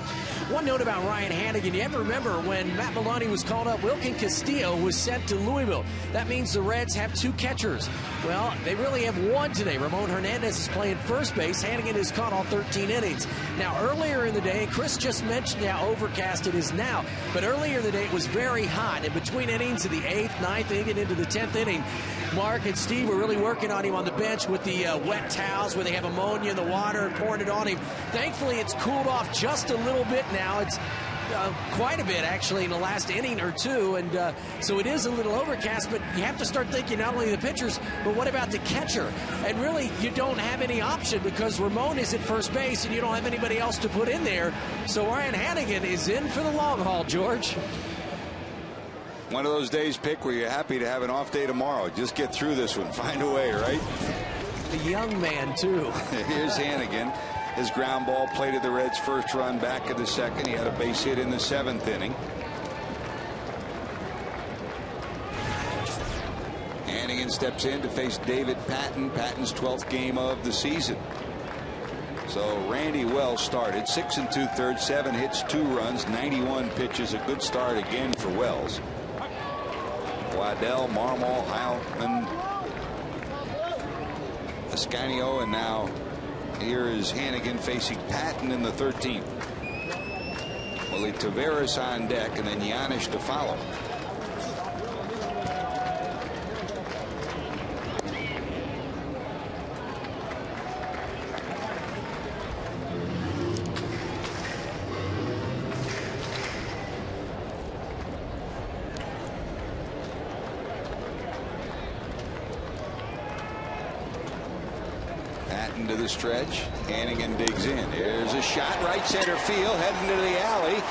One note about Ryan Hannigan. You have to remember when Matt Maloney was called up, Wilkin Castillo was sent to Louisville. That means the Reds have 2 catchers. Well, they really have 1 today. Ramon Hernandez is playing first base. Hannigan has caught all 13 innings. Now, earlier in the day, Chris just mentioned how overcast it is now, but earlier in the day it was very hot. In between innings of the 8th, 9th inning, and into the 10th inning, Mark and Steve were really working on him on the bench with the wet towels where they have ammonia in the water and pouring it on him. Thankfully, it's cooled off just a little bit now. It's quite a bit, actually, in the last inning or 2, and so it is a little overcast, but you have to start thinking not only the pitchers, but what about the catcher? And really, you don't have any option because Ramon is at first base, and you don't have anybody else to put in there. So Ryan Hannigan is in for the long haul, George. One of those days, Pick, where you're happy to have an off day tomorrow. Just get through this one. Find a way, right? The young man, too. Here's Hannigan. His ground ball plated the Reds' first run back in the 2nd. He had a base hit in the 7th inning. Hannigan steps in to face David Patton. Patton's 12th game of the season. So Randy Wells started 6 2/3, 7 hits, 2 runs, 91 pitches. A good start again for Wells. Waddell, Marmol, Heilman, Ascanio, and now here is Hannigan facing Patton in the 13th. Willie Taveras on deck, and then Giannis to follow. To the stretch. Hannigan digs in. There's a shot, right center field, heading to the alley.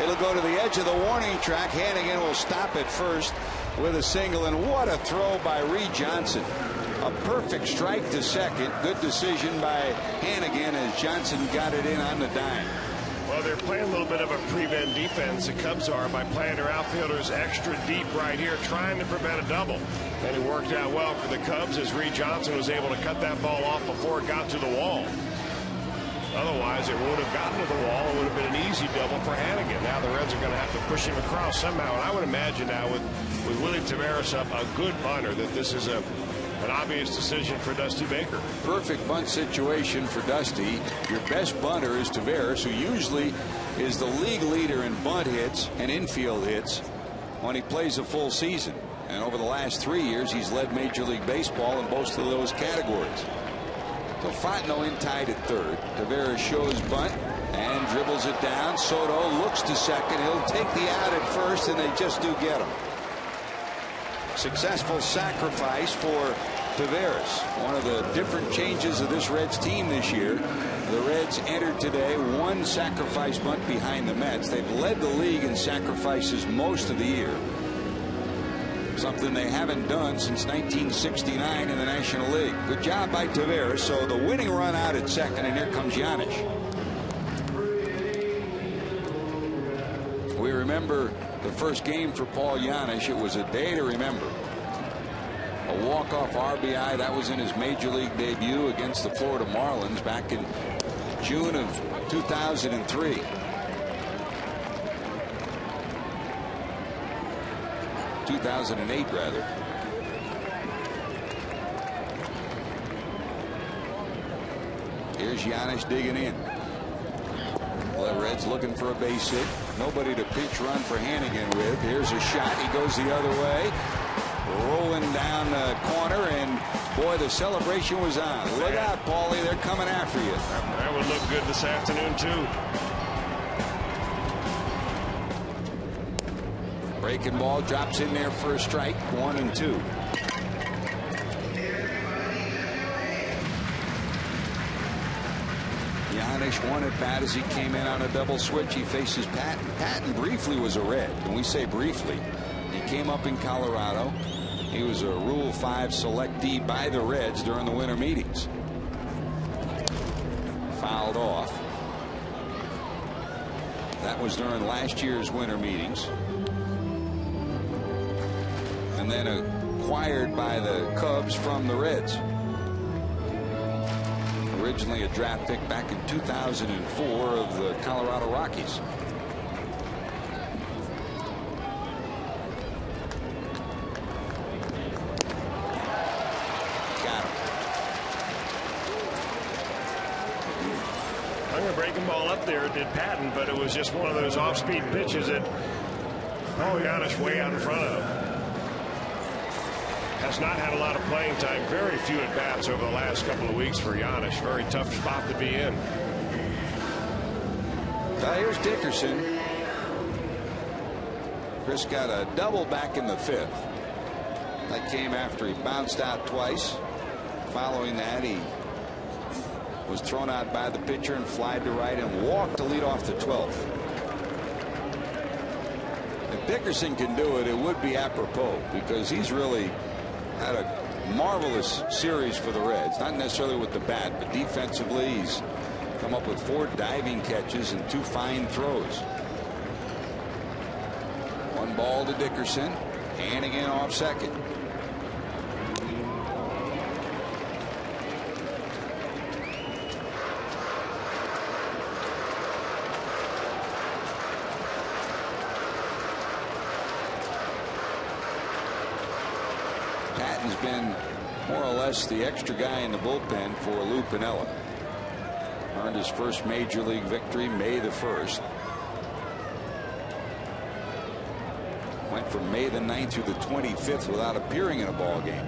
It'll go to the edge of the warning track. Hannigan will stop at first with a single, and what a throw by Reed Johnson. A perfect strike to second. Good decision by Hannigan as Johnson got it in on the dime. Well, they're playing a little bit of a prevent defense, the Cubs are, by playing their outfielders extra deep right here, trying to prevent a double. And it worked out well for the Cubs as Reed Johnson was able to cut that ball off before it got to the wall. Otherwise, it would have gotten to the wall. It would have been an easy double for Hannigan. Now the Reds are going to have to push him across somehow. And I would imagine now with Willie Taveras up, a good bunter, that this is an obvious decision for Dusty Baker. Perfect bunt situation for Dusty. Your best bunter is Taveras, who usually is the league leader in bunt hits and infield hits when he plays a full season. And over the last 3 years, he's led Major League Baseball in both of those categories. So Fontenot in tied at 3rd. Taveras shows bunt and dribbles it down. Soto looks to second. He'll take the out at first, and they just do get him. Successful sacrifice for Taveras. One of the different changes of this Reds team this year. The Reds entered today 1 sacrifice bunt behind the Mets. They've led the league in sacrifices most of the year. Something they haven't done since 1969 in the National League. Good job by Taveras. So the winning run out at second, and here comes Giannis. We remember the first game for Paul Giannis. It was a day to remember. A walk-off RBI. That was in his Major League debut against the Florida Marlins back in June of 2003. 2008 rather. Here's Giannis digging in. Well, the Reds looking for a base hit. Nobody to pinch run for Hannigan with. Here's a shot. He goes the other way. Rolling down the corner, and boy, the celebration was on. Look out, Paulie. They're coming after you. That would look good this afternoon, too. Breaking ball drops in there for a strike. 1-2. Giannis won at bat as he came in on a double switch. He faces Patton. Patton briefly was a Red. When we say briefly, he came up in Colorado. He was a Rule 5 selectee by the Reds during the winter meetings. fouled off. That was during last year's winter meetings. And then acquired by the Cubs from the Reds. Originally a draft pick back in 2004 of the Colorado Rockies. Breaking ball up there did Patton, but it was just one of those off-speed pitches that Giannis way out in front of. Has not had a lot of playing time. Very few at bats over the last couple of weeks for Giannis. Very tough spot to be in. Here's Dickerson. Chris got a double back in the 5th. That came after he bounced out twice. Following that, he was thrown out by the pitcher and flied to right and walked to lead off the 12th. If Dickerson can do it, it would be apropos, because he's really had a marvelous series for the Reds. Not necessarily with the bat, but defensively he's come up with 4 diving catches and 2 fine throws. 1 ball to Dickerson. Hannigan off second. Patton's been more or less the extra guy in the bullpen for Lou Piniella. Earned his first major league victory May the 1st. Went from May the 9th through the 25th without appearing in a ball game.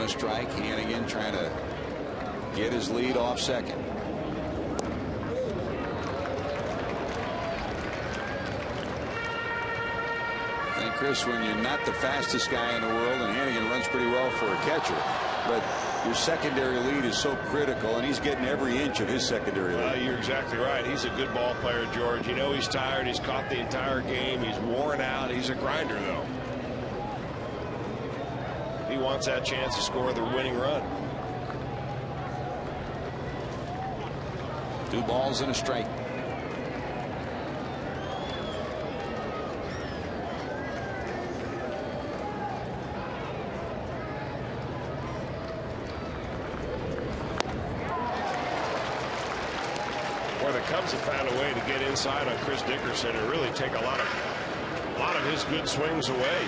Strike. Hannigan trying to get his lead off second. And Chris, when you're not the fastest guy in the world, and Hannigan runs pretty well for a catcher, but your secondary lead is so critical, and he's getting every inch of his secondary lead. You're exactly right. He's a good ball player, George. You know he's tired. He's caught the entire game. He's worn out. He's a grinder, though. He wants that chance to score the winning run. 2 balls and a strike. Boy, the Cubs have found a way to get inside on Chris Dickerson and really take a lot of his good swings away.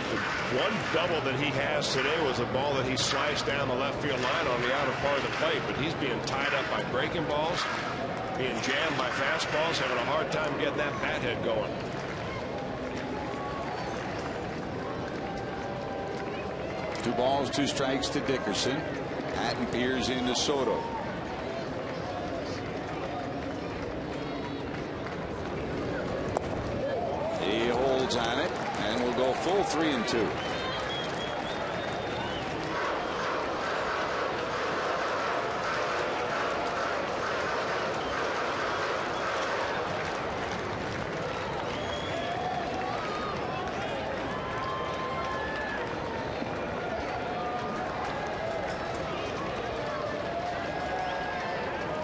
The one double that he has today was a ball that he sliced down the left field line on the outer part of the plate, but he's being tied up by breaking balls, being jammed by fastballs, having a hard time getting that bat head going. Two balls, 2 strikes to Dickerson. Patton peers into Soto. He holds on it, and we'll go full 3-2.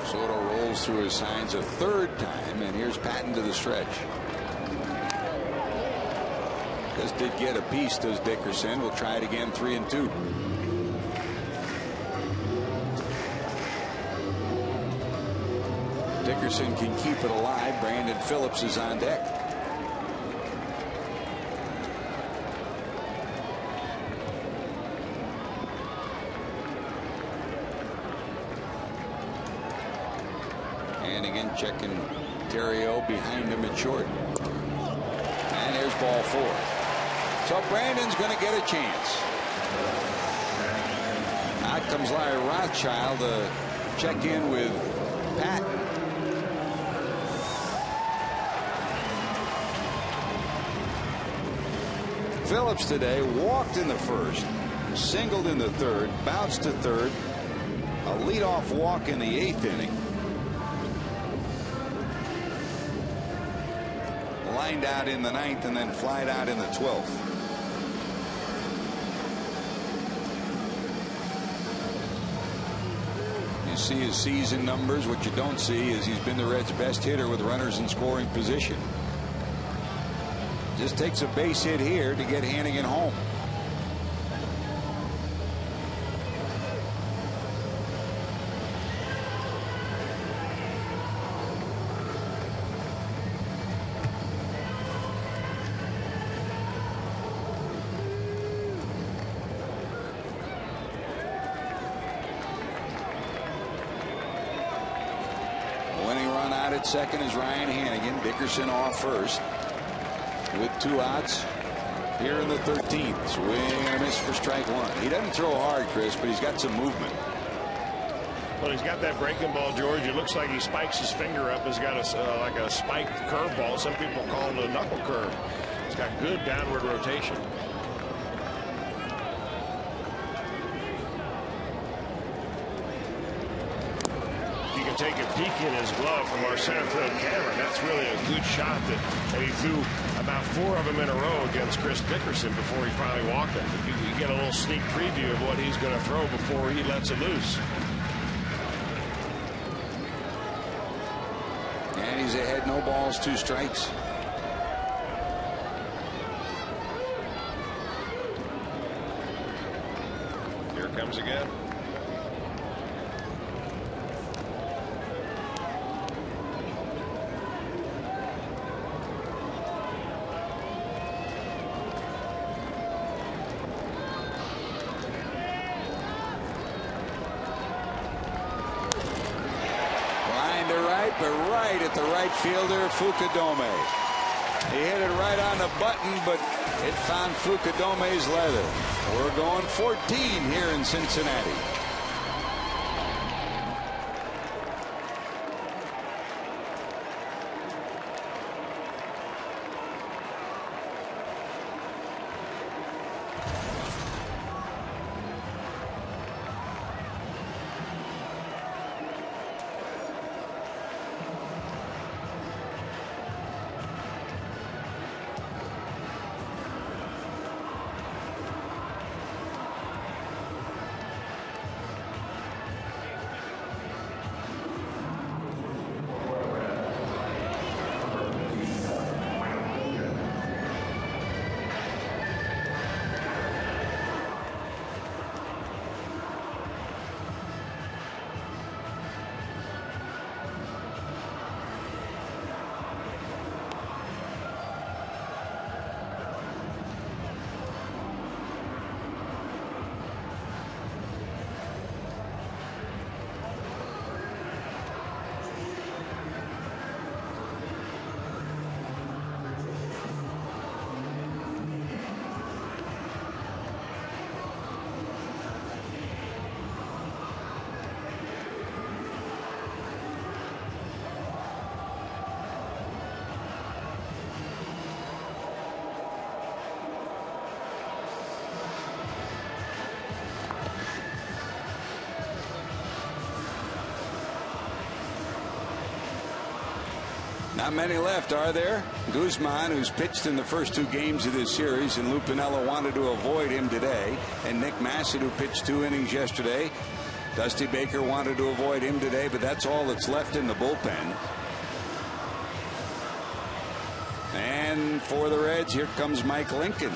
Soto rolls through his signs a 3rd time, and here's Patton to the stretch. Just did get a piece, does Dickerson. We'll try it again, 3-2. Dickerson can keep it alive. Brandon Phillips is on deck. And again, checking Terrio behind him at short. And there's ball 4. So Brandon's going to get a chance. Out comes Larry Rothschild to check in with Patton. Phillips today walked in the 1st, singled in the 3rd, bounced to 3rd, a leadoff walk in the 8th inning. lined out in the 9th and then flied out in the 12th. You see his season numbers. What you don't see is he's been the Reds' best hitter with runners in scoring position. Just takes a base hit here to get Hannigan home. Second is Ryan Hannigan. Dickerson off first with 2 outs here in the 13th. Swing and a miss for strike 1. He doesn't throw hard, Chris, but he's got some movement. Well, he's got that breaking ball, George. It looks like he spikes his finger up. He's got like a spiked curveball. Some people call it a knuckle curve. He's got good downward rotation. Take a peek in his glove from our center field camera. That's really a good shot that he threw about 4 of them in a row against Chris Dickerson before he finally walked him. You get a little sneak preview of what he's going to throw before he lets it loose. And he's ahead, no balls, 2 strikes. Here it comes again. At the right fielder, Fukudome. He hit it right on the button, but it found Fukudome's leather. We're going 14 here in Cincinnati. Not many left, are there? Guzman, who's pitched in the first 2 games of this series, and Lou Piniella wanted to avoid him today. And Nick Massett, who pitched 2 innings yesterday. Dusty Baker wanted to avoid him today, but that's all that's left in the bullpen. And for the Reds, here comes Mike Lincoln.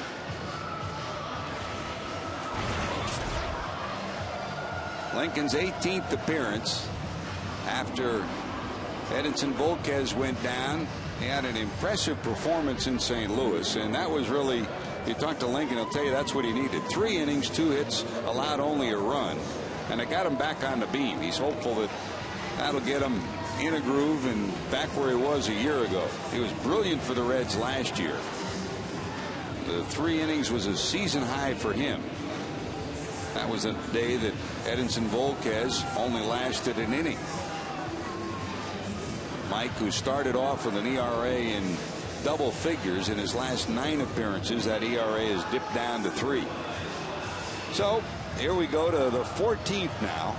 Lincoln's 18th appearance after Edinson Volquez went down. He had an impressive performance in St. Louis, and that was really, you talk to Lincoln, he'll tell you that's what he needed. 3 innings, 2 hits, allowed only a run, and it got him back on the beam. He's hopeful that that'll get him in a groove and back where he was a year ago. He was brilliant for the Reds last year. The 3 innings was a season high for him. That was a day that Edinson Volquez only lasted an inning. Mike, who started off with an ERA in double figures in his last 9 appearances, that ERA has dipped down to 3. So here we go to the 14th now.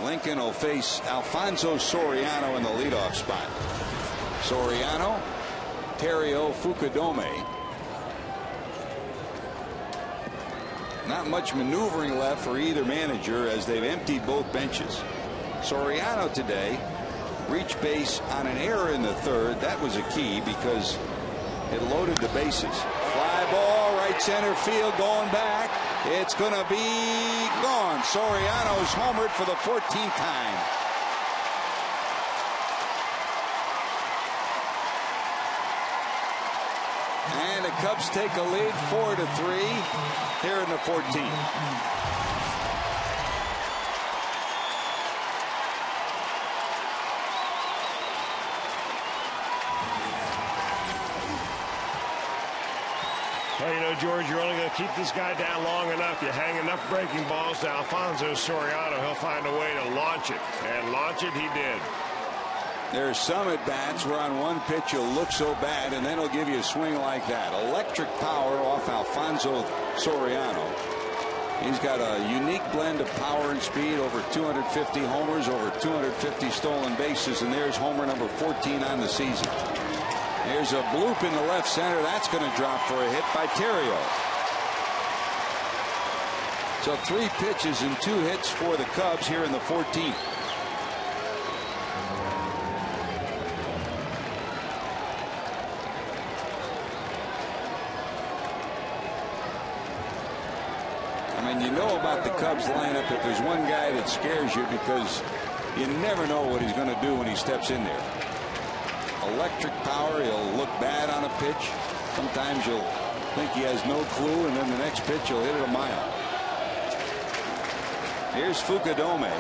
Lincoln will face Alfonso Soriano in the leadoff spot. Soriano, Terrio, Fukudome. Not much maneuvering left for either manager as they've emptied both benches. Soriano today reached base on an error in the third. That was a key because it loaded the bases. Fly ball, right center field, going back. It's going to be gone. Soriano's homered for the 14th time. And the Cubs take a lead 4-3 here in the 14th. Well, you know, George, you're only going to keep this guy down long enough. You hang enough breaking balls to Alfonso Soriano, he'll find a way to launch it. And launch it he did. There's some at bats where on one pitch he'll look so bad and then he'll give you a swing like that. Electric power off Alfonso Soriano. He's got a unique blend of power and speed, over 250 homers, over 250 stolen bases, and there's homer number 14 on the season. There's a bloop in the left center. That's going to drop for a hit by Terrio. So 3 pitches and 2 hits for the Cubs here in the 14th. I mean, you know about the Cubs lineup if there's one guy that scares you because you never know what he's going to do when he steps in there. Electric power. He'll look bad on a pitch. Sometimes you'll think he has no clue, and then the next pitch he'll hit it a mile. Here's Fukudome.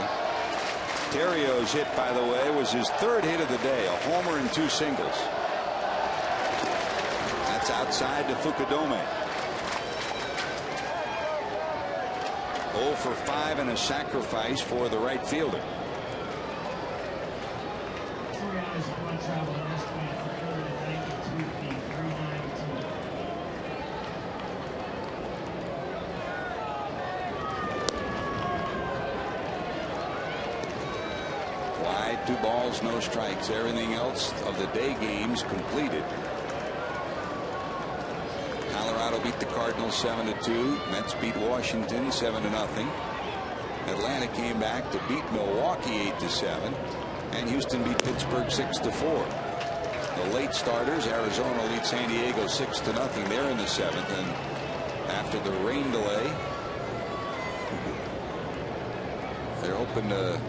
Terrio's hit, by the way, was his 3rd hit of the day, a homer and 2 singles. That's outside to Fukudome. 0 for 5 and a sacrifice for the right fielder. Wide, 2 balls, no strikes. Everything else of the day games completed. Colorado beat the Cardinals 7-2. Mets beat Washington 7-0. Atlanta came back to beat Milwaukee 8-7. And Houston beat Pittsburgh 6-4. The late starters, Arizona lead San Diego 6-0. They're in the 7th, and after the rain delay, they're hoping to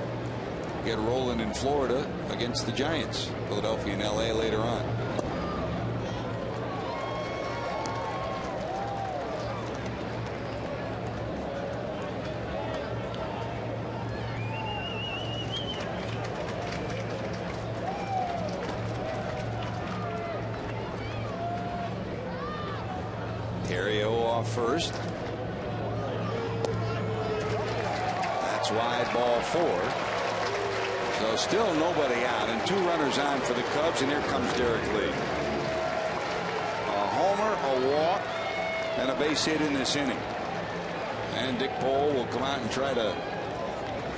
get rolling in Florida against the Giants. Philadelphia and LA later on. Terrio off first. That's wide, ball 4. So still nobody out and 2 runners on for the Cubs, and here comes Derek Lee. A homer, a walk, and a base hit in this inning. And Dick Pole will come out and try to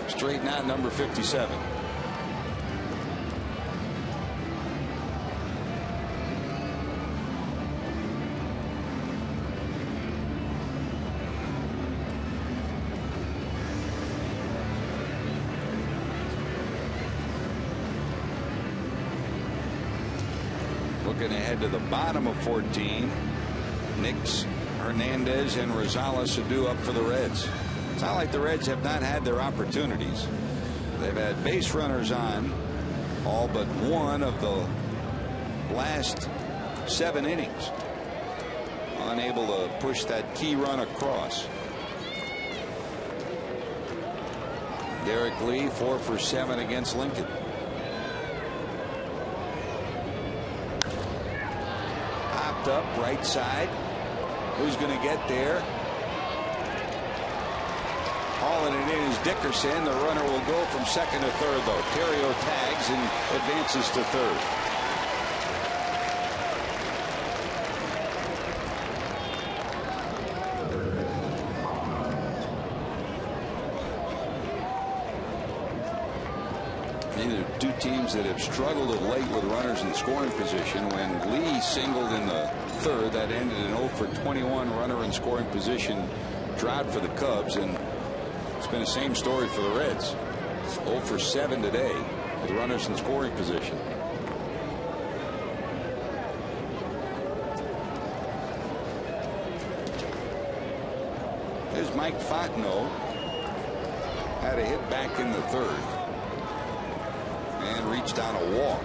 straighten out number 57. Looking ahead to the bottom of 14, Nix, Hernandez, and Rosales are due up for the Reds. It's not like the Reds have not had their opportunities. They've had base runners on all but one of the last 7 innings. Unable to push that key run across. Derek Lee 4 for 7 against Lincoln. Up right side. Who's going to get there? Hauling it in is Dickerson. The runner will go from second to third, though. Terrio tags and advances to third. These are two teams that have struggled of late with runners in scoring position. When Lee singled in the third, that ended in 0 for 21 runner in scoring position drought for the Cubs, and it's been the same story for the Reds. 0 for 7 today with runners in scoring position. There's Mike Fontenot. Had a hit back in the third and reached on a walk.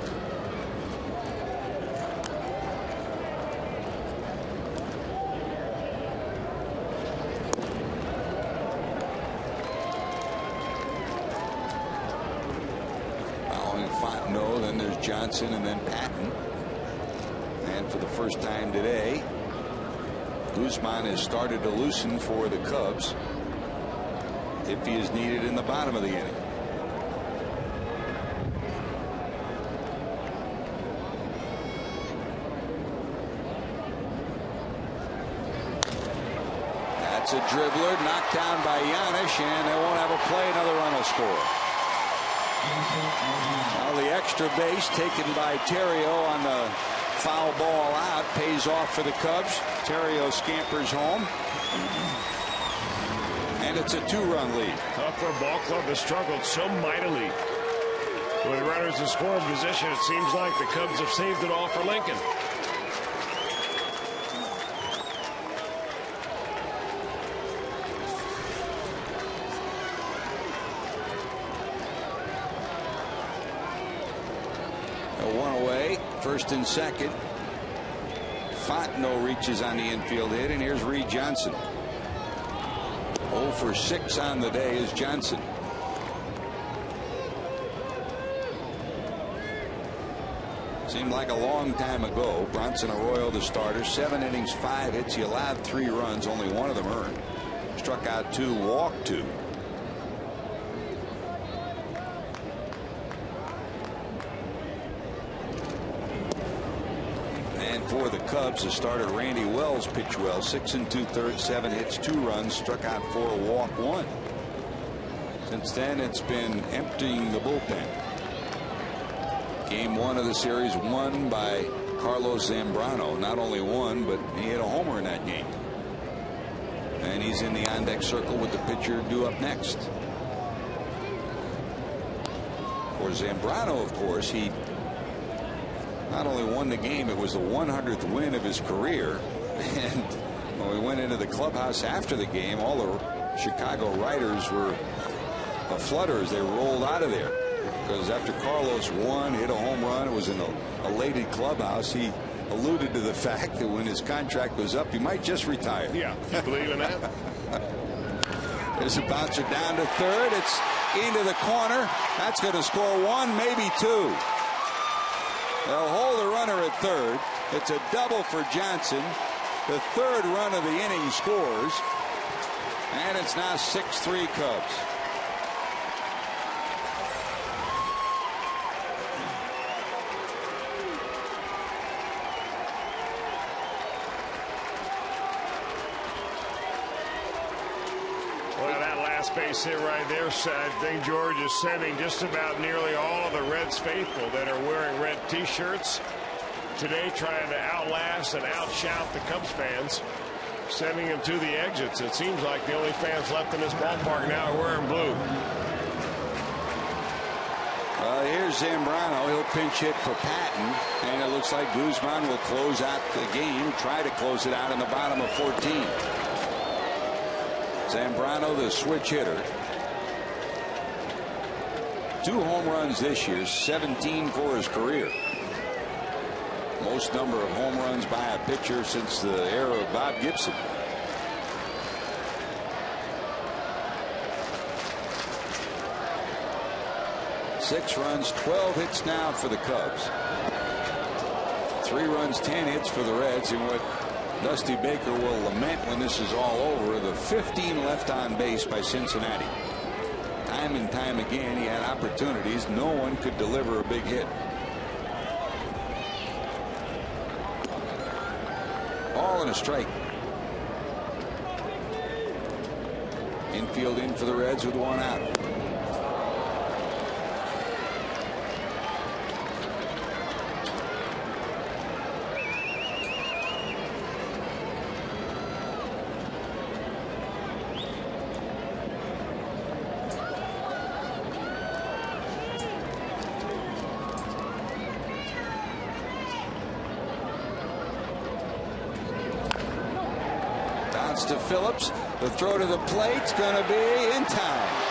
Following Fontenot, then there's Johnson and then Patton. And for the first time today, Guzman has started to loosen for the Cubs if he is needed in the bottom of the inning. That's a dribbler knocked down by Giannis, and they won't have a play. Another run will score. Now the extra base taken by Terrio on the foul ball out pays off for the Cubs. Terrio scampers home. And it's a 2-run lead. Tough for a ball club that struggled so mightily with runners in scoring position. It seems like the Cubs have saved it all for Lincoln. One away, first and second. Fontenot reaches on the infield hit, and here's Reed Johnson. 0 for 6 on the day is Johnson. Seemed like a long time ago. Bronson Arroyo, the starter, 7 innings, 5 hits. He allowed 3 runs, only 1 of them earned. Struck out 2, walked 2. For the Cubs, the starter Randy Wells pitched well. 6 2/3, 7 hits, 2 runs, struck out 4, walked 1. Since then, it's been emptying the bullpen. Game 1 of the series won by Carlos Zambrano. Not only won, but he hit a homer in that game. And he's in the on-deck circle with the pitcher due up next. For Zambrano, of course, he not only won the game, it was the 100th win of his career. And when we went into the clubhouse after the game, all the Chicago writers were aflutter as they rolled out of there. Because after Carlos won, hit a home run, it was in a elated clubhouse. He alluded to the fact that when his contract was up, he might just retire. Yeah, you believe in that? There's a bouncer down to third. It's into the corner. That's going to score 1, maybe 2. They'll hold the runner at third. It's a double for Johnson. The 3rd run of the inning scores. And it's now 6-3 Cubs. Well, that last base hit right there, I think George is sending just about nearly all of the Reds faithful that are wearing red T-shirts today, trying to outlast and outshout the Cubs fans, sending them to the exits. It seems like the only fans left in this ballpark now are wearing blue. Here's Zambrano. He'll pinch hit for Patton, and it looks like Guzman will close out the game, try to close it out in the bottom of 14. Zambrano, the switch hitter. 2 home runs this year, 17 for his career. Most number of home runs by a pitcher since the era of Bob Gibson. Six runs, 12 hits now for the Cubs. 3 runs, 10 hits for the Reds, and what Dusty Baker will lament when this is all over, the 15 left on base by Cincinnati. Time and time again, he had opportunities. No one could deliver a big hit. Ball and a strike. Infield in for the Reds with 1 out. to Phillips. The throw to the plate's going to be in time.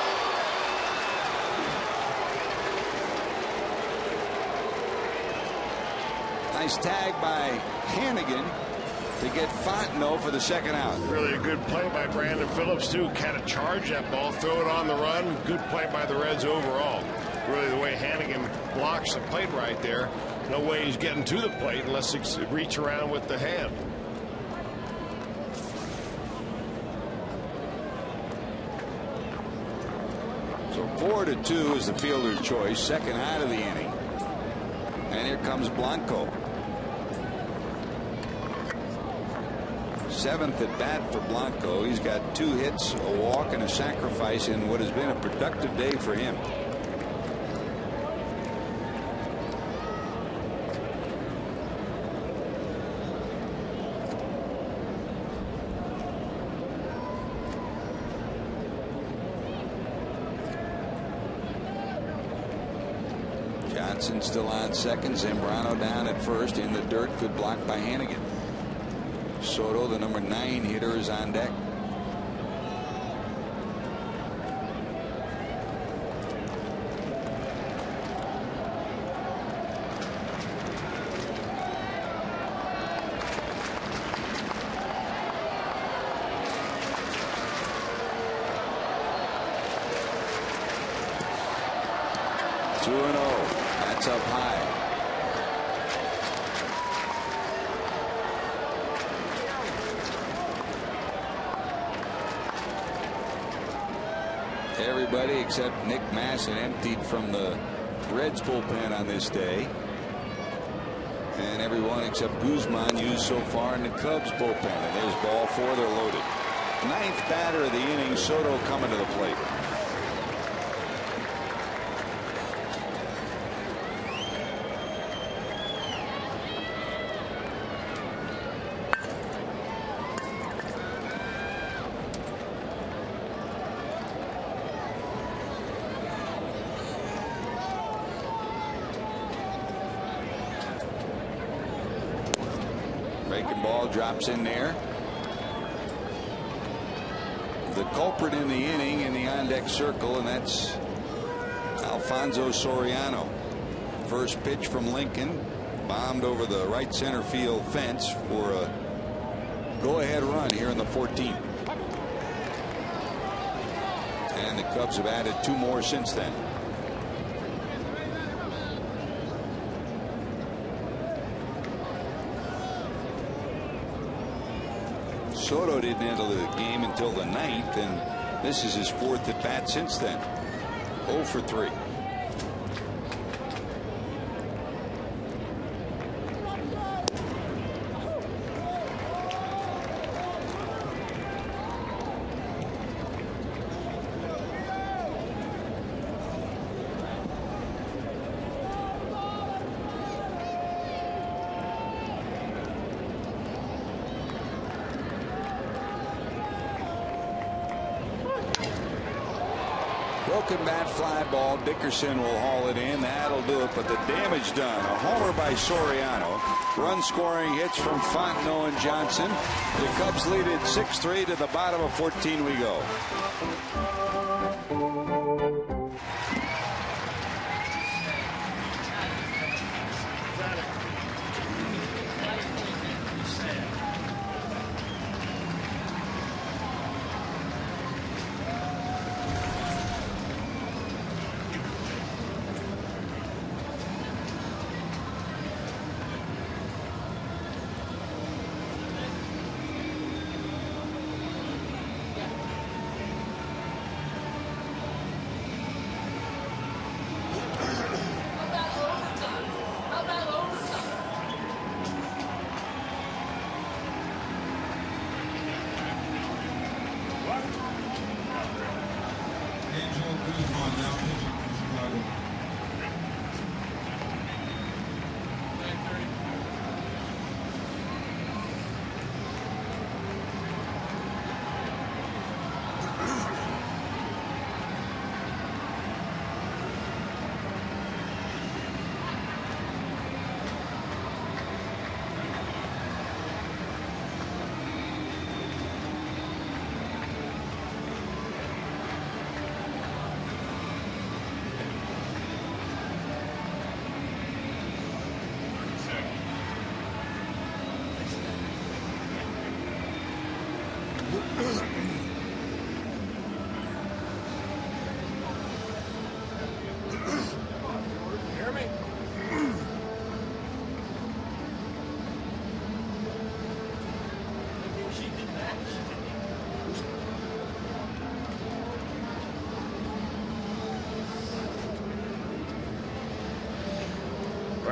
Nice tag by Hannigan to get Fontenot for the second out. Really a good play by Brandon Phillips, too. Kind of charge that ball, throw it on the run. Good play by the Reds overall. Really the way Hannigan blocks the plate right there. No way he's getting to the plate unless he reach around with the hand. So 4-2 is the fielder's choice. Second out of the inning. And here comes Blanco. Seventh at bat for Blanco. He's got 2 hits, a walk, and a sacrifice in what has been a productive day for him. Johnson still on second. Zambrano down at first in the dirt. Good block by Hannigan. Soto, the number 9 hitter, is on deck. That's up high. Everybody except Nick Masson emptied from the Reds bullpen on this day. And everyone except Guzman used so far in the Cubs bullpen. And there's ball 4. They're loaded. 9th batter of the inning, Soto coming to the plate. Breaking ball drops in there. The culprit in the inning in the on-deck circle, and that's Alfonso Soriano. First pitch from Lincoln, bombed over the right center field fence for a go-ahead run here in the 14th. And the Cubs have added 2 more since then. Soto didn't enter the game until the 9th, and this is his 4th at bat since then. 0 for 3. Broken bat, fly ball. Dickerson will haul it in. That'll do it, but the damage done. A homer by Soriano. Run scoring hits from Fontenot and Johnson. The Cubs lead it 6-3 to the bottom of 14 we go.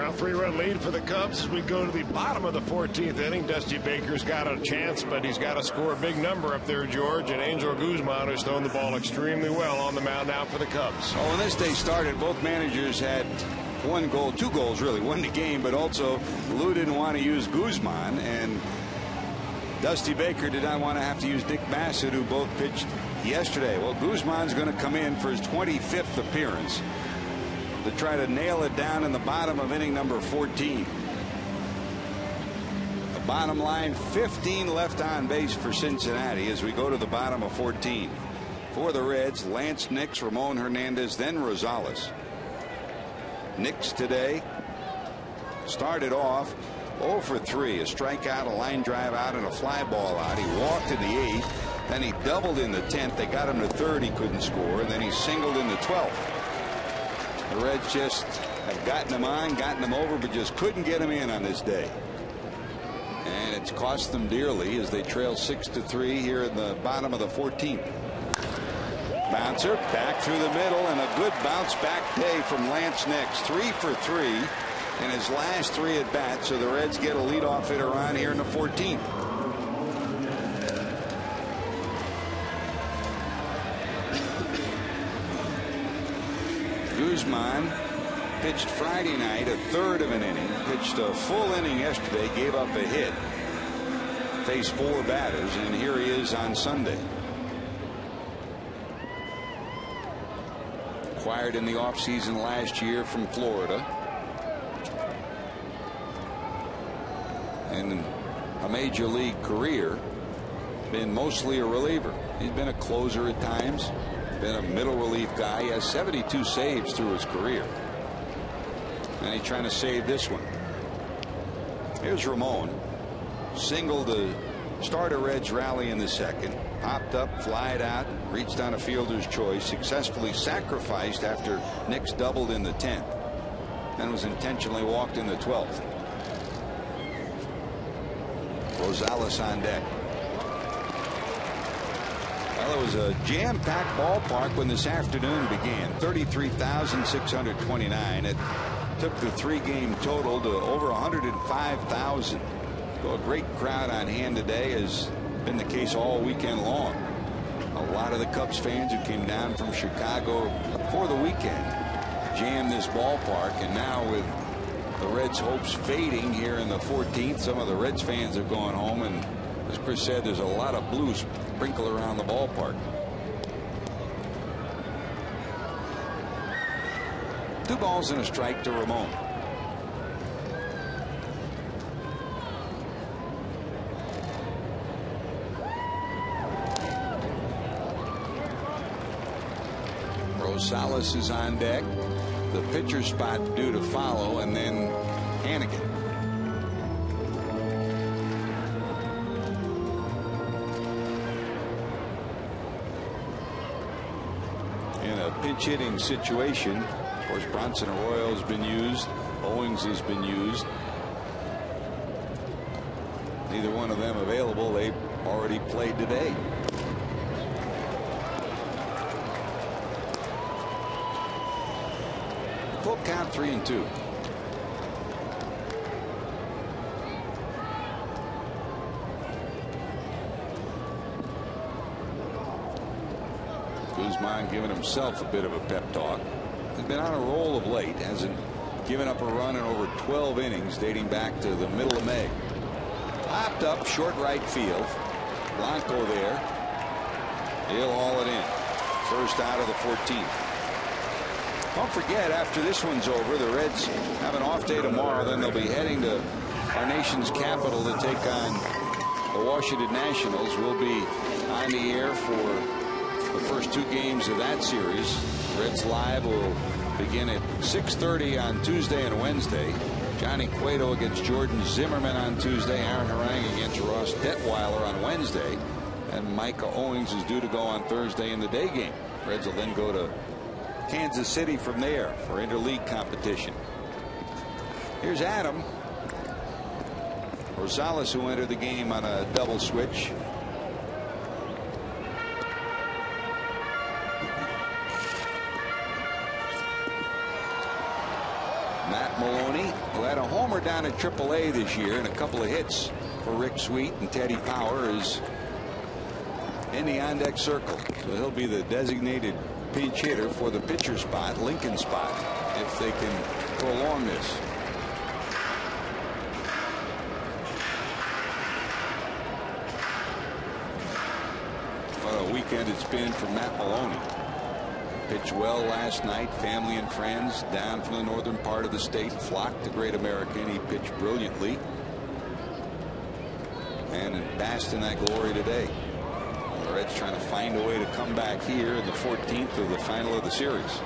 Well, 3-run lead for the Cubs as we go to the bottom of the 14th inning. Dusty Baker's got a chance, but he's got to score a big number up there, George. And Angel Guzman has thrown the ball extremely well on the mound now for the Cubs. Oh, when this day started, both managers had one goal, two goals really, won the game, but also Lou didn't want to use Guzman, and Dusty Baker did not want to have to use Dick Bassett, who both pitched yesterday. Well, Guzman's going to come in for his 25th appearance to try to nail it down in the bottom of inning number 14. The bottom line, 15 left on base for Cincinnati as we go to the bottom of 14. For the Reds, Lance Nix, Ramon Hernandez, then Rosales. Nix today started off 0 for 3, a strikeout, a line drive out, and a fly ball out. He walked in the 8th, then he doubled in the 10th. They got him to 3rd, he couldn't score, and then he singled in the 12th. The Reds just have gotten him on, gotten him over, but just couldn't get him in on this day. And it's cost them dearly as they trail 6-3 here in the bottom of the 14th. Bouncer back through the middle, and a good bounce back day from Lance Nix. 3 for 3 in his last 3 at bats, so the Reds get a leadoff hitter on here in the 14th. Guzman pitched Friday night, a 1/3 of an inning, pitched a full inning yesterday, gave up a hit, faced 4 batters, and here he is on Sunday. Acquired in the offseason last year from Florida, and a major league career, been mostly a reliever. He's been a closer at times, been a middle relief guy. He has 72 saves through his career, and he's trying to save this one. Here's Ramon, singled to start a Reds rally in the 2nd, popped up, flied out, reached on a fielder's choice, successfully sacrificed after Nix doubled in the 10th, and was intentionally walked in the 12th. Rosales on deck. Well, it was a jam-packed ballpark when this afternoon began. 33,629. It took the 3-game total to over 105,000. So a great crowd on hand today, has been the case all weekend long. A lot of the Cubs fans who came down from Chicago for the weekend jammed this ballpark, and now with the Reds' hopes fading here in the 14th, some of the Reds fans have gone home, and as Chris said, there's a lot of blue sprinkled around the ballpark. 2 balls and a strike to Ramon. Rosales is on deck. The pitcher spot due to follow, and then Hannigan. In a pinch hitting situation, of course, Bronson Arroyo has been used, Owings has been used. Neither one of them available. They've already played today. Full count, 3-2. Guzman giving himself a bit of a pep talk. He's been on a roll of late, hasn't given up a run in over 12 innings dating back to the middle of May. Popped up short right field. Blanco there. He'll haul it in. First out of the 14th. Don't forget, after this one's over, the Reds have an off day tomorrow. Then they'll be heading to our nation's capital to take on the Washington Nationals. We'll be on the air for the first 2 games of that series. Reds Live will begin at 6:30 on Tuesday and Wednesday. Johnny Cueto against Jordan Zimmerman on Tuesday. Aaron Harang against Ross Detweiler on Wednesday. And Micah Owings is due to go on Thursday in the day game. Reds will then go to Kansas City from there for interleague competition. Here's Adam. Rosales, who entered the game on a double switch. Matt Maloney, who had a homer down at AAA this year and a couple of hits for Rick Sweet and Teddy Power, is in the on deck circle. So he'll be the designated pinch hitter for the pitcher spot, Lincoln spot, if they can prolong this. What a weekend it's been for Matt Maloney. Pitched well last night. Family and friends down from the northern part of the state flocked to Great American. He pitched brilliantly and basked in that glory today. The Reds trying to find a way to come back here in the 14th of the final of the series.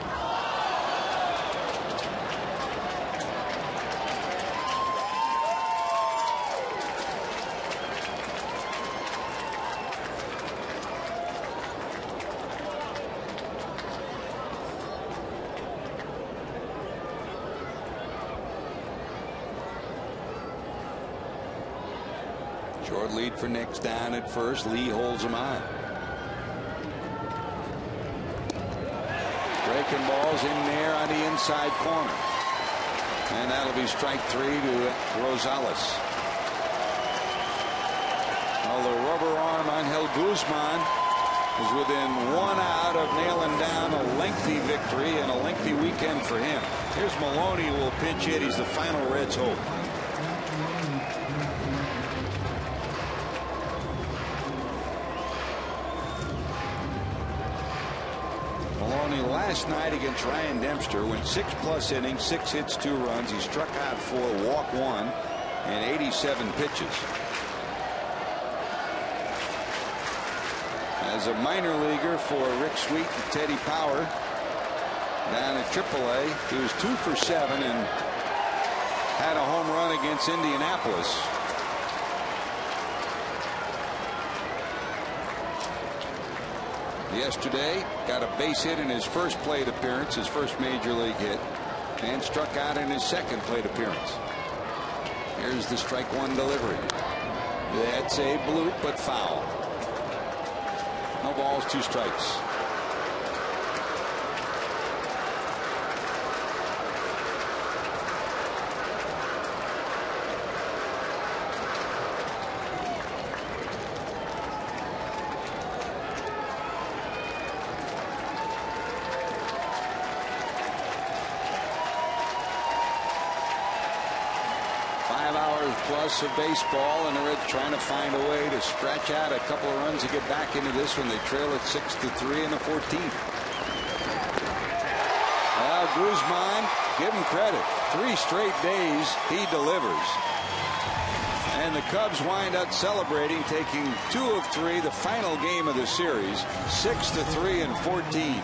Short lead for Nick's down at first. Lee holds him on. Breaking balls in there on the inside corner. And that'll be strike 3 to Rosales. Well, the rubber arm Angel Guzman is within 1 out of nailing down a lengthy victory and a lengthy weekend for him. Here's Maloney, who will pinch hit. He's the final Reds hope. Last night against Ryan Dempster went 6+ innings, 6 hits, 2 runs. He struck out 4, walked 1, and 87 pitches. As a minor leaguer for Rick Sweet and Teddy Power down at AAA, he was 2 for 7 and had a home run against Indianapolis. Yesterday got a base hit in his first plate appearance, his first major league hit, and struck out in his second plate appearance. Here's the strike 1 delivery. That's a bloop, but foul. No balls, 2 strikes. Plus of baseball, and the Reds trying to find a way to scratch out a couple of runs to get back into this one. They trail at 6-3 in the 14th. Well, Guzman, give him credit. 3 straight days he delivers. And the Cubs wind up celebrating, taking 2 of 3, the final game of the series, 6-3 in 14.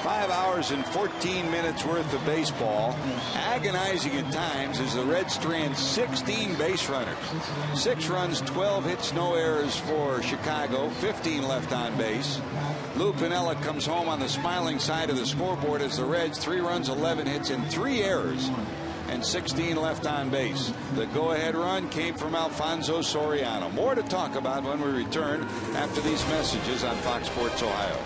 5 hours and 14 minutes worth of baseball. Agonizing at times as the Reds strand 16 base runners. 6 runs, 12 hits, no errors for Chicago. 15 left on base. Lou Piniella comes home on the smiling side of the scoreboard as the Reds 3 runs, 11 hits, and 3 errors. And 16 left on base. The go-ahead run came from Alfonso Soriano. More to talk about when we return after these messages on Fox Sports Ohio.